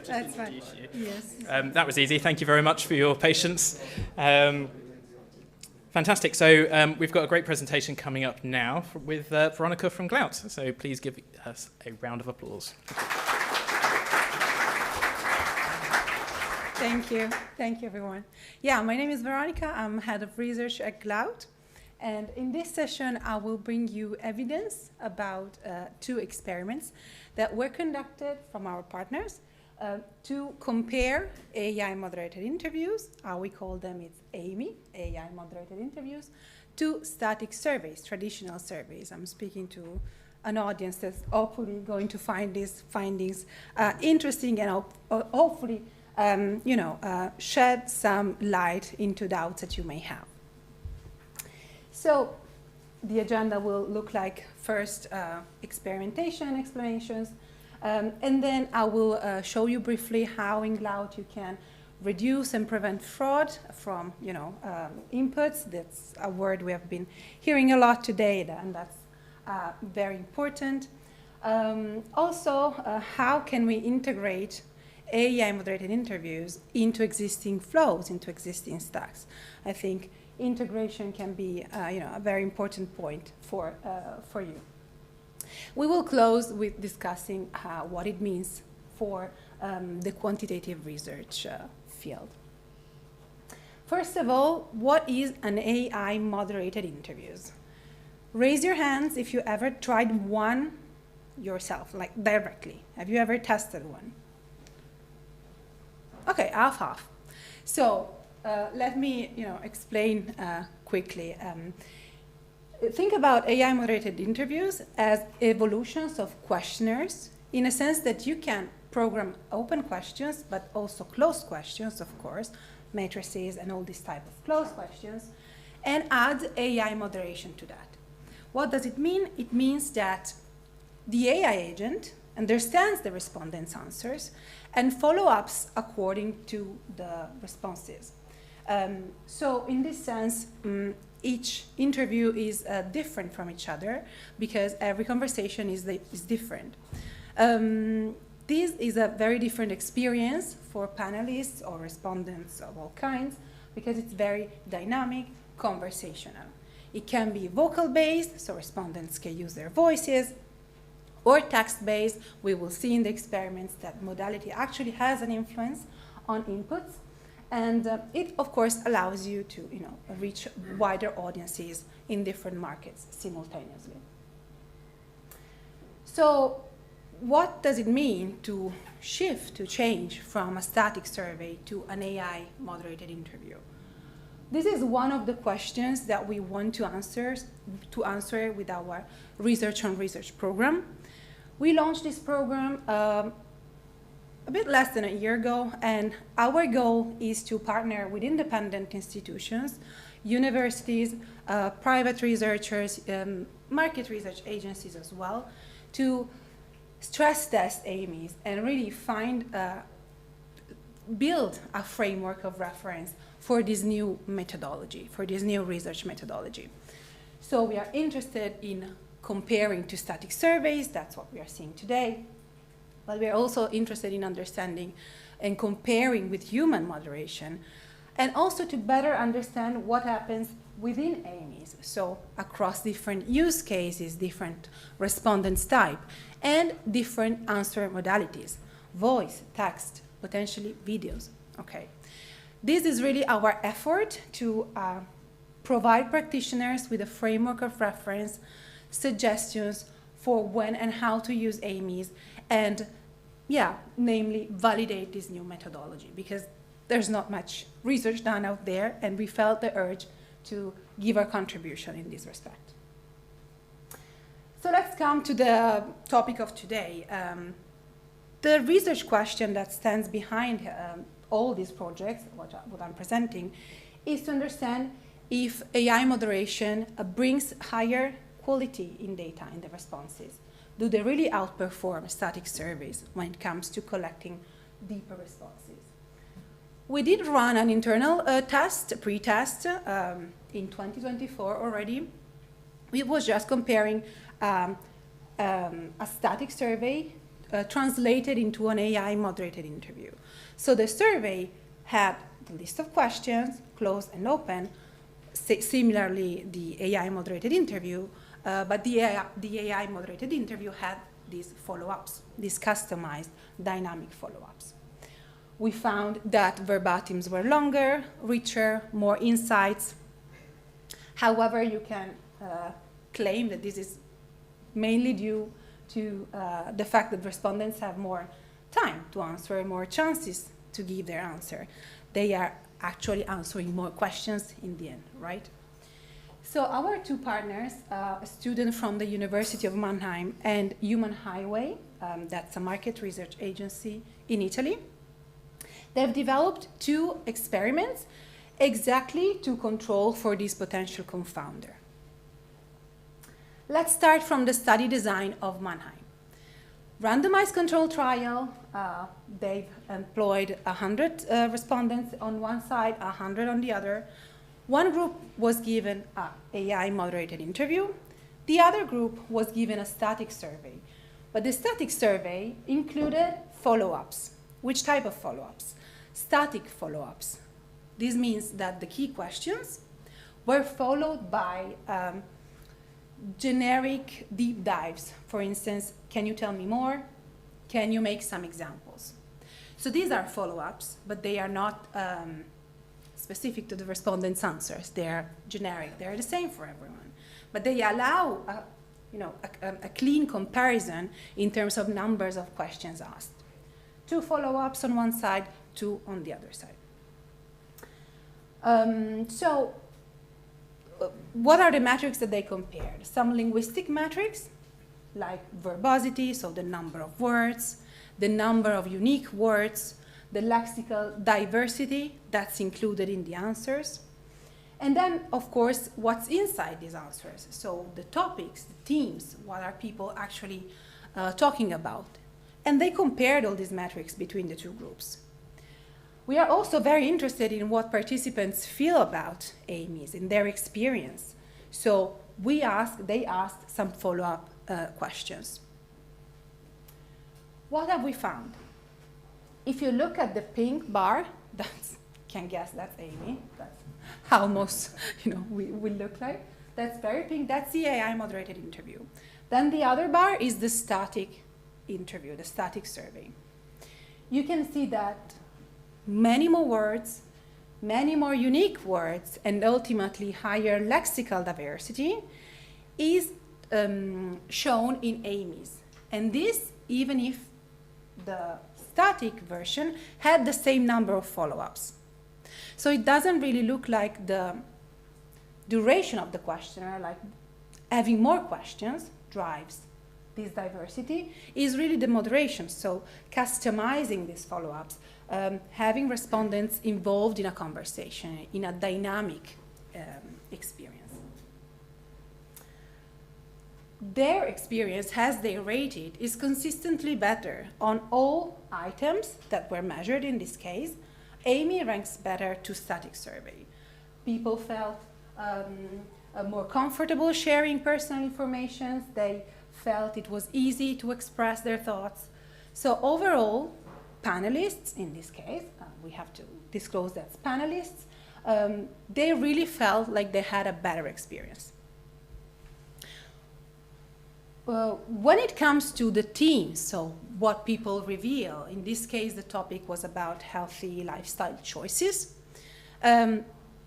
That's fine. Yes. That was easy. Thank you very much for your patience. Fantastic. So we've got a great presentation coming up now with Veronica from Glout. So please give us a round of applause. Thank you. Thank you, everyone. Yeah, my name is Veronica. I'm head of research at Glout. And in this session, I will bring you evidence about 2 experiments that were conducted from our partners to compare AI-moderated interviews, how we call them, it's AMI, AI-moderated interviews, to static surveys, traditional surveys. I'm speaking to an audience that's hopefully going to find these findings interesting and hopefully, shed some light into doubts that you may have. So the agenda will look like first experimentation explanations, and then I will show you briefly how in Cloud you can reduce and prevent fraud from inputs. That's a word we have been hearing a lot today, and that's very important. Also, how can we integrate AI-moderated interviews into existing flows, into existing stacks? I think integration can be a very important point for you. We will close with discussing what it means for the quantitative research field. First of all, what is an AI-moderated interviews? Raise your hands if you ever tried one yourself, like directly. Have you ever tested one? Okay, half. So let me explain quickly. Think about AI-moderated interviews as evolutions of questionnaires, in a sense that you can program open questions, but also closed questions, of course, matrices and all these type of closed questions, and add AI moderation to that. What does it mean? It means that the AI agent understands the respondent's answers and follow-ups according to the responses. So in this sense, each interview is different from each other because every conversation is different. This is a very different experience for panelists or respondents of all kinds because it's very dynamic, conversational. It can be vocal-based, so respondents can use their voices, or text-based. We will see in the experiments that modality actually has an influence on inputs, and it, of course, allows you to reach wider audiences in different markets simultaneously. So what does it mean to change from a static survey to an AI-moderated interview? This is one of the questions that we want to answer with our Research on Research program. We launched this program a bit less than a year ago, and our goal is to partner with independent institutions, universities, private researchers, market research agencies as well, to stress test AMEs and really build a framework of reference for this new methodology, for this new research methodology. So we are interested in comparing to static surveys, that's what we are seeing today, but we are also interested in understanding and comparing with human moderation, and also to better understand what happens within AMEs, so across different use cases, different respondents type, and different answer modalities, voice, text, potentially videos, okay. This is really our effort to provide practitioners with a framework of reference, suggestions for when and how to use AMEs, and namely validate this new methodology, because there's not much research done out there, and we felt the urge to give our contribution in this respect. So let's come to the topic of today. The research question that stands behind all these projects, what I'm presenting, is to understand if AI moderation brings higher quality in data in the responses. Do they really outperform static surveys when it comes to collecting deeper responses? We did run an internal pre-test in 2024 already. We was just comparing a static survey translated into an AI-moderated interview. So the survey had the list of questions, closed and open. Similarly, the AI-moderated interview, but the AI-moderated interview had these follow-ups, these customized dynamic follow-ups. We found that verbatims were longer, richer, more insights. However, you can claim that this is mainly due to the fact that respondents have more time to answer, more chances to give their answer. They are actually answering more questions in the end, right? So our two partners, a student from the University of Mannheim and Human Highway, that's a market research agency in Italy, they've developed two experiments exactly to control for this potential confounder. Let's start from the study design of Mannheim. Randomized control trial, they've employed 100 respondents on one side, 100 on the other. One group was given an AI moderated interview. The other group was given a static survey. But the static survey included follow-ups. Which type of follow-ups? Static follow-ups. This means that the key questions were followed by generic deep dives. For instance, can you tell me more? Can you make some examples? So these are follow-ups, but they are not specific to the respondents' answers. They're generic. They're the same for everyone. But they allow a clean comparison in terms of numbers of questions asked. 2 follow-ups on one side, 2 on the other side. What are the metrics that they compared? Some linguistic metrics, like verbosity, so the number of words, the number of unique words, the lexical diversity that's included in the answers. And then, of course, what's inside these answers. So the topics, the themes, what are people actually talking about? And they compared all these metrics between the two groups. We are also very interested in what participants feel about AMIs, in their experience. So they asked some follow-up questions. What have we found? If you look at the pink bar, can't guess that's Amy. That's how most we look like. That's very pink. That's the AI moderated interview. Then the other bar is the static interview, the static survey. You can see that many more words, many more unique words, and ultimately higher lexical diversity is shown in AMIs. And this even if the static version had the same number of follow-ups. So it doesn't really look like the duration of the questionnaire, like having more questions drives this diversity, is really the moderation. So customizing these follow-ups, having respondents involved in a conversation, in a dynamic experience. Their experience, as they rated, is consistently better on all items that were measured in this case. AMI ranks better to static survey. People felt more comfortable sharing personal information. They felt it was easy to express their thoughts. So overall, panelists, in this case, we have to disclose that's panelists, they really felt like they had a better experience. When it comes to the themes, so what people reveal, in this case the topic was about healthy lifestyle choices. The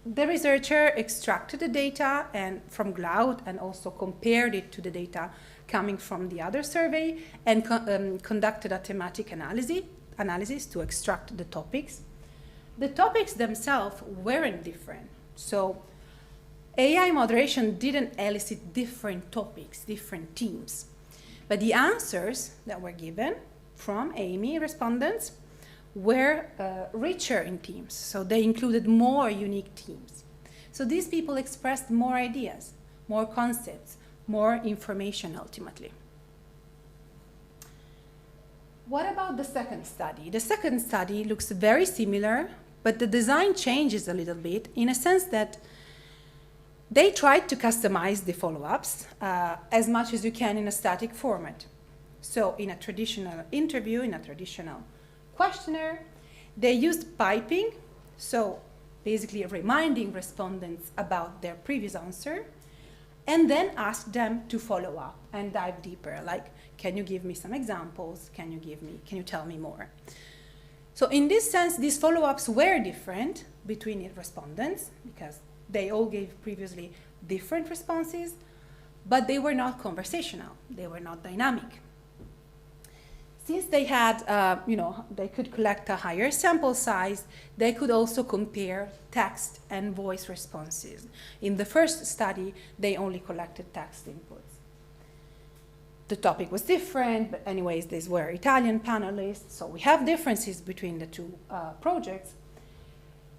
researcher extracted the data from Cloud and also compared it to the data coming from the other survey and conducted a thematic analysis to extract the topics. The topics themselves weren't different. So AI moderation didn't elicit different topics, different themes. But the answers that were given from AMI respondents were richer in themes. So they included more unique themes. So these people expressed more ideas, more concepts, more information ultimately. What about the second study? The second study looks very similar, but the design changes a little bit in a sense that they tried to customize the follow-ups as much as you can in a static format. So in a traditional interview, in a traditional questionnaire, they used piping, so basically reminding respondents about their previous answer, and then asked them to follow up and dive deeper, like, can you give me some examples? Can you tell me more? So in this sense, these follow-ups were different between respondents because they all gave previously different responses, but they were not conversational. They were not dynamic. Since they had, they could collect a higher sample size, they could also compare text and voice responses. In the first study, they only collected text inputs. The topic was different, but anyways, these were Italian panelists, so we have differences between the two projects.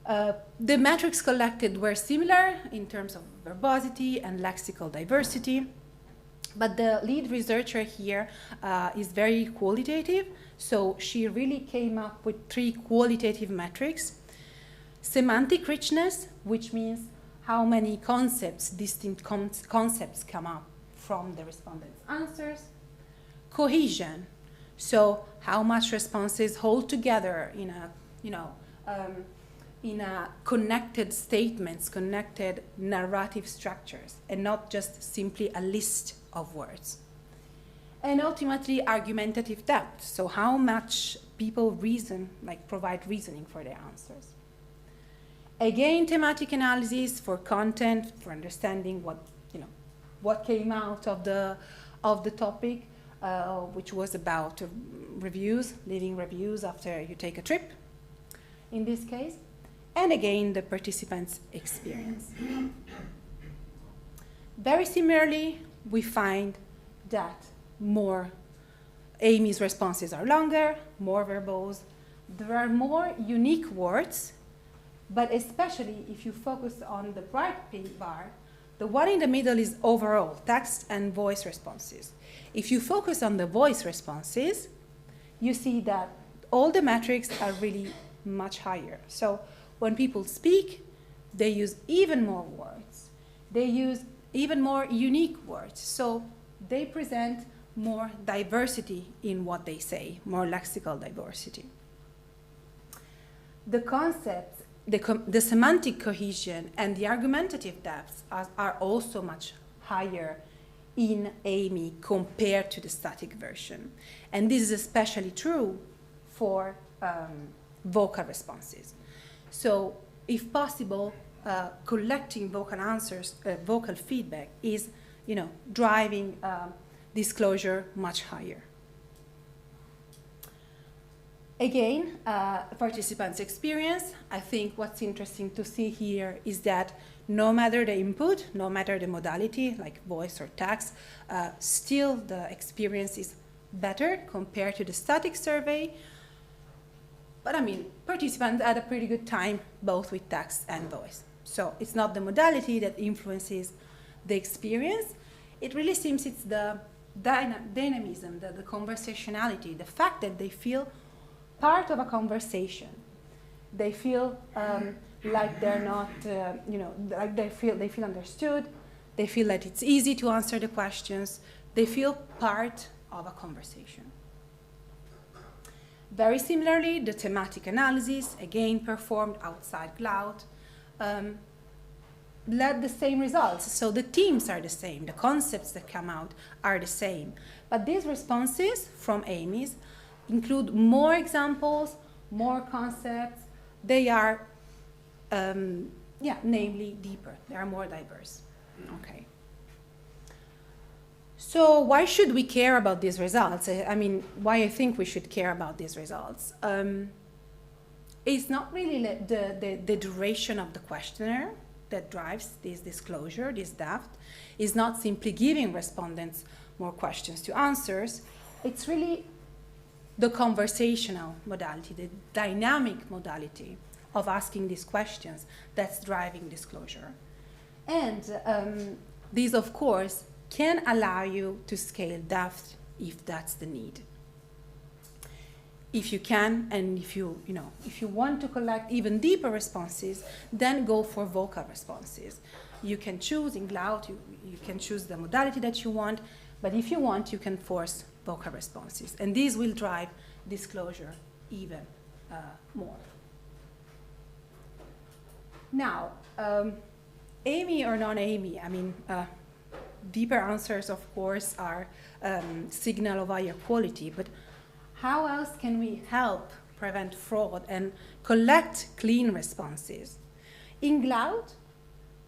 The metrics collected were similar in terms of verbosity and lexical diversity. But the lead researcher here is very qualitative, so she really came up with 3 qualitative metrics. Semantic richness, which means how many concepts, distinct concepts come up from the respondents' answers. Cohesion, so how much responses hold together in a connected statements, connected narrative structures, and not just simply a list of words. And ultimately, argumentative depth, so how much people reason, provide reasoning for their answers. Again, thematic analysis for content, for understanding what came out of the topic, which was about reviews, leaving reviews after you take a trip, in this case. And again, the participants' experience. Very similarly, we find that Amy's responses are longer, more verbose. There are more unique words, but especially if you focus on the bright pink bar, the one in the middle is overall text and voice responses. If you focus on the voice responses, you see that all the metrics are really much higher. So when people speak, they use even more words. They use even more unique words. So they present more diversity in what they say, more lexical diversity. The concepts, the semantic cohesion and the argumentative depth are also much higher in Amy compared to the static version. And this is especially true for vocal responses. So if possible, collecting vocal answers, vocal feedback is, driving disclosure much higher. Again, participants' experience. I think what's interesting to see here is that no matter the input, no matter the modality, like voice or text, still the experience is better compared to the static survey. But participants had a pretty good time both with text and voice. So it's not the modality that influences the experience. It really seems it's the dynamism, the conversationality, the fact that they feel part of a conversation. They feel like they're not, like they feel understood. They feel that it's easy to answer the questions. They feel part of a conversation. Very similarly, the thematic analysis, again performed outside cloud, led the same results. So the themes are the same, the concepts that come out are the same. But these responses from Amy's include more examples, more concepts. They are, namely deeper. They are more diverse. Okay. So why should we care about these results? Why I think we should care about these results? It's not really the duration of the questionnaire that drives this disclosure, this depth. It's not simply giving respondents more questions to answers. It's really the conversational modality, the dynamic modality of asking these questions that's driving disclosure. And these, of course, can allow you to scale depth if that's the need. If you can, and if you want to collect even deeper responses, then go for vocal responses. You can choose in cloud, you can choose the modality that you want, but if you want, you can force vocal responses. And these will drive disclosure even more. Now, Amy or non-Amy, deeper answers, of course, are signal of higher quality, but how else can we help prevent fraud and collect clean responses? In cloud,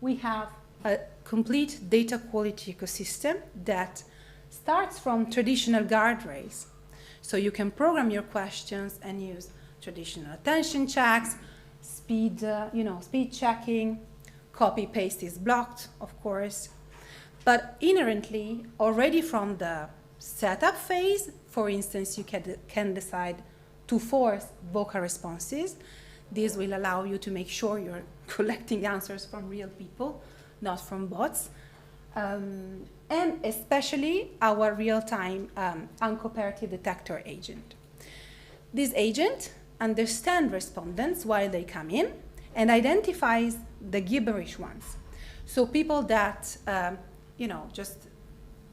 we have a complete data quality ecosystem that starts from traditional guardrails. So you can program your questions and use traditional attention checks, speed checking, copy paste is blocked, of course. But inherently, already from the setup phase, for instance, you can decide to force vocal responses. This will allow you to make sure you're collecting answers from real people, not from bots. And especially our real-time uncooperative detector agent. This agent understands respondents while they come in and identifies the gibberish ones. So people that, just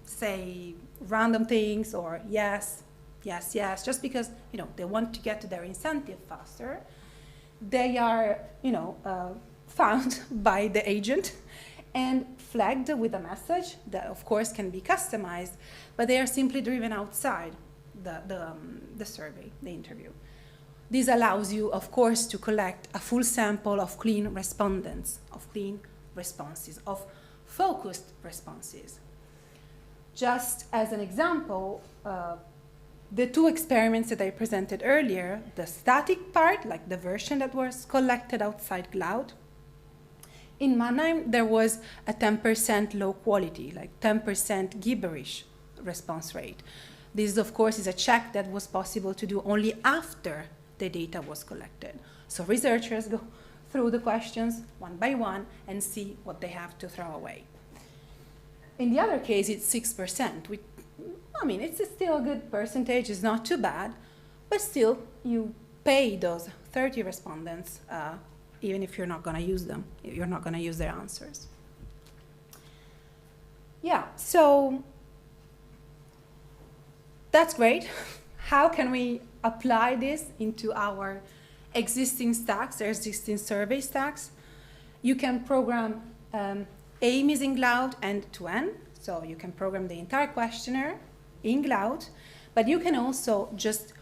say random things or yes, yes, yes, just because, they want to get to their incentive faster, they are, found by the agent and flagged with a message that, of course, can be customized, but they are simply driven outside the survey, the interview. This allows you, of course, to collect a full sample of clean respondents, of clean responses, of focused responses. Just as an example, the two experiments that I presented earlier, the static part, like the version that was collected outside cloud, in Mannheim, there was a 10% low quality, like 10% gibberish response rate. This, of course, is a check that was possible to do only after the data was collected. So researchers go through the questions one by one and see what they have to throw away. In the other case, it's 6%. It's still a good percentage. It's not too bad. But still, you pay those 30 respondents even if you're not going to use them, you're not going to use their answers. Yeah, so that's great. How can we apply this into our existing stacks, our existing survey stacks? You can program AMIs in cloud end-to-end, so you can program the entire questionnaire in cloud, but you can also just,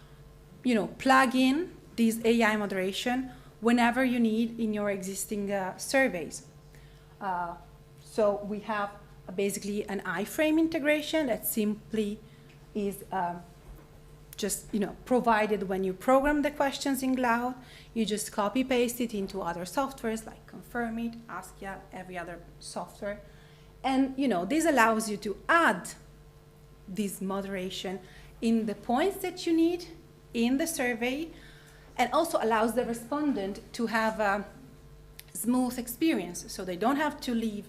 plug in this AI moderation whenever you need in your existing surveys. So we have basically an iframe integration that simply is just provided when you program the questions in cloud. You just copy paste it into other softwares like Confirmit, Askia, every other software. And this allows you to add this moderation in the points that you need in the survey, and also allows the respondent to have a smooth experience, so they don't have to leave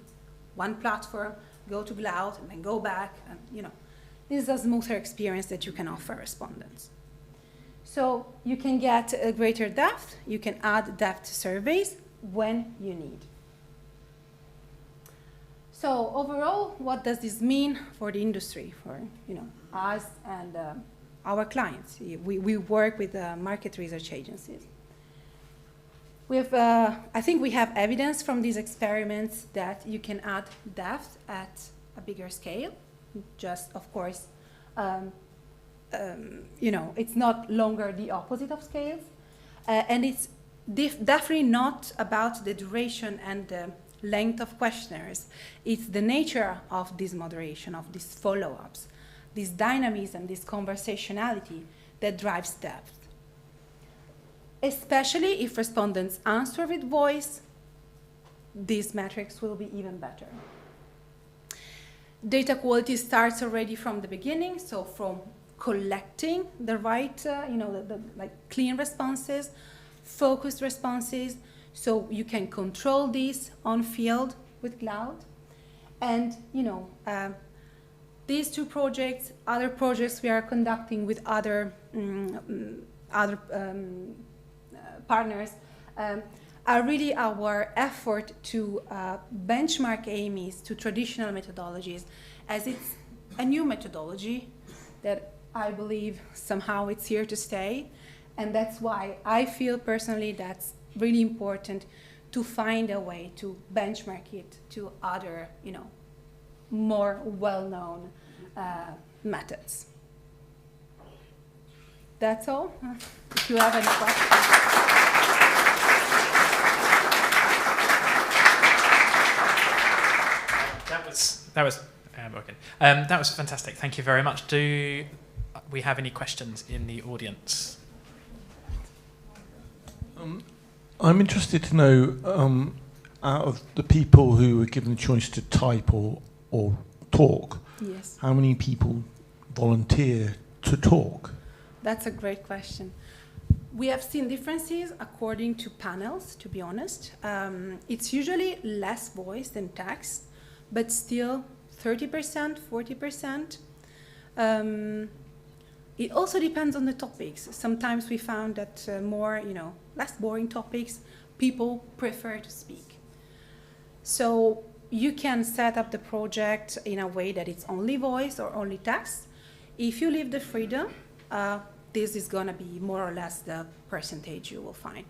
one platform, go to cloud, and then go back. And this is a smoother experience that you can offer respondents. So you can get a greater depth. You can add depth surveys when you need. So overall, what does this mean for the industry, for us and our clients? We work with market research agencies. I think we have evidence from these experiments that you can add depth at a bigger scale. Just, of course, it's not longer the opposite of scales. And it's definitely not about the duration and the length of questionnaires. It's the nature of this moderation, of these follow-ups, this dynamism, this conversationality that drives depth. Especially if respondents answer with voice, these metrics will be even better. Data quality starts already from the beginning, so from collecting the right, like clean responses, focused responses, so you can control these on field with cloud. And these two projects, other projects we are conducting with other partners, are really our effort to benchmark AMIs to traditional methodologies, as it's a new methodology that I believe somehow it's here to stay. And that's why I feel personally that's really important to find a way to benchmark it to other, more well-known methods. That's all. If you have any questions. That was working. That was fantastic. Thank you very much. we have any questions in the audience. I'm interested to know, out of the people who were given the choice to type or talk, Yes. how many people volunteer to talk? That's a great question. We have seen differences according to panels, to be honest. It's usually less voice than text, but still 30%, 40%. It also depends on the topics. Sometimes we found that more, less boring topics, people prefer to speak. So you can set up the project in a way that it's only voice or only text. If you leave the freedom, this is going to be more or less the percentage you will find.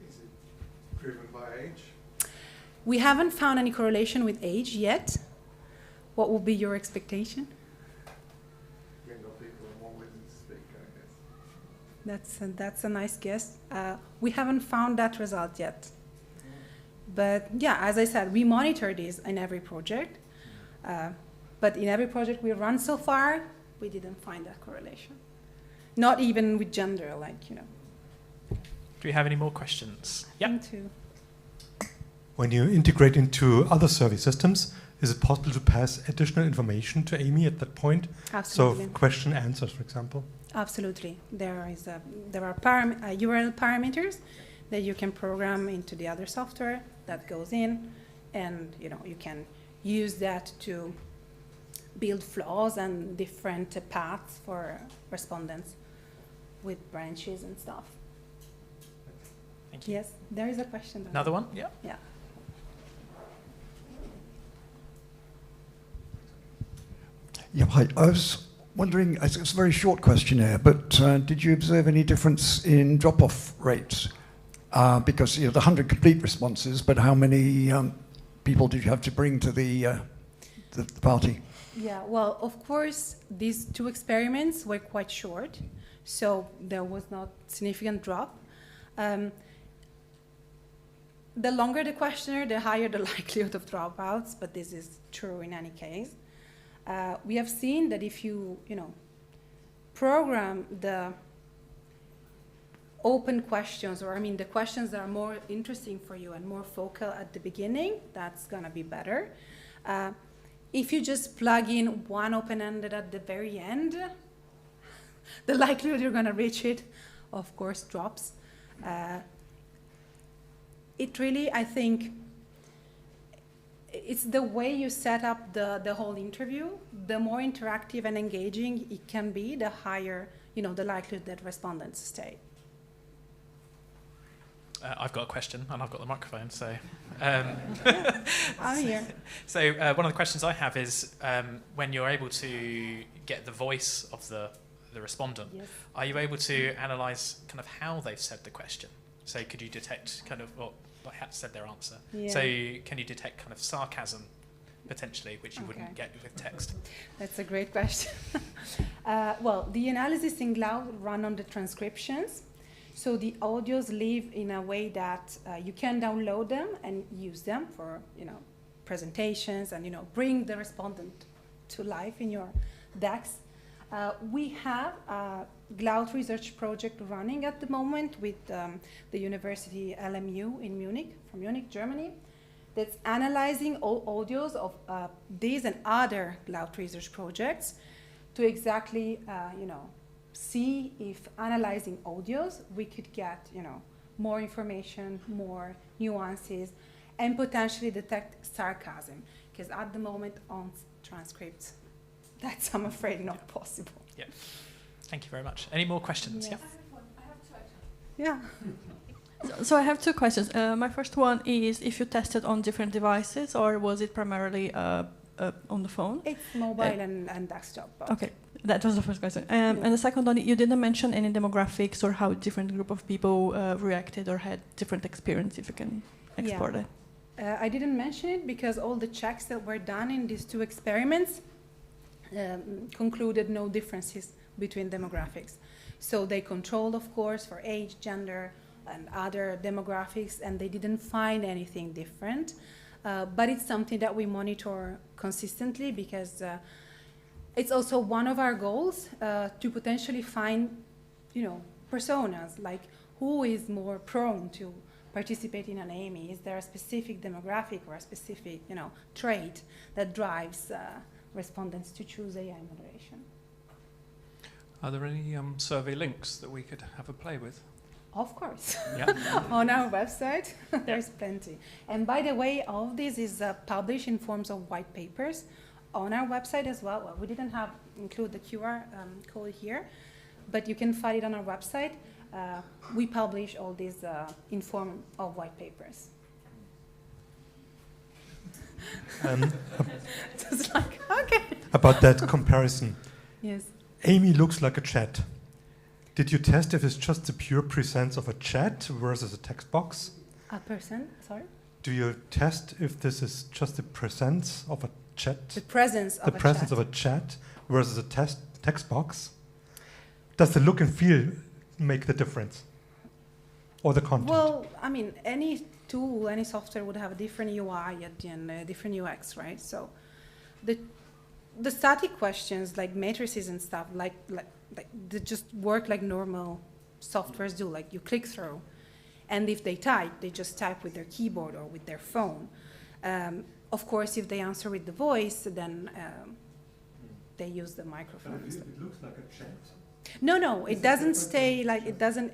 Is it driven by age? We haven't found any correlation with age yet. What would be your expectation? Younger people are more willing to speak, I guess. That's a nice guess. We haven't found that result yet. But yeah, as I said, we monitor this in every project. But in every project we run so far, we didn't find that correlation. Not even with gender, Do we have any more questions? Yeah. When you integrate into other survey systems, is it possible to pass additional information to Amy at that point? Absolutely. So question answers, for example? Absolutely. There are URL parameters that you can program into the other software that goes in, and you can use that to build flows and different paths for respondents with branches and stuff. Thank you. Yes, there is a question. Another one? Yeah. Yeah. Yeah, hi. I was wondering, it's a very short questionnaire, but did you observe any difference in drop-off rates? Because the 100 complete responses, but how many people did you have to bring to the party? Yeah, well, of course, these two experiments were quite short, so there was not significant drop. The longer the questionnaire, the higher the likelihood of dropouts, but this is true in any case. We have seen that if you, program the open questions, or the questions that are more interesting for you and more focal at the beginning, that's gonna be better. If you just plug in one open-ended at the very end, the likelihood you're gonna reach it, of course, drops. It really, I think, it's the way you set up the whole interview. The more interactive and engaging it can be, the higher, the likelihood that respondents stay. I've got a question, and I've got the microphone, so... I'm here. So one of the questions I have is, when you're able to get the voice of the respondent, yes. Are you able to analyse kind of how they've said the question? So could you detect kind of what said their answer? Yeah. So can you detect kind of sarcasm, potentially, which you wouldn't get with text? That's a great question. Well, the analysis in Cloud run on the transcriptions. So the audios live in a way that you can download them and use them for, presentations and, bring the respondent to life in your decks. We have a Cloud research project running at the moment with the University LMU in Munich, from Munich, Germany, that's analyzing all audios of these and other Cloud research projects to exactly, see if analyzing audios, we could get, more information, more nuances, and potentially detect sarcasm. Because at the moment on transcripts, that's, I'm afraid, not possible. Yeah. Thank you very much. Any more questions? Yes. Yeah. Yeah. So I have two questions. My first one is if you tested on different devices, or was it primarily on the phone? It's mobile and desktop. Both. Okay, that was the first question. And the second one, you didn't mention any demographics or how different group of people reacted or had different experience, if you can explore that. I didn't mention it because all the checks that were done in these two experiments concluded no differences between demographics. So they controlled, of course, for age, gender, and other demographics, and they didn't find anything different. But it's something that we monitor consistently because It's also one of our goals to potentially find, personas, like who is more prone to participate in an AMI. Is there a specific demographic or a specific, trait that drives respondents to choose AI moderation? Are there any survey links that we could have a play with? Of course. Yeah. On our website, there's plenty. And by the way, all of this is published in forms of white papers on our website as well. Well, we didn't include the QR code here, but you can find it on our website. We publish all these in form of white papers. Just like, okay. About that comparison. Yes. Amy looks like a chat. Did you test if it's just the pure presence of a chat versus a text box? A person, sorry? Do you test if this is just the presence of a chat? The presence of a chat. The presence of a chat versus a text box? Does the look and feel make the difference? Or the content? Well, I mean, any tool, any software would have a different UI at the end, a different UX, right? So the static questions like matrices and stuff, like they just work like normal softwares do, like you click through. And if they type, they just type with their keyboard or with their phone. Of course, if they answer with the voice, then they use the microphone. It looks like a chat. No, it doesn't stay like, it doesn't.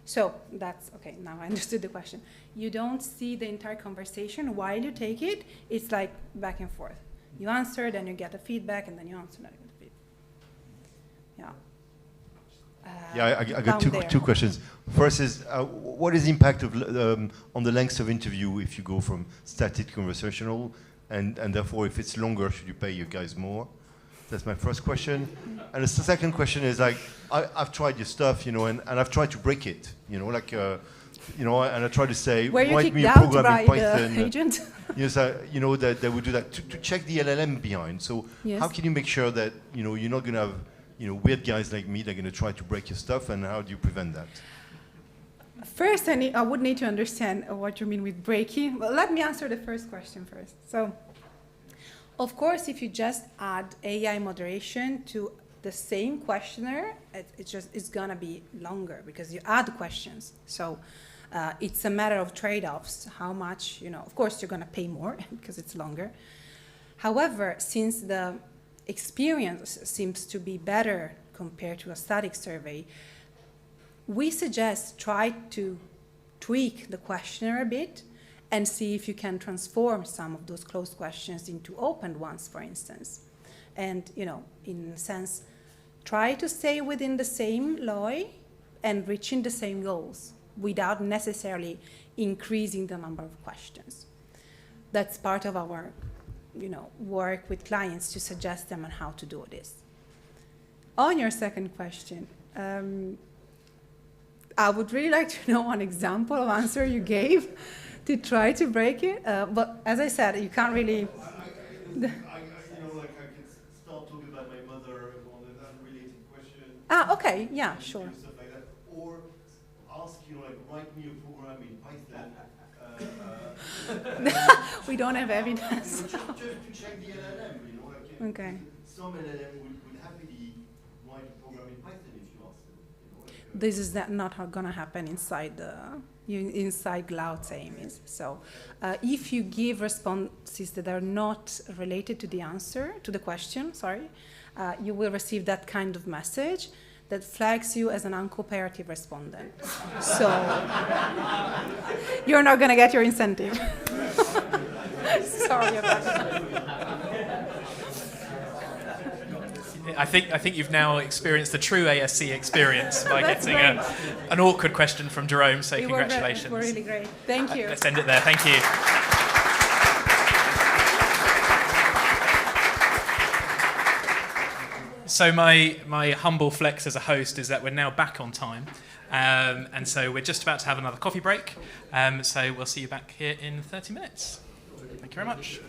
So that's, okay, now I understood the question. You don't see the entire conversation while you take it. It's like back and forth. You answer, then you get the feedback, and then you answer, then you get the feedback. Yeah. I got two questions. First is, what is the impact of on the length of interview if you go from static to conversational, and therefore if it's longer, should you pay your guys more? That's my first question. And the second question is, like, I've tried your stuff, and I've tried to break it, and I try to say, write me a program in Python. Agent? Yes, that they would do that to check the LLM behind. So yes. How can you make sure that you're not going to have weird guys like me that are going to try to break your stuff, and how do you prevent that? First, I would need to understand what you mean with breaking. Well, let me answer the first question first. So, of course, if you just add AI moderation to the same questionnaire, it's gonna be longer because you add questions. So it's a matter of trade-offs. How much, of course you're gonna pay more because it's longer. However, since the experience seems to be better compared to a static survey, we suggest try to tweak the questionnaire a bit and see if you can transform some of those closed questions into open ones, for instance. And, in a sense, try to stay within the same LOI and reaching the same goals without necessarily increasing the number of questions. That's part of our, work with clients to suggest them on how to do this. On your second question, I would really like to know an example of answer you gave to try to break it. But as I said, you can't really. I can start talking about my mother on an unrelated question. Okay, yeah, sure. Stuff like that. Or ask, write me a program in Python. We don't have evidence. Just to check the LLM, Okay. Some LLM would happily write a program in Python if you ask them. This is not going to happen inside Cloud's AMIs. So if you give responses that are not related to the answer, to the question, you will receive that kind of message that flags you as an uncooperative respondent. So you're not going to get your incentive. Sorry about that. I think you've now experienced the true ASC experience by That's getting great. an awkward question from Jerome, so congratulations. You were really great. Thank you. Let's end it there. Thank you. So my humble flex as a host is that we're now back on time. And so we're just about to have another coffee break. So we'll see you back here in 30 minutes. Thank you very much.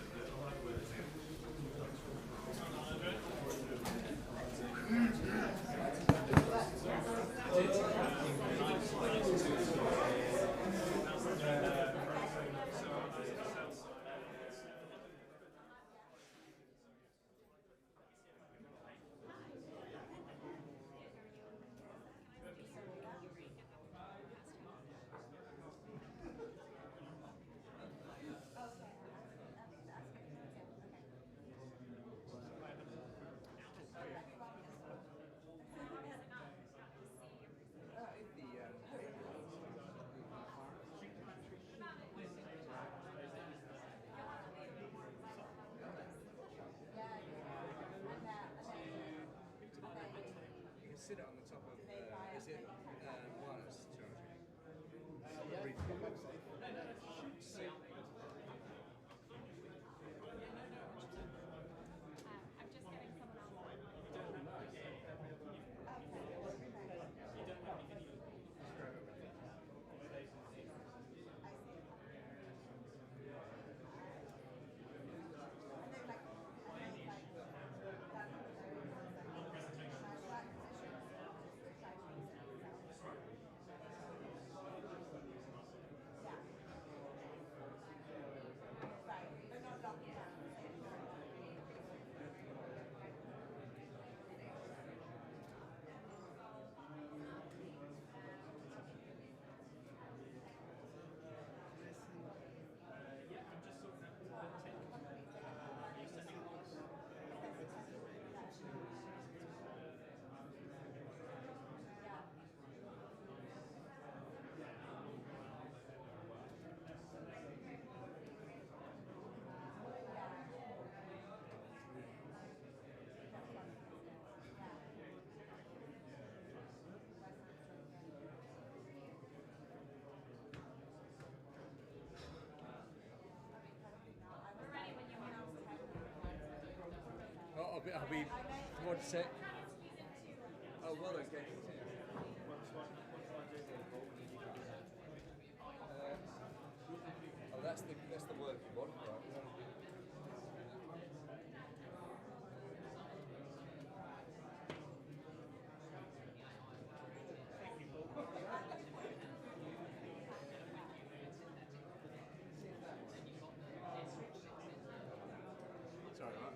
I'll be one sec. Oh, well, okay. Oh, that's the working one, right? Sorry, right?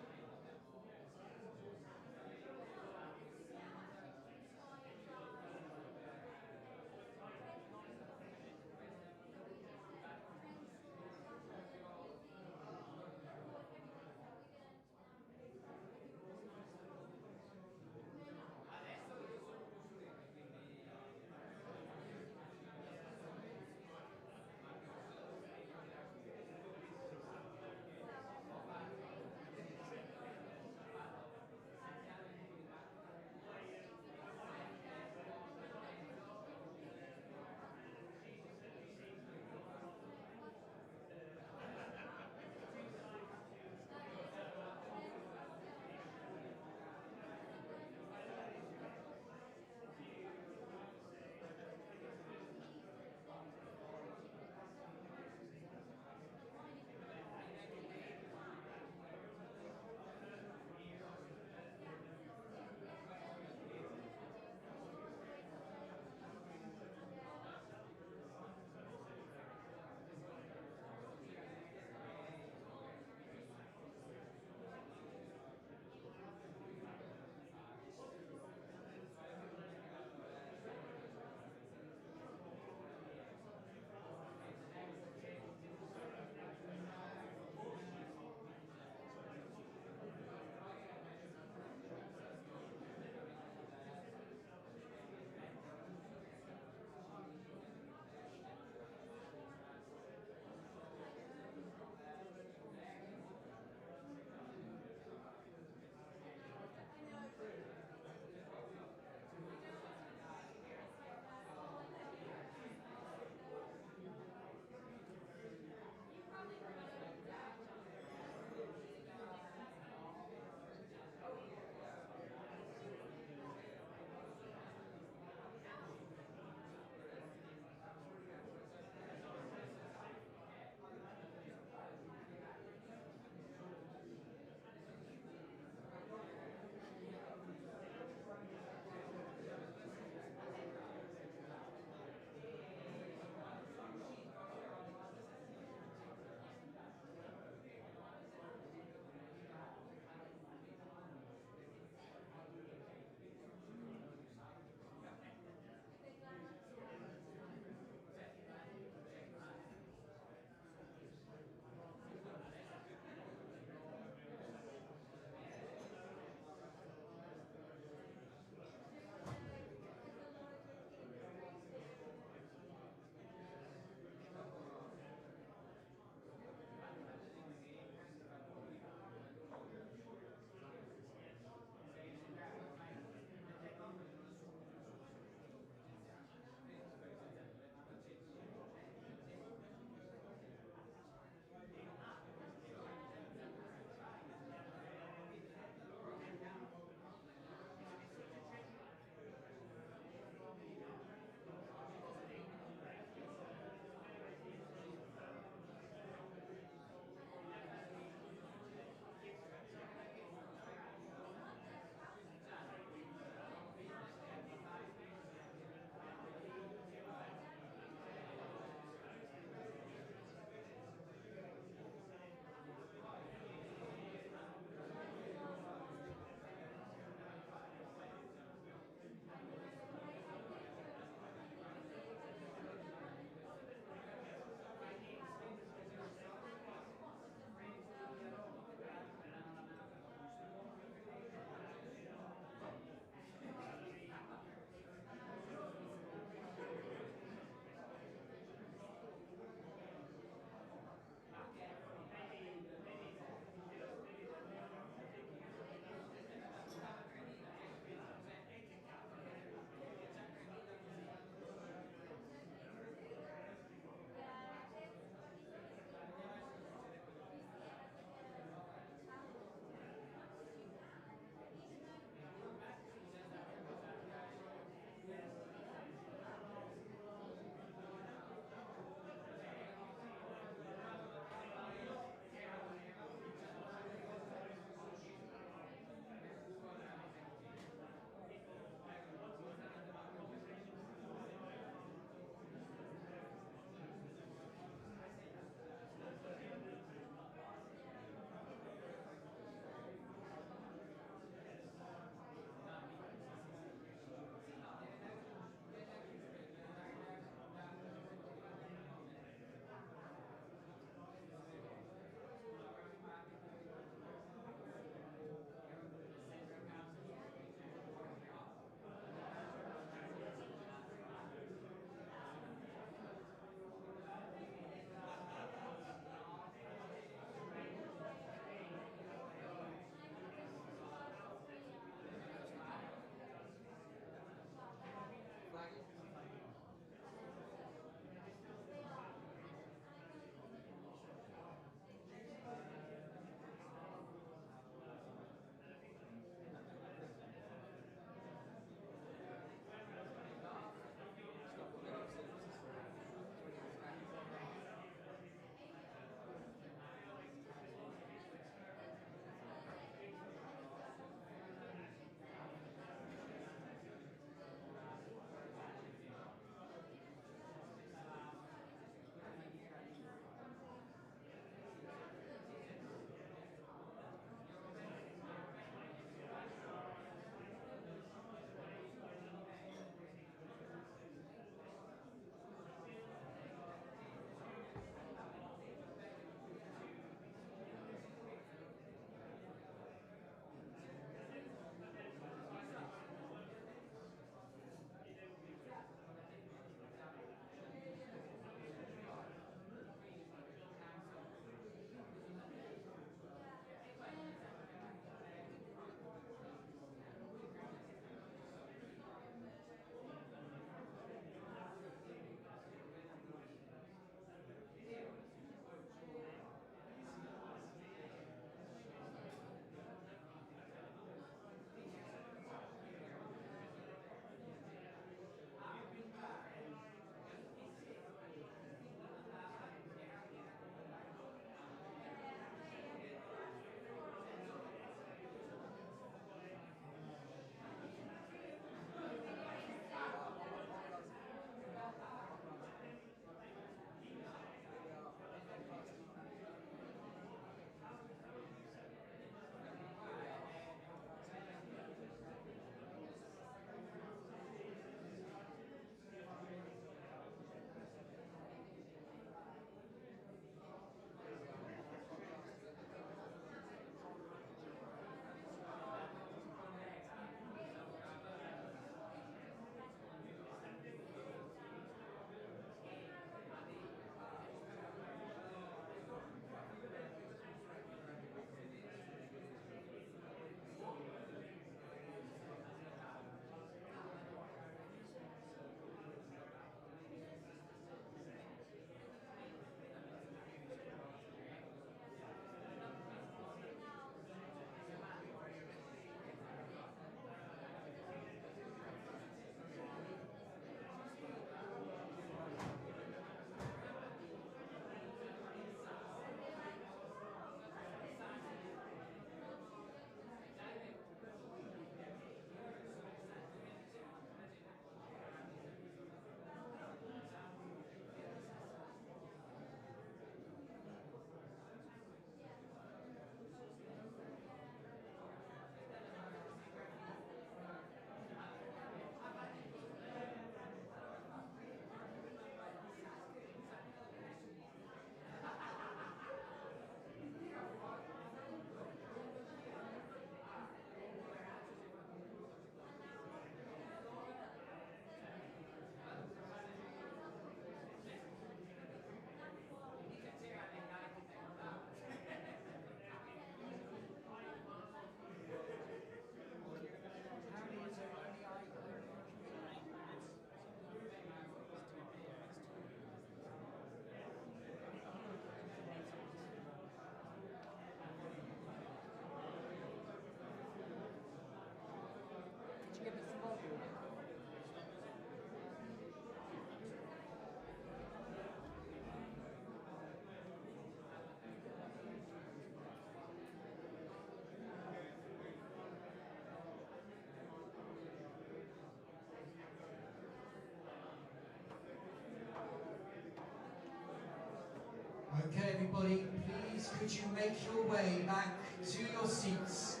everybody, please could you make your way back to your seats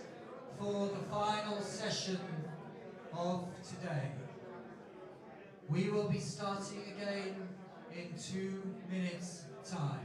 for the final session of today. We will be starting again in 2 minutes' time.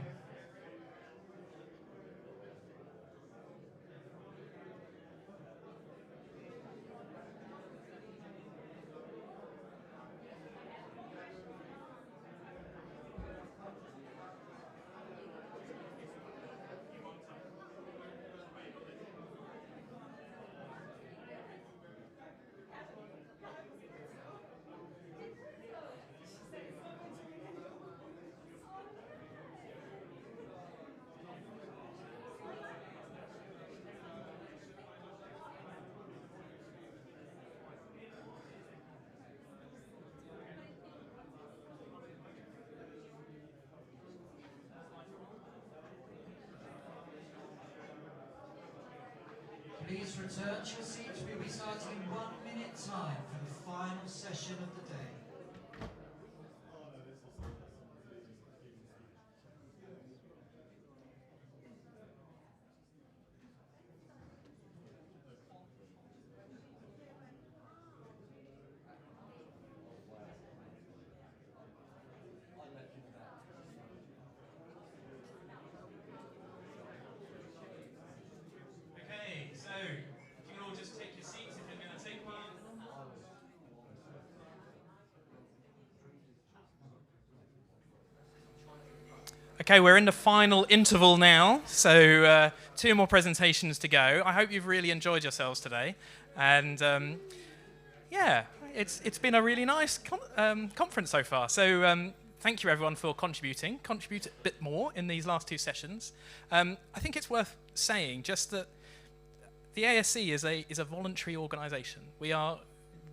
Please return to your seats. We'll be starting in 1 minute time for the final session of the day. Okay, we're in the final interval now, so 2 more presentations to go. I hope you've really enjoyed yourselves today, and yeah, it's been a really nice conference so far. So thank you everyone for contributing. Contribute a bit more in these last 2 sessions. I think it's worth saying just that the ASC is a voluntary organisation. We are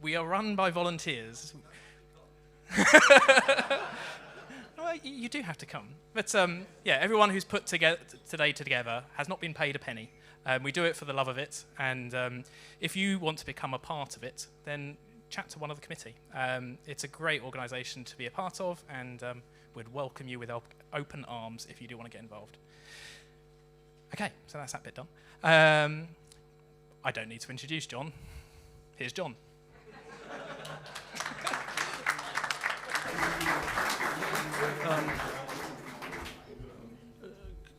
run by volunteers. Well, you do have to come. But yeah, everyone who's put today together has not been paid a penny. We do it for the love of it. And if you want to become a part of it, then chat to one of the committee. It's a great organisation to be a part of, and we'd welcome you with open arms if you do want to get involved. Okay, so that's that bit done. I don't need to introduce John. Here's John.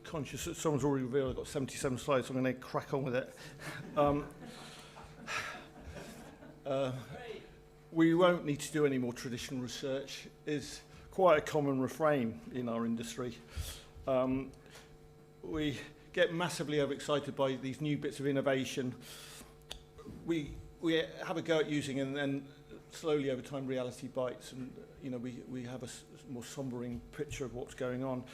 Conscious that someone's already revealed I've got 77 slides, so I'm going to crack on with it. We won't need to do any more traditional research is quite a common refrain in our industry. We get massively overexcited by these new bits of innovation. We have a go at using, and then slowly over time reality bites, and we have a more sombering picture of what's going on.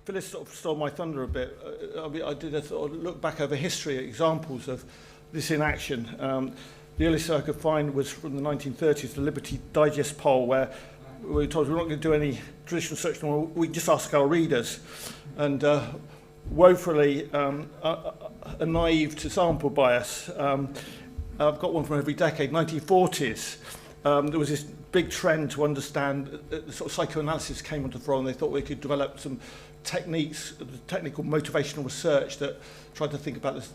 Phyllis sort of stole my thunder a bit. I did a sort of look back over history at examples of this in action. The earliest I could find was from the 1930s, the Liberty Digest poll, where we were told we're not going to do any traditional research anymore, we just ask our readers. And woefully a naive to sample bias. I've got one from every decade. 1940s, there was this big trend to understand sort of psychoanalysis came onto the fore, and they thought they could develop some techniques, technical motivational research that tried to think about the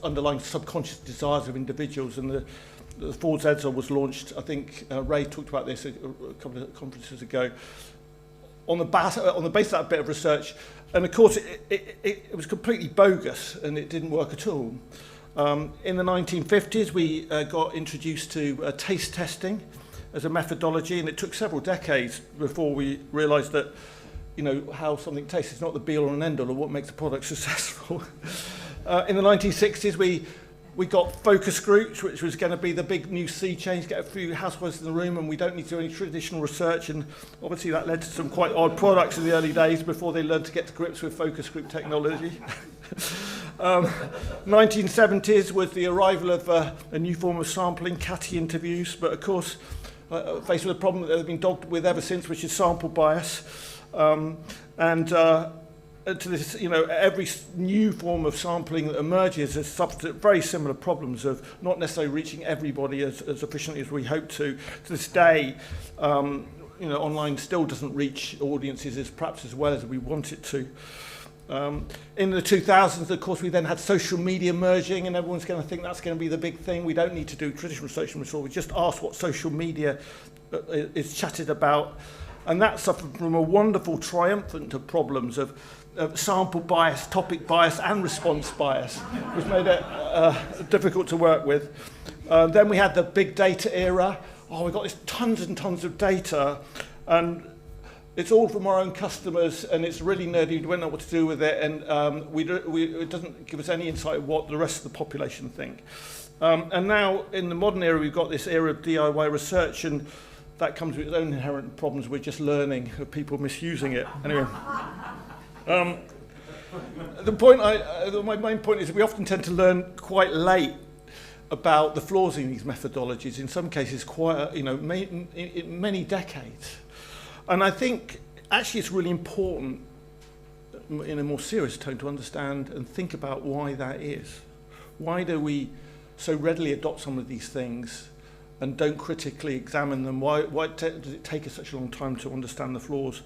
underlying subconscious desires of individuals. And the Ford's Edzard was launched, I think Ray talked about this a couple of conferences ago, on the basis of that bit of research. And of course it was completely bogus, and it didn't work at all. In the 1950s, we got introduced to taste testing as a methodology, and it took several decades before we realized that, how something tastes is not the be-all and end-all of what makes a product successful. In the 1960s, we got focus groups, which was going to be the big new sea change, get a few housewives in the room, and we don't need to do any traditional research. And obviously that led to some quite odd products in the early days before they learned to get to grips with focus group technology. 1970s was the arrival of a new form of sampling, CATI interviews, but of course faced with a problem that they've been dogged with ever since, which is sample bias. To this, every new form of sampling that emerges has suffered very similar problems of not necessarily reaching everybody as efficiently as we hope to. To this day, online still doesn't reach audiences perhaps as well as we want it to. In the 2000s, of course, we then had social media merging, and everyone's going to think that's going to be the big thing. We don't need to do traditional social media. We just ask what social media is chatted about. And that suffered from a wonderful triumphant of problems of sample bias, topic bias, and response bias, which made it difficult to work with. Then we had the big data era. Oh, we got this tons and tons of data, and it's all from our own customers, and it's really nerdy. We don't know what to do with it, and it doesn't give us any insight of what the rest of the population think. And now, in the modern era, we've got this era of DIY research, and that comes with its own inherent problems. We're just learning of people misusing it. Anyway, my main point is that we often tend to learn quite late about the flaws in these methodologies. In some cases, quite many decades. And I think actually it's really important in a more serious tone to understand and think about why that is. Why do we so readily adopt some of these things and don't critically examine them? Why does it take us such a long time to understand the flaws?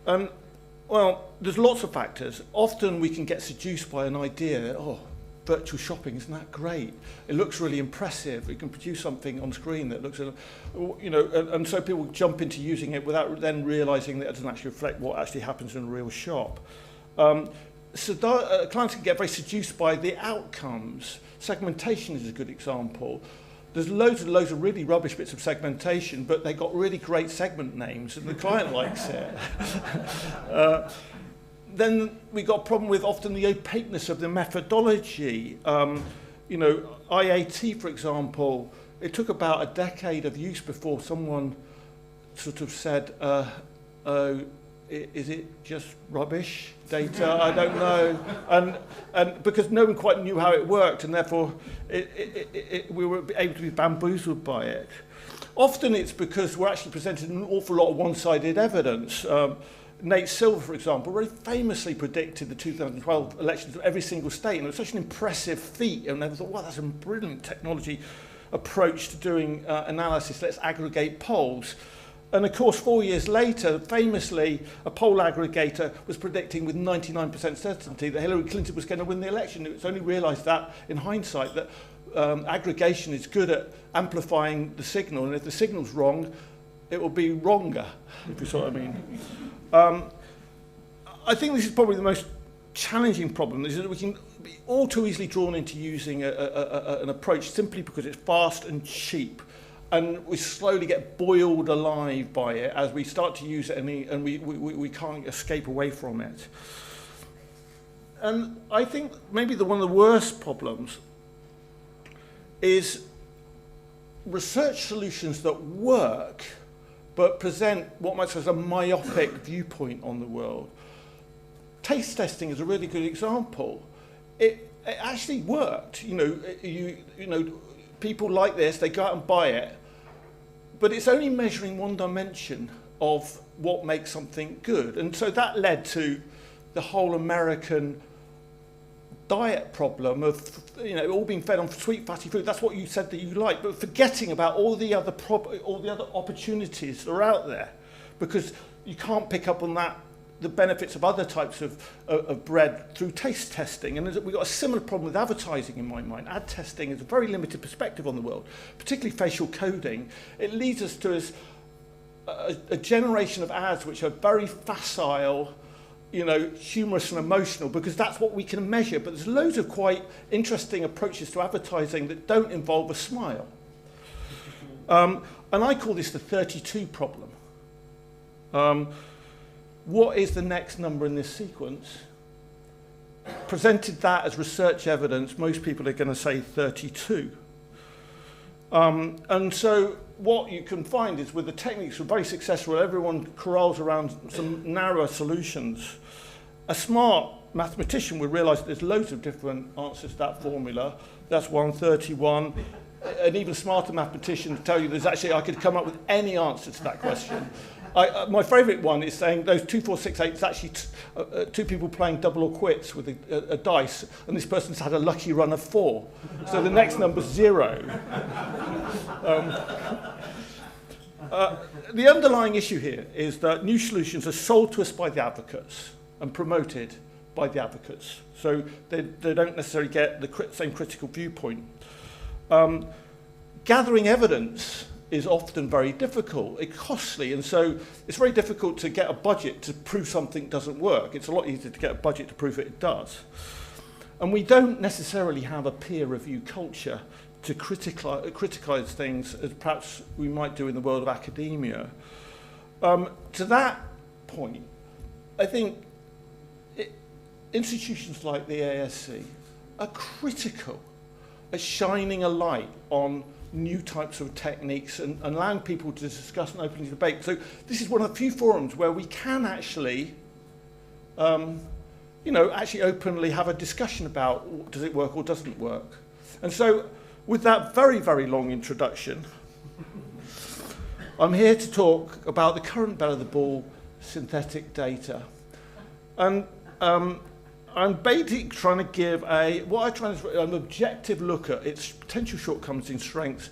Well, there's lots of factors. Often we can get seduced by an idea, virtual shopping, isn't that great? It looks really impressive. We can produce something on screen that looks, and so people jump into using it without then realizing that it doesn't actually reflect what actually happens in a real shop. Clients can get very seduced by the outcomes. Segmentation is a good example. There's loads and loads of really rubbish bits of segmentation, but they got really great segment names, and the client likes it. Then we got a problem with often the opaqueness of the methodology. IAT, for example, it took about a decade of use before someone sort of said, is it just rubbish data? I don't know. And because no one quite knew how it worked, and therefore we were able to be bamboozled by it. Often it's because we're actually presented an awful lot of one-sided evidence. Nate Silver, for example, very famously predicted the 2012 elections of every single state, and it was such an impressive feat, and I thought, wow, that's a brilliant technology approach to doing analysis. Let's aggregate polls. And of course, 4 years later, famously, a poll aggregator was predicting with 99% certainty that Hillary Clinton was going to win the election. It was only realized that in hindsight that aggregation is good at amplifying the signal, and if the signal's wrong, it will be wronger, if you see what I mean. I think this is probably the most challenging problem, is that we can be all too easily drawn into using an approach simply because it's fast and cheap. And we slowly get boiled alive by it as we start to use it, and we can't escape away from it. And I think maybe one of the worst problems is research solutions that work but present what might be a myopic viewpoint on the world. Taste testing is a really good example. It actually worked. People like this, they go out and buy it, but it's only measuring one dimension of what makes something good. And so that led to the whole American diet problem of all being fed on sweet fatty food. That's what you said that you like, but forgetting about all the other opportunities that are out there, because you can't pick up on the benefits of other types of bread through taste testing. And we've got a similar problem with advertising in my mind. Ad testing is a very limited perspective on the world, particularly facial coding. It leads us to a generation of ads which are very facile, humorous and emotional, because that's what we can measure. But there's loads of quite interesting approaches to advertising that don't involve a smile. And I call this the 32 problem. What is the next number in this sequence? Presented that as research evidence, most people are going to say 32. And so what you can find is with the techniques that are very successful, everyone corrals around some narrower solutions. A smart mathematician would realize that there's loads of different answers to that formula. That's 131. An even smarter mathematician would tell you I could come up with any answer to that question. My favourite one is saying those 2, 4, 6, 8 is actually two people playing double or quits with a dice, and this person's had a lucky run of 4. So the next number's 0. The underlying issue here is that new solutions are sold to us by the advocates and promoted by the advocates. So they don't necessarily get the same critical viewpoint. Gathering evidence is often very difficult, it's costly, and so it's very difficult to get a budget to prove something doesn't work. It's a lot easier to get a budget to prove it does. And we don't necessarily have a peer review culture to criticize things as perhaps we might do in the world of academia. To that point, I think institutions like the ASC are critical at shining a light on new types of techniques and allowing people to discuss and openly debate. So this is one of the few forums where we can actually, actually openly have a discussion about does it work or doesn't work. And so with that very, very long introduction, I'm here to talk about the current belle of the ball, synthetic data. And I'm basically trying to give an objective look at its potential shortcomings and strengths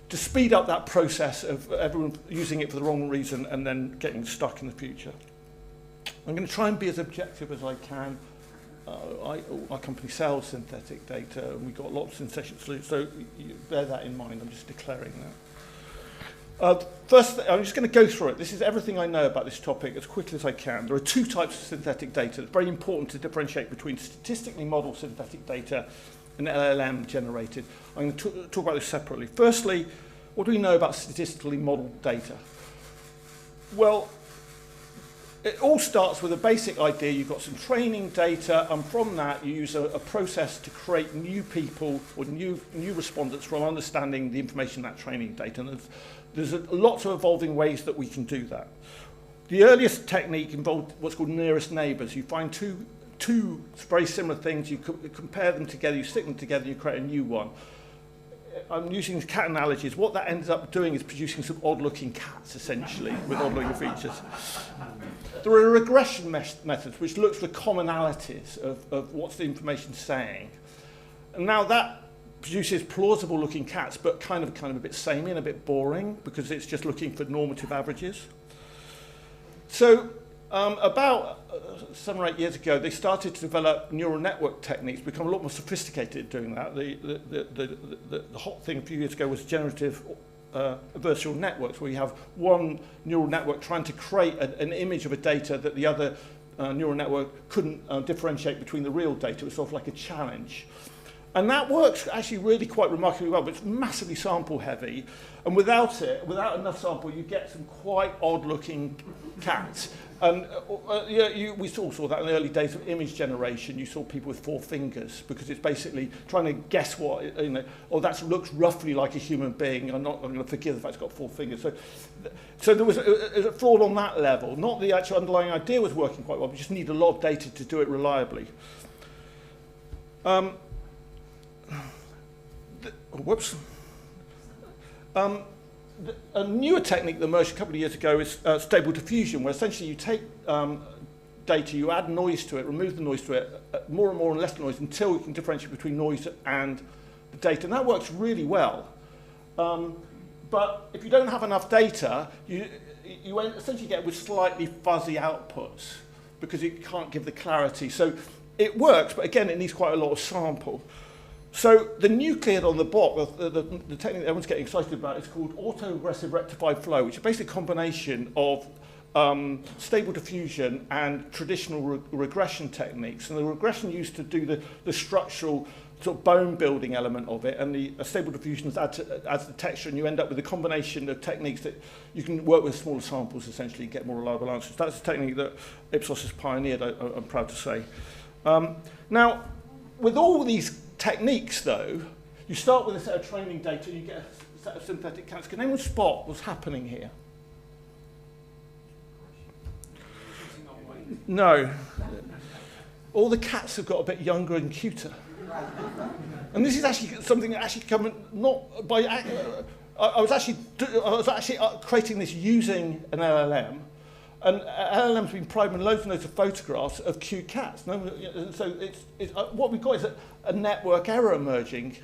to speed up that process of everyone using it for the wrong reason and then getting stuck in the future. I'm going to try and be as objective as I can. Our company sells synthetic data, and we've got lots of synthetic solutions, so you bear that in mind. I'm just declaring that. First, I'm just going to go through it. This is everything I know about this topic as quickly as I can. There are two types of synthetic data. It's very important to differentiate between statistically modeled synthetic data and LLM generated. I'm going to talk about this separately. Firstly, what do we know about statistically modeled data? Well, it all starts with a basic idea. You've got some training data, and from that you use a process to create new people or new respondents from understanding the information in that training data. And there's lots of evolving ways that we can do that. The earliest technique involved what's called nearest neighbours. You find two very similar things, you compare them together, you stick them together, you create a new one. I'm using cat analogies. What that ends up doing is producing some odd-looking cats, essentially, with odd-looking features. There are regression methods which look for commonalities of what's the information saying. And now that produces plausible-looking cats, but kind of a bit samey and a bit boring because it's just looking for normative averages. So about 7 or 8 years ago, they started to develop neural network techniques, become a lot more sophisticated at doing that. The hot thing a few years ago was generative adversarial networks, where you have one neural network trying to create an image of a data that the other neural network couldn't differentiate between the real data. It was sort of like a challenge. And that works actually really quite remarkably well, but it's massively sample heavy. And without enough sample, you get some quite odd looking cats. And we saw that in the early days of image generation. You saw people with 4 fingers because it's basically trying to guess what, that looks roughly like a human being. I'm going to forgive the fact it's got 4 fingers. So there was a fraud on that level. Not the actual underlying idea was working quite well, but you just need a lot of data to do it reliably. A newer technique that emerged a couple of years ago is stable diffusion, where essentially you take data, you add noise to it, remove the noise to it, more and more and less noise until you can differentiate between noise and the data. And that works really well. But if you don't have enough data, you essentially get with slightly fuzzy outputs because it can't give the clarity. So it works, but again, it needs quite a lot of sample. So the nucleate on the block, the technique that everyone's getting excited about, is called autoregressive rectified flow, which is basically a combination of stable diffusion and traditional regression techniques. And the regression used to do the structural sort of bone building element of it, and the stable diffusion adds the texture, and you end up with a combination of techniques that you can work with smaller samples essentially and get more reliable answers. That's a technique that Ipsos has pioneered, I'm proud to say. Now, with all these techniques, though, you start with a set of training data and you get a set of synthetic cats. Can anyone spot what's happening here? No. All the cats have got a bit younger and cuter. And this is actually something that actually come not by. I was actually creating this using an LLM. And LLM's been priming loads and loads of photographs of cute cats. So what we've got is a network error emerging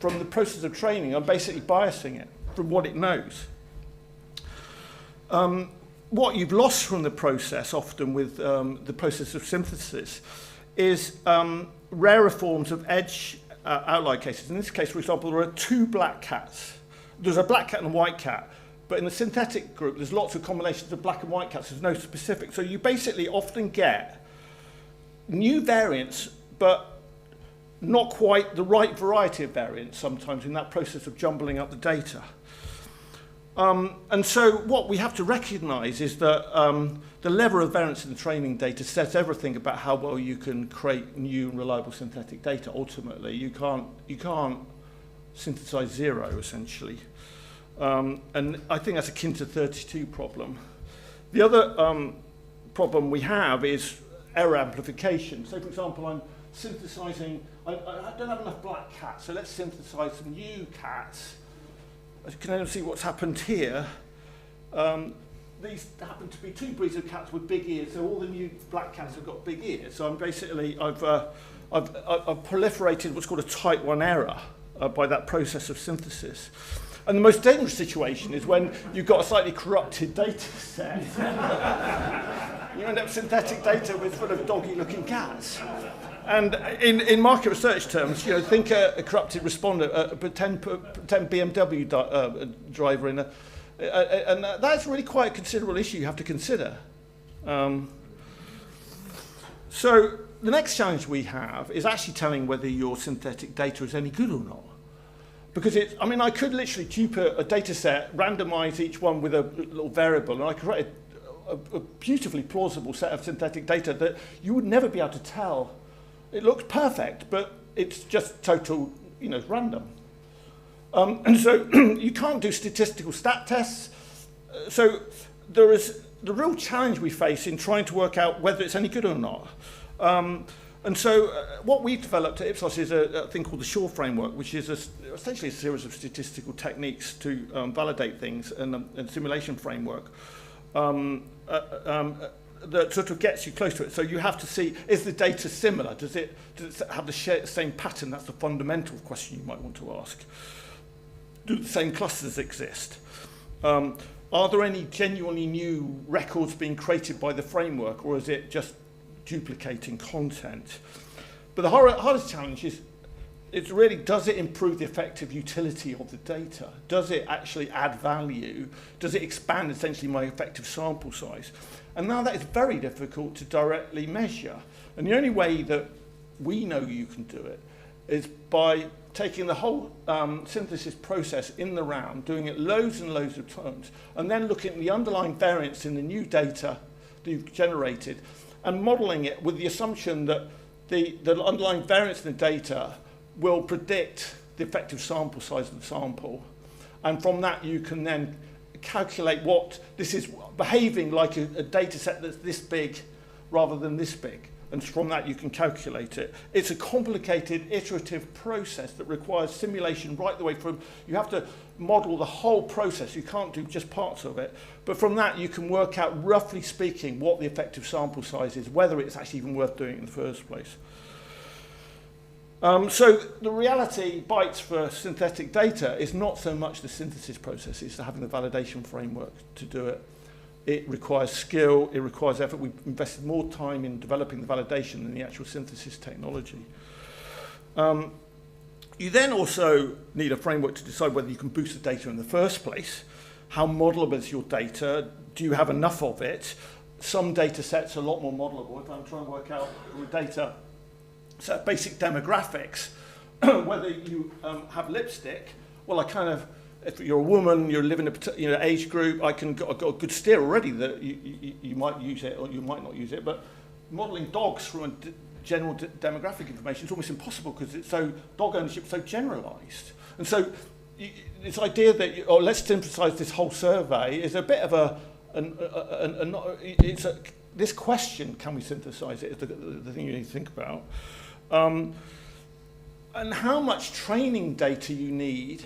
from the process of training. I'm basically biasing it from what it knows. what you've lost from the process, often with the process of synthesis, is rarer forms of edge outlier cases. In this case, for example, there are 2 black cats. There's a black cat and a white cat, but in the synthetic group, there's lots of combinations of black and white cats. There's no specific. So you basically often get new variants, but not quite the right variety of variants sometimes in that process of jumbling up the data. And so what we have to recognize is that the level of variance in the training data says everything about how well you can create new and reliable synthetic data. Ultimately, you can't synthesize 0, essentially. And I think that's akin to the 32 problem. The other problem we have is error amplification. So, for example, I'm synthesizing, I don't have enough black cats, so let's synthesize some new cats. As you can see what's happened here, these happen to be 2 breeds of cats with big ears, so all the new black cats have got big ears. So I'm basically, I've proliferated what's called a type 1 error by that process of synthesis. And the most dangerous situation is when you've got a slightly corrupted data set. You end up synthetic data with full of doggy-looking cats. And in market research terms, think a corrupted responder, a pretend BMW driver in and that's really quite a considerable issue you have to consider. So the next challenge we have is actually telling whether your synthetic data is any good or not. Because I could literally dupe a data set, randomize each one with a little variable, and I could write a beautifully plausible set of synthetic data that you would never be able to tell. It looks perfect, but it's just total, random. And so you can't do statistical stat tests. So there is the real challenge we face in trying to work out whether it's any good or not. And so what we've developed at Ipsos is a thing called the Shore framework, which is essentially a series of statistical techniques to validate things, and a simulation framework that sort of gets you close to it. So you have to see, is the data similar? Does it have the same pattern? That's the fundamental question you might want to ask. Do the same clusters exist? Are there any genuinely new records being created by the framework, or is it just duplicating content? But the hardest challenge is, it's really, does it improve the effective utility of the data? Does it actually add value? Does it expand essentially my effective sample size? And now that is very difficult to directly measure. And the only way that we know you can do it is by taking the whole synthesis process in the round, doing it loads and loads of times, and then looking at the underlying variance in the new data that you've generated, and modeling it with the assumption that the underlying variance in the data will predict the effective sample size of the sample. And from that, you can then calculate what this is behaving like a data set that's this big rather than this big. And from that, you can calculate it. It's a complicated, iterative process that requires simulation right the way from, you have to model the whole process. You can't do just parts of it. But from that, you can work out, roughly speaking, what the effective sample size is, whether it's actually even worth doing it in the first place. So the reality bites for synthetic data is not so much the synthesis process, it's having the validation framework to do it. It requires skill, it requires effort. We've invested more time in developing the validation than the actual synthesis technology. You then also need a framework to decide whether you can boost the data in the first place. How modelable is your data? Do you have enough of it? Some data sets are a lot more modelable. If I'm trying to work out the data set basic demographics, whether you have lipstick, well, if you're a woman, you live in a age group, I've got a good steer already that you might use it or you might not use it. But modelling dogs from a general demographic information is almost impossible because dog ownership is so generalised. And so this idea that, let's synthesize this whole survey is a bit of this question, can we synthesize it, is the thing you need to think about. And how much training data you need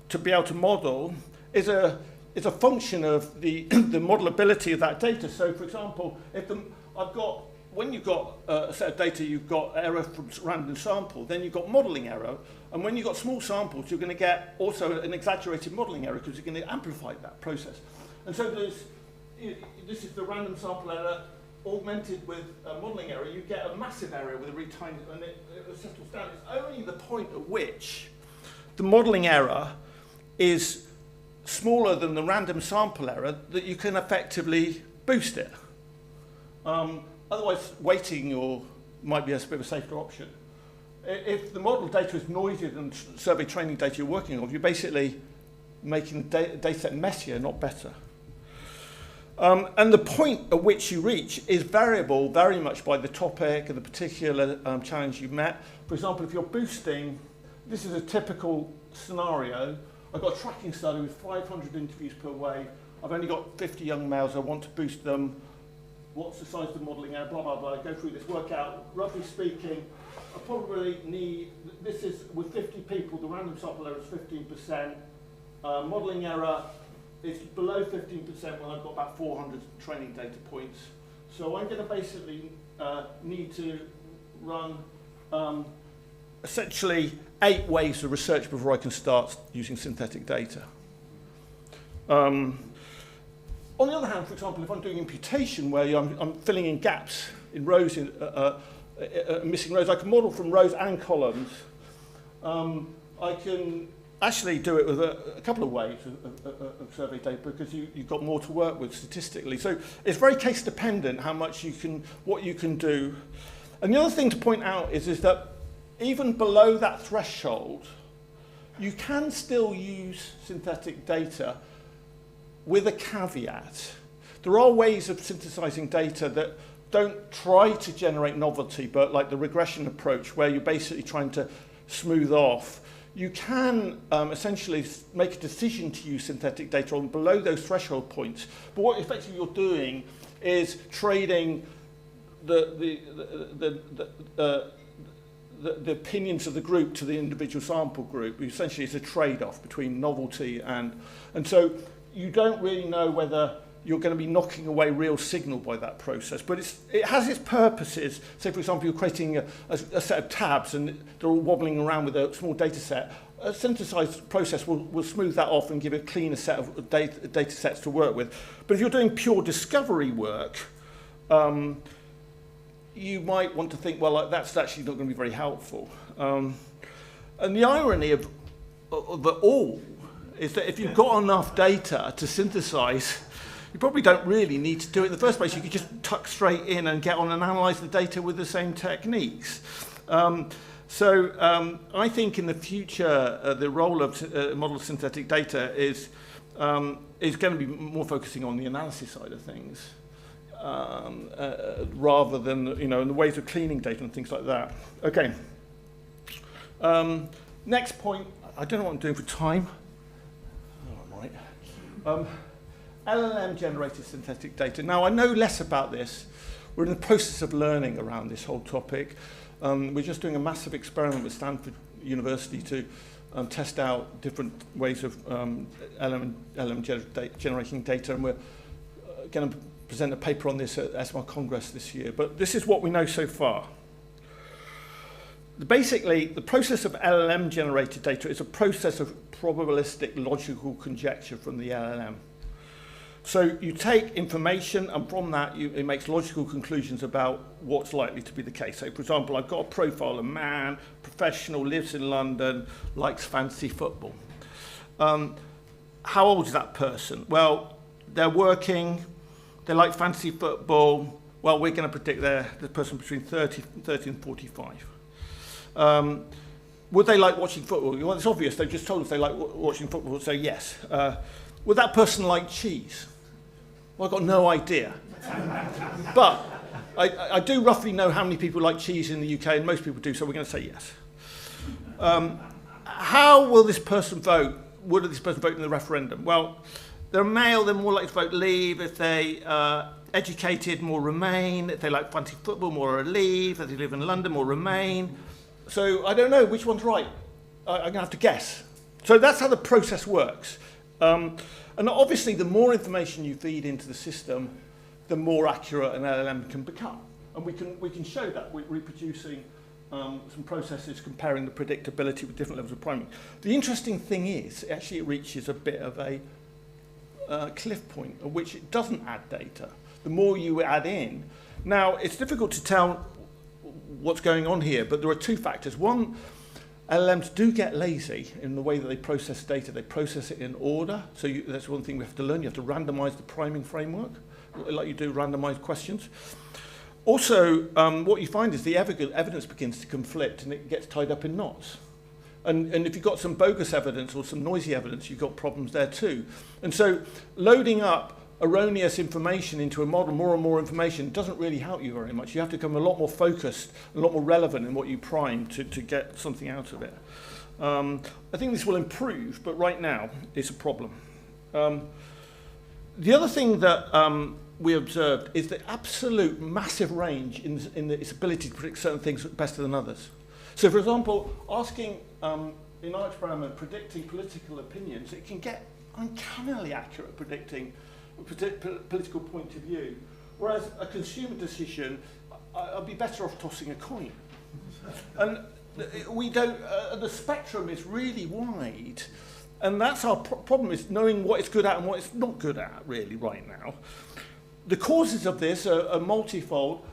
to be able to model is a function of the modelability of that data. So, for example, if I've got when you've got a set of data, you've got error from random sample, then you've got modelling error. And when you've got small samples, you're going to get also an exaggerated modelling error because you're going to amplify that process. And so this is the random sample error augmented with modelling error. You get a massive error with a really tiny, and it settles down. It's only the point at which the modelling error is smaller than the random sample error that you can effectively boost it. Otherwise, waiting might be a bit of a safer option. If the model data is noisy than survey training data you're working on, you're basically making the data set messier, not better. And the point at which you reach is variable very much by the topic and the particular challenge you've met. For example, if you're boosting, this is a typical scenario. I've got a tracking study with 500 interviews per way. I've only got 50 young males. I want to boost them. What's the size of the modelling error? Blah, blah, blah. Go through this, work out. Roughly speaking, I probably need, this is with 50 people, the random sample error is 15%. Modelling error is below 15% when I've got about 400 training data points. So I'm going to basically need to run essentially 8 waves of research before I can start using synthetic data. On the other hand, for example, if I'm doing imputation where I'm filling in gaps in rows, missing rows, I can model from rows and columns. I can actually do it with a couple of ways of survey data because you've got more to work with statistically. So it's very case dependent how much what you can do. And the other thing to point out is that even below that threshold, you can still use synthetic data with a caveat. There are ways of synthesizing data that don't try to generate novelty, but like the regression approach where you're basically trying to smooth off. You can essentially make a decision to use synthetic data on below those threshold points. But what effectively you're doing is trading the opinions of the group to the individual sample group. Essentially, it's a trade-off between novelty and so you don't really know whether you're going to be knocking away real signal by that process. But it has its purposes. Say, for example, you're creating a set of tabs and they're all wobbling around with a small data set. A synthesized process will smooth that off and give a cleaner set of data sets to work with. But if you're doing pure discovery work, you might want to think, well, that's actually not going to be very helpful. And the irony of it all is that if you've got enough data to synthesize, you probably don't really need to do it in the first place. You could just tuck straight in and get on and analyze the data with the same techniques. So I think in the future, the role of model synthetic data is going to be more focusing on the analysis side of things, rather than in the ways of cleaning data and things like that. Okay. Next point. I don't know what I'm doing for time. Oh, I'm right. LLM-generated synthetic data. Now, I know less about this. We're in the process of learning around this whole topic. We're just doing a massive experiment with Stanford University to test out different ways of LLM generating data, and we're going to present a paper on this at ESMA Congress this year. But this is what we know so far. Basically, the process of LLM-generated data is a process of probabilistic logical conjecture from the LLM. So you take information, and from that, it makes logical conclusions about what's likely to be the case. So, for example, I've got a profile, a man, professional, lives in London, likes fantasy football. How old is that person? Well, they're working, they like fantasy football. Well, we're going to predict the person between 30 and 45. Would they like watching football? Well, it's obvious. They've just told us they like watching football, so yes. Would that person like cheese? Well, I've got no idea. But I do roughly know how many people like cheese in the UK, and most people do, so we're going to say yes. How will this person vote? Would this person vote in the referendum? Well, they're male, they're more likely to vote Leave. If they educated, more Remain. If they like fantasy football, more Leave. If they live in London, more Remain. So I don't know which one's right. I'm going to have to guess. So that's how the process works. And obviously, the more information you feed into the system, the more accurate an LLM can become. And we can show that we're reproducing some processes comparing the predictability with different levels of priming. The interesting thing is, actually it reaches a bit of a cliff point at which it doesn't add data. The more you add in. Now, it's difficult to tell what's going on here, but there are two factors. One, LLMs do get lazy in the way that they process data. They process it in order. So that's one thing we have to learn. You have to randomize the priming framework, like you do randomized questions. Also, what you find is the evidence begins to conflict and it gets tied up in knots. And if you've got some bogus evidence or some noisy evidence, you've got problems there too. And so loading up erroneous information into a model, more and more information, doesn't really help you very much. You have to become a lot more focused, a lot more relevant in what you prime to get something out of it. I think this will improve, but right now it's a problem. The other thing that we observed is the absolute massive range in its ability to predict certain things better than others. So, for example, asking in our experiment, predicting political opinions, it can get uncannily accurate predicting political point of view. Whereas a consumer decision, I'd be better off tossing a coin. And we don't, the spectrum is really wide. And that's our problem, is knowing what it's good at and what it's not good at, really, right now. The causes of this are multifold.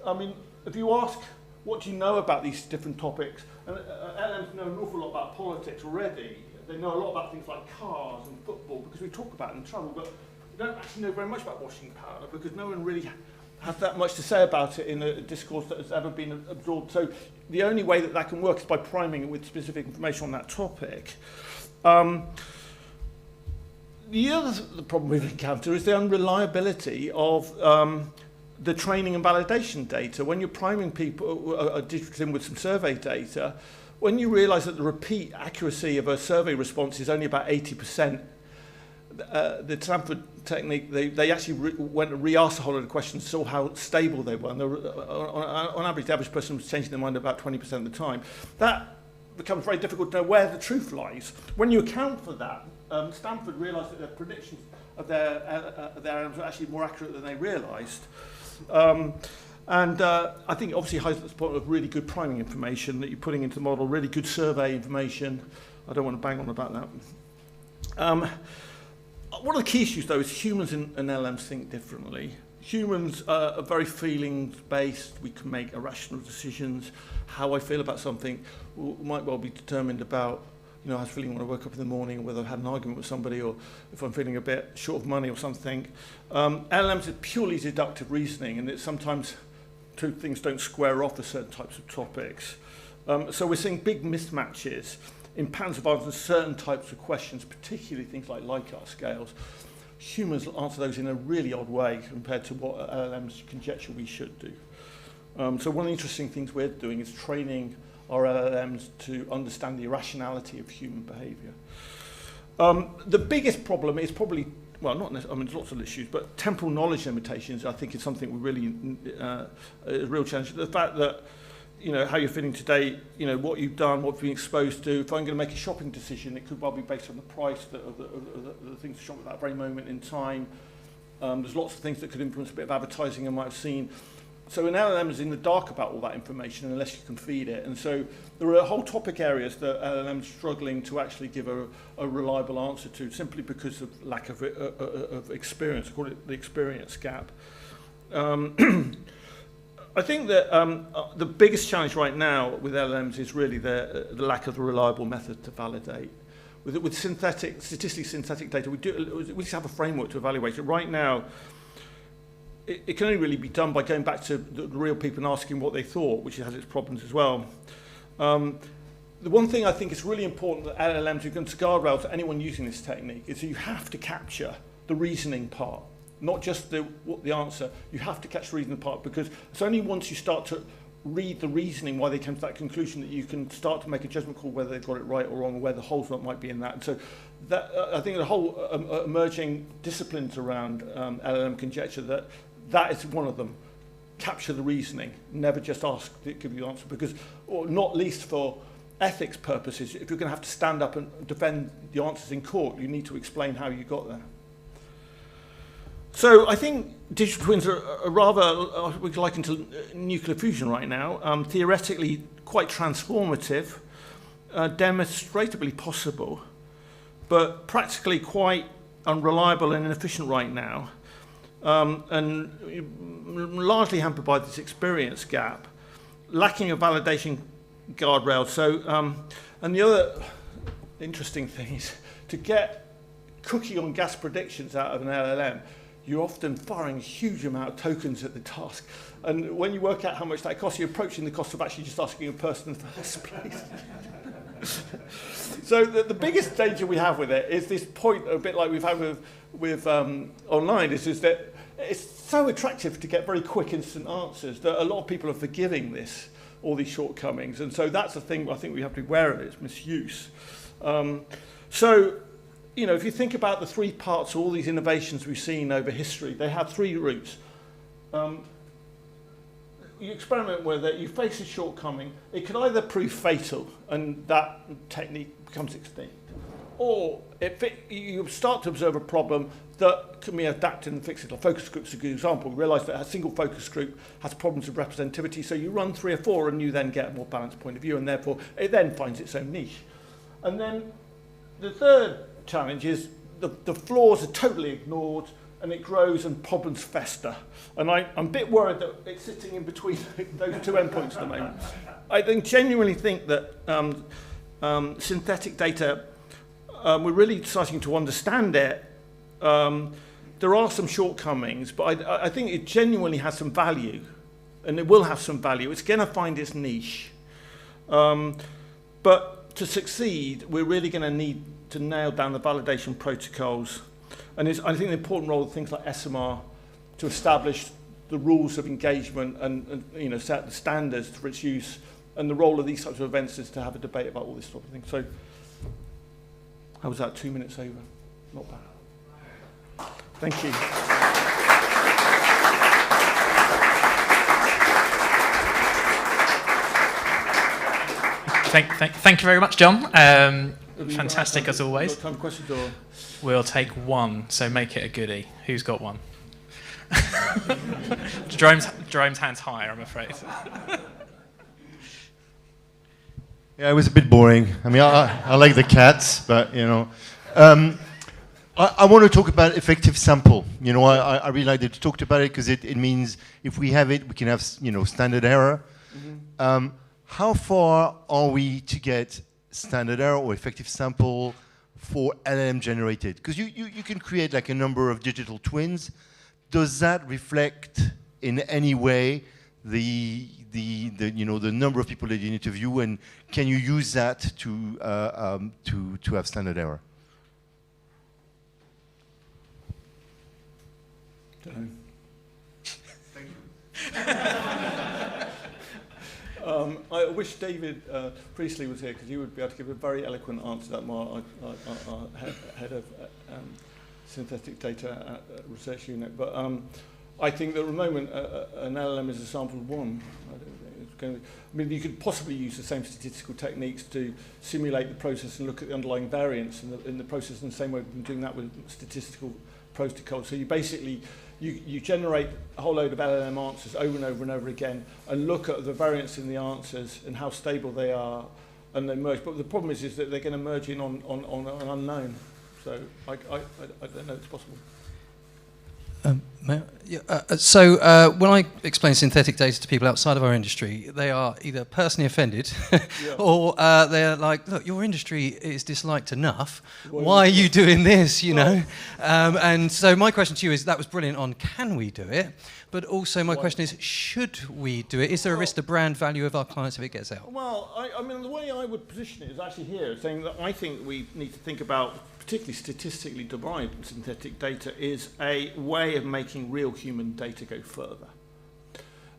I mean, if you ask, what do you know about these different topics? And LLMs know an awful lot about politics already. They know a lot about things like cars and football, because we talk about it in travel, but we don't actually know very much about washing powder, because no one really has that much to say about it in a discourse that has ever been absorbed. So the only way that that can work is by priming it with specific information on that topic. The other problem we've encountered is the unreliability of the training and validation data. When you're priming people, digitally with some survey data, when you realize that the repeat accuracy of a survey response is only about 80%, the Stanford technique, they actually went and re-asked a whole lot of questions, saw how stable they were. And on average, the average person was changing their mind about 20% of the time. That becomes very difficult to know where the truth lies. When you account for that, Stanford realized that their predictions of their LLMs were actually more accurate than they realized. I think it obviously highlights the point of really good priming information that you're putting into the model, really good survey information. I don't want to bang on about that. One of the key issues, though, is humans and LLMs think differently. Humans are very feelings-based. We can make irrational decisions. How I feel about something might well be determined about, you know, how I was feeling when I woke up in the morning, whether I've had an argument with somebody, or if I'm feeling a bit short of money or something. LLMs are purely deductive reasoning, and it's sometimes two things don't square off for certain types of topics. So we're seeing big mismatches in patterns of answers certain types of questions, particularly things like Likert scales. Humans answer those in a really odd way compared to what LLMs conjecture we should do. So one of the interesting things we're doing is training our LLMs to understand the irrationality of human behavior. The biggest problem is probably, well, not necessarily, I mean, there's lots of issues, but temporal knowledge limitations, I think, is something we really, a real challenge. The fact that, you know, how you're feeling today, you know, what you've done, what you've been exposed to. If I'm going to make a shopping decision, it could well be based on the price of the things to shop at that very moment in time. There's lots of things that could influence a bit of advertising I might have seen. So an LLM is in the dark about all that information unless you can feed it. And so there are whole topic areas that LLMs are struggling to actually give a reliable answer to, simply because of lack of experience. I call it the experience gap. I think that the biggest challenge right now with LLMs is really the lack of a reliable method to validate. With statistically synthetic data, we just have a framework to evaluate it. Right now, it can only really be done by going back to the real people and asking what they thought, which has its problems as well. The one thing I think is really important that LLMs are going to guardrail to anyone using this technique is that you have to capture the reasoning part. Not just the answer, you have to catch the reasoning part, because it's only once you start to read the reasoning why they came to that conclusion that you can start to make a judgment call whether they got it right or wrong, or where the holes might be in that. And so that, I think the whole emerging disciplines around LLM conjecture, that is one of them. Capture the reasoning, never just ask to give you the answer, because, or not least for ethics purposes, if you're going to have to stand up and defend the answers in court, you need to explain how you got there. So I think digital twins are rather, we liken to nuclear fusion right now, theoretically quite transformative, demonstrably possible, but practically quite unreliable and inefficient right now, and largely hampered by this experience gap, lacking a validation guardrail. So, and the other interesting thing is to get cookie on gas predictions out of an LLM, you're often firing a huge amount of tokens at the task. And when you work out how much that costs, you're approaching the cost of actually just asking a person in the first place. So the biggest danger we have with it is this point, a bit like we've had with online, is that it's so attractive to get very quick instant answers that a lot of people are forgiving this, all these shortcomings. And so that's the thing I think we have to be aware of, its misuse. So, you know, if you think about the three parts of all these innovations we've seen over history, they have three routes. You experiment with it, you face a shortcoming, it can either prove fatal and that technique becomes extinct, or you start to observe a problem that can be adapted and fixed. Like focus groups is a good example. You realise that a single focus group has problems with representativity, so you run 3 or 4 and you then get a more balanced point of view, and therefore it then finds its own niche. And then the third challenge is the flaws are totally ignored, and it grows and problems fester. And I'm a bit worried that it's sitting in between those two endpoints at the moment. I genuinely think that synthetic data, we're really starting to understand it. There are some shortcomings, but I think it genuinely has some value, and it will have some value. It's going to find its niche. But to succeed, we're really going to need to nail down the validation protocols. And I think the important role of things like SMR to establish the rules of engagement and you know, set the standards for its use, and the role of these types of events is to have a debate about all this sort of thing. So, how was that? 2 minutes over? Not bad. Thank you. Thank you very much, John. Fantastic as always. Time for questions or? We'll take one, so make it a goodie. Who's got one? Jerome's hand's higher, I'm afraid. Yeah, it was a bit boring. I mean, I like the cats, but you know. I want to talk about effective sample. You know, I really like that you talked about it because it means if we have it, we can have, you know, standard error. Mm-hmm. How far are we to get standard error or effective sample for LLM generated? Because you can create like a number of digital twins. Does that reflect in any way the you know, the number of people that you interview, and can you use that to have standard error? Thank you. I wish David Priestley was here, because he would be able to give a very eloquent answer to that. Our head of synthetic data research unit. But I think that at the moment an LLM is a sample of one. I mean, you could possibly use the same statistical techniques to simulate the process and look at the underlying variance in the process in the same way we've been doing that with statistical protocols. So you basically you generate a whole load of LLM answers over and over and over again, and look at the variance in the answers and how stable they are, and they merge. But the problem is that they're going to merge in on an unknown. So I don't know if it's possible. So when I explain synthetic data to people outside of our industry, they are either personally offended or they're like, look, your industry is disliked enough. Why are you doing this, you know? And so my question to you is, that was brilliant on can we do it? But also my question is, should we do it? Is there a risk to brand value of our clients if it gets out? Well, I mean, the way I would position it is actually here, saying that I think we need to think about, particularly statistically derived synthetic data, is a way of making real human data go further.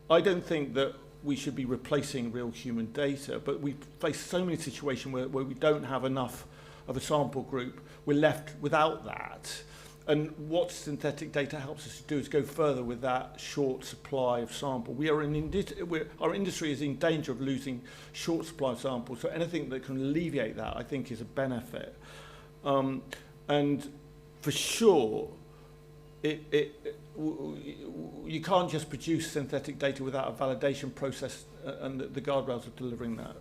I don't think that we should be replacing real human data, but we face so many situations where we don't have enough of a sample group. We're left without that. And what synthetic data helps us to do is go further with that short supply of sample. Our industry is in danger of losing short supply of samples, so anything that can alleviate that, I think, is a benefit. And for sure, you can't just produce synthetic data without a validation process and the guardrails of delivering that.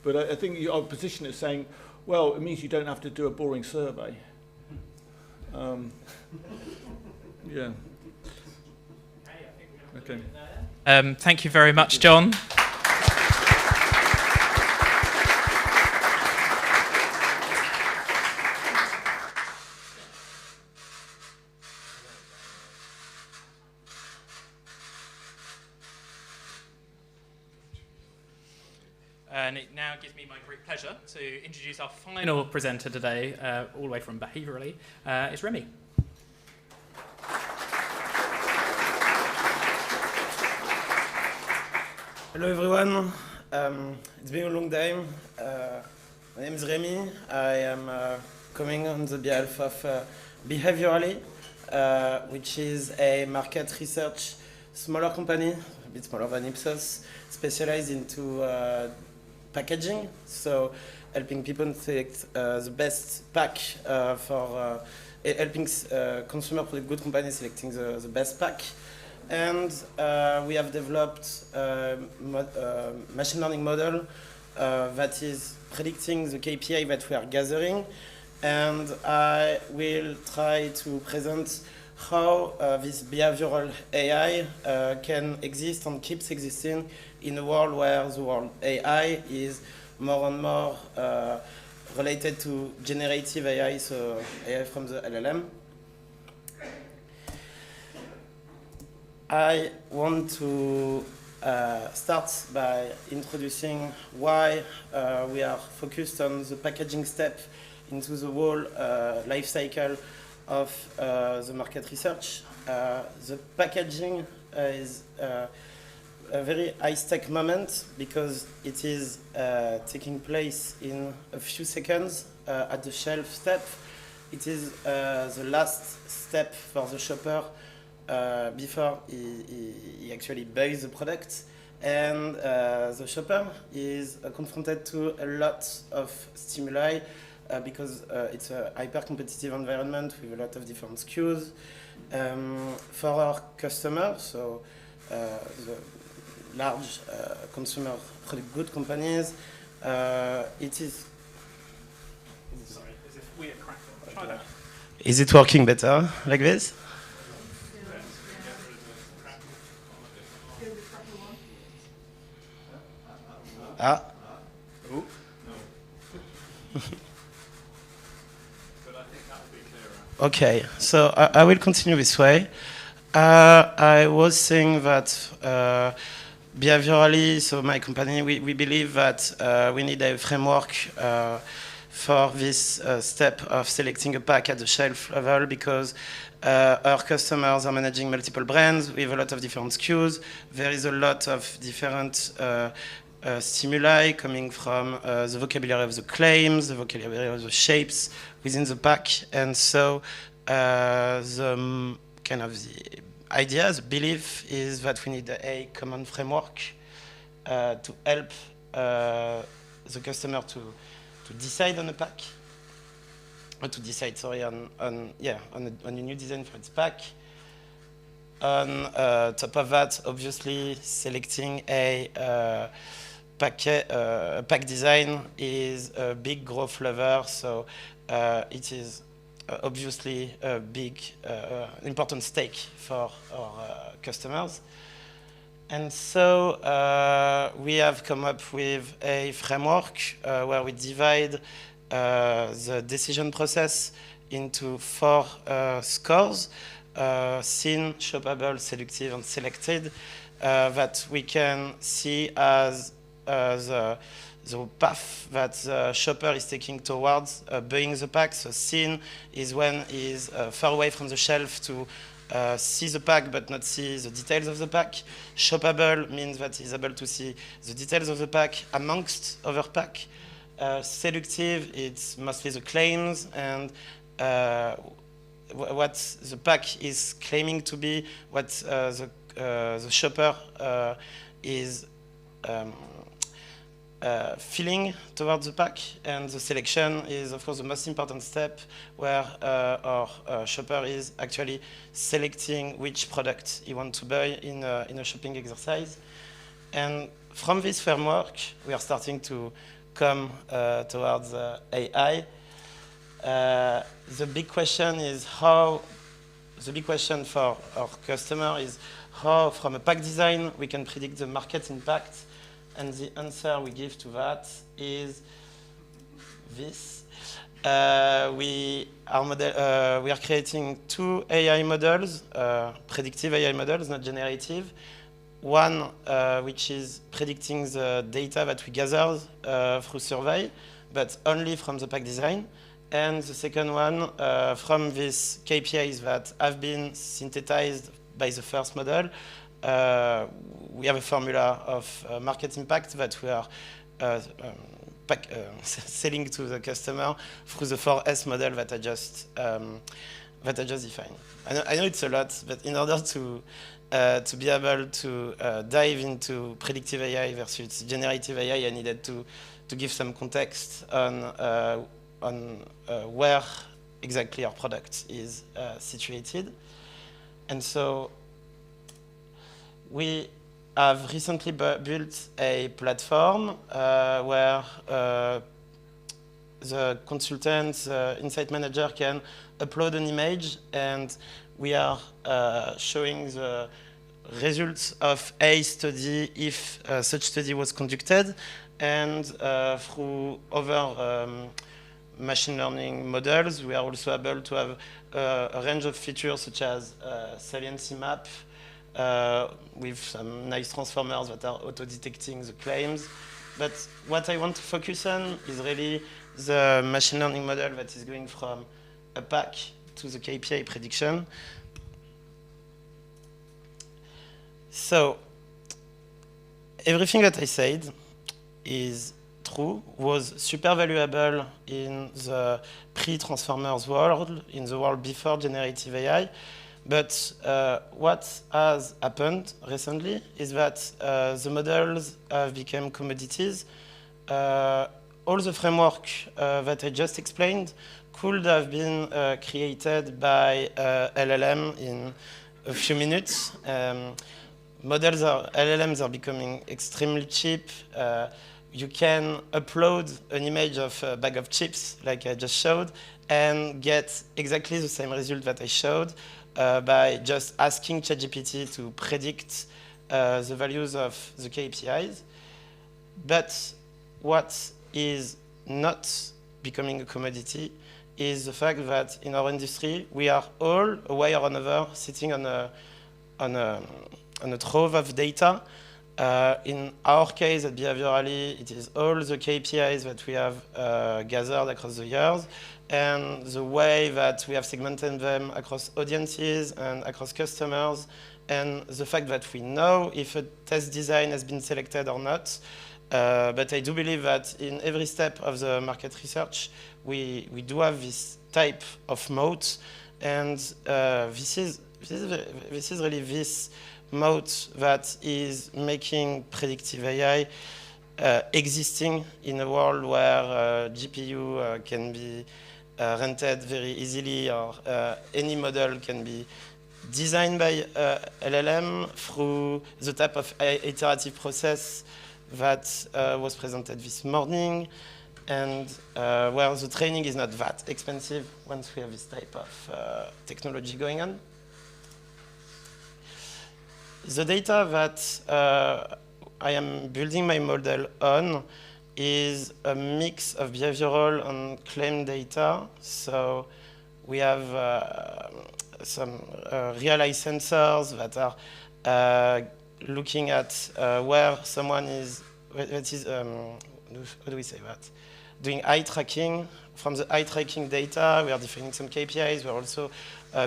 But I think our position is saying, well, it means you don't have to do a boring survey. Yeah. Okay. Thank you very much, John. And it now gives me my great pleasure to introduce our final presenter today, all the way from Behaviourally. It's Remy. Hello everyone, it's been a long time. My name is Remy. I am coming on the behalf of Behaviourally, which is a market research smaller company, a bit smaller than Ipsos, specialized into packaging, so helping people select the best pack for helping consumer product good companies selecting the best pack. And we have developed a machine learning model that is predicting the KPI that we are gathering, and I will try to present how this behavioral AI can exist and keeps existing in a world where the world AI is more and more related to generative AI, so AI from the LLM. I want to start by introducing why we are focused on the packaging step into the whole life cycle of the market research. The packaging is a very high-stake moment because it is taking place in a few seconds at the shelf step. It is the last step for the shopper before he actually buys the product, and the shopper is confronted to a lot of stimuli because it's a hyper-competitive environment with a lot of different SKUs. For our customers, so the large consumer product good companies, it is... Sorry, as if we are cracked. Try that. Is it working better like this? Ah. Ooh. Okay, so I will continue this way. I was saying that behaviorally, so my company, we believe that we need a framework for this step of selecting a pack at the shelf level, because our customers are managing multiple brands with a lot of different SKUs. There is a lot of different stimuli coming from the vocabulary of the claims, the vocabulary of the shapes within the pack, and so the kind of the idea, the belief is that we need a common framework to help the customer to decide on a pack, or to decide, sorry, on a new design for its pack. On top of that, obviously, selecting a pack design is a big growth lever, so it is obviously a big, important stake for our customers. And so we have come up with a framework where we divide the decision process into 4 scores: seen, shoppable, selective, and selected, that we can see as the path that the shopper is taking towards buying the pack. So seen is when he's far away from the shelf to see the pack but not see the details of the pack. Shoppable means that he's able to see the details of the pack amongst other pack. Selective, it's mostly the claims and what the pack is claiming to be, what the shopper is filling towards the pack, and the selection is, of course, the most important step, where our shopper is actually selecting which product he wants to buy in a shopping exercise. And from this framework, we are starting to come towards AI. The big question is how. The big question for our customer is how, from a pack design, we can predict the market impact. And the answer we give to that is this. We are creating 2 AI models, predictive AI models, not generative. One which is predicting the data that we gather through survey, but only from the pack design. And the second one from these KPIs that have been synthesized by the first model. We have a formula of market impact that we are selling to the customer through the 4S model that I just defined. I know it's a lot, but in order to be able to dive into predictive AI versus generative AI, I needed to give some context on where exactly our product is situated. And so we have recently built a platform where the consultant, insight manager can upload an image, and we are showing the results of a study if such study was conducted, and through other machine learning models, we are also able to have a range of features such as saliency map with some nice transformers that are auto-detecting the claims. But what I want to focus on is really the machine learning model that is going from a pack to the KPI prediction. So everything that I said is true, was super valuable in the pre-Transformers world, in the world before generative AI. But what has happened recently is that the models have become commodities. All the framework that I just explained could have been created by LLM in a few minutes. LLMs are becoming extremely cheap. You can upload an image of a bag of chips, like I just showed, and get exactly the same result that I showed by just asking ChatGPT to predict the values of the KPIs. But what is not becoming a commodity is the fact that in our industry, we are all, a way or another, sitting on a trove of data. In our case at Behaviorally, it is all the KPIs that we have gathered across the years, and the way that we have segmented them across audiences and across customers, and the fact that we know if a test design has been selected or not. But I do believe that in every step of the market research, we do have this type of moat, and this is really this moat that is making predictive AI existing in a world where GPU can be rented very easily, or any model can be designed by LLM through the type of iterative process that was presented this morning, and where the training is not that expensive once we have this type of technology going on. The data that I am building my model on is a mix of behavioral and claim data. So we have some real-eye sensors that are looking at where someone is, how do we say that? Doing eye tracking. From the eye tracking data, we are defining some KPIs. We're also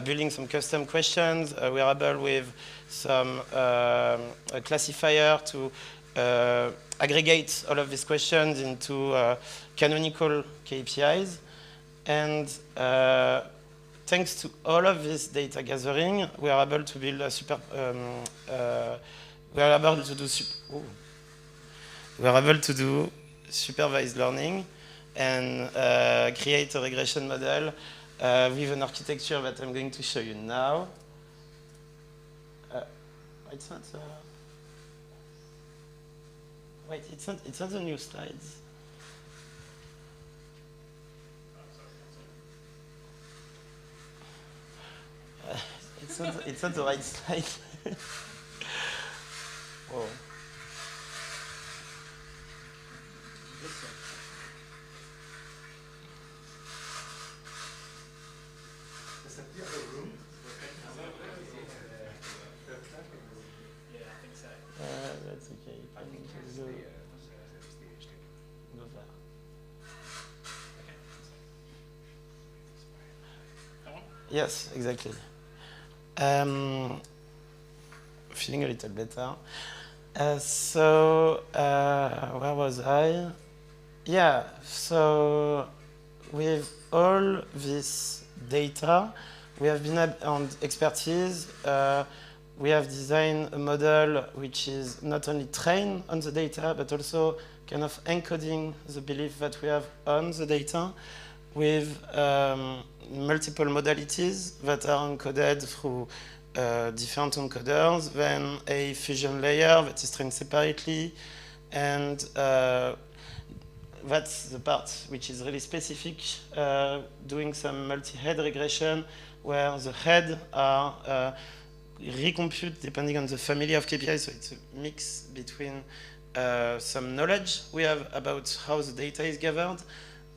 building some custom questions. We are able with some classifier to aggregate all of these questions into canonical KPIs. And thanks to all of this data gathering, we are able to build a we are able to do supervised learning and create a regression model with an architecture that I'm going to show you now. It's not. Wait, it's not the new slides. It's not the right slide. Whoa. Is that the other room? Yeah, I think so. That's okay. I think it's the go there. Okay. Yes, exactly. Feeling a little better. Where was I? Yeah, so with all this data, we have been on expertise. We have designed a model which is not only trained on the data, but also kind of encoding the belief that we have on the data with multiple modalities that are encoded through different encoders, then a fusion layer that is trained separately, and that's the part which is really specific, doing some multi-head regression where the heads are recompute depending on the family of KPIs, so it's a mix between some knowledge we have about how the data is gathered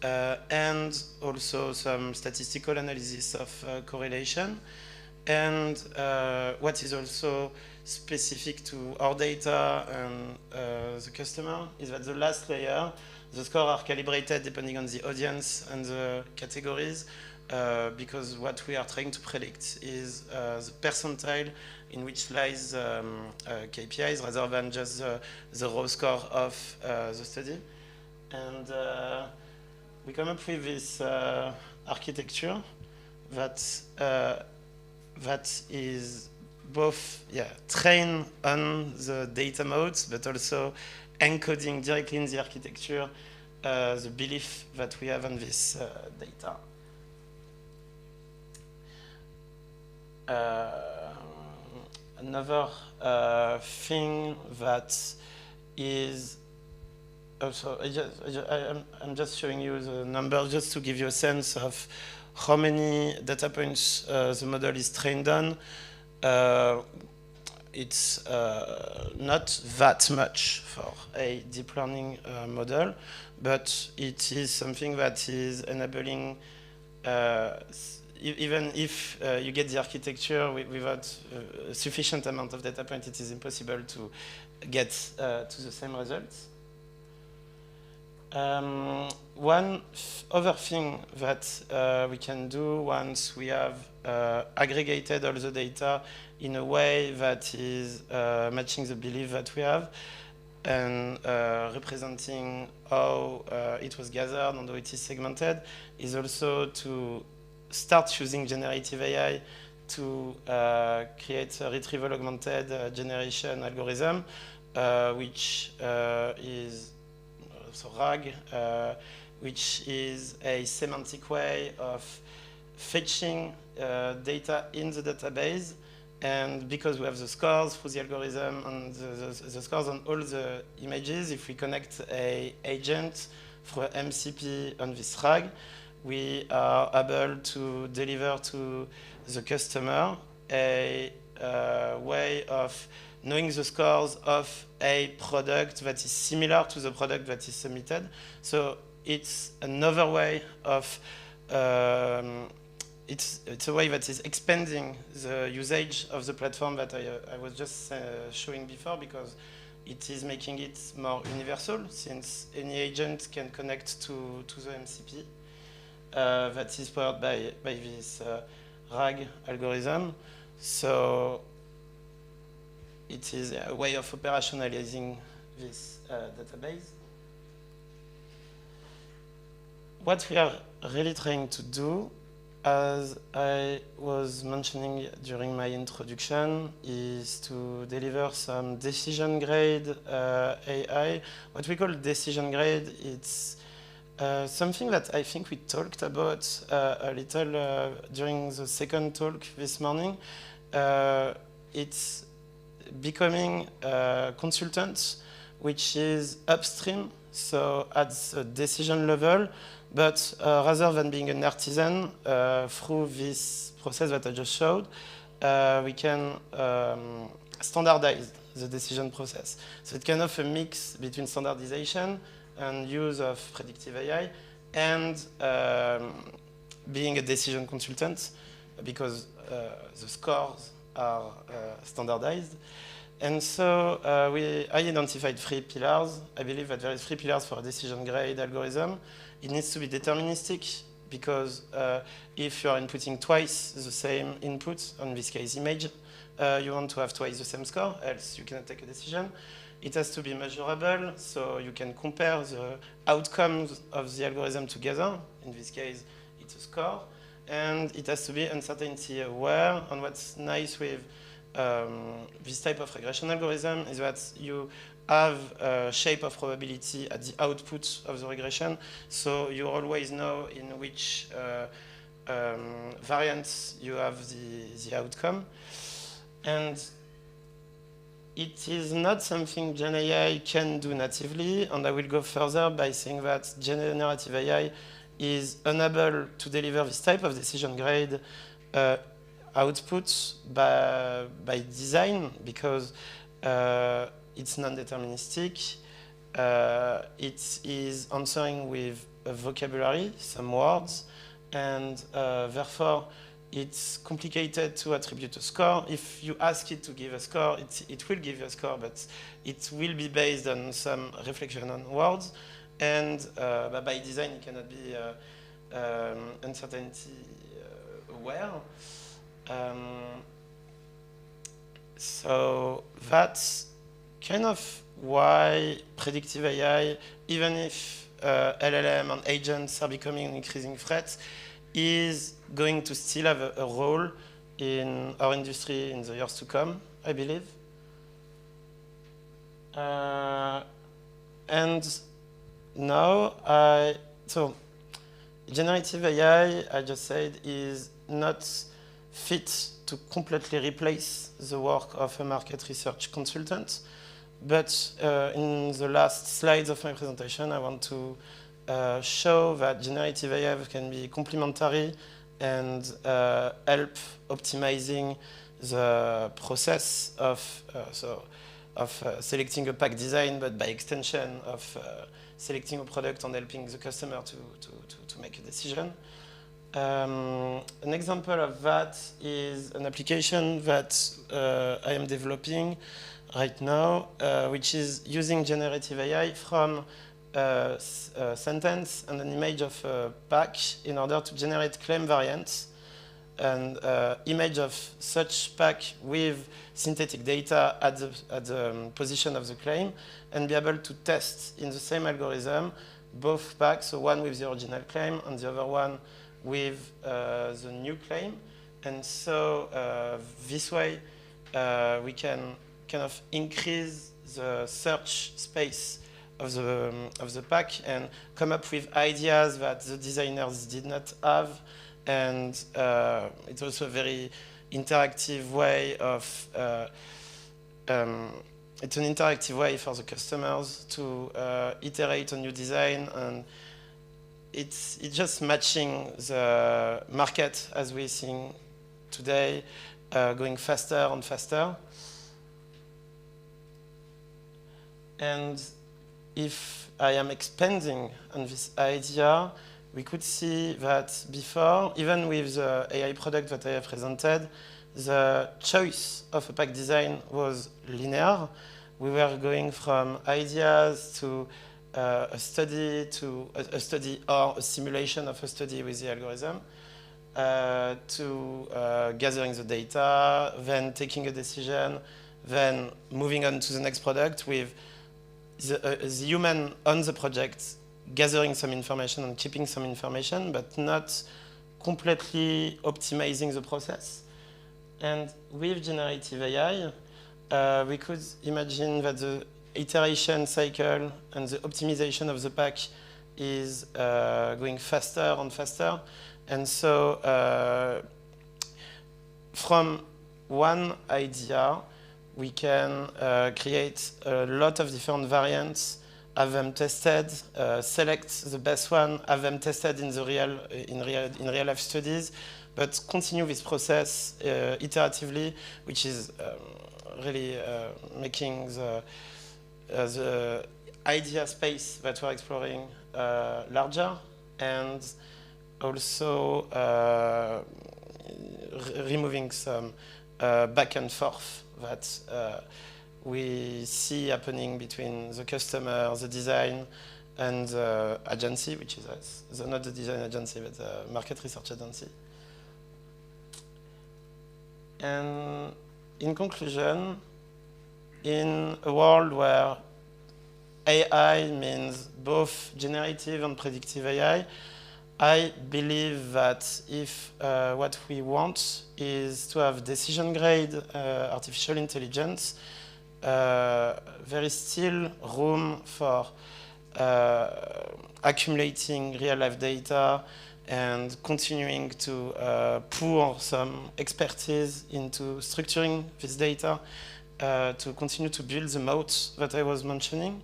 and also some statistical analysis of correlation. And what is also specific to our data and the customer is that the last layer, the scores are calibrated depending on the audience and the categories, because what we are trying to predict is the percentile in which lies KPIs rather than just the raw score of the study. And we come up with this architecture that is both trained on the data modes, but also encoding directly in the architecture the belief that we have on this data. Another thing that is also, I'm just showing you the numbers just to give you a sense of how many data points the model is trained on. It's not that much for a deep learning model, but it is something that is enabling, even if you get the architecture without a sufficient amount of data points, it is impossible to get to the same results. One other thing that we can do once we have aggregated all the data in a way that is matching the belief that we have and representing how it was gathered and how it is segmented is also to start using generative AI to create a retrieval augmented generation algorithm, which is so RAG, which is a semantic way of fetching data in the database. And because we have the scores through the algorithm and the scores on all the images, if we connect an agent through MCP on this RAG, we are able to deliver to the customer a way of knowing the scores of a product that is similar to the product that is submitted. So it's another way of, it's a way that is expanding the usage of the platform that I was just showing before, because it is making it more universal, since any agent can connect to the MCP that is powered by this RAG algorithm. So it is a way of operationalizing this database. What we are really trying to do as I was mentioning during my introduction, is to deliver some decision grade AI. What we call decision grade, it's something that I think we talked about a little during the second talk this morning. It's becoming a consultant, which is upstream, so at the decision level, but rather than being an artisan, through this process that I just showed, we can standardize the decision process. So it's kind of a mix between standardization and use of predictive AI and being a decision consultant, because the scores are standardized. And so I identified 3 pillars. I believe that there are 3 pillars for a decision grade algorithm. It needs to be deterministic, because if you are inputting twice the same input, in this case image, you want to have twice the same score, else you cannot take a decision. It has to be measurable, so you can compare the outcomes of the algorithm together. In this case, it's a score. And it has to be uncertainty aware. And what's nice with this type of regression algorithm is that you have a shape of probability at the output of the regression, so you always know in which variants you have the outcome. And it is not something Gen AI can do natively, and I will go further by saying that generative AI is unable to deliver this type of decision grade output by design, because it's non-deterministic. It is answering with a vocabulary, some words, and therefore it's complicated to attribute a score. If you ask it to give a score, it will give you a score, but it will be based on some reflection on words. And by design, it cannot be uncertainty aware. So that's kind of why predictive AI, even if LLM and agents are becoming an increasing threat, is going to still have a role in our industry in the years to come, I believe. And now, so generative AI, I just said, is not fit to completely replace the work of a market research consultant. But in the last slides of my presentation, I want to show that generative AI can be complementary and help optimizing the process of selecting a pack design, but by extension of selecting a product and helping the customer to make a decision. An example of that is an application that I am developing right now, which is using generative AI from a sentence and an image of a pack in order to generate claim variants, and image of such pack with synthetic data at the position of the claim, and be able to test in the same algorithm both packs, so one with the original claim and the other one with the new claim. And so this way we can kind of increase the search space of the pack and come up with ideas that the designers did not have. And it's also a very interactive way of it's an interactive way for the customers to iterate a new design, and it's just matching the market as we're seeing today, going faster and faster. And if I am expanding on this idea, we could see that before, even with the AI product that I have presented, the choice of a pack design was linear. We were going from ideas to a study or a simulation of a study with the algorithm, to gathering the data, then taking a decision, then moving on to the next product with the human on the project gathering some information and keeping some information, but not completely optimizing the process. And with generative AI, we could imagine that the iteration cycle and the optimization of the pack is going faster and faster. And so from one idea, we can create a lot of different variants, have them tested, select the best one, have them tested in real life studies, but continue this process iteratively, which is really making the idea space that we're exploring larger, and also removing some back and forth that we see happening between the customer, the design, and the agency, which is us. So not the design agency, but the market research agency. And in conclusion, in a world where AI means both generative and predictive AI, I believe that if what we want is to have decision-grade artificial intelligence, there is still room for accumulating real-life data and continuing to pour some expertise into structuring this data to continue to build the moats that I was mentioning,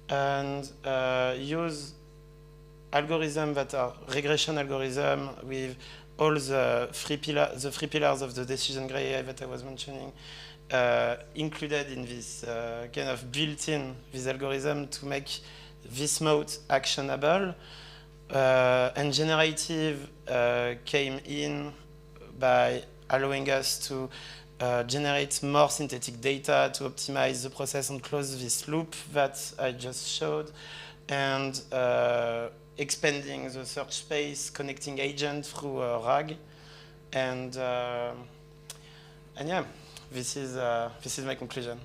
and use algorithms that are regression algorithms with all the three pillars of the decision grade AI that I was mentioning included in this kind of built-in this algorithm to make this mode actionable. And generative came in by allowing us to generate more synthetic data to optimize the process and close this loop that I just showed, and expanding the search space, connecting agents through a RAG, and yeah, this is my conclusion.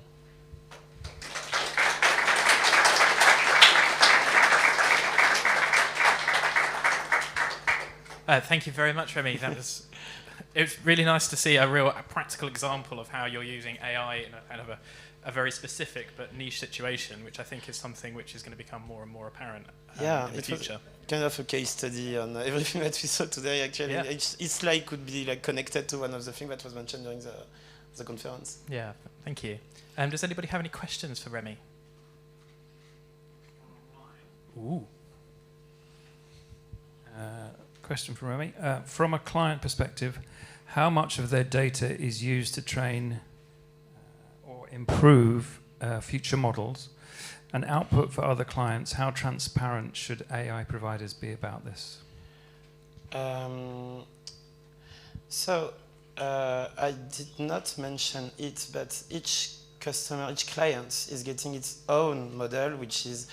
Thank you very much, Remy. It was really nice to see a real practical example of how you're using AI in a kind of a very specific but niche situation, which I think is something which is going to become more and more apparent in the future. Kind of a case study on everything that we saw today. Actually, yeah. Each slide could be like connected to one of the things that was mentioned during the conference. Yeah, thank you. Does anybody have any questions for Remy? Ooh. Question from Remy. From a client perspective, how much of their data is used to train or improve future models? And output for other clients, how transparent should AI providers be about this? So I did not mention it, but each customer, each client is getting its own model, which is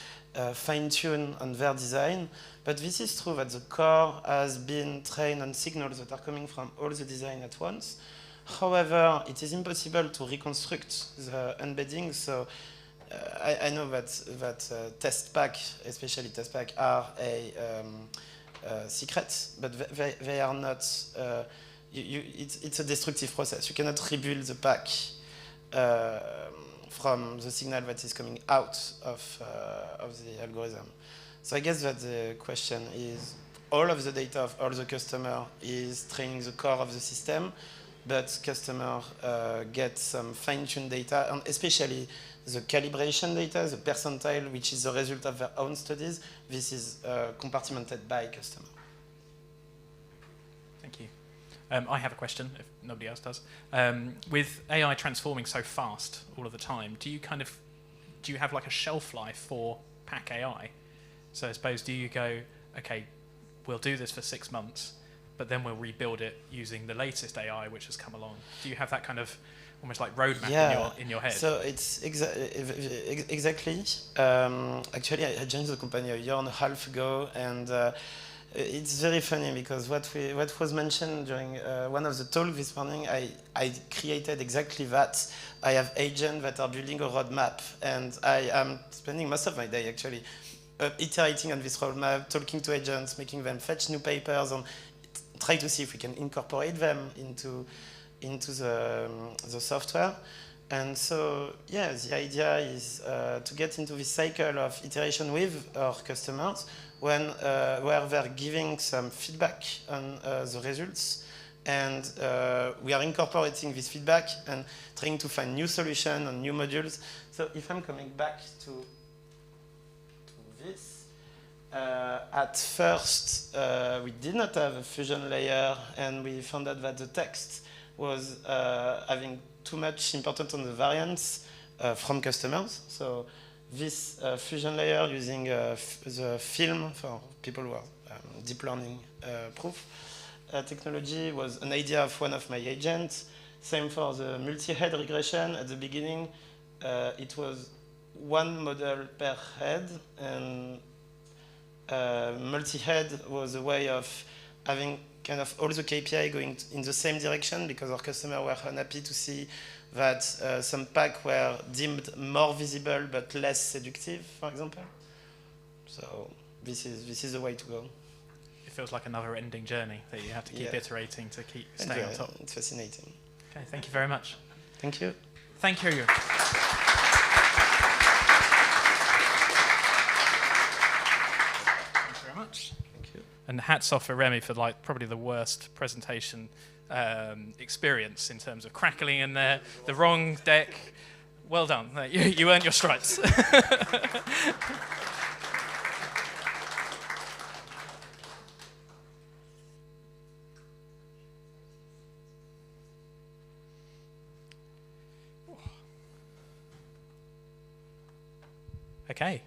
fine-tuned on their design. But this is true that the core has been trained on signals that are coming from all the design at once. However, it is impossible to reconstruct the embedding. So I know that test pack, especially test pack, are a secret, but they are not. It's a destructive process. You cannot rebuild the pack from the signal that is coming out of the algorithm. So I guess that the question is, all of the data of all the customer is training the core of the system, but customer get some fine-tuned data, and especially the calibration data, the percentile, which is the result of their own studies. This is compartmented by customer. Thank you. I have a question, if nobody else does. With AI transforming so fast all of the time, do you have like a shelf life for pack AI? So I suppose, do you go, okay, we'll do this for 6 months, but then we'll rebuild it using the latest AI which has come along? Do you have that kind of almost like roadmap in your head? So it's exactly. Actually, I joined the company a year and a half ago, and it's very funny because what was mentioned during one of the talks this morning, I created exactly that. I have agents that are building a roadmap, and I am spending most of my day actually iterating on this roadmap, talking to agents, making them fetch new papers, and try to see if we can incorporate them into the software. And so, yeah, the idea is to get into this cycle of iteration with our customers where they're giving some feedback on the results. And we are incorporating this feedback and trying to find new solutions and new modules. So if I'm coming back to this, at first we did not have a fusion layer, and we found out that the text was having too much importance on the variance from customers. So this fusion layer using the film for people who are deep learning proof technology was an idea of one of my agents. Same for the multi-head regression. At the beginning, it was one model per head, and multi-head was a way of having kind of all the KPI going in the same direction, because our customers were unhappy to see that some packs were deemed more visible but less seductive, for example. So this is the way to go. It feels like a never-ending journey that you have to keep iterating to keep staying on top. It's fascinating. Okay, thank you very much. Thank you. Thank you. Thank you very much. Thank you. And hats off for Remy for probably the worst presentation experience in terms of crackling in there, the wrong deck. Well done. You earned your stripes. Okay,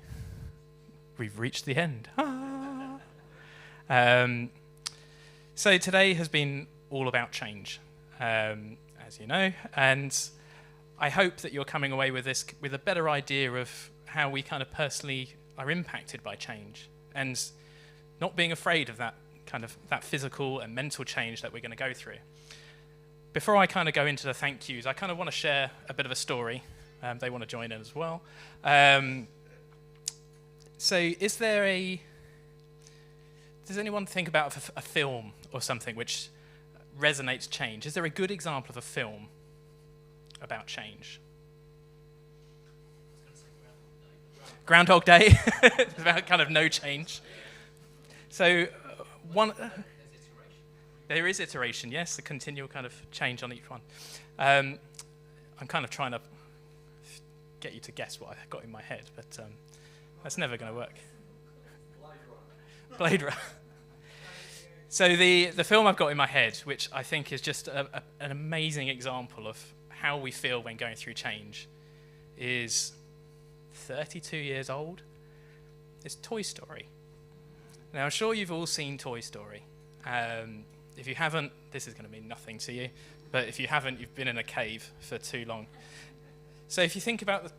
we've reached the end. So today has been all about change, as you know, and I hope that you're coming away with this with a better idea of how we kind of personally are impacted by change, and not being afraid of that physical and mental change that we're going to go through. Before I kind of go into the thank yous, I kind of want to share a bit of a story. They want to join in as well. So does anyone think about a film or something which resonates change? Is there a good example of a film about change? Groundhog Day, about kind of no change. So there is iteration, yes, the continual kind of change on each one. I'm kind of trying to get you to guess what I've got in my head, but that's never going to work. Blade Runner. So the film I've got in my head, which I think is just an amazing example of how we feel when going through change, is 32 years old. It's Toy Story. Now, I'm sure you've all seen Toy Story. If you haven't, this is going to mean nothing to you. But if you haven't, you've been in a cave for too long. So if you think about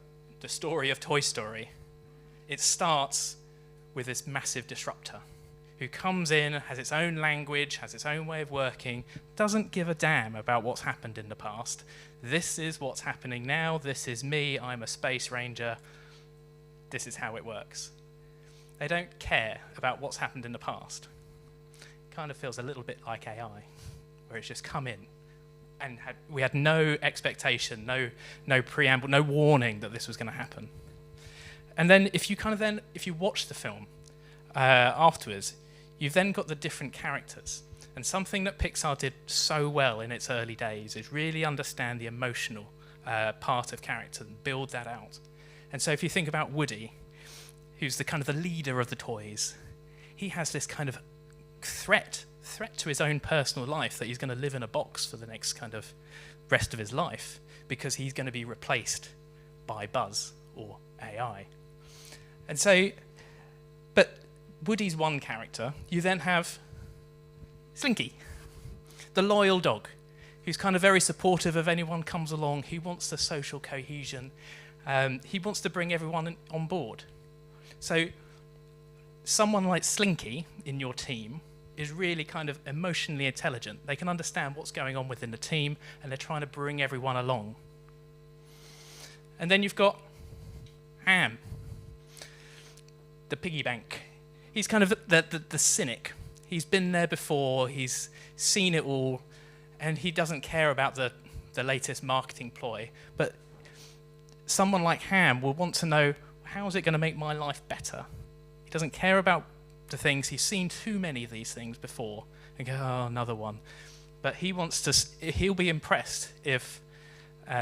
the story of Toy Story, it starts with this massive disruptor who comes in, has its own language, has its own way of working, doesn't give a damn about what's happened in the past. This is what's happening now. This is me. I'm a space ranger. This is how it works. They don't care about what's happened in the past. It kind of feels a little bit like AI, where it's just come in. And we had no expectation, no preamble, no warning that this was going to happen. And then if you watch the film afterwards, you've then got the different characters. And something that Pixar did so well in its early days is really understand the emotional part of character and build that out. And so if you think about Woody, who's the kind of the leader of the toys, he has this kind of threat to his own personal life that he's going to live in a box for the next kind of rest of his life because he's going to be replaced by Buzz or AI. And so, but Woody's one character. You then have Slinky, the loyal dog, who's kind of very supportive of anyone comes along, who wants the social cohesion. He wants to bring everyone on board. So someone like Slinky in your team is really kind of emotionally intelligent. They can understand what's going on within the team, and they're trying to bring everyone along. And then you've got Ham, the piggy bank. He's kind of the cynic. He's been there before, he's seen it all, and he doesn't care about the latest marketing ploy. But someone like Ham will want to know, how is it going to make my life better? He doesn't care about the things, he's seen too many of these things before, and go, oh, another one. But he'll be impressed if he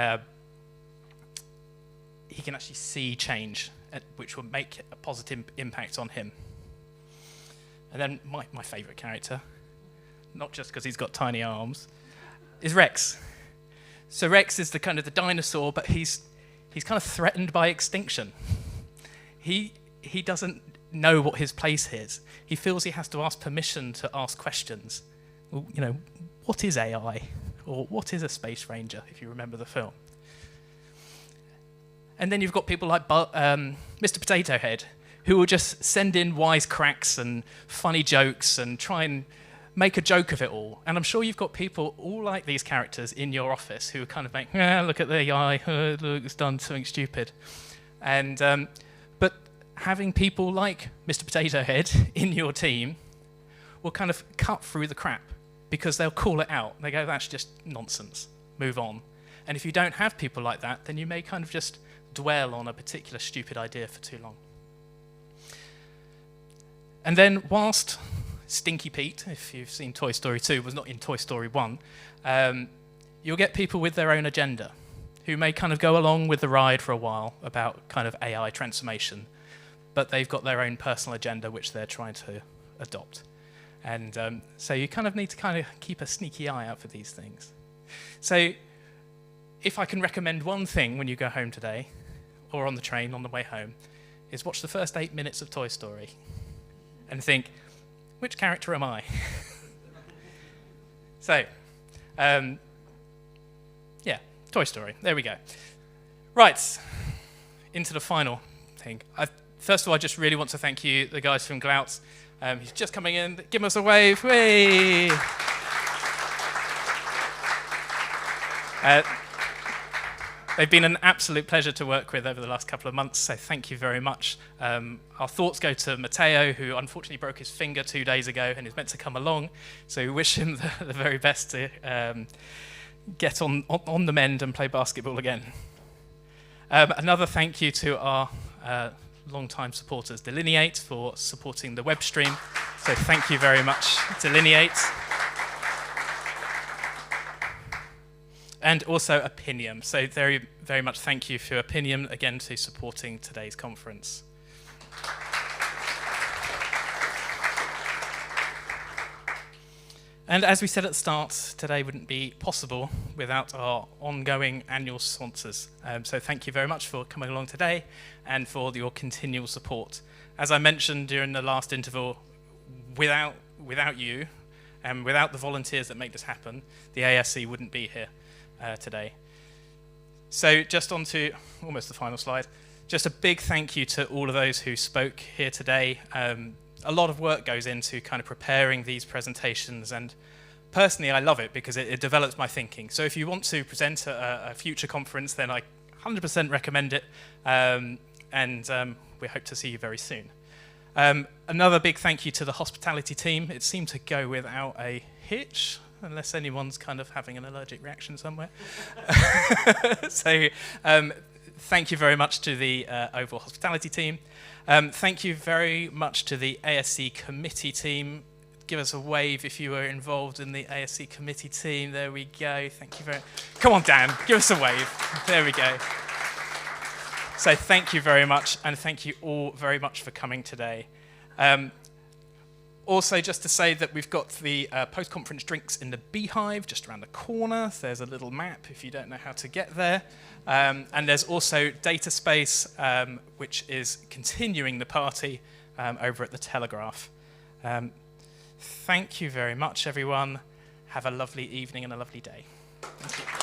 can actually see change, which will make a positive impact on him. And then my favourite character, not just because he's got tiny arms, is Rex. So Rex is the kind of the dinosaur, but he's kind of threatened by extinction. He doesn't know what his place is. He feels he has to ask permission to ask questions. Well, you know, what is AI? Or what is a space ranger, if you remember the film? And then you've got people like Mr. Potato Head, who will just send in wise cracks and funny jokes and try and make a joke of it all. And I'm sure you've got people all like these characters in your office who kind of make, look at the AI, look, it's done something stupid. And but having people like Mr. Potato Head in your team will kind of cut through the crap, because they'll call it out. They go, that's just nonsense, move on. And if you don't have people like that, then you may kind of just dwell on a particular stupid idea for too long. And then whilst Stinky Pete, if you've seen Toy Story 2, was not in Toy Story 1, you'll get people with their own agenda who may kind of go along with the ride for a while about kind of AI transformation, but they've got their own personal agenda which they're trying to adopt. And so you kind of need to kind of keep a sneaky eye out for these things. So if I can recommend one thing when you go home today, or on the train on the way home, is watch the first 8 minutes of Toy Story and think, which character am I? So, yeah, Toy Story, there we go. Right, into the final thing. First of all, I just really want to thank you, the guys from Glout. He's just coming in, give us a wave, whee! They've been an absolute pleasure to work with over the last couple of months, so thank you very much. Our thoughts go to Matteo, who unfortunately broke his finger 2 days ago and is meant to come along, so we wish him the very best to get on the mend and play basketball again. Another thank you to our long-time supporters, Delineate, for supporting the web stream, so thank you very much, Delineate. And also Opinium. So very, very much thank you for Opinium, again, to supporting today's conference. And as we said at the start, today wouldn't be possible without our ongoing annual sponsors. So thank you very much for coming along today and for your continual support. As I mentioned during the last interval, without you and without the volunteers that make this happen, the ASC wouldn't be here today. So just on to almost the final slide. Just a big thank you to all of those who spoke here today. A lot of work goes into kind of preparing these presentations, and personally I love it because it develops my thinking. So if you want to present a future conference, then I 100% recommend it, and we hope to see you very soon. Another big thank you to the hospitality team. It seemed to go without a hitch, unless anyone's kind of having an allergic reaction somewhere. So thank you very much to the overall hospitality team. Thank you very much to the ASC committee team. Give us a wave if you were involved in the ASC committee team. There we go. Thank you very much. Come on, Dan, give us a wave. There we go. So thank you very much, and thank you all very much for coming today. Also, just to say that we've got the post-conference drinks in the Beehive just around the corner. So there's a little map if you don't know how to get there. And there's also Data Space, which is continuing the party over at the Telegraph. Thank you very much, everyone. Have a lovely evening and a lovely day. Thank you.